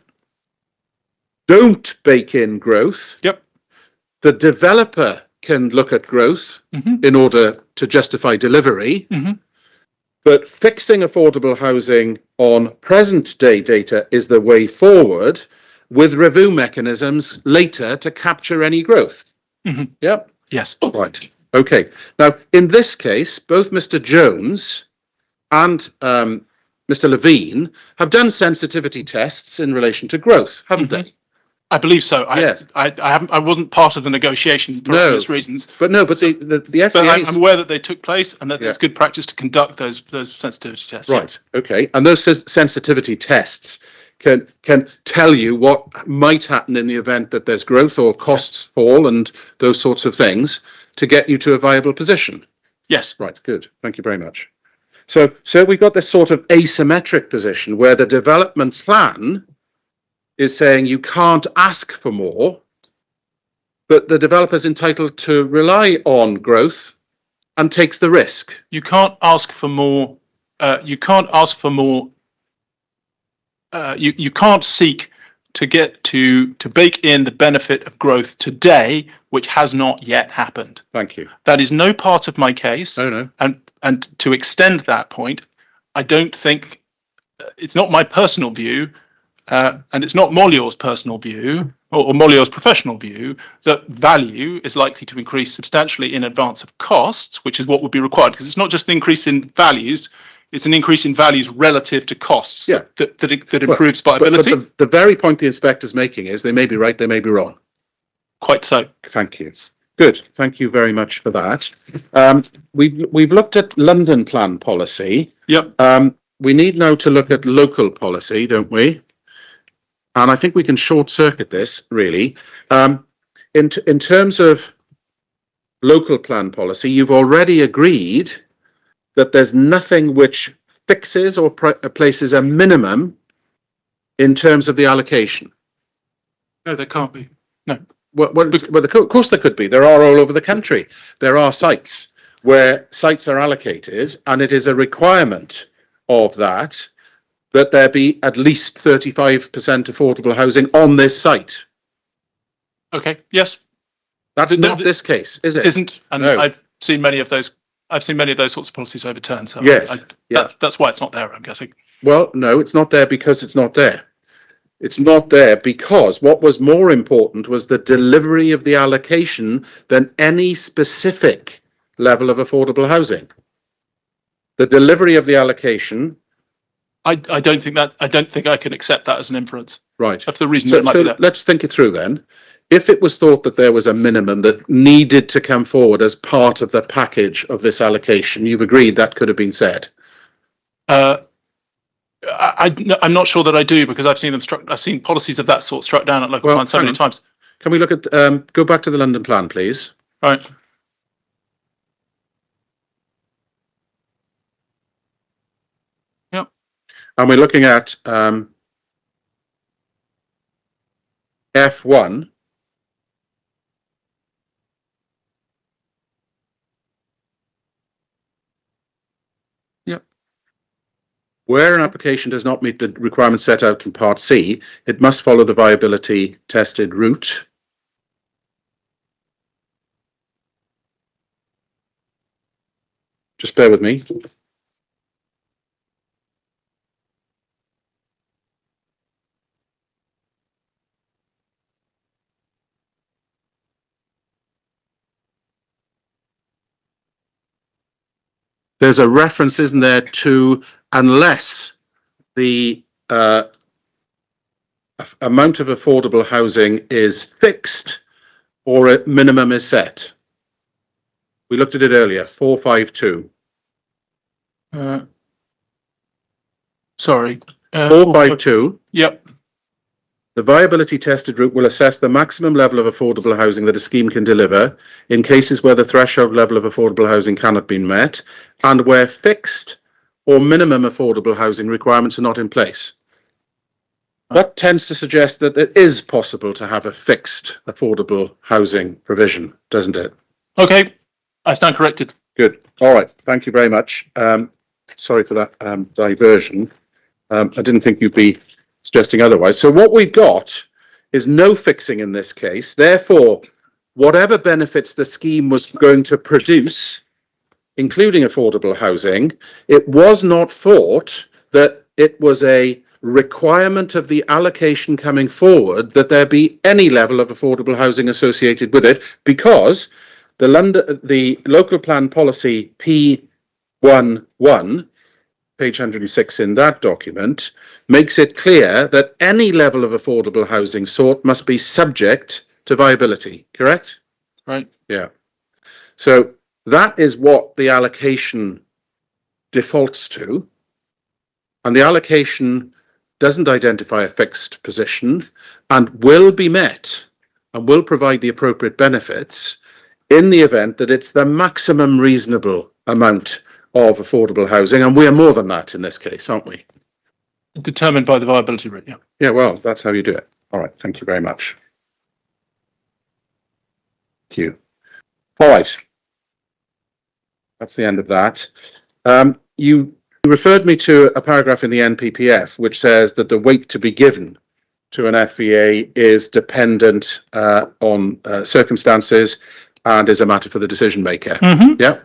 Don't bake in growth. Yep. The developer can look at growth in order to justify delivery, but fixing affordable housing on present day data is the way forward with review mechanisms later to capture any growth. Yep. Yes. Right. Okay. Now, in this case, both Mr. Jones and Mr. Levine have done sensitivity tests in relation to growth, haven't they? I believe so. Yes. I wasn't part of the negotiations for obvious reasons. But the FAA. But I'm aware that they took place and that it's good practice to conduct those sensitivity tests. Right. Yes. Okay. And those sensitivity tests can tell you what might happen in the event that there's growth or costs fall and those sorts of things to get you to a viable position. Yes. Right. Good. Thank you very much. So we've got this sort of asymmetric position where the development plan is saying you can't ask for more, but the developer's entitled to rely on growth and takes the risk. You can't ask for more. You can't ask for more. You can't seek to bake in the benefit of growth today, which has not yet happened. Thank you. That is no part of my case. No. And to extend that point, I don't think it's not my personal view, and it's not Molior's personal view or Molior's professional view that value is likely to increase substantially in advance of costs, which is what would be required, because it's not just an increase in values, it's an increase in values relative to costs that improves viability. But the very point the inspector's making is they may be right, they may be wrong. Quite so. Thank you. Good. Thank you very much for that. We've looked at London plan policy. Yep. We need now to look at local policy, don't we? And I think we can short circuit this really. In terms of local plan policy, you've already agreed that there's nothing which fixes or places a minimum in terms of the allocation. No, there can't be. No. Well, of course there could be. There are all over the country. There are sites where sites are allocated, and it is a requirement of that there be at least 35% affordable housing on this site. Okay. Yes. That's not this case, is it? Isn't. And no. I've seen many of those sorts of policies overturned. So yes. That's why it's not there, I'm guessing. Well, no, it's not there because it's not there. It's not there because what was more important was the delivery of the allocation than any specific level of affordable housing. The delivery of the allocation. I don't think I can accept that as an inference. Right. That's the reason it might be there. Let's think it through then. If it was thought that there was a minimum that needed to come forward as part of the package of this allocation, you've agreed that could have been said. I'm not sure that I do, because I've seen policies of that sort struck down at local plans so many times. Can we look at go back to the London plan, please? Right. Yep. And we're looking at F1. Where an application does not meet the requirements set out in Part C, it must follow the viability tested route. Just bear with me. There's a reference, isn't there, to unless the amount of affordable housing is fixed or a minimum is set. We looked at it earlier, 452. Sorry. 452. Yep. The viability tested route will assess the maximum level of affordable housing that a scheme can deliver in cases where the threshold level of affordable housing cannot be met and where fixed or minimum affordable housing requirements are not in place. That tends to suggest that it is possible to have a fixed affordable housing provision, doesn't it? Okay, I stand corrected. Good. All right. Thank you very much. Sorry for that diversion. I didn't think you'd be suggesting otherwise. So what we've got is no fixing in this case. Therefore, whatever benefits the scheme was going to produce, including affordable housing, it was not thought that it was a requirement of the allocation coming forward that there be any level of affordable housing associated with it, because the local plan policy P11, page 106 in that document, makes it clear that any level of affordable housing sought must be subject to viability, correct? Right. Yeah. So that is what the allocation defaults to. And the allocation doesn't identify a fixed position and will be met and will provide the appropriate benefits in the event that it's the maximum reasonable amount of affordable housing. And we are more than that in this case, aren't we? Determined by the viability rate, yeah. Yeah, well, that's how you do it. All right, thank you very much. Thank you. All right. That's the end of that. You referred me to a paragraph in the NPPF which says that the weight to be given to an FVA is dependent on circumstances and is a matter for the decision maker. Yeah.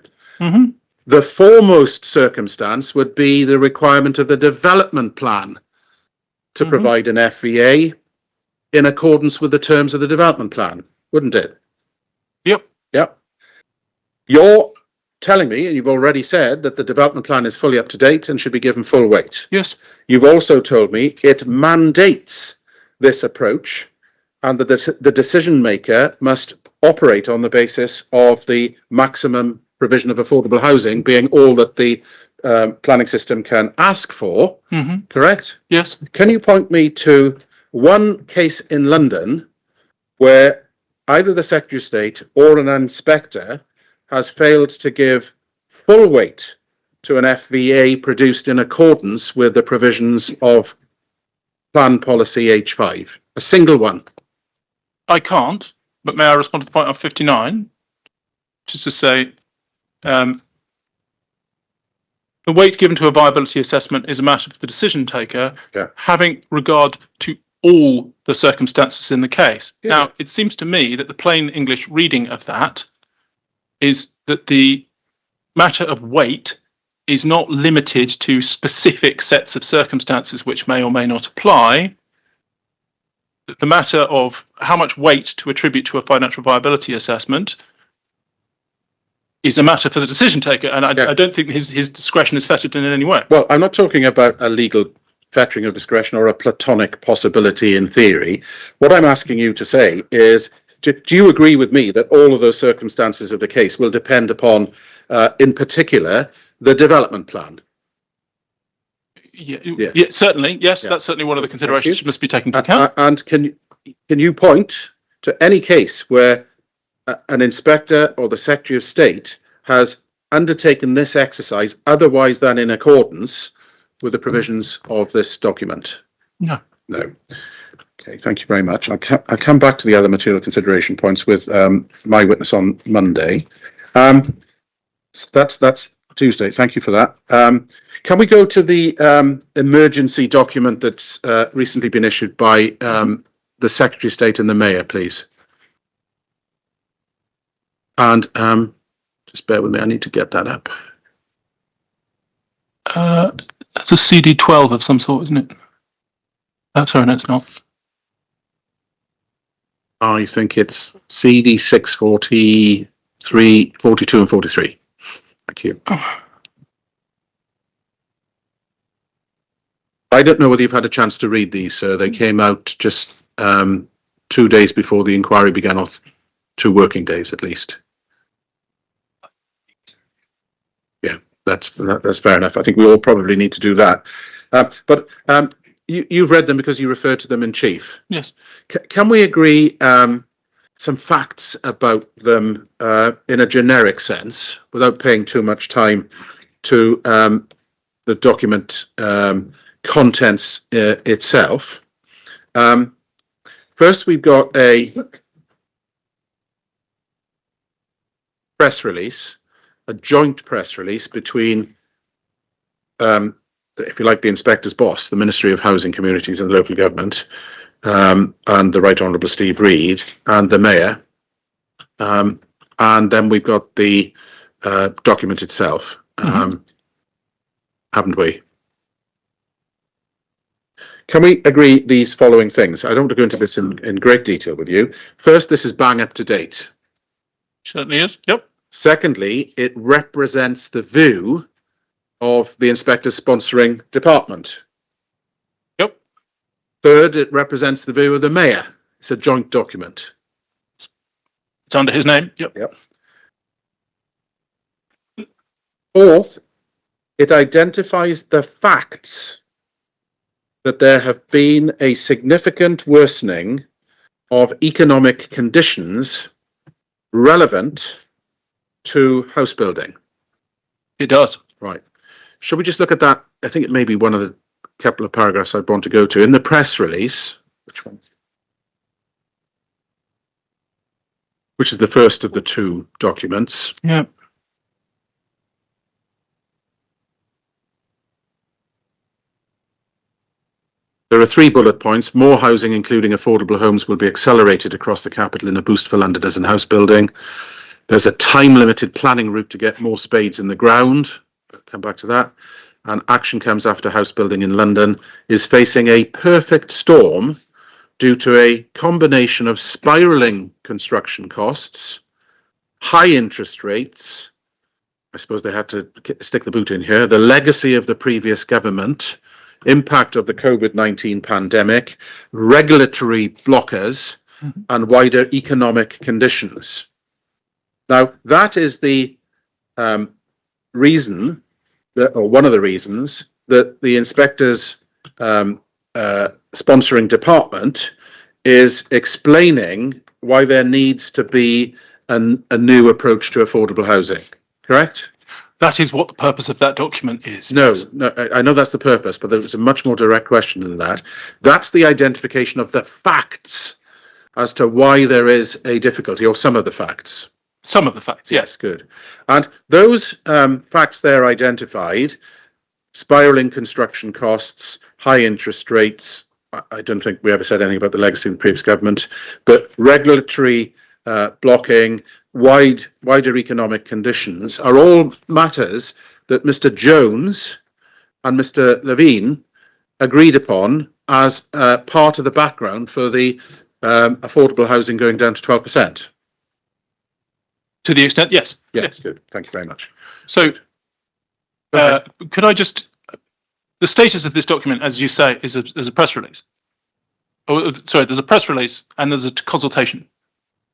The foremost circumstance would be the requirement of the development plan to provide an FVA in accordance with the terms of the development plan, wouldn't it? Yep. Yep. You're telling me, and you've already said, that the development plan is fully up to date and should be given full weight. Yes. You've also told me it mandates this approach and that the decision maker must operate on the basis of the maximum provision of affordable housing being all that the planning system can ask for, correct? Yes. Can you point me to one case in London where either the Secretary of State or an inspector has failed to give full weight to an FVA produced in accordance with the provisions of Plan Policy H5? A single one. I can't, but may I respond to the point on 59? Just to say, the weight given to a viability assessment is a matter for the decision taker, having regard to all the circumstances in the case. Yeah. Now, it seems to me that the plain English reading of that is that the matter of weight is not limited to specific sets of circumstances which may or may not apply. The matter of how much weight to attribute to a financial viability assessment is a matter for the decision taker, and I don't think his discretion is fettered in any way. Well, I'm not talking about a legal fettering of discretion or a platonic possibility in theory. What I'm asking you to say is, do you agree with me that all of those circumstances of the case will depend upon, in particular, the development plan? Yeah, certainly. Yes, that's certainly one of the considerations which must be taken into account. And can you point to any case where an inspector or the Secretary of State has undertaken this exercise otherwise than in accordance with the provisions of this document? No. No. Okay, thank you very much. I'll come back to the other material consideration points with my witness on Monday. So that's Tuesday. Thank you for that. Can we go to the emergency document that's recently been issued by the Secretary of State and the Mayor, please? And just bear with me, I need to get that up. That's a CD12 of some sort, isn't it? Sorry, no, it's not. I think it's CD 643, 42 and 43. Thank you. I don't know whether you've had a chance to read these, sir. They came out just 2 days before the inquiry began, off 2 working days at least. Yeah, that's fair enough. I think we all probably need to do that. But you've read them because you referred to them in chief. Yes. Can we agree some facts about them in a generic sense, without paying too much time to the document contents itself? First, we've got a press release, a joint press release between, if you like, the inspector's boss, the Ministry of Housing, Communities and Local Government, and the Right Honourable Steve Reid, and the Mayor. And then we've got the document itself, haven't we? Can we agree these following things? I don't want to go into this in great detail with you. First, this is bang up to date. Certainly is. Yep. Secondly, it represents the view of the inspector's sponsoring department. Yep. Third, it represents the view of the Mayor. It's a joint document. It's under his name. Yep. Yep. Fourth, it identifies the facts that there have been a significant worsening of economic conditions relevant to house building. It does. Right. Shall we just look at that? I think it may be one of the couple of paragraphs I'd want to go to in the press release. Which one? Which is the first of the 2 documents. Yeah. There are 3 bullet points. More housing, including affordable homes, will be accelerated across the capital in a boost for Londoners and house building. There's a time-limited planning route to get more spades in the ground. I'll come back to that. And action comes after house building in London is facing a perfect storm due to a combination of spiralling construction costs, high interest rates, I suppose they had to stick the boot in here, the legacy of the previous government, impact of the COVID-19 pandemic, regulatory blockers, and wider economic conditions. Now, that is the reason, or one of the reasons, that the inspector's sponsoring department is explaining why there needs to be a new approach to affordable housing. Correct? That is what the purpose of that document is. No, I know that's the purpose, but there's a much more direct question than that. That's the identification of the facts as to why there is a difficulty, or some of the facts. Some of the facts, Yes, good. And those facts there identified, spiraling construction costs, high interest rates, I don't think we ever said anything about the legacy of the previous government, but regulatory blocking, wider economic conditions are all matters that Mr. Jones and Mr. Levine agreed upon as part of the background for the affordable housing going down to 12%. To the extent, yes. Yes, good. Thank you very much. So, could I just, the status of this document, as you say, is there's a press release. Oh, sorry, there's a press release and there's a consultation.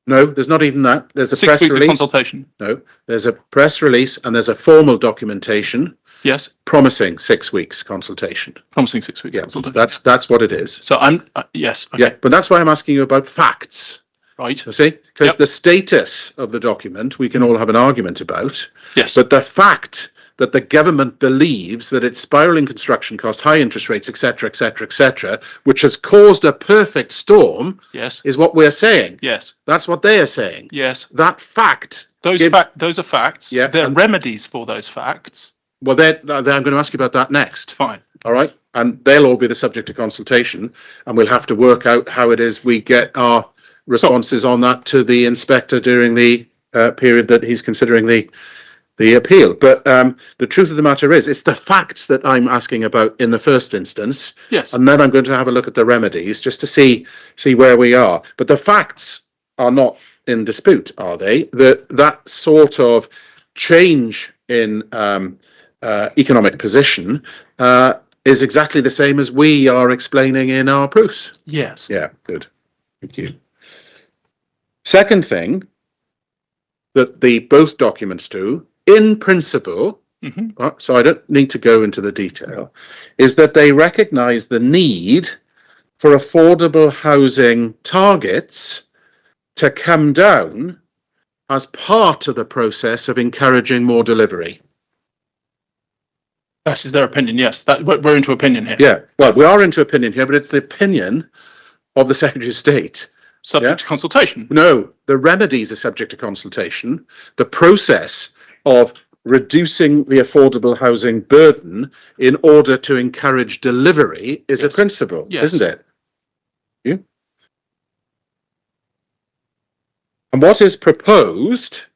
No, there's not even that. There's a press release. Consultation. No, there's a press release and there's a formal documentation. Yes. Promising 6 weeks consultation. Promising 6 weeks. Yeah, consultation. that's what it is. So I'm yes. Okay. Yeah, but that's why I'm asking you about facts. Right. You see, because the status of the document we can all have an argument about. Yes. But the fact that the government believes that it's spiraling construction costs, high interest rates, etc., etc., etc., which has caused a perfect storm, yes, is what we're saying. Yes. That's what they are saying. Yes. That fact. Those are facts. Yeah. There are remedies for those facts. Well, I'm going to ask you about that next. Fine. All right. And they'll all be the subject of consultation, and we'll have to work out how it is we get our responses on that to the inspector during the period that he's considering the appeal. But the truth of the matter is, it's the facts that I'm asking about in the first instance. Yes. And then I'm going to have a look at the remedies just to see where we are. But the facts are not in dispute, are they? That sort of change in economic position is exactly the same as we are explaining in our proofs. Yes. Yeah, good. Thank you. Second thing that both documents do, in principle, so I don't need to go into the detail, is that they recognise the need for affordable housing targets to come down as part of the process of encouraging more delivery. That is their opinion, yes. We're into opinion here. Yeah, well, we are into opinion here, but it's the opinion of the Secretary of State. Subject to consultation. No, the remedies are subject to consultation. The process of reducing the affordable housing burden in order to encourage delivery is a principle, isn't it? You? And what is proposed,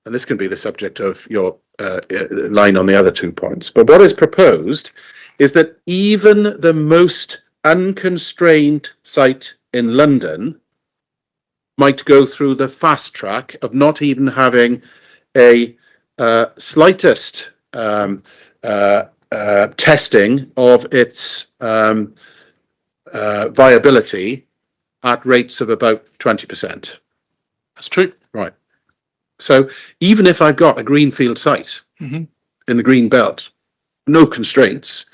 and this can be the subject of your line on the other 2 points, but what is proposed is that even the most unconstrained site in London might go through the fast track of not even having a slightest testing of its viability at rates of about 20%. That's true. Right. So even if I've got a greenfield site in the green belt, no constraints,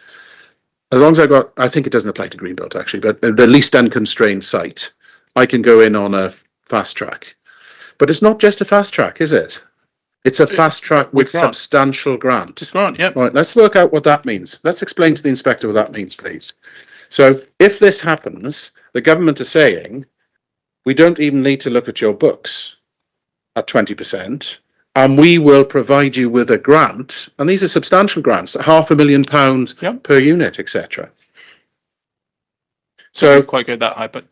as long as I think it doesn't apply to green belt actually, but the least unconstrained site, I can go in on a fast track. But it's not just a fast track, is it? It's a fast track with substantial grant. Grant, yeah. Right, let's work out what that means. Let's explain to the inspector what that means, please. So if this happens, the government is saying, we don't even need to look at your books at 20%, and we will provide you with a grant, and these are substantial grants, £500,000 per unit, etc. So quite go that high, but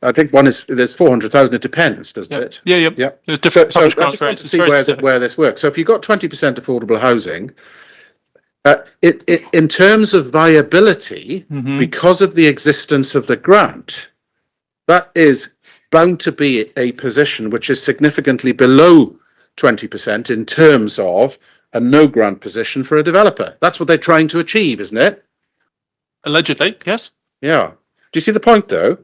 I think one is there's 400,000. It depends, doesn't it? yeah. Yeah. There's different So published I grants just want rates. to It's see very where specific. where this works. So if you've got 20% affordable housing, it in terms of viability, because of the existence of the grant, that is bound to be a position which is significantly below 20% in terms of a no grant position for a developer. That's what they're trying to achieve, isn't it? Allegedly, yes. Yeah. Do you see the point though?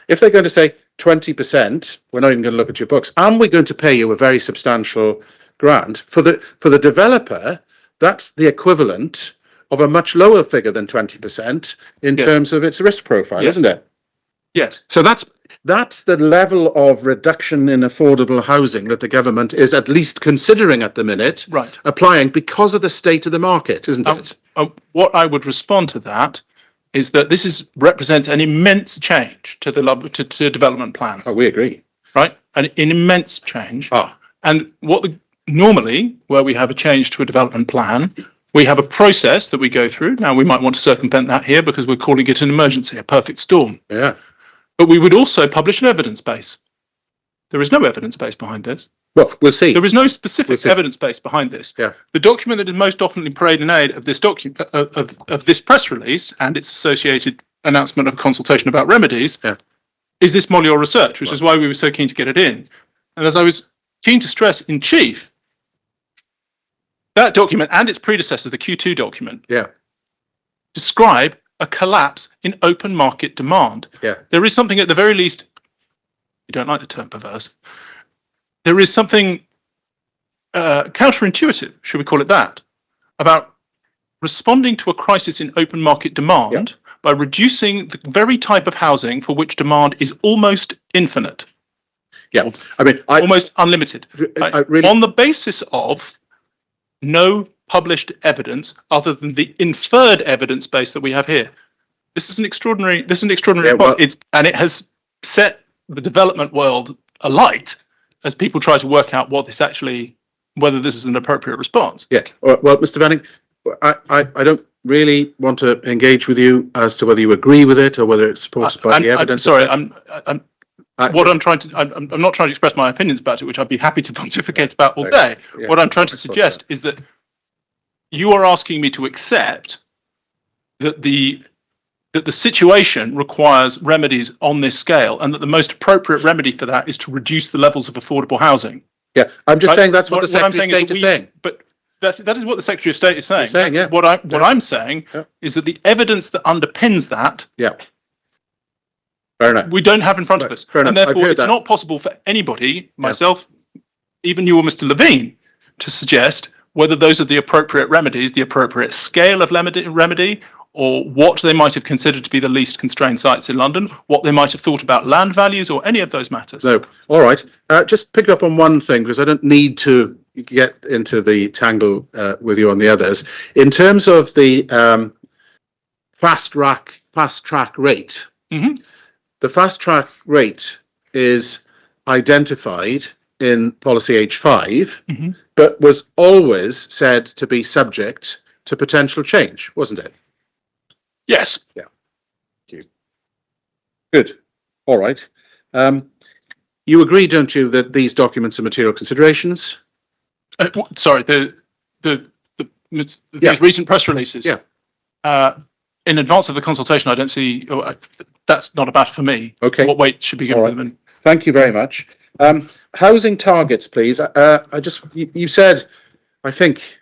If they're going to say 20%, we're not even going to look at your books, and we're going to pay you a very substantial grant for the developer, that's the equivalent of a much lower figure than 20% in terms of its risk profile, isn't it? Yes. So that's the level of reduction in affordable housing that the government is at least considering at the minute, Right. applying because of the state of the market, isn't it? What I would respond to that is that this represents an immense change to the to development plans. Oh, we agree. Right, an immense change. Ah. And normally, where we have a change to a development plan, we have a process that we go through. Now, we might want to circumvent that here because we're calling it an emergency, a perfect storm. Yeah. But we would also publish an evidence base. There is no evidence base behind this. Well, we'll see. There is no specific evidence base behind this. Yeah. The document that is most often parade in aid of this document of this press release and its associated announcement of consultation about remedies is this Molior research, which is why we were so keen to get it in. And as I was keen to stress in chief, that document and its predecessor, the Q2 document, describe a collapse in open market demand. Yeah. There is something at the very least, you don't like the term perverse, there is something counterintuitive, should we call it that, about responding to a crisis in open market demand by reducing the very type of housing for which demand is almost infinite. Yeah, I mean, almost unlimited. I really, on the basis of no published evidence other than the inferred evidence base that we have here. This is an extraordinary report. And it has set the development world alight as people try to work out whether this is an appropriate response. Yeah. Well, Mr. Venning, I don't really want to engage with you as to whether you agree with it or whether it's supported by the evidence. I'm not trying to express my opinions about it, which I'd be happy to pontificate about all day. Yeah, what I'm trying to suggest is that you are asking me to accept that the situation requires remedies on this scale, and that the most appropriate remedy for that is to reduce the levels of affordable housing. Yeah, I'm just saying that's what the Secretary of State is saying. But that is what the Secretary of State is saying. He's saying, yeah. What I'm saying is that the evidence that underpins that, fair enough, we don't have in front of us, fair and enough. therefore it's not possible for anybody, myself, even you or Mr. Levine, to suggest whether those are the appropriate remedies, the appropriate scale of remedy, or what they might have considered to be the least constrained sites in London, what they might have thought about land values, or any of those matters. No, all right. Just pick up on one thing, because I don't need to get into the tangle with you on the others. In terms of the fast track rate, the fast track rate is identified in policy H5, but was always said to be subject to potential change, wasn't it? Yes. Yeah. Thank you. Good. All right. You agree, don't you, that these documents are material considerations? Sorry, these recent press releases. Yeah. In advance of the consultation, I don't see. That's not a matter for me. Okay. What weight should be given to them? Thank you very much. Housing targets, please. You said, I think,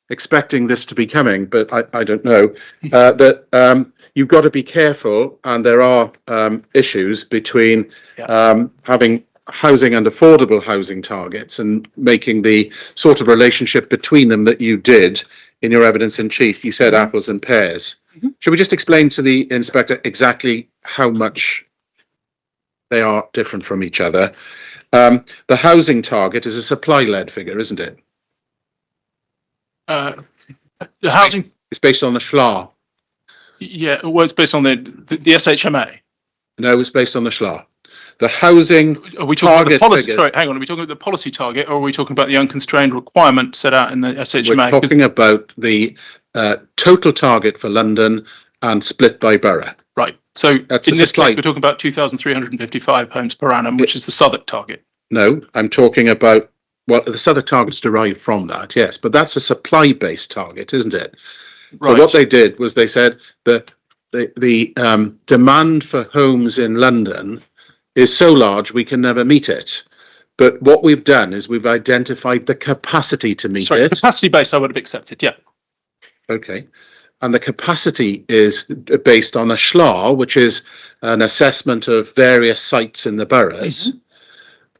expecting this to be coming, but I don't know, that you've got to be careful, and there are issues between having housing and affordable housing targets and making the sort of relationship between them that you did in your evidence in chief. You said apples and pears. Should we just explain to the inspector exactly how much they are different from each other? The housing target is a supply-led figure, isn't it? The housing. It's based on the SHLA. Yeah, well, it's based on the SHMA. No, it's based on the SHLA. The housing are we talking about the policy? Figure. Sorry, hang on. Are we talking about the policy target, or are we talking about the unconstrained requirement set out in the SHMA? We're talking about the total target for London and split by borough. Right. So That's in a this supply. case, we're talking about 2,355 homes per annum, which is the Southwark target. No, I'm talking about, well, the Southwark target's derived from that, yes, but that's a supply-based target, isn't it? Right. So what they did was they said that the demand for homes in London is so large we can never meet it. But what we've done is we've identified the capacity to meet Sorry, it. capacity based, I would have accepted. Yeah. Okay. And the capacity is based on a SHLA, which is an assessment of various sites in the boroughs. Mm-hmm.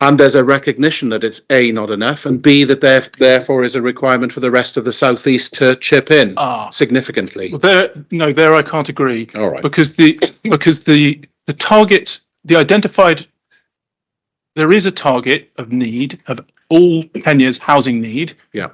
And there's a recognition that it's A, not enough, and B, that there therefore is a requirement for the rest of the southeast to chip in significantly. Well, there I can't agree. All right. Because the target, the identified, there is a target of need of all tenures housing need. Yeah.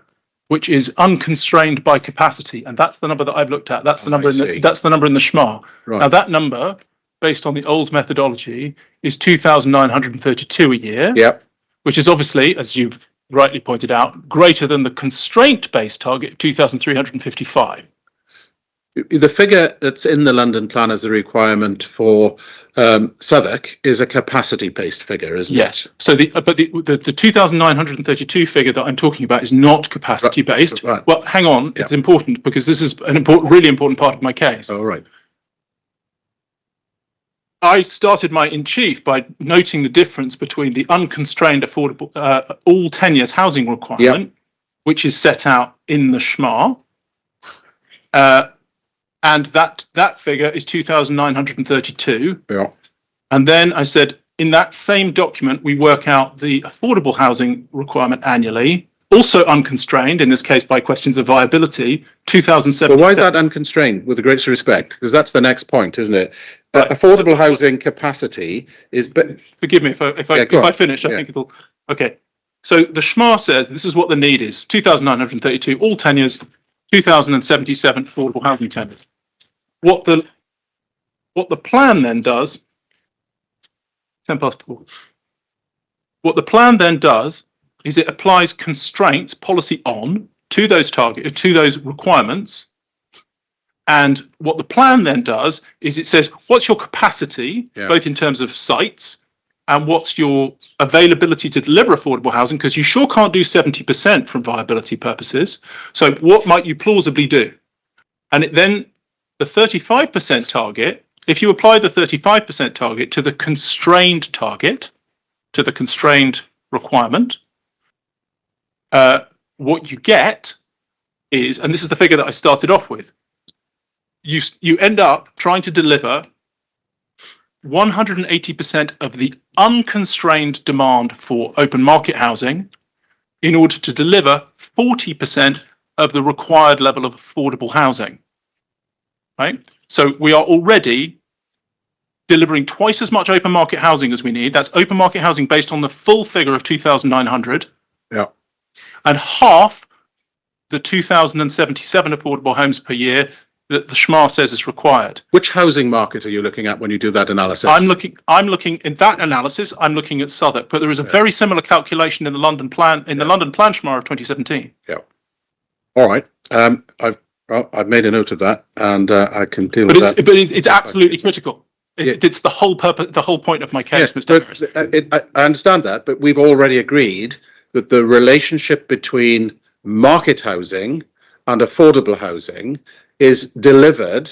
Which is unconstrained by capacity, and that's the number that I've looked at. That's the number that's the number in the SHMA. Right. Now that number, based on the old methodology, is 2,932 a year. Yep. Which is obviously, as you've rightly pointed out, greater than the constraint-based target of 2,355. The figure that's in the London plan as a requirement for Southwark is a capacity-based figure, isn't it? Yes. So the 2,932 figure that I'm talking about is not capacity-based. Right. Well, hang on, it's important because this is an really important part of my case. All right. I started my in chief by noting the difference between the unconstrained affordable all tenures housing requirement, which is set out in the SHMA, and that figure is 2,932. Yeah. And then I said, in that same document, we work out the affordable housing requirement annually, also unconstrained, in this case by questions of viability, 2,007. Well, why is that unconstrained, with the greatest respect? Because that's the next point, isn't it? Right. Affordable housing capacity is... Forgive me if I finish, I think it'll... Okay. So the SHMA says this is what the need is, 2,932, all tenures, 2,077 affordable housing tenures. What the plan then does, 10 past 4. What the plan then does is it applies constraints, policy on, to those requirements. And what the plan then does is it says, what's your capacity, both in terms of sites and what's your availability to deliver affordable housing? Because you sure can't do 70% from viability purposes. So what might you plausibly do? And then the 35% target, if you apply the 35% target to the constrained target, to the constrained requirement, what you get is, and this is the figure that I started off with, you end up trying to deliver 180% of the unconstrained demand for open market housing in order to deliver 40% of the required level of affordable housing. Right? So we are already delivering twice as much open market housing as we need. That's open market housing based on the full figure of 2,900. Yeah. And half the 2,077 affordable homes per year that the SHMA says is required. Which housing market are you looking at when you do that analysis? I'm looking in that analysis, I'm looking at Southwark, but there is a very similar calculation in the London plan, London Plan SHMA of 2017. Yeah. All right. I've made a note of that, and I can deal with that. But it's absolutely critical. It's the whole purpose, the whole point of my case, Mr. Harris. I understand that, but we've already agreed that the relationship between market housing and affordable housing is delivered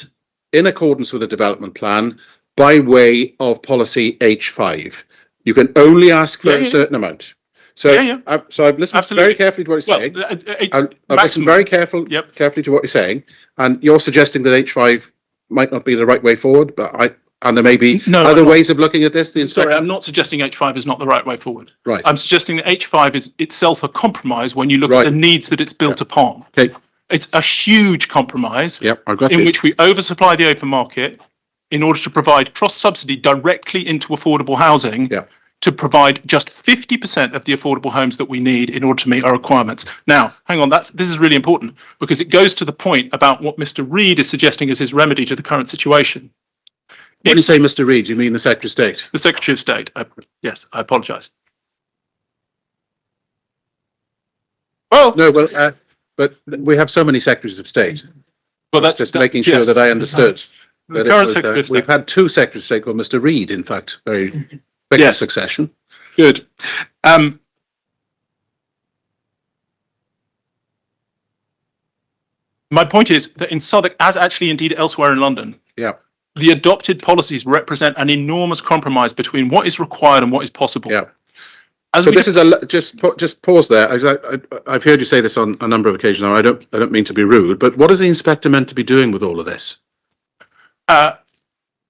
in accordance with the development plan by way of policy H5. You can only ask for a certain amount. So, I've listened very carefully to what you're saying. I've listened very carefully to what you're saying, and you're suggesting that H5 might not be the right way forward, but and there may be other ways of looking at this. Sorry, I'm not suggesting H5 is not the right way forward. Right. I'm suggesting that H5 is itself a compromise when you look at the needs that it's built upon. Okay. It's a huge compromise in which we oversupply the open market in order to provide cross-subsidy directly into affordable housing to provide just 50% of the affordable homes that we need in order to meet our requirements. Now, hang on, this is really important because it goes to the point about what Mr. Reid is suggesting as his remedy to the current situation. When you say Mr. Reid, you mean the Secretary of State? The Secretary of State. Yes, I apologise. Well, no, but we have so many Secretaries of State. Well, that's just making sure that I understood. The that current it was, Secretary of State. we've had two Secretaries of State, well, Mr. Reid, in fact, very quick Yes. succession. Good. My point is that in Southwark, as actually indeed elsewhere in London, Yeah. the adopted policies represent an enormous compromise between what is required and what is possible. Yeah. As So we this is just pause there. I've heard you say this on a number of occasions now. I don't mean to be rude, but what is the inspector meant to be doing with all of this?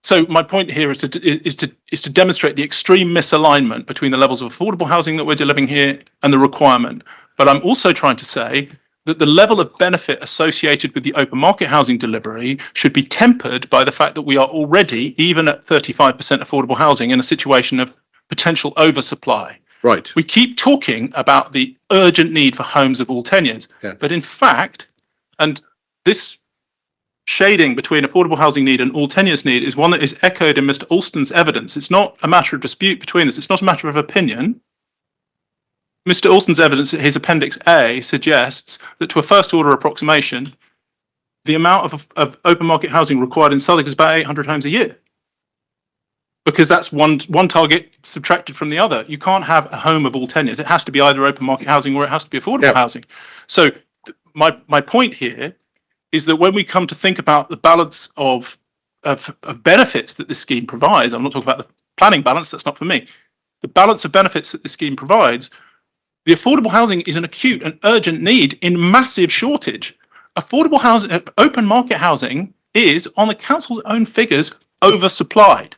So my point here is to demonstrate the extreme misalignment between the levels of affordable housing that we're delivering here and the requirement. But I'm also trying to say that the level of benefit associated with the open market housing delivery should be tempered by the fact that we are already, even at 35% affordable housing, in a situation of potential oversupply. Right. We keep talking about the urgent need for homes of all tenures, Yeah. but in fact, and this shading between affordable housing need and all tenures need is one that is echoed in Mr. Alston's evidence. It's not a matter of dispute between us. It's not a matter of opinion. Mr. Alston's evidence, his Appendix A, suggests that to a first order approximation, the amount of open market housing required in Southwark is about 800 homes a year. Because that's one target subtracted from the other. You can't have a home of all tenures. It has to be either open market housing or it has to be affordable housing. So my point here is that when we come to think about the balance of benefits that this scheme provides, I'm not talking about the planning balance, that's not for me. The balance of benefits that this scheme provides, the affordable housing is an acute and urgent need in massive shortage. Affordable housing, open market housing is, on the council's own figures, oversupplied.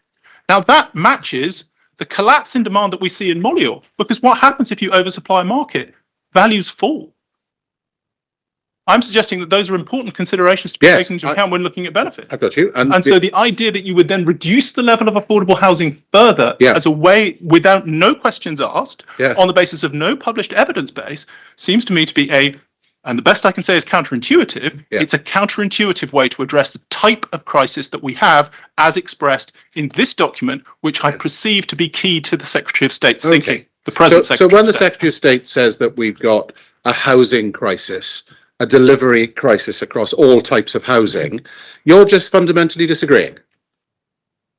Now that matches the collapse in demand that we see in Molior, because what happens if you oversupply a market? Values fall. I'm suggesting that those are important considerations to be taken into account when looking at benefits. I've got you. And so the idea that you would then reduce the level of affordable housing further as a way, without no questions asked, on the basis of no published evidence base, seems to me to be and the best I can say is counterintuitive. It's a counterintuitive way to address the type of crisis that we have as expressed in this document, which I perceive to be key to the Secretary of State's thinking, the present Secretary of State. So when the Secretary of State says that we've got a housing crisis, a delivery crisis across all types of housing, you're just fundamentally disagreeing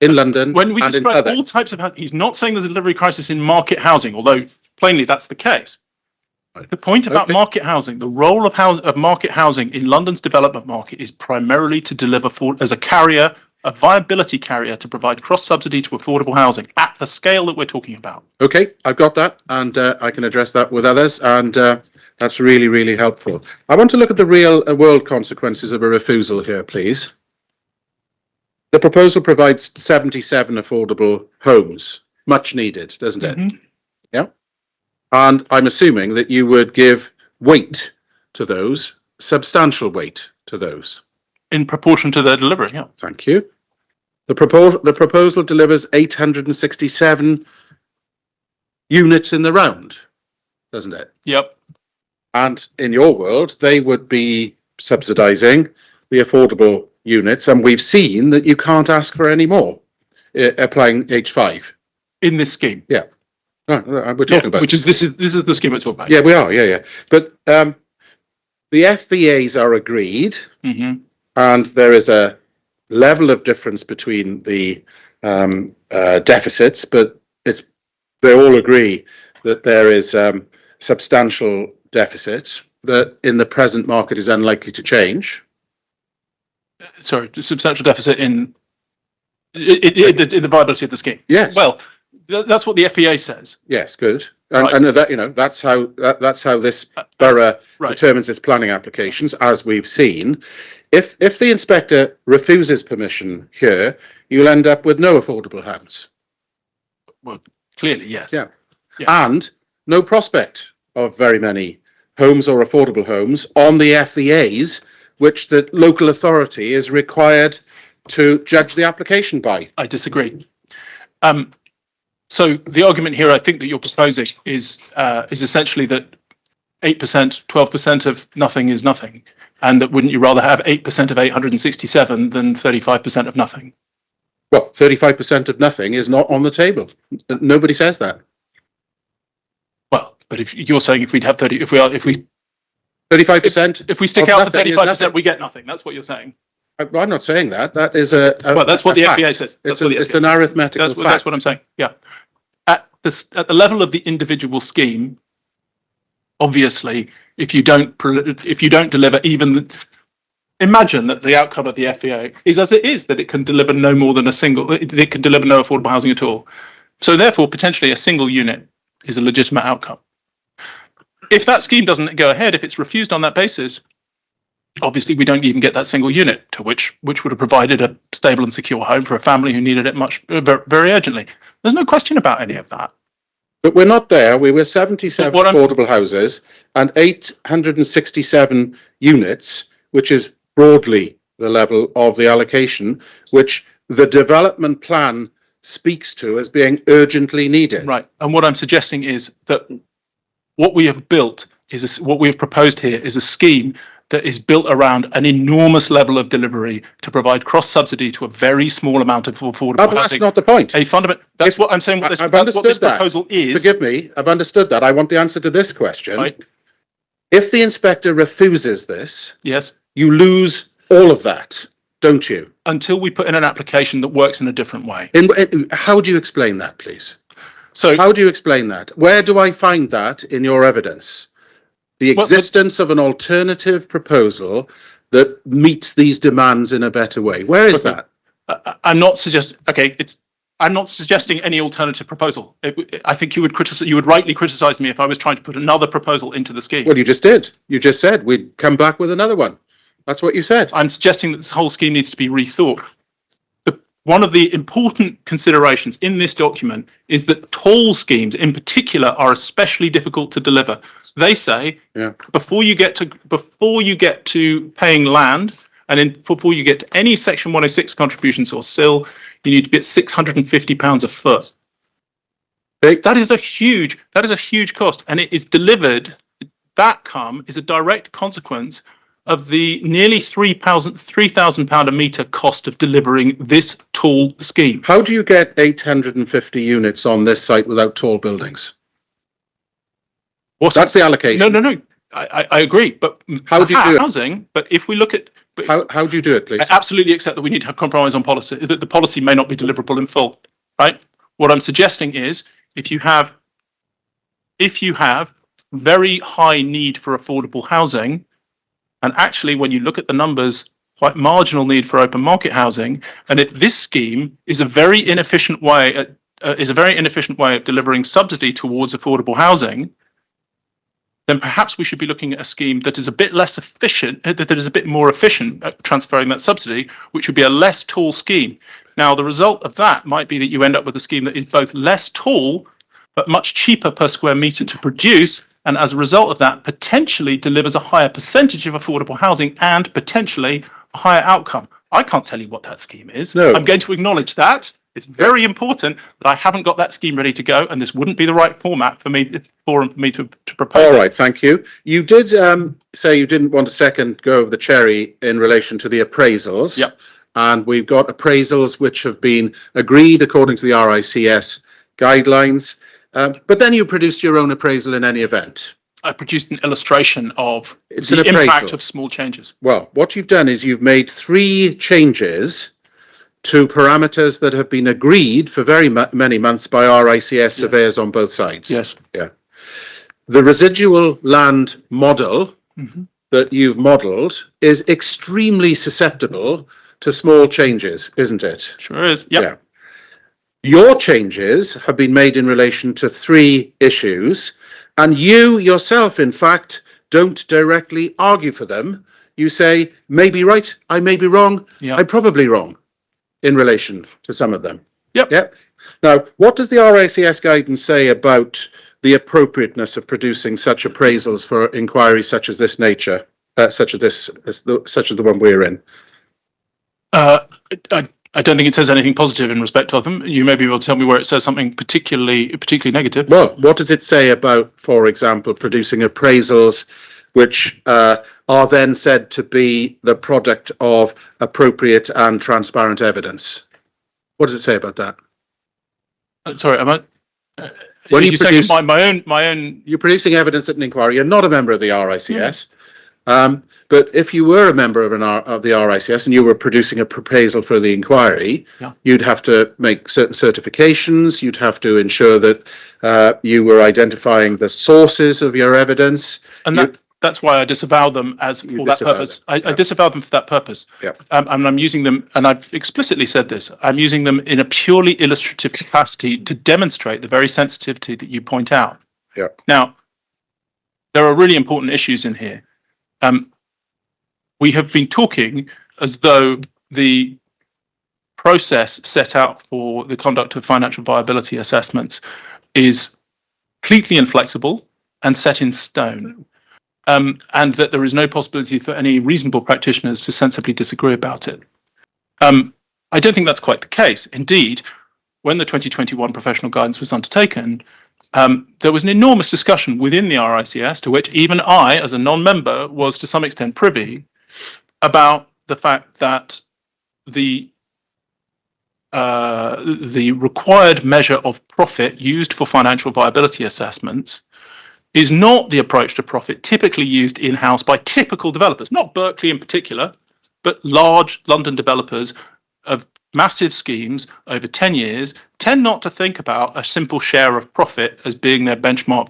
in London when we and in describe other. all types of housing. He's not saying there's a delivery crisis in market housing, although plainly that's the case. The point about market housing, the role of market housing in London's development market is primarily to deliver as a carrier, a viability carrier to provide cross-subsidy to affordable housing at the scale that we're talking about. Okay, I've got that, and I can address that with others, and that's really, really helpful. I want to look at the real world consequences of a refusal here, please. The proposal provides 77 affordable homes, much needed, doesn't it? Yeah. And I'm assuming that you would give weight to those, substantial weight to those. In proportion to their delivery, yeah. Thank you. The proposal delivers 867 units in the round, doesn't it? Yep. And in your world, they would be subsidising the affordable units, and we've seen that you can't ask for any more applying H5 in this scheme. Yeah. No, we're talking about this is the scheme we're talking about. Yeah, we are. Yeah. But the FVAs are agreed, and there is a level of difference between the deficits, but they all agree that there is substantial deficit that in the present market is unlikely to change. Sorry, substantial deficit in the viability of the scheme. Yes. Well, that's what the FEA says. Yes, good. And that that's how this borough determines its planning applications, as we've seen. If the inspector refuses permission here, you'll end up with no affordable homes. Well, clearly, yes. Yeah. And no prospect of very many homes or affordable homes on the FEAs, which the local authority is required to judge the application by. I disagree. So the argument here, I think, that you're proposing is essentially that 8%, 12% of nothing is nothing, and that wouldn't you rather have 8% of 867 than 35% of nothing? Well, 35% of nothing is not on the table. Nobody says that. Well, but if you're saying if we 35%, if we stick out the 35%, we get nothing. That's what you're saying. I'm not saying that. That is a Well, that's what the fact. FEA says. That's what the It's FEA an says. arithmetical fact. That's what I'm saying. Yeah. At the level of the individual scheme, obviously, if you don't deliver imagine that the outcome of the FEA is as it is, that it can deliver no more than it can deliver no affordable housing at all. So therefore, potentially a single unit is a legitimate outcome. If that scheme doesn't go ahead, if it's refused on that basis, obviously we don't even get that single unit, which would have provided a stable and secure home for a family who needed it very urgently. There's no question about any of that. But we're not there. We were 77 affordable houses and 867 units, which is broadly the level of the allocation, which the development plan speaks to as being urgently needed. Right. And what I'm suggesting is that what we have built what we have proposed here is a scheme that is built around an enormous level of delivery to provide cross-subsidy to a very small amount of affordable housing. That's not the point. That's what I'm saying. That's what this proposal is. Forgive me, I've understood that. I want the answer to this question. Right. If the inspector refuses this, yes, you lose all of that, don't you? Until we put in an application that works in a different way. How do you explain that, please? So how do you explain that? Where do I find that in your evidence? The existence of an alternative proposal that meets these demands in a better way. Where is that? I'm not suggesting. Okay, I'm not suggesting any alternative proposal. I think you would rightly criticise me if I was trying to put another proposal into the scheme. Well, you just did. You just said we'd come back with another one. That's what you said. I'm suggesting that this whole scheme needs to be rethought. One of the important considerations in this document is that toll schemes in particular are especially difficult to deliver. They say before you get to paying land and before you get to any Section 106 contributions or SIL, you need to be at £650 a foot. That is a huge cost, and it is delivered. That is a direct consequence of the nearly £3,000 a metre cost of delivering this tall scheme. How do you get 850 units on this site without tall buildings? That's the allocation. No. I agree, but how do you do housing? But if we look at how do you do it, please? I absolutely accept that we need to have compromise on policy. That the policy may not be deliverable in full. Right. What I'm suggesting is if you have very high need for affordable housing. And actually, when you look at the numbers, quite marginal need for open market housing, and if this scheme is a very inefficient way of delivering subsidy towards affordable housing, then perhaps we should be looking at a scheme that is a bit less efficient, that is a bit more efficient at transferring that subsidy, which would be a less tall scheme. Now, the result of that might be that you end up with a scheme that is both less tall, but much cheaper per square metre to produce. And as a result of that, potentially delivers a higher percentage of affordable housing and potentially a higher outcome. I can't tell you what that scheme is. No. I'm going to acknowledge that. It's very important that I haven't got that scheme ready to go, and this wouldn't be the right format for me to propose. All right, thank you. You did say you didn't want a second go of the cherry in relation to the appraisals. Yep. And we've got appraisals which have been agreed according to the RICS guidelines. But then you produced your own appraisal in any event. I produced an illustration of the impact of small changes. Well, what you've done is you've made 3 changes to parameters that have been agreed for very many months by RICS surveyors on both sides. Yes. Yeah. The residual land model that you've modelled is extremely susceptible to small changes, isn't it? Sure is. Yep. Yeah. Your changes have been made in relation to 3 issues, and you yourself, in fact, don't directly argue for them. You say, may be right, I may be wrong, I'm probably wrong in relation to some of them. Yep. Now, what does the RICS guidance say about the appropriateness of producing such appraisals for inquiries such as this nature, such as the one we're in? I don't think it says anything positive in respect of them. You may be able to tell me where it says something particularly negative. Well, what does it say about, for example, producing appraisals which are then said to be the product of appropriate and transparent evidence? What does it say about that? Sorry, am I? When you saying my own? You're producing evidence at an inquiry. You're not a member of the RICS. But if you were a member of the RICS and you were producing a proposal for the inquiry, Yeah. you'd have to make certain certifications. You'd have to ensure that you were identifying the sources of your evidence. And that's why I disavow them for that purpose. I disavow them for that purpose. Yeah. And I'm using them, and I've explicitly said this, I'm using them in a purely illustrative capacity to demonstrate the very sensitivity that you point out. Yeah. Now, there are really important issues in here. We have been talking as though the process set out for the conduct of financial viability assessments is completely inflexible and set in stone, and that there is no possibility for any reasonable practitioners to sensibly disagree about it. I don't think that's quite the case. Indeed, when the 2021 professional guidance was undertaken, there was an enormous discussion within the RICS, to which even I, as a non-member, was to some extent privy, about the fact that the required measure of profit used for financial viability assessments is not the approach to profit typically used in-house by typical developers, not Berkeley in particular, but large London developers of massive schemes over 10 years tend not to think about a simple share of profit as being their benchmark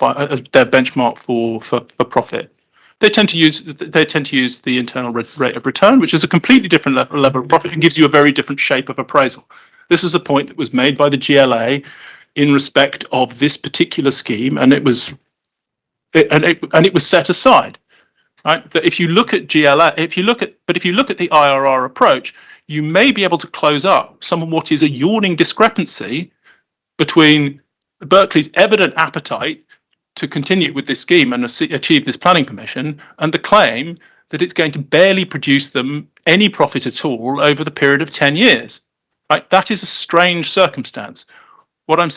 for profit. They tend to use the internal rate of return, which is a completely different level of profit and gives you a very different shape of appraisal. This is a point that was made by the GLA in respect of this particular scheme, and it was set aside. Right? That if you look at GLA, if you look at the IRR approach, you may be able to close up some of what is a yawning discrepancy between Berkeley's evident appetite to continue with this scheme and achieve this planning permission, and the claim that it's going to barely produce them any profit at all over the period of 10 years. Right? That is a strange circumstance. What I've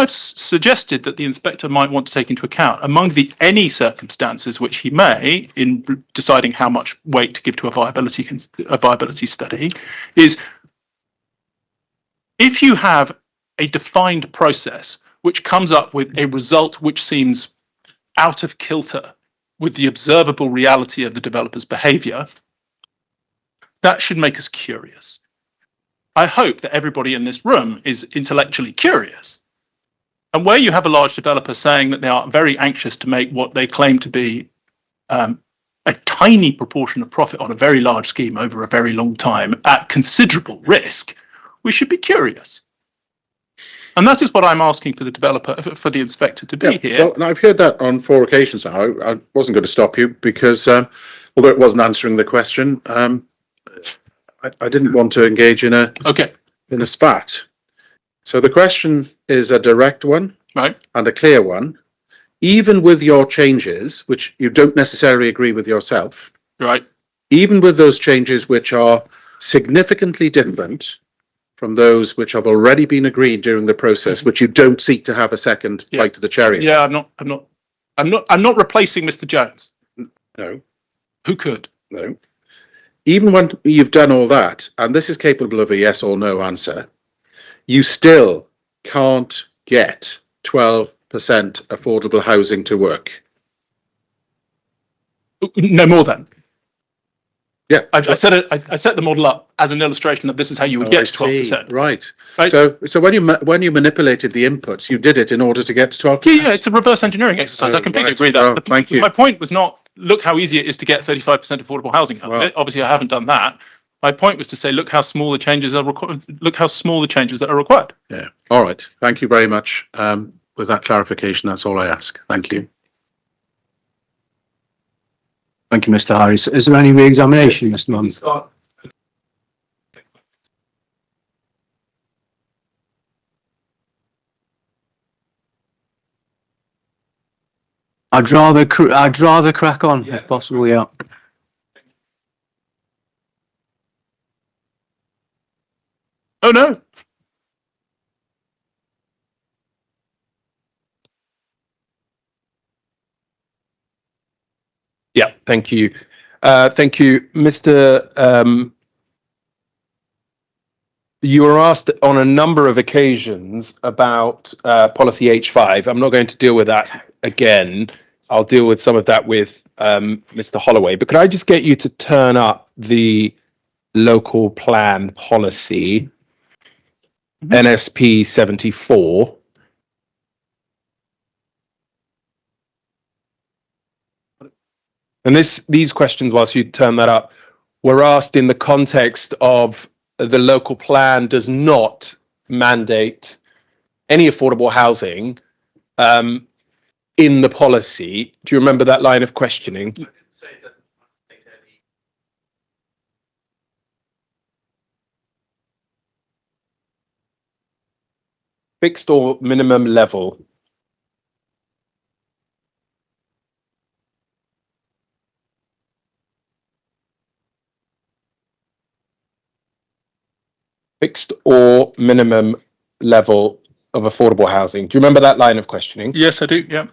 suggested that the inspector might want to take into account among any circumstances which he may in deciding how much weight to give to a viability study is, if you have a defined process which comes up with a result which seems out of kilter with the observable reality of the developer's behavior, that should make us curious. I hope that everybody in this room is intellectually curious. And where you have a large developer saying that they are very anxious to make what they claim to be a tiny proportion of profit on a very large scheme over a very long time at considerable risk, we should be curious. And that is what I'm asking for the developer, for the inspector to be here. Well, and I've heard that on 4 occasions now. I wasn't going to stop you because, although it wasn't answering the question, I didn't want to engage in a spat. So the question is a direct one, right, and a clear one. Even with your changes, which you don't necessarily agree with yourself, right, even with those changes which are significantly different from those which have already been agreed during the process, which you don't seek to have a second bite to the cherry. Yeah, I'm not replacing Mr. Jones. No. Who could? No. Even when you've done all that, and this is capable of a yes or no answer, you still can't get 12% affordable housing to work. No more than. Yeah, I set the model up as an illustration that this is how you would get to 12%. Right. So when you manipulated the inputs, you did it in order to get to 12%. Yeah, it's a reverse engineering exercise. I completely agree that. Thank you. My point was not look how easy it is to get 35% affordable housing out of it. Obviously, I haven't done that. My point was to say, look how small the changes are required. Look how small the changes that are required. Yeah. All right. Thank you very much. With that clarification, that's all I ask. Thank you. Thank you, Mr. Harris. Is there any re-examination, Mr. Munn? I'd rather crack on if possible. Yeah. Oh no. Yeah, thank you. Thank you, Mr. You were asked on a number of occasions about policy H5. I'm not going to deal with that again. I'll deal with some of that with Mr. Holloway. But could I just get you to turn up the local plan policy, NSP 74? And these questions, whilst you turn that up, were asked in the context of the local plan does not mandate any affordable housing in the policy. Do you remember that line of questioning? Fixed or minimum level? Fixed or minimum level of affordable housing. Do you remember that line of questioning? Yes, I do. Yeah.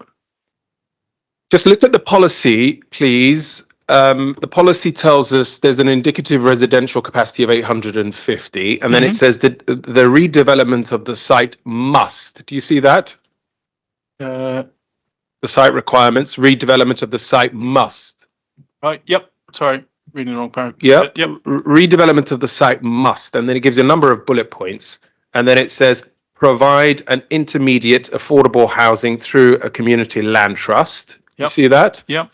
Just look at the policy, please. The policy tells us there's an indicative residential capacity of 850, and then it says that the redevelopment of the site must. Do you see that? The site requirements, redevelopment of the site must. Right. Yep. Sorry, reading the wrong paragraph. Yep. Yep. Redevelopment of the site must, and then it gives you a number of bullet points, and then it says provide an intermediate affordable housing through a community land trust. You Yep. see that? Yep.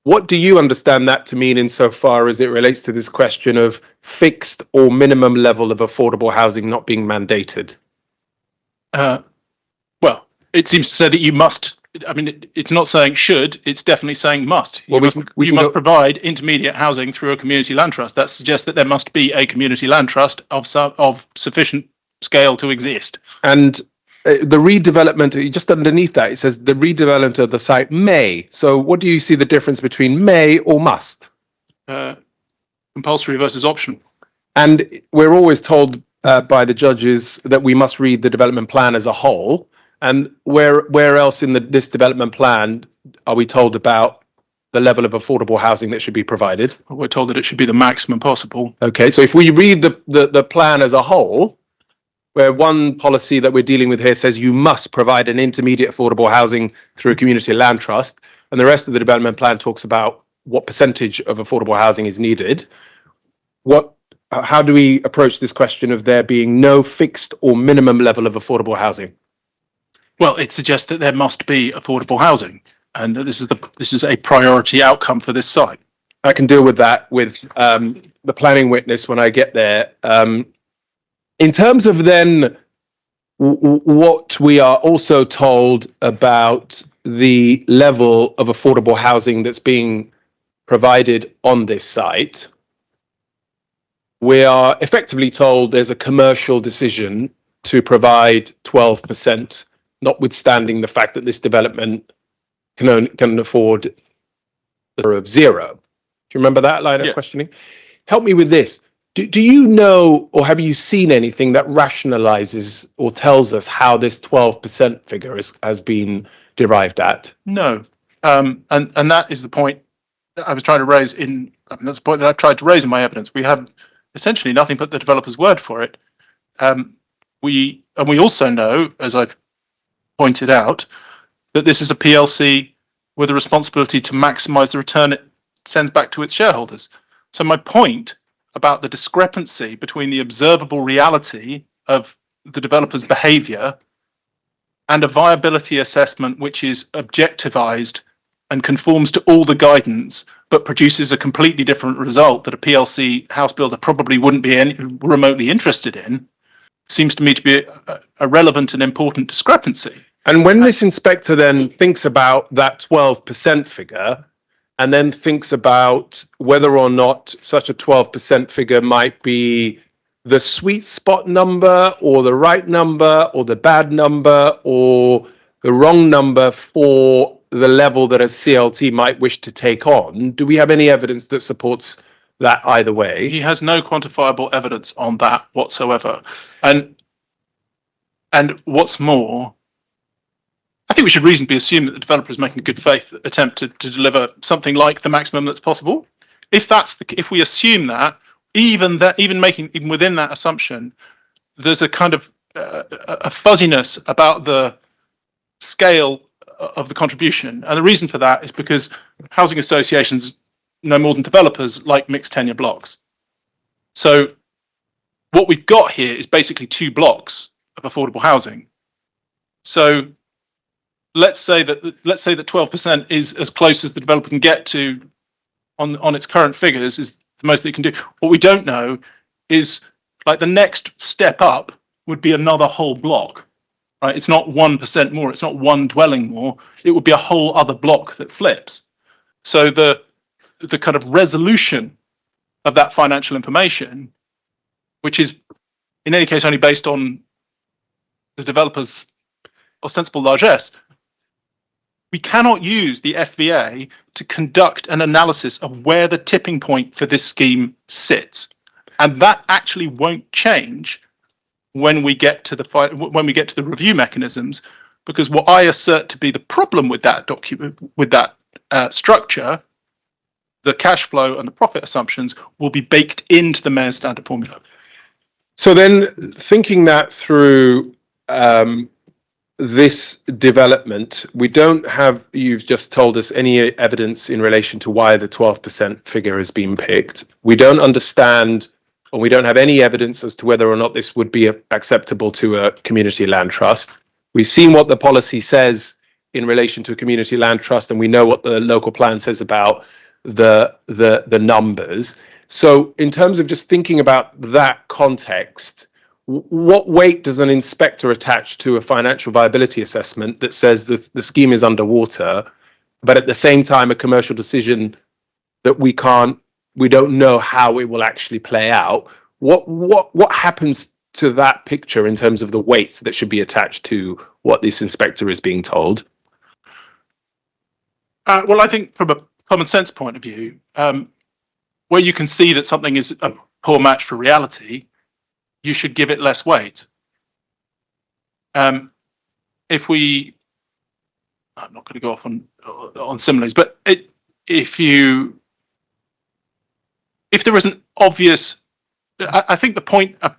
What do you understand that to mean insofar as it relates to this question of fixed or minimum level of affordable housing not being mandated? Well, it seems to say that you must. I mean, it's not saying should. It's definitely saying must. Well, we You can must go- provide intermediate housing through a community land trust. That suggests that there must be a community land trust of sufficient scale to exist. And the redevelopment, just underneath that, it says the redevelopment of the site may. So what do you see the difference between may or must? Compulsory versus optional. And we're always told by the judges that we must read the development plan as a whole. And where else in this development plan are we told about the level of affordable housing that should be provided? We're told that it should be the maximum possible. Okay, so if we read the plan as a whole, where one policy that we're dealing with here says you must provide an intermediate affordable housing through a community land trust, and the rest of the development plan talks about what percentage of affordable housing is needed. How do we approach this question of there being no fixed or minimum level of affordable housing? Well, it suggests that there must be affordable housing, and this is a priority outcome for this site. I can deal with that with the planning witness when I get there. In terms of then what we are also told about the level of affordable housing that's being provided on this site, we are effectively told there's a commercial decision to provide 12%, notwithstanding the fact that this development can afford of zero. Do you remember that line of questioning? Help me with this. Do you know, or have you seen anything that rationalizes or tells us how this 12% figure has been derived at? No, and that is the point that I was trying to raise that's the point that I've tried to raise in my evidence. We have essentially nothing but the developer's word for it. We also know, as I've pointed out, that this is a PLC with a responsibility to maximize the return it sends back to its shareholders. So my point about the discrepancy between the observable reality of the developer's behavior and a viability assessment which is objectivized and conforms to all the guidance but produces a completely different result that a PLC house builder probably wouldn't be remotely interested in, seems to me to be a relevant and important discrepancy. And when this inspector then thinks about that 12% figure, and then thinks about whether or not such a 12% figure might be the sweet spot number or the right number or the bad number or the wrong number for the level that a CLT might wish to take on, do we have any evidence that supports that either way? He has no quantifiable evidence on that whatsoever. And what's more, I think we should reasonably assume that the developer is making a good faith attempt to deliver something like the maximum that's possible. If we assume that, even within that assumption, there's a kind of a fuzziness about the scale of the contribution. And the reason for that is because housing associations, no more than developers, like mixed tenure blocks. So what we've got here is basically 2 blocks of affordable housing. So let's say that 12% is as close as the developer can get to on its current figures, is the most that it can do. What we don't know is, like, the next step up would be another whole block, right? It's not 1% more, it's not one dwelling more, it would be a whole other block that flips. So the kind of resolution of that financial information, which is in any case only based on the developer's ostensible largesse, we cannot use the FVA to conduct an analysis of where the tipping point for this scheme sits, and that actually won't change when we get to the review mechanisms, because what I assert to be the problem with that document, with that structure, the cash flow and the profit assumptions will be baked into the mayor's standard formula. So then, thinking that through, this development, we don't have, you've just told us, any evidence in relation to why the 12% figure has been picked. We don't understand, or we don't have any evidence as to whether or not this would be acceptable to a community land trust. We've seen what the policy says in relation to a community land trust, and we know what the local plan says about the numbers. So in terms of just thinking about that context, what weight does an inspector attach to a financial viability assessment that says that the scheme is underwater, but at the same time a commercial decision that we don't know how it will actually play out? What happens to that picture in terms of the weights that should be attached to what this inspector is being told? Well, I think from a common sense point of view, where you can see that something is a poor match for reality, you should give it less weight. I'm not going to go off on similes, but if there is an obvious, I think the point of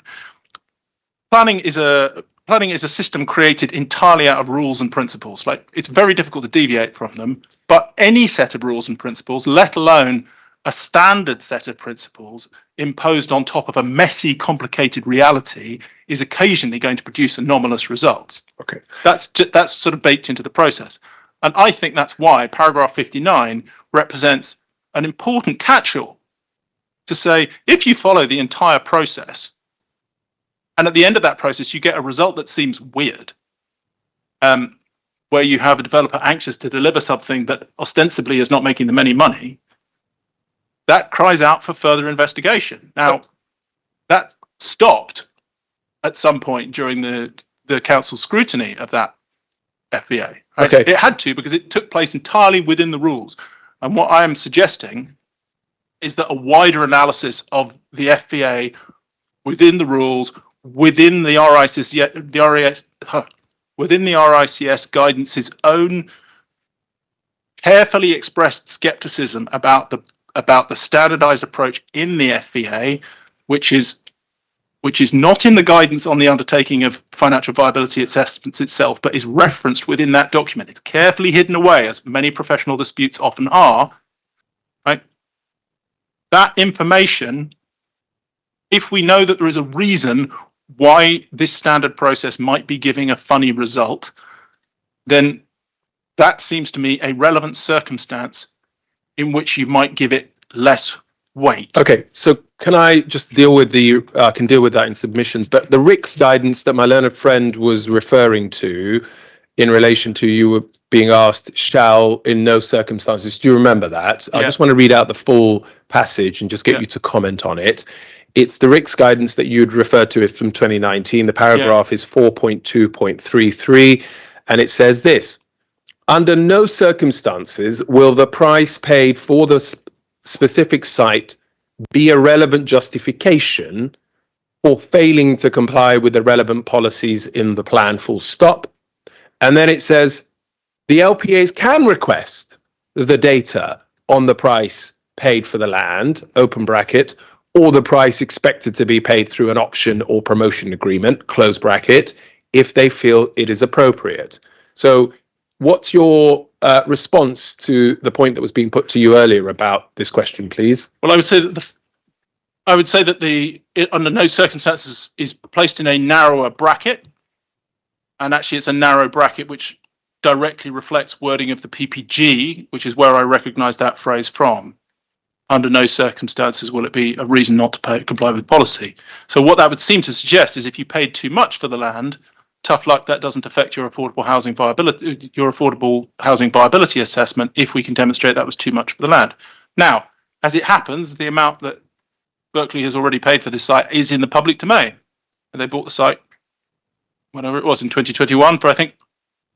planning is a system created entirely out of rules and principles. Like, it's very difficult to deviate from them, but any set of rules and principles, let alone a standard set of principles imposed on top of a messy, complicated reality, is occasionally going to produce anomalous results. Okay, that's sort of baked into the process, and I think that's why paragraph 59 represents an important catch-all to say, if you follow the entire process, and at the end of that process you get a result that seems weird, where you have a developer anxious to deliver something that ostensibly is not making them any money, that cries out for further investigation. Now, that stopped at some point during the council's scrutiny of that FVA. Right? Okay. It had to, because it took place entirely within the rules. And what I am suggesting is that a wider analysis of the FVA within the rules, within the RICS guidance's own carefully expressed skepticism about the standardized approach in the FVA, which is not in the guidance on the undertaking of financial viability assessments itself, but is referenced within that document. It's carefully hidden away, as many professional disputes often are, right? That information, if we know that there is a reason why this standard process might be giving a funny result, then that seems to me a relevant circumstance in which you might give it less weight. Okay, so can I just deal with that in submissions? But the RICS guidance that my learned friend was referring to, in relation to, you were being asked, shall in no circumstances, do you remember that? Yeah. I just want to read out the full passage and just get you to comment on it. It's the RICS guidance that you'd referred to it from 2019. The paragraph is 4.2.33, and it says this: under no circumstances will the price paid for the specific site be a relevant justification for failing to comply with the relevant policies in the plan, full stop. And then it says the LPAs can request the data on the price paid for the land, open bracket, or the price expected to be paid through an option or promotion agreement, close bracket, if they feel it is appropriate. So what's your response to the point that was being put to you earlier about this question, please? Well, I would say that it under no circumstances is placed in a narrower bracket, and actually it's a narrow bracket which directly reflects wording of the PPG, which is where I recognise that phrase from. Under no circumstances will it be a reason not to comply with policy. So what that would seem to suggest is if you paid too much for the land, tough luck, that doesn't affect your affordable housing viability assessment if we can demonstrate that was too much for the land. Now, as it happens, the amount that Berkeley has already paid for this site is in the public domain. And they bought the site, whatever it was, in 2021 for, I think,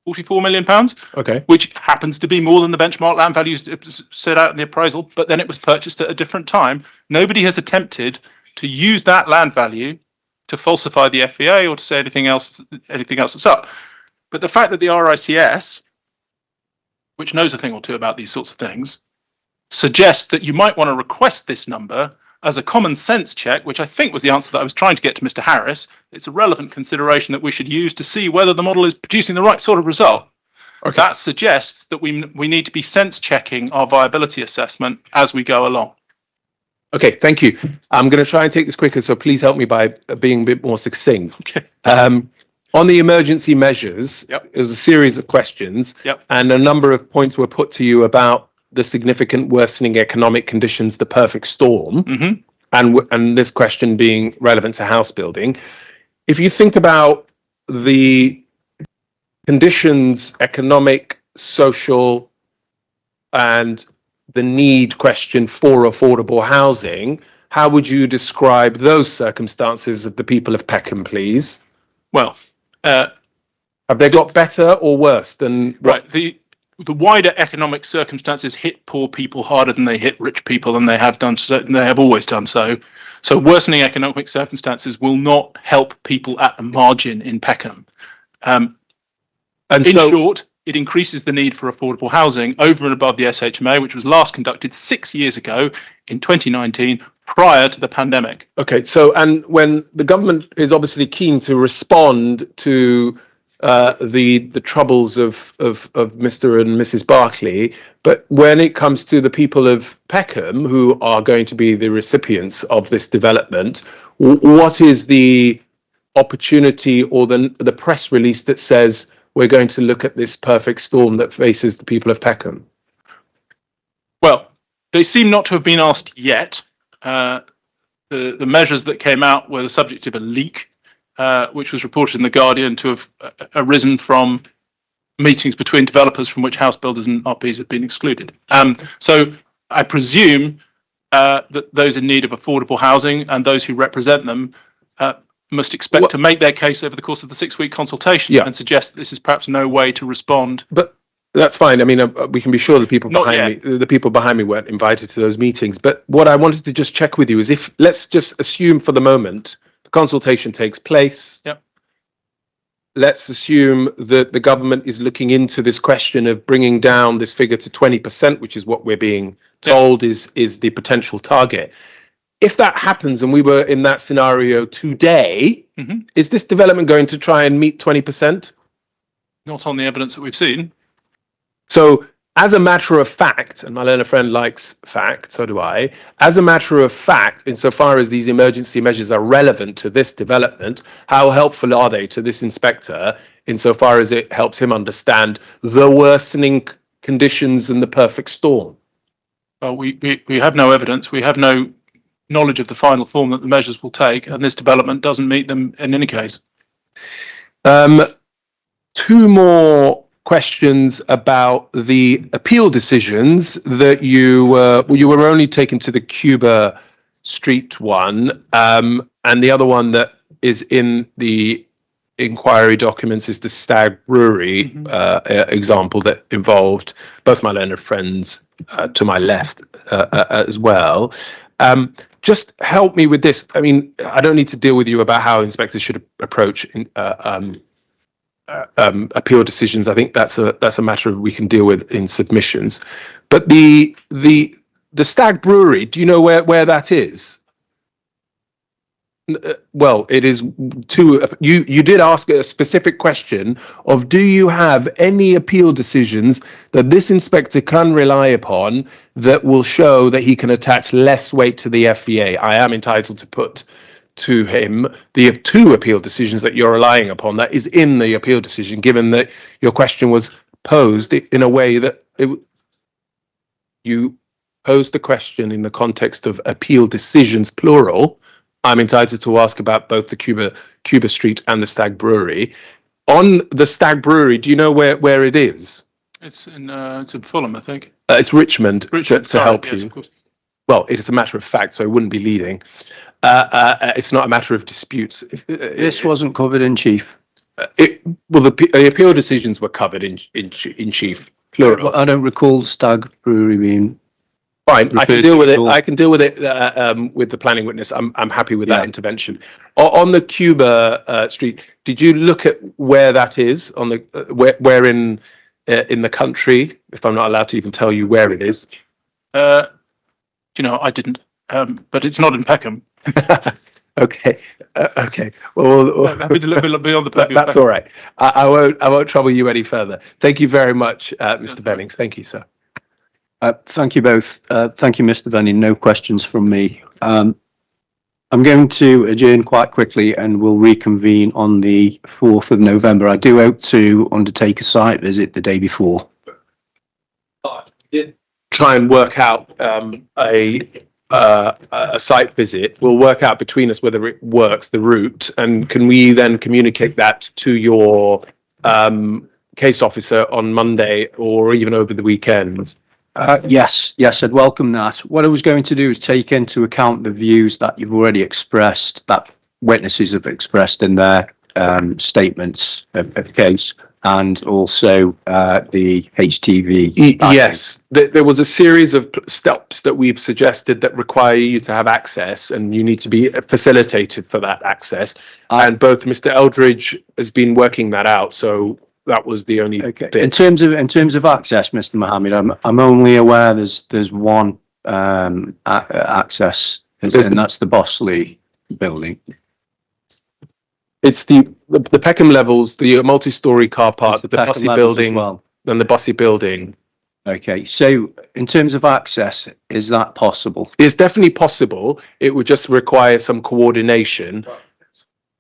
£44 million, Okay. which happens to be more than the benchmark land values set out in the appraisal, but then it was purchased at a different time. Nobody has attempted to use that land value to falsify the FVA or to say anything else that's up. But the fact that the RICS, which knows a thing or two about these sorts of things, suggests that you might want to request this number as a common sense check, which I think was the answer that I was trying to get to Mr. Harris. It's a relevant consideration that we should use to see whether the model is producing the right sort of result. Okay. That suggests that we need to be sense checking our viability assessment as we go along. Okay, thank you. I'm going to try and take this quicker, so please help me by being a bit more succinct. Okay. On the emergency measures, Yep. It was a series of questions, Yep. and a number of points were put to you about the significant worsening economic conditions, the perfect storm, Mm-hmm. and this question being relevant to house building. If you think about the conditions, economic, social, and the need question for affordable housing, how would you describe those circumstances of the people of Peckham, please? Well, have they got better or worse than right. The wider economic circumstances hit poor people harder than they hit rich people, and they have done so, and they have always done so. So worsening economic circumstances will not help people at the margin in Peckham. In short, it increases the need for affordable housing over and above the SHMA, which was last conducted 6 years ago in 2019, prior to the pandemic. Okay, so and when the government is obviously keen to respond to the troubles of Mr. and Mrs. Barclay, but when it comes to the people of Peckham who are going to be the recipients of this development, what is the opportunity or the press release that says we're going to look at this perfect storm that faces the people of Peckham? Well, they seem not to have been asked yet. The measures that came out were the subject of a leak, which was reported in The Guardian to have arisen from meetings between developers from which house builders and RPs had been excluded. So I presume that those in need of affordable housing and those who represent them must expect to make their case over the course of the 6-week consultation, and suggest that this is perhaps no way to respond. But that's fine. I mean, we can be sure the people behind me weren't invited to those meetings. But what I wanted to just check with you is, if let's just assume for the moment the consultation takes place. Yep. Let's assume that the government is looking into this question of bringing down this figure to 20%, which is what we're being told is the potential target. If that happens and we were in that scenario today, is this development going to try and meet 20%? Not on the evidence that we've seen. So as a matter of fact, and my learner friend likes fact, so do I, as a matter of fact, insofar as these emergency measures are relevant to this development, how helpful are they to this inspector insofar as it helps him understand the worsening conditions and the perfect storm? Well, we have no evidence. We have no knowledge of the final form that the measures will take, and this development doesn't meet them in any case. Two more questions about the appeal decisions that you were only taken to the Cuba Street one, and the other one that is in the inquiry documents is the Stag Brewery example that involved both my learned friends to my left as well. Just help me with this. I mean, I don't need to deal with you about how inspectors should approach appeal decisions. I think that's a matter we can deal with in submissions. But the Stag Brewery, do you know where that is? Well, it is you did ask a specific question of, do you have any appeal decisions that this inspector can rely upon that will show that he can attach less weight to the FVA? I am entitled to put to him the 2 appeal decisions that you're relying upon. That is in the appeal decision, given that your question was posed in a way that you posed the question in the context of appeal decisions, plural. I'm entitled to ask about both the Cuba Street and the Stag Brewery. On the Stag Brewery, do you know where it is? It's in Fulham, I think. It's Richmond, Richmond, to sorry, help yes, you. of course. Well, it is a matter of fact, so it wouldn't be leading. It's not a matter of disputes. This wasn't covered in chief. The appeal decisions were covered in chief, plural. Well, I don't recall Stag Brewery being. Fine, I can referred deal to with at it. all. I can deal with it with the planning witness. I'm happy with Yeah. that intervention. On the Cuba Street, did you look at where that is on the where in the country? If I'm not allowed to even tell you where it is. You know, I didn't, but it's not in Peckham. Okay. Okay. Well, Happy to look beyond the purview of that's Peckham. all right. I won't trouble you any further. Thank you very much, Mr. Bennings. Thank you, sir. Thank you both. Thank you, Mr. Venning. No questions from me. I'm going to adjourn quite quickly and we'll reconvene on the 4th of November. I do hope to undertake a site visit the day before. Try and work out a site visit. We'll work out between us whether it works, the route, and can we then communicate that to your case officer on Monday or even over the weekend? Yes, I'd welcome that. What I was going to do is take into account the views that you've already expressed, that witnesses have expressed in their statements of case, and also the HTV. Yes, there was a series of steps that we've suggested that require you to have access, and you need to be facilitated for that access. And both Mr. Eldridge has been working that out, so that was the only bit. In terms of access, Mr. Mohammed, I'm only aware there's one access, and that's the Bossley building. It's the Peckham levels, the multi-story car park, the Bussy building, well. and the Bussy building. Okay, so in terms of access, is that possible? It's definitely possible. It would just require some coordination.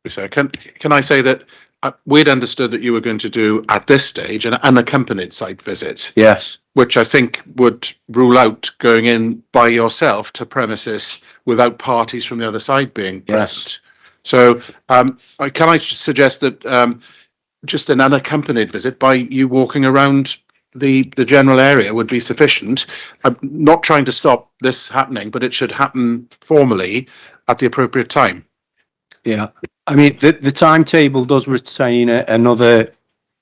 So can I say that we'd understood that you were going to do at this stage an unaccompanied site visit, Yes. which I think would rule out going in by yourself to premises without parties from the other side being present. So can I suggest that just an unaccompanied visit by you walking around the general area would be sufficient? I'm not trying to stop this happening, but it should happen formally at the appropriate time. Yeah, I mean, the timetable does retain another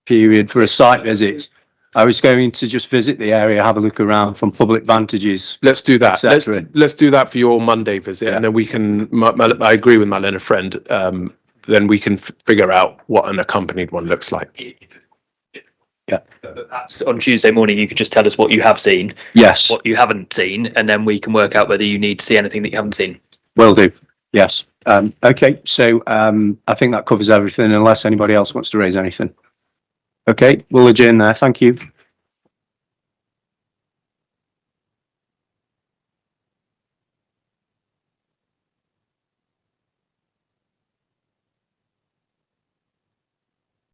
period for a site visit. I was going to just visit the area, have a look around from public vantages. Let's do that. Etc. Let's do that for your Monday visit, Yeah. and then we can. I agree with my learned friend. Then we can figure out what an accompanied one looks like. Yeah. That's on Tuesday morning. You could just tell us what you have seen, Yes, what you haven't seen, and then we can work out whether you need to see anything that you haven't seen. will do. Yes. Okay, so I think that covers everything unless anybody else wants to raise anything. Okay, we'll adjourn there. Thank you.